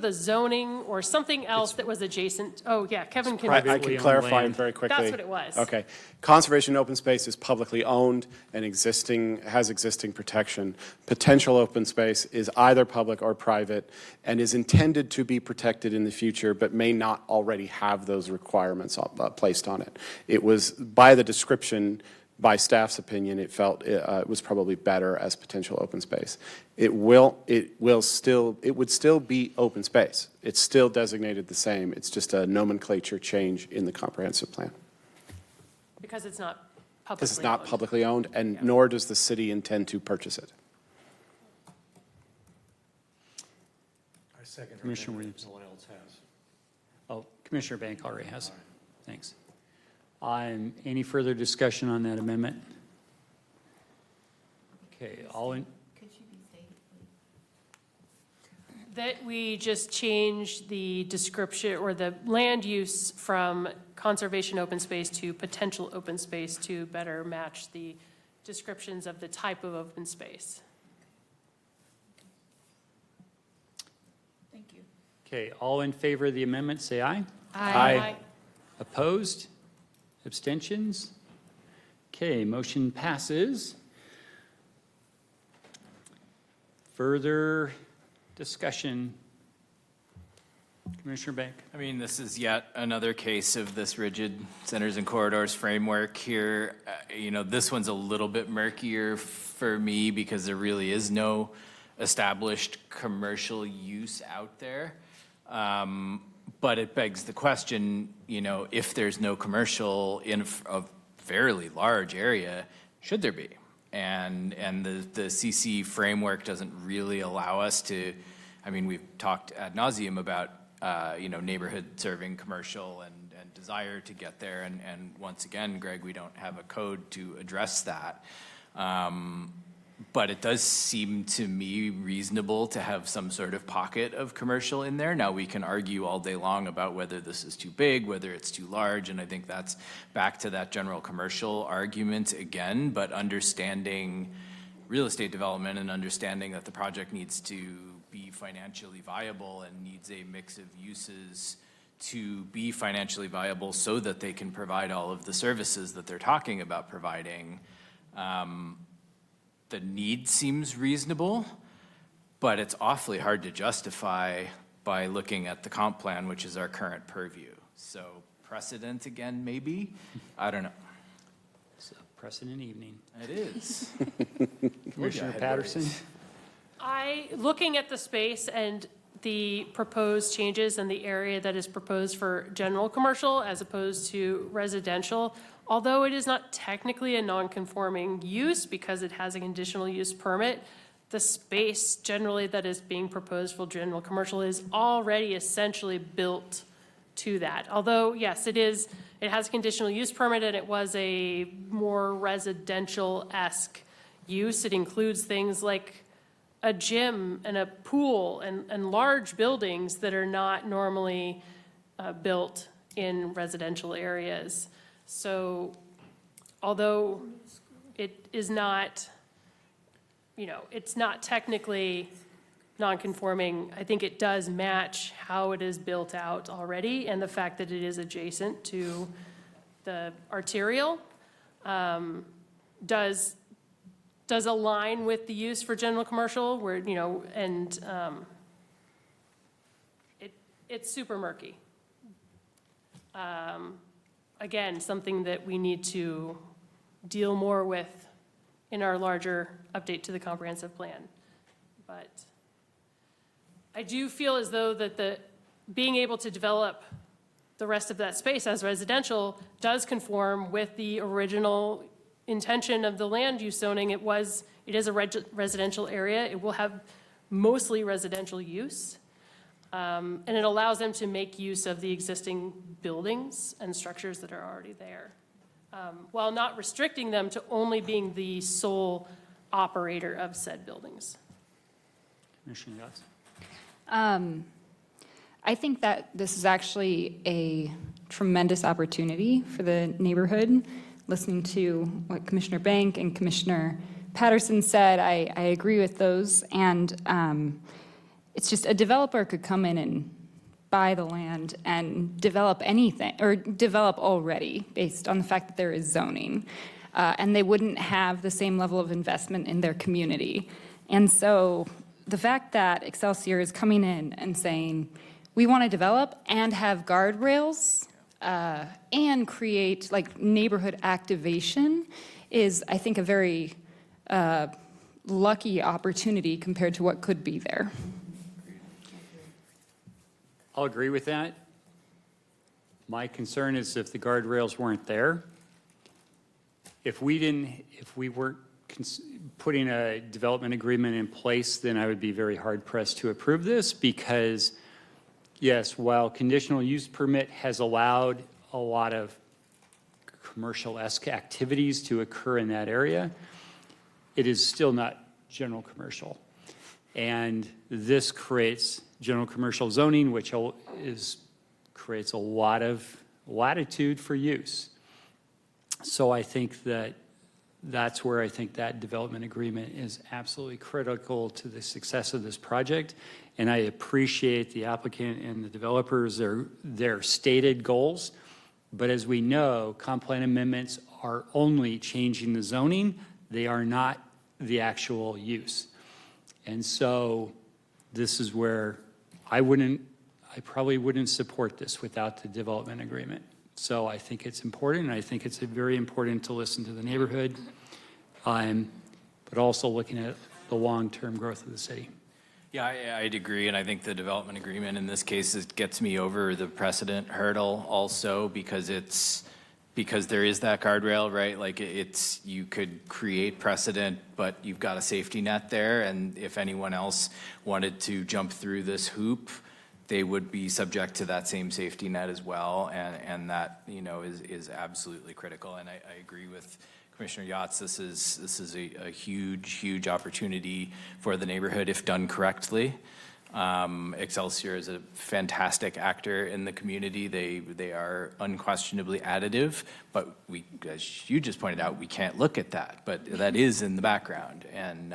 the zoning or something else that was adjacent. Oh, yeah, Kevin can. I can clarify it very quickly. That's what it was. Okay. Conservation open space is publicly owned and has existing protection. Potential open space is either public or private and is intended to be protected in the future, but may not already have those requirements placed on it. It was, by the description, by staff's opinion, it felt it was probably better as potential open space. It would still be open space. It's still designated the same. It's just a nomenclature change in the comprehensive plan. Because it's not publicly owned. Because it's not publicly owned, and nor does the city intend to purchase it. I second. Commissioner Williams. No one else has. Oh, Commissioner Bank already has. Thanks. Any further discussion on that amendment? Okay, all in, That we just change the description or the land use from conservation open space to potential open space to better match the descriptions of the type of open space. Thank you. okay, all in favor of the amendment, say aye. Aye. Opposed? Abstentions? Okay, motion passes. Further discussion? Commissioner Bank. I mean, this is yet another case of this rigid centers and corridors framework here. This one's a little bit murkier for me because there really is no established commercial use out there. But it begs the question, if there's no commercial in a fairly large area, should there be? And the CC framework doesn't really allow us to, we've talked ad nauseum about, neighborhood serving commercial and desire to get there. And once again, Greg, we don't have a code to address that. But it does seem to me reasonable to have some sort of pocket of commercial in there. Now, we can argue all day long about whether this is too big, whether it's too large, and I think that's back to that general commercial argument again, but understanding real estate development and understanding that the project needs to be financially viable and needs a mix of uses to be financially viable so that they can provide all of the services that they're talking about providing. The need seems reasonable, but it's awfully hard to justify by looking at the comp plan, which is our current purview. So precedent again, maybe? I don't know. It's a precedent evening. It is. Commissioner Patterson. Looking at the space and the proposed changes and the area that is proposed for general commercial as opposed to residential, although it is not technically a non-conforming use because it has a conditional use permit, the space generally that is being proposed for general commercial is already essentially built to that. Although, yes, it has a conditional use permit and it was a more residential-esque use. It includes things like a gym and a pool and large buildings that are not normally built in residential areas. So although it is not, it's not technically non-conforming, I think it does match how it is built out already, and the fact that it is adjacent to the arterial does align with the use for general commercial, where, and it's super murky. Again, something that we need to deal more with in our larger update to the comprehensive plan. But I do feel as though that being able to develop the rest of that space as residential does conform with the original intention of the land use zoning. It is a residential area. It will have mostly residential use. And it allows them to make use of the existing buildings and structures that are already there, while not restricting them to only being the sole operator of said buildings. Commissioner Yachts? I think that this is actually a tremendous opportunity for the neighborhood. Listening to what Commissioner Bank and Commissioner Patterson said, I agree with those. And it's just a developer could come in and buy the land and develop anything, or develop already based on the fact that there is zoning. And they wouldn't have the same level of investment in their community. And so the fact that Excelsior is coming in and saying, we want to develop and have guardrails and create like neighborhood activation is, I think, a very lucky opportunity compared to what could be there. I'll agree with that. My concern is if the guardrails weren't there, if we weren't putting a development agreement in place, then I would be very hard pressed to approve this because, yes, while conditional use permit has allowed a lot of commercial-esque activities to occur in that area, it is still not general commercial. And this creates general commercial zoning, which creates a lot of latitude for use. So I think that's where I think that development agreement is absolutely critical to the success of this project. And I appreciate the applicant and the developers, their stated goals. But as we know, comp plan amendments are only changing the zoning. They are not the actual use. And so this is where I probably wouldn't support this without the development agreement. So I think it's important, and I think it's very important to listen to the neighborhood, but also looking at the long-term growth of the city. Yeah, I'd agree, and I think the development agreement in this case gets me over the precedent hurdle also because there is that guardrail, right? Like you could create precedent, but you've got a safety net there, and if anyone else wanted to jump through this hoop, they would be subject to that same safety net as well, and that is absolutely critical. And I agree with Commissioner Yachts. This is a huge opportunity for the neighborhood if done correctly. Excelsior is a fantastic actor in the community. They are unquestionably additive, but as you just pointed out, we can't look at that, but that is in the background. And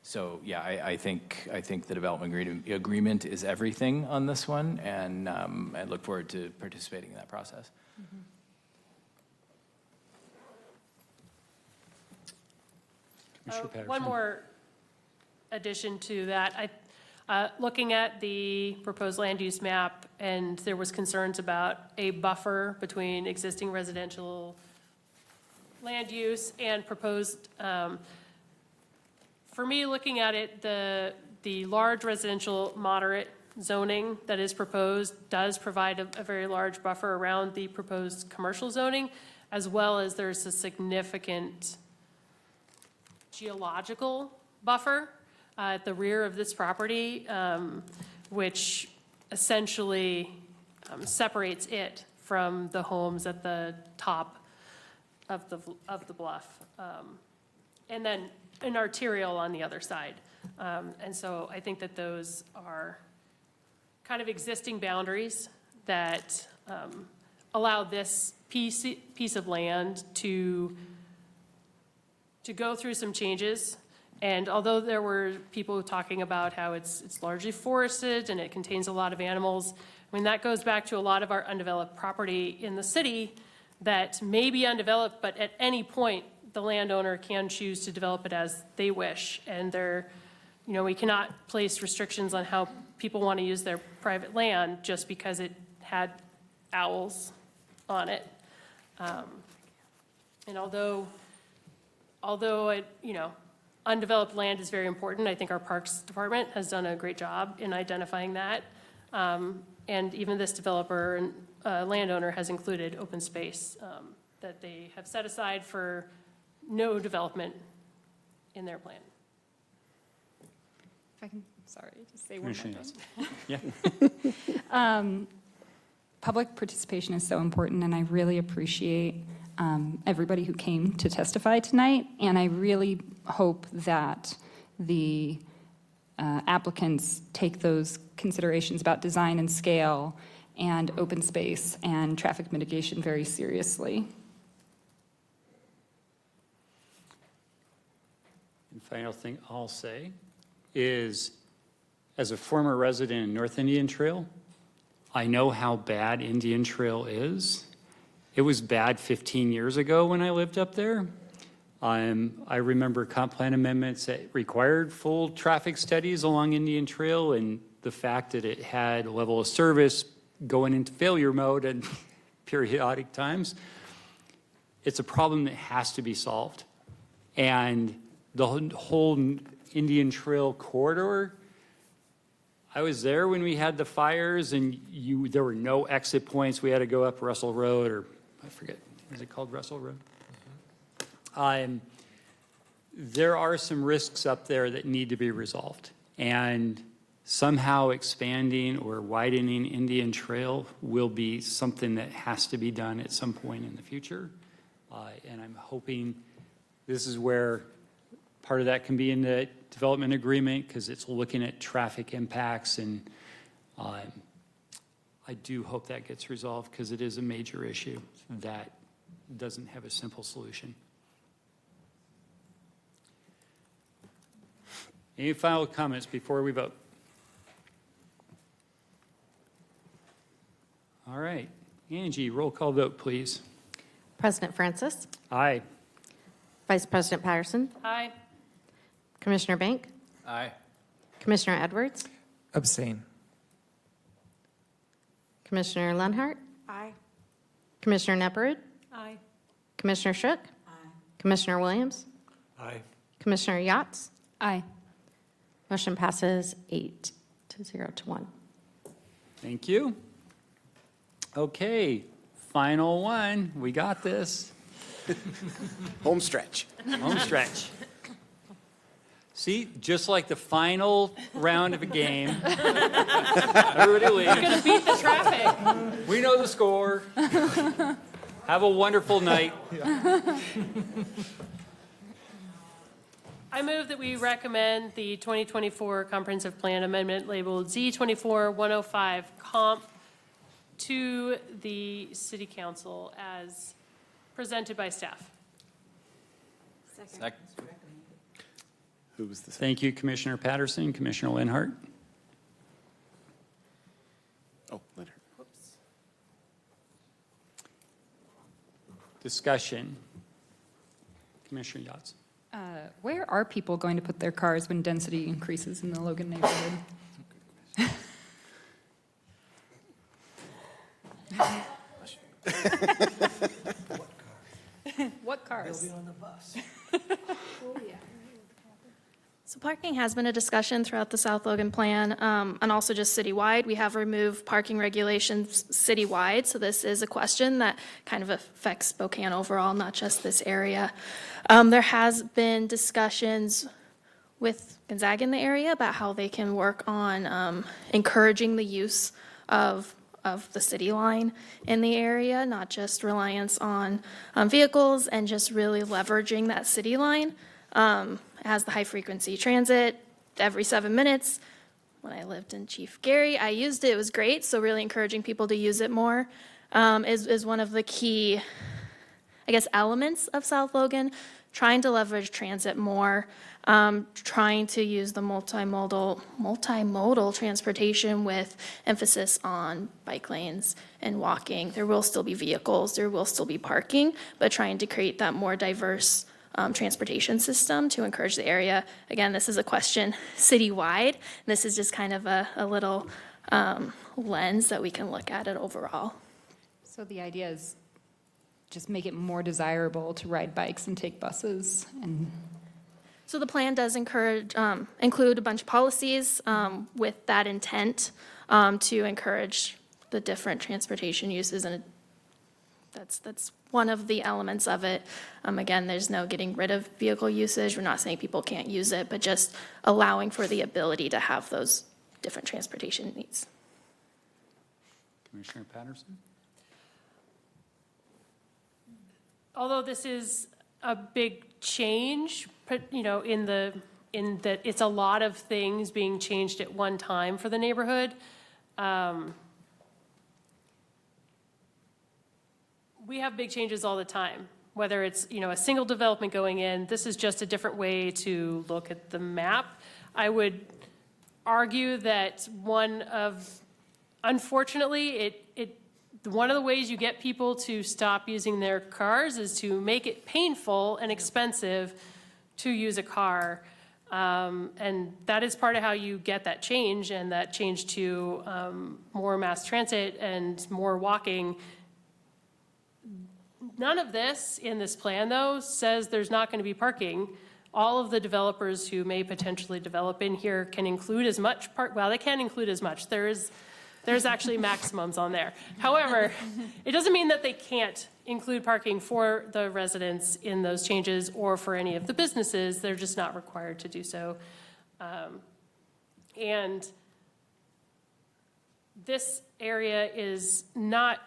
so, yeah, I think the development agreement is everything on this one, and I look forward to participating in that process. One more addition to that. Looking at the proposed land use map, and there was concerns about a buffer between existing residential land use and proposed. For me, looking at it, the large residential moderate zoning that is proposed does provide a very large buffer around the proposed commercial zoning, as well as there's a significant geological buffer at the rear of this property, which essentially separates it from the homes at the top of the bluff. And then an arterial on the other side. And so I think that those are kind of existing boundaries that allow this piece of land to go through some changes. And although there were people talking about how it's largely forested and it contains a lot of animals, I mean, that goes back to a lot of our undeveloped property in the city that may be undeveloped, but at any point, the landowner can choose to develop it as they wish. And we cannot place restrictions on how people want to use their private land just because it had owls on it. And although undeveloped land is very important, I think our Parks Department has done a great job in identifying that. And even this developer and landowner has included open space that they have set aside for no development in their plan. If I can, sorry, just say one more thing. Yeah. Public participation is so important, and I really appreciate everybody who came to testify tonight, and I really hope that the applicants take those considerations about design and scale and open space and traffic mitigation very seriously. And final thing I'll say is, as a former resident in North Indian Trail, I know how bad Indian Trail is. It was bad 15 years ago when I lived up there. I remember comp plan amendments that required full traffic studies along Indian Trail, and the fact that it had a level of service going into failure mode at periodic times. It's a problem that has to be solved. And the whole Indian Trail corridor, I was there when we had the fires, and there were no exit points. We had to go up Russell Road, or I forget, is it called Russell Road? There are some risks up there that need to be resolved. And somehow expanding or widening Indian Trail will be something that has to be done at some point in the future. And I'm hoping this is where part of that can be in the development agreement, because it's looking at traffic impacts, and I do hope that gets resolved, because it is a major issue that doesn't have a simple solution. Any final comments before we vote? All right. Angie, roll call vote, please. President Francis. Aye. Vice President Patterson. Aye. Commissioner Bank. Aye. Commissioner Edwards. Abstain. Commissioner Lenhart. Aye. Commissioner Nepperud. Aye. Commissioner Shook. Commissioner Williams. Aye. Commissioner Yachts. Aye. Motion passes 8-0 to 1. Thank you. Okay, final one. We got this. Home stretch. Home stretch. See, just like the final round of a game. Everybody leaves. You're gonna beat the traffic. We know the score. Have a wonderful night. I move that we recommend the 2024 Comprehensive Plan Amendment labeled Z24-105 Comp to the City Council as presented by staff. Second. Who was this? Thank you, Commissioner Patterson. Commissioner Lenhart. Oh, later. Discussion. Commissioner Yachts. Where are people going to put their cars when density increases in the Logan neighborhood? What cars? They'll be on the bus. So parking has been a discussion throughout the South Logan Plan, and also just citywide. We have removed parking regulations citywide, so this is a question that kind of affects Spokane overall, not just this area. There has been discussions with Gonzaga in the area about how they can work on encouraging the use of the city line in the area, not just reliance on vehicles, and just really leveraging that city line. It has the high-frequency transit every 7 minutes. When I lived in Chief Gary, I used it. It was great, so really encouraging people to use it more is one of the key, I guess, elements of South Logan, trying to leverage transit more, trying to use the multimodal transportation with emphasis on bike lanes and walking. There will still be vehicles, there will still be parking, but trying to create that more diverse transportation system to encourage the area. Again, this is a question citywide. This is just kind of a little lens that we can look at it overall. So the idea is just make it more desirable to ride bikes and take buses and. So the plan does include a bunch of policies with that intent to encourage the different transportation uses, and that's one of the elements of it. Again, there's no getting rid of vehicle usage. We're not saying people can't use it, but just allowing for the ability to have those different transportation needs. Commissioner Patterson? Although this is a big change, in that it's a lot of things being changed at one time for the neighborhood. We have big changes all the time, whether it's, a single development going in. This is just a different way to look at the map. I would argue that unfortunately, one of the ways you get people to stop using their cars is to make it painful and expensive to use a car. And that is part of how you get that change, and that change to more mass transit and more walking. None of this in this plan, though, says there's not going to be parking. All of the developers who may potentially develop in here can include as much they can't include as much. There's actually maximums on there. However, it doesn't mean that they can't include parking for the residents in those changes or for any of the businesses. They're just not required to do so. And this area is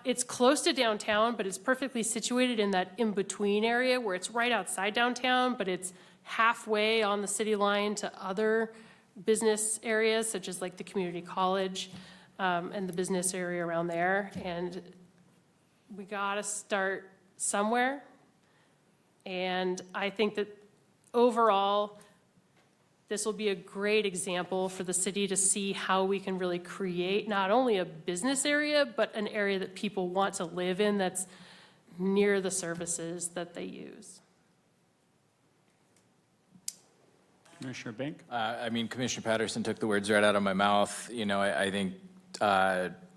it's close to downtown, but it's perfectly situated in that in-between area where it's right outside downtown, but it's halfway on the city line to other business areas, such as like the community college and the business area around there. And we gotta start somewhere. And I think that overall, this will be a great example for the city to see how we can really create not only a business area, but an area that people want to live in that's near the services that they use. Commissioner Bank? Commissioner Patterson took the words right out of my mouth. I think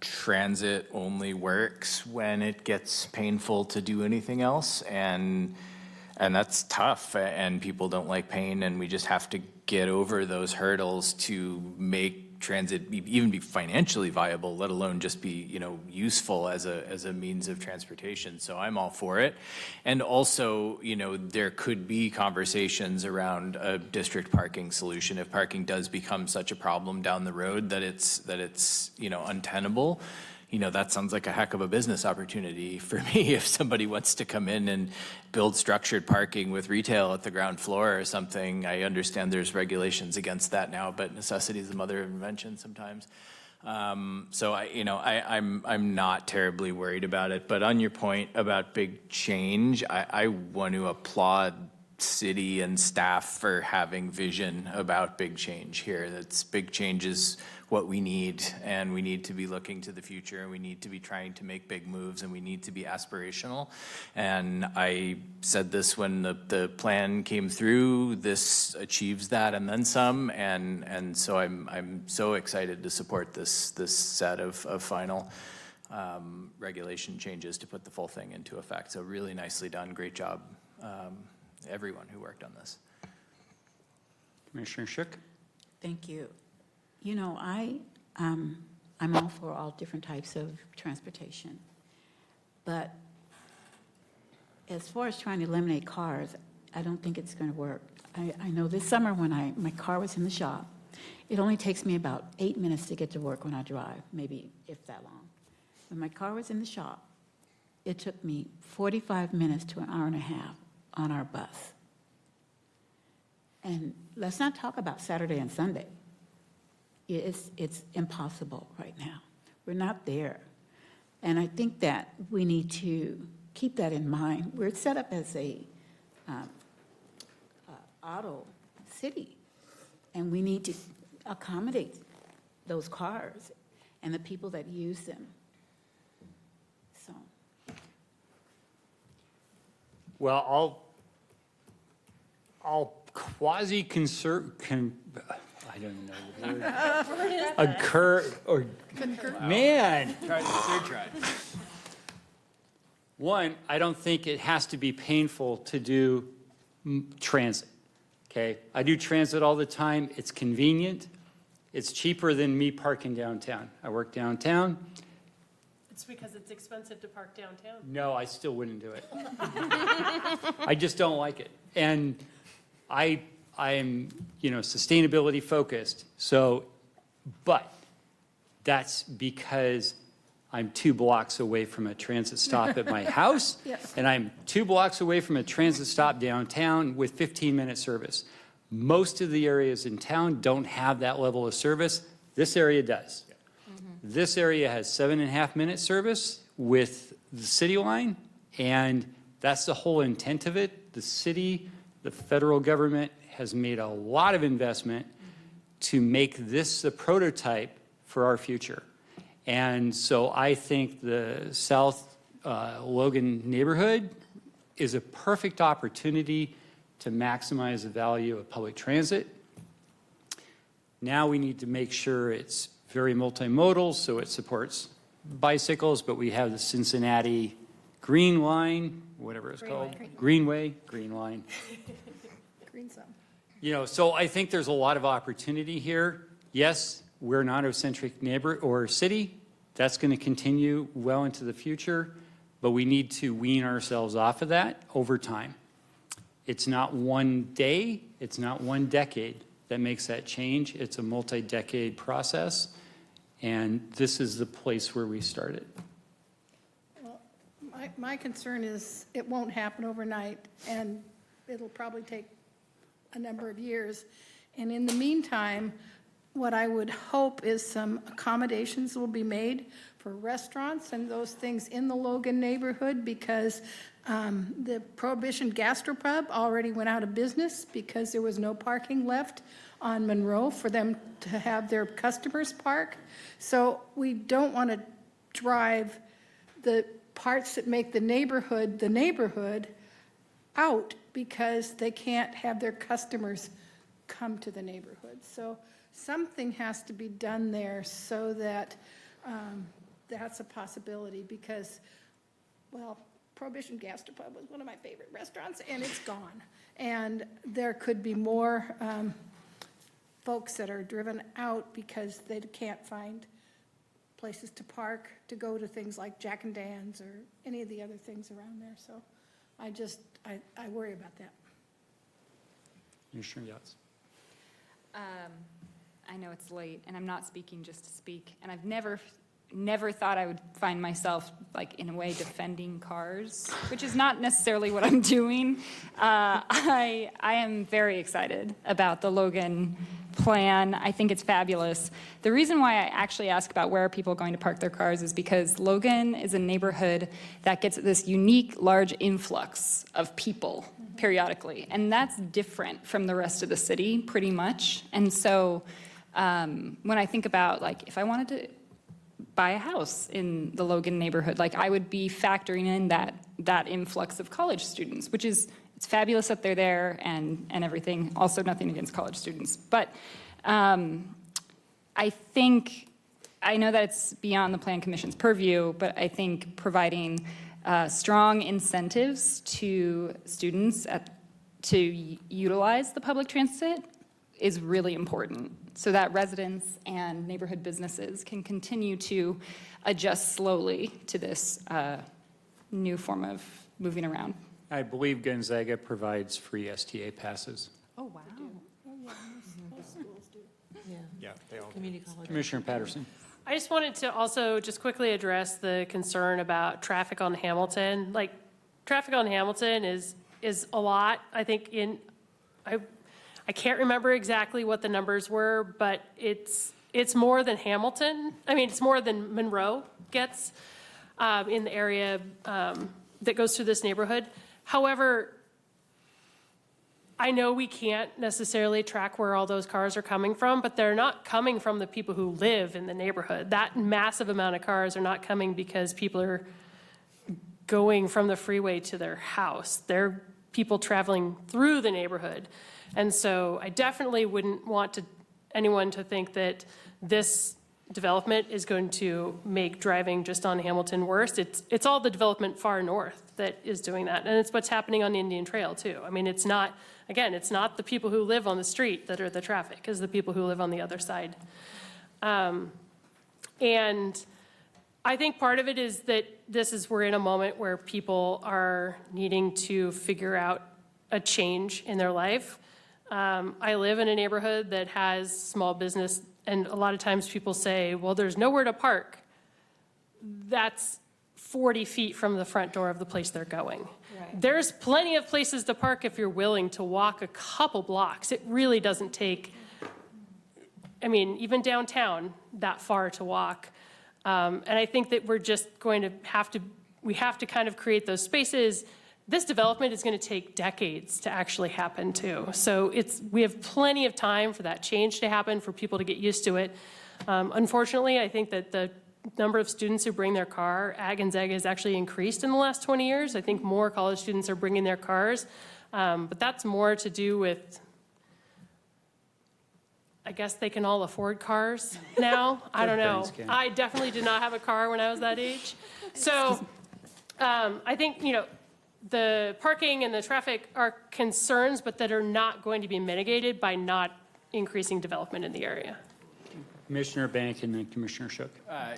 transit only works when it gets painful to do anything else, and that's tough, and people don't like pain, and we just have to get over those hurdles to make transit even be financially viable, let alone just be, useful as a means of transportation. So I'm all for it. And also, there could be conversations around a district parking solution if parking does become such a problem down the road that it's untenable. That sounds like a heck of a business opportunity for me if somebody wants to come in and build structured parking with retail at the ground floor or something. I understand there's regulations against that now, but necessity is the mother of invention sometimes. So I'm not terribly worried about it. But on your point about big change, I want to applaud city and staff for having vision about big change here. That's big change is what we need, and we need to be looking to the future, and we need to be trying to make big moves, and we need to be aspirational. And I said this when the plan came through, this achieves that and then some, and so I'm so excited to support this set of final regulation changes to put the full thing into effect. So really nicely done, great job, everyone who worked on this. Commissioner Shook? Thank you. You know, I'm all for all different types of transportation. But as far as trying to eliminate cars, I don't think it's going to work. I know this summer when my car was in the shop, it only takes me about 8 minutes to get to work when I drive, maybe if that long. When my car was in the shop, it took me 45 minutes to an hour and a half on our bus. And let's not talk about Saturday and Sunday. It's impossible right now. We're not there. And I think that we need to keep that in mind. We're set up as a auto city, and we need to accommodate those cars and the people that use them. So, Well, I'll quasi-concur, I don't know the word. Man. One, I don't think it has to be painful to do transit, okay? I do transit all the time. It's convenient. It's cheaper than me parking downtown. I work downtown. It's because it's expensive to park downtown. No, I still wouldn't do it. I just don't like it. And I am, sustainability focused. So, but that's because I'm 2 blocks away from a transit stop at my house, and I'm 2 blocks away from a transit stop downtown with 15-minute service. Most of the areas in town don't have that level of service. This area does. This area has 7.5-minute service with the city line, and that's the whole intent of it. The city, the federal government has made a lot of investment to make this the prototype for our future. And so I think the South Logan neighborhood is a perfect opportunity to maximize the value of public transit. Now we need to make sure it's very multimodal, so it supports bicycles, but we have the Cincinnati Green Line, whatever it's called. Greenway, Green Line. Green zone. So I think there's a lot of opportunity here. Yes, we're an auto-centric neighbor or city. That's going to continue well into the future, but we need to wean ourselves off of that over time. It's not one day, it's not one decade that makes that change. It's a multi-decade process, and this is the place where we started. Well, my concern is it won't happen overnight, and it'll probably take a number of years. And in the meantime, what I would hope is some accommodations will be made for restaurants and those things in the Logan neighborhood, because the Prohibition Gastropub already went out of business because there was no parking left on Monroe for them to have their customers park. So we don't want to drive the parts that make the neighborhood out because they can't have their customers come to the neighborhood. So something has to be done there so that that's a possibility, because, well, Prohibition Gastropub was one of my favorite restaurants, and it's gone. And there could be more folks that are driven out because they can't find places to park, to go to things like Jack and Dan's or any of the other things around there. So I worry about that. Commissioner Yachts. I know it's late, and I'm not speaking just to speak, and I've never thought I would find myself, like, in a way, defending cars, which is not necessarily what I'm doing. I am very excited about the Logan plan. I think it's fabulous. The reason why I actually ask about where are people going to park their cars is because Logan is a neighborhood that gets this unique, large influx of people periodically, and that's different from the rest of the city, pretty much. And so when I think about, like, if I wanted to buy a house in the Logan neighborhood, like, I would be factoring in that influx of college students, which is, it's fabulous that they're there and everything. Also, nothing against college students. But I think, I know that it's beyond the Plan Commission's purview, but I think providing strong incentives to students to utilize the public transit is really important, so that residents and neighborhood businesses can continue to adjust slowly to this new form of moving around. I believe Gonzaga provides free STA passes. Oh, wow. Yeah, they all do. Community college. Commissioner Patterson. I just wanted to also just quickly address the concern about traffic on Hamilton. Like, traffic on Hamilton is a lot. I think I can't remember exactly what the numbers were, but it's more than Hamilton. I mean, it's more than Monroe gets in the area that goes through this neighborhood. However, I know we can't necessarily track where all those cars are coming from, but they're not coming from the people who live in the neighborhood. That massive amount of cars are not coming because people are going from the freeway to their house. They're people traveling through the neighborhood. And so I definitely wouldn't want anyone to think that this development is going to make driving just on Hamilton worse. It's all the development far north that is doing that. And it's what's happening on the Indian Trail too. I mean, it's not the people who live on the street that are the traffic, it's the people who live on the other side. And I think part of it is that we're in a moment where people are needing to figure out a change in their life. I live in a neighborhood that has small business, and a lot of times people say, well, there's nowhere to park. That's 40 feet from the front door of the place they're going. Right. There's plenty of places to park if you're willing to walk a couple blocks. It really doesn't take, I mean, even downtown, that far to walk. And I think that we're just going to have to kind of create those spaces. This development is going to take decades to actually happen too. So we have plenty of time for that change to happen, for people to get used to it. Unfortunately, I think that the number of students who bring their car at Gonzaga has actually increased in the last 20 years. I think more college students are bringing their cars, but that's more to do with, I guess they can all afford cars now. I don't know. I definitely did not have a car when I was that age. So I think, the parking and the traffic are concerns, but that are not going to be mitigated by not increasing development in the area. Commissioner Bank and then Commissioner Shook.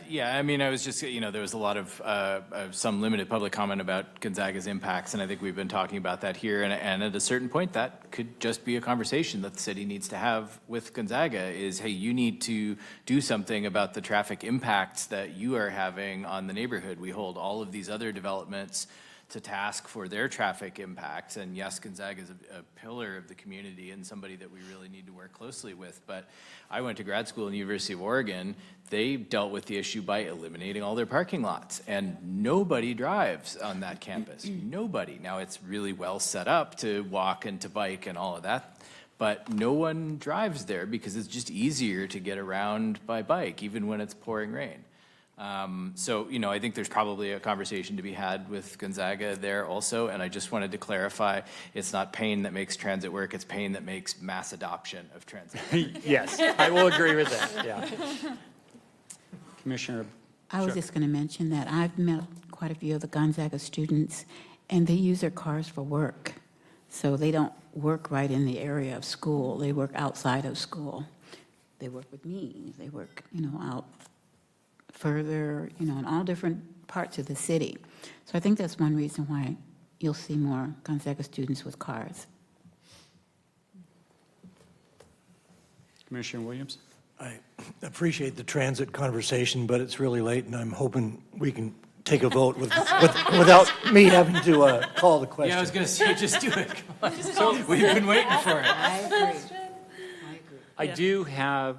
Yeah, I mean, I was just, there was a lot of some limited public comment about Gonzaga's impacts, and I think we've been talking about that here. And at a certain point, that could just be a conversation that the city needs to have with Gonzaga is, hey, you need to do something about the traffic impacts that you are having on the neighborhood. We hold all of these other developments to task for their traffic impacts. And yes, Gonzaga is a pillar of the community and somebody that we really need to work closely with. But I went to grad school in the University of Oregon. They dealt with the issue by eliminating all their parking lots. And nobody drives on that campus. Nobody. Now, it's really well set up to walk and to bike and all of that. But no one drives there because it's just easier to get around by bike, even when it's pouring rain. So, I think there's probably a conversation to be had with Gonzaga there also, and I just wanted to clarify, it's not pain that makes transit work, it's pain that makes mass adoption of transit. Yes, I will agree with that, yeah. Commissioner I was Shook. just going to mention that I've met quite a few of the Gonzaga students, and they use their cars for work. So they don't work right in the area of school, they work outside of school. They work with me, they work, out further, in all different parts of the city. So I think that's one reason why you'll see more Gonzaga students with cars. Commissioner Williams. I appreciate the transit conversation, but it's really late, and I'm hoping we can take a vote without me having to call the question. Yeah, I was going to say, just do it. Come on. We've been waiting for it. I agree. I do have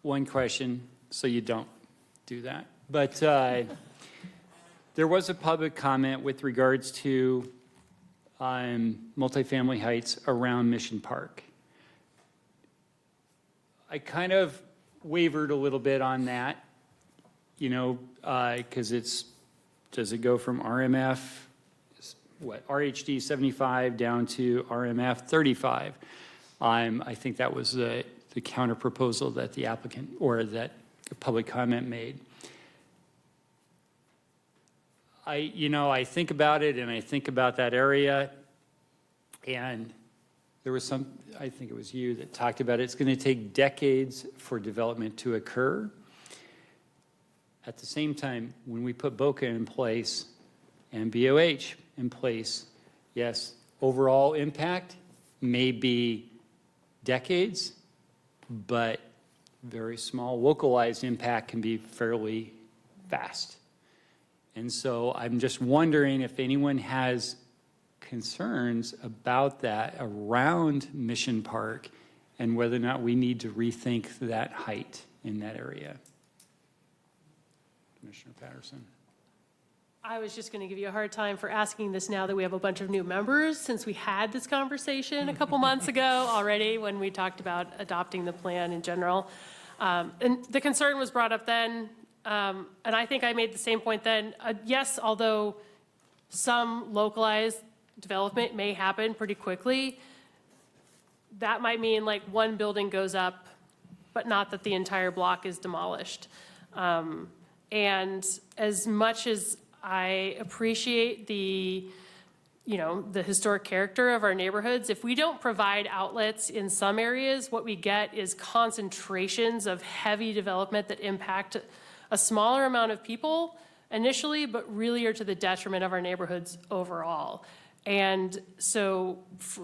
one question, so you don't do that. But there was a public comment with regards to multifamily heights around Mission Park. I kind of wavered a little bit on that, because does it go from RMF, RHD 75 down to RMF 35? I think that was the counter proposal that the applicant or that the public comment made. I think about it and I think about that area, and there was some, I think it was you that talked about it's going to take decades for development to occur. At the same time, when we put BOCA in place and BOH in place, yes, overall impact may be decades, but very small localized impact can be fairly fast. And so I'm just wondering if anyone has concerns about that around Mission Park and whether or not we need to rethink that height in that area. Commissioner Patterson. I was just going to give you a hard time for asking this now that we have a bunch of new members, since we had this conversation a couple months ago already when we talked about adopting the plan in general. And the concern was brought up then, and I think I made the same point then. Yes, although some localized development may happen pretty quickly, that might mean like one building goes up, but not that the entire block is demolished. And as much as I appreciate the historic character of our neighborhoods, if we don't provide outlets in some areas, what we get is concentrations of heavy development that impact a smaller amount of people initially, but really are to the detriment of our neighborhoods overall. And so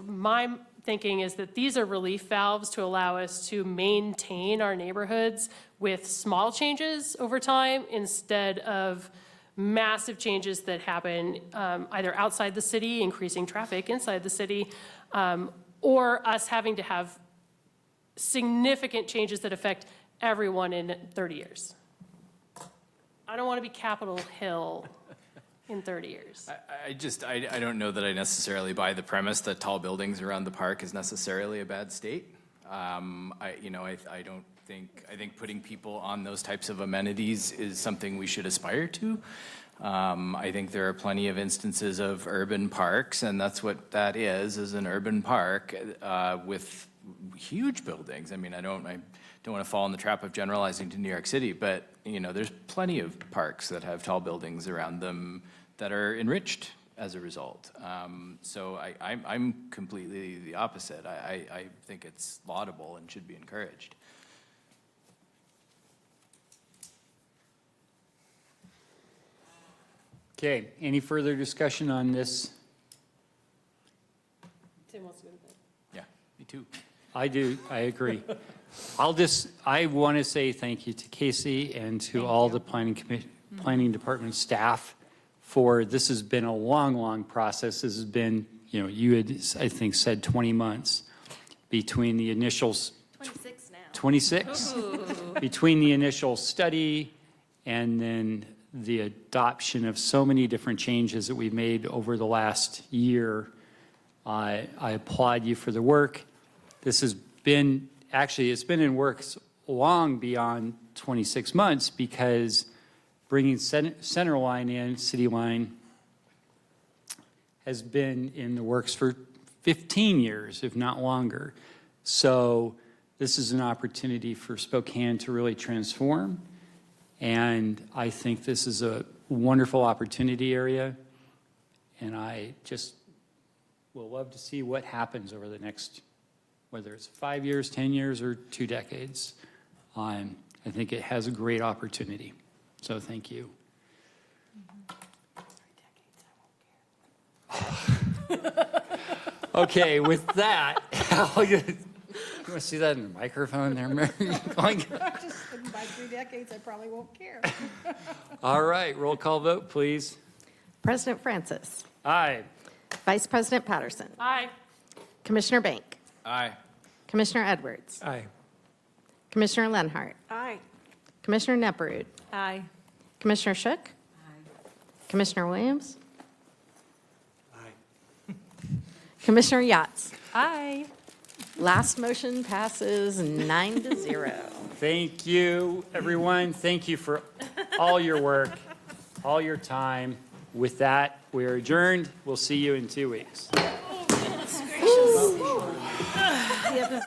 my thinking is that these are relief valves to allow us to maintain our neighborhoods with small changes over time instead of massive changes that happen either outside the city, increasing traffic inside the city, or us having to have significant changes that affect everyone in 30 years. I don't want to be Capitol Hill in 30 years. I don't know that I necessarily buy the premise that tall buildings around the park is necessarily a bad state. I think putting people on those types of amenities is something we should aspire to. I think there are plenty of instances of urban parks, and that's what that is an urban park with huge buildings. I mean, I don't want to fall in the trap of generalizing to New York City, but there's plenty of parks that have tall buildings around them that are enriched as a result. So I'm completely the opposite. I think it's laudable and should be encouraged. Okay, any further discussion on this? Tim wants to go to bed. Yeah, me too. I do, I agree. I want to say thank you to Casey and to all the planning department staff for, this has been a long, long process. This has been, you had, I think, said 20 months between the initials. 26 now. 26? Between the initial study and then the adoption of so many different changes that we've made over the last year. I applaud you for the work. This has been, actually, it's been in works long beyond 26 months because bringing Center Line in, City Line, has been in the works for 15 years, if not longer. So this is an opportunity for Spokane to really transform. And I think this is a wonderful opportunity area. And I just will love to see what happens over the next, whether it's 5 years, 10 years, or 2 decades. I think it has a great opportunity. So thank you. Okay, with that, you want to see that in the microphone there, Mary? Just by 3 decades, I probably won't care. All right, roll call vote, please. President Francis. Aye. Vice President Patterson. Aye. Commissioner Bank. Aye. Commissioner Edwards. Aye. Commissioner Lenhart. Aye. Commissioner Nepperud. Aye. Commissioner Shook. Commissioner Williams. Aye. Commissioner Yachts. Aye. Last motion passes 9-0. Thank you, everyone. Thank you for all your work, all your time. With that, we are adjourned. We'll see you in 2 weeks. Goodness gracious.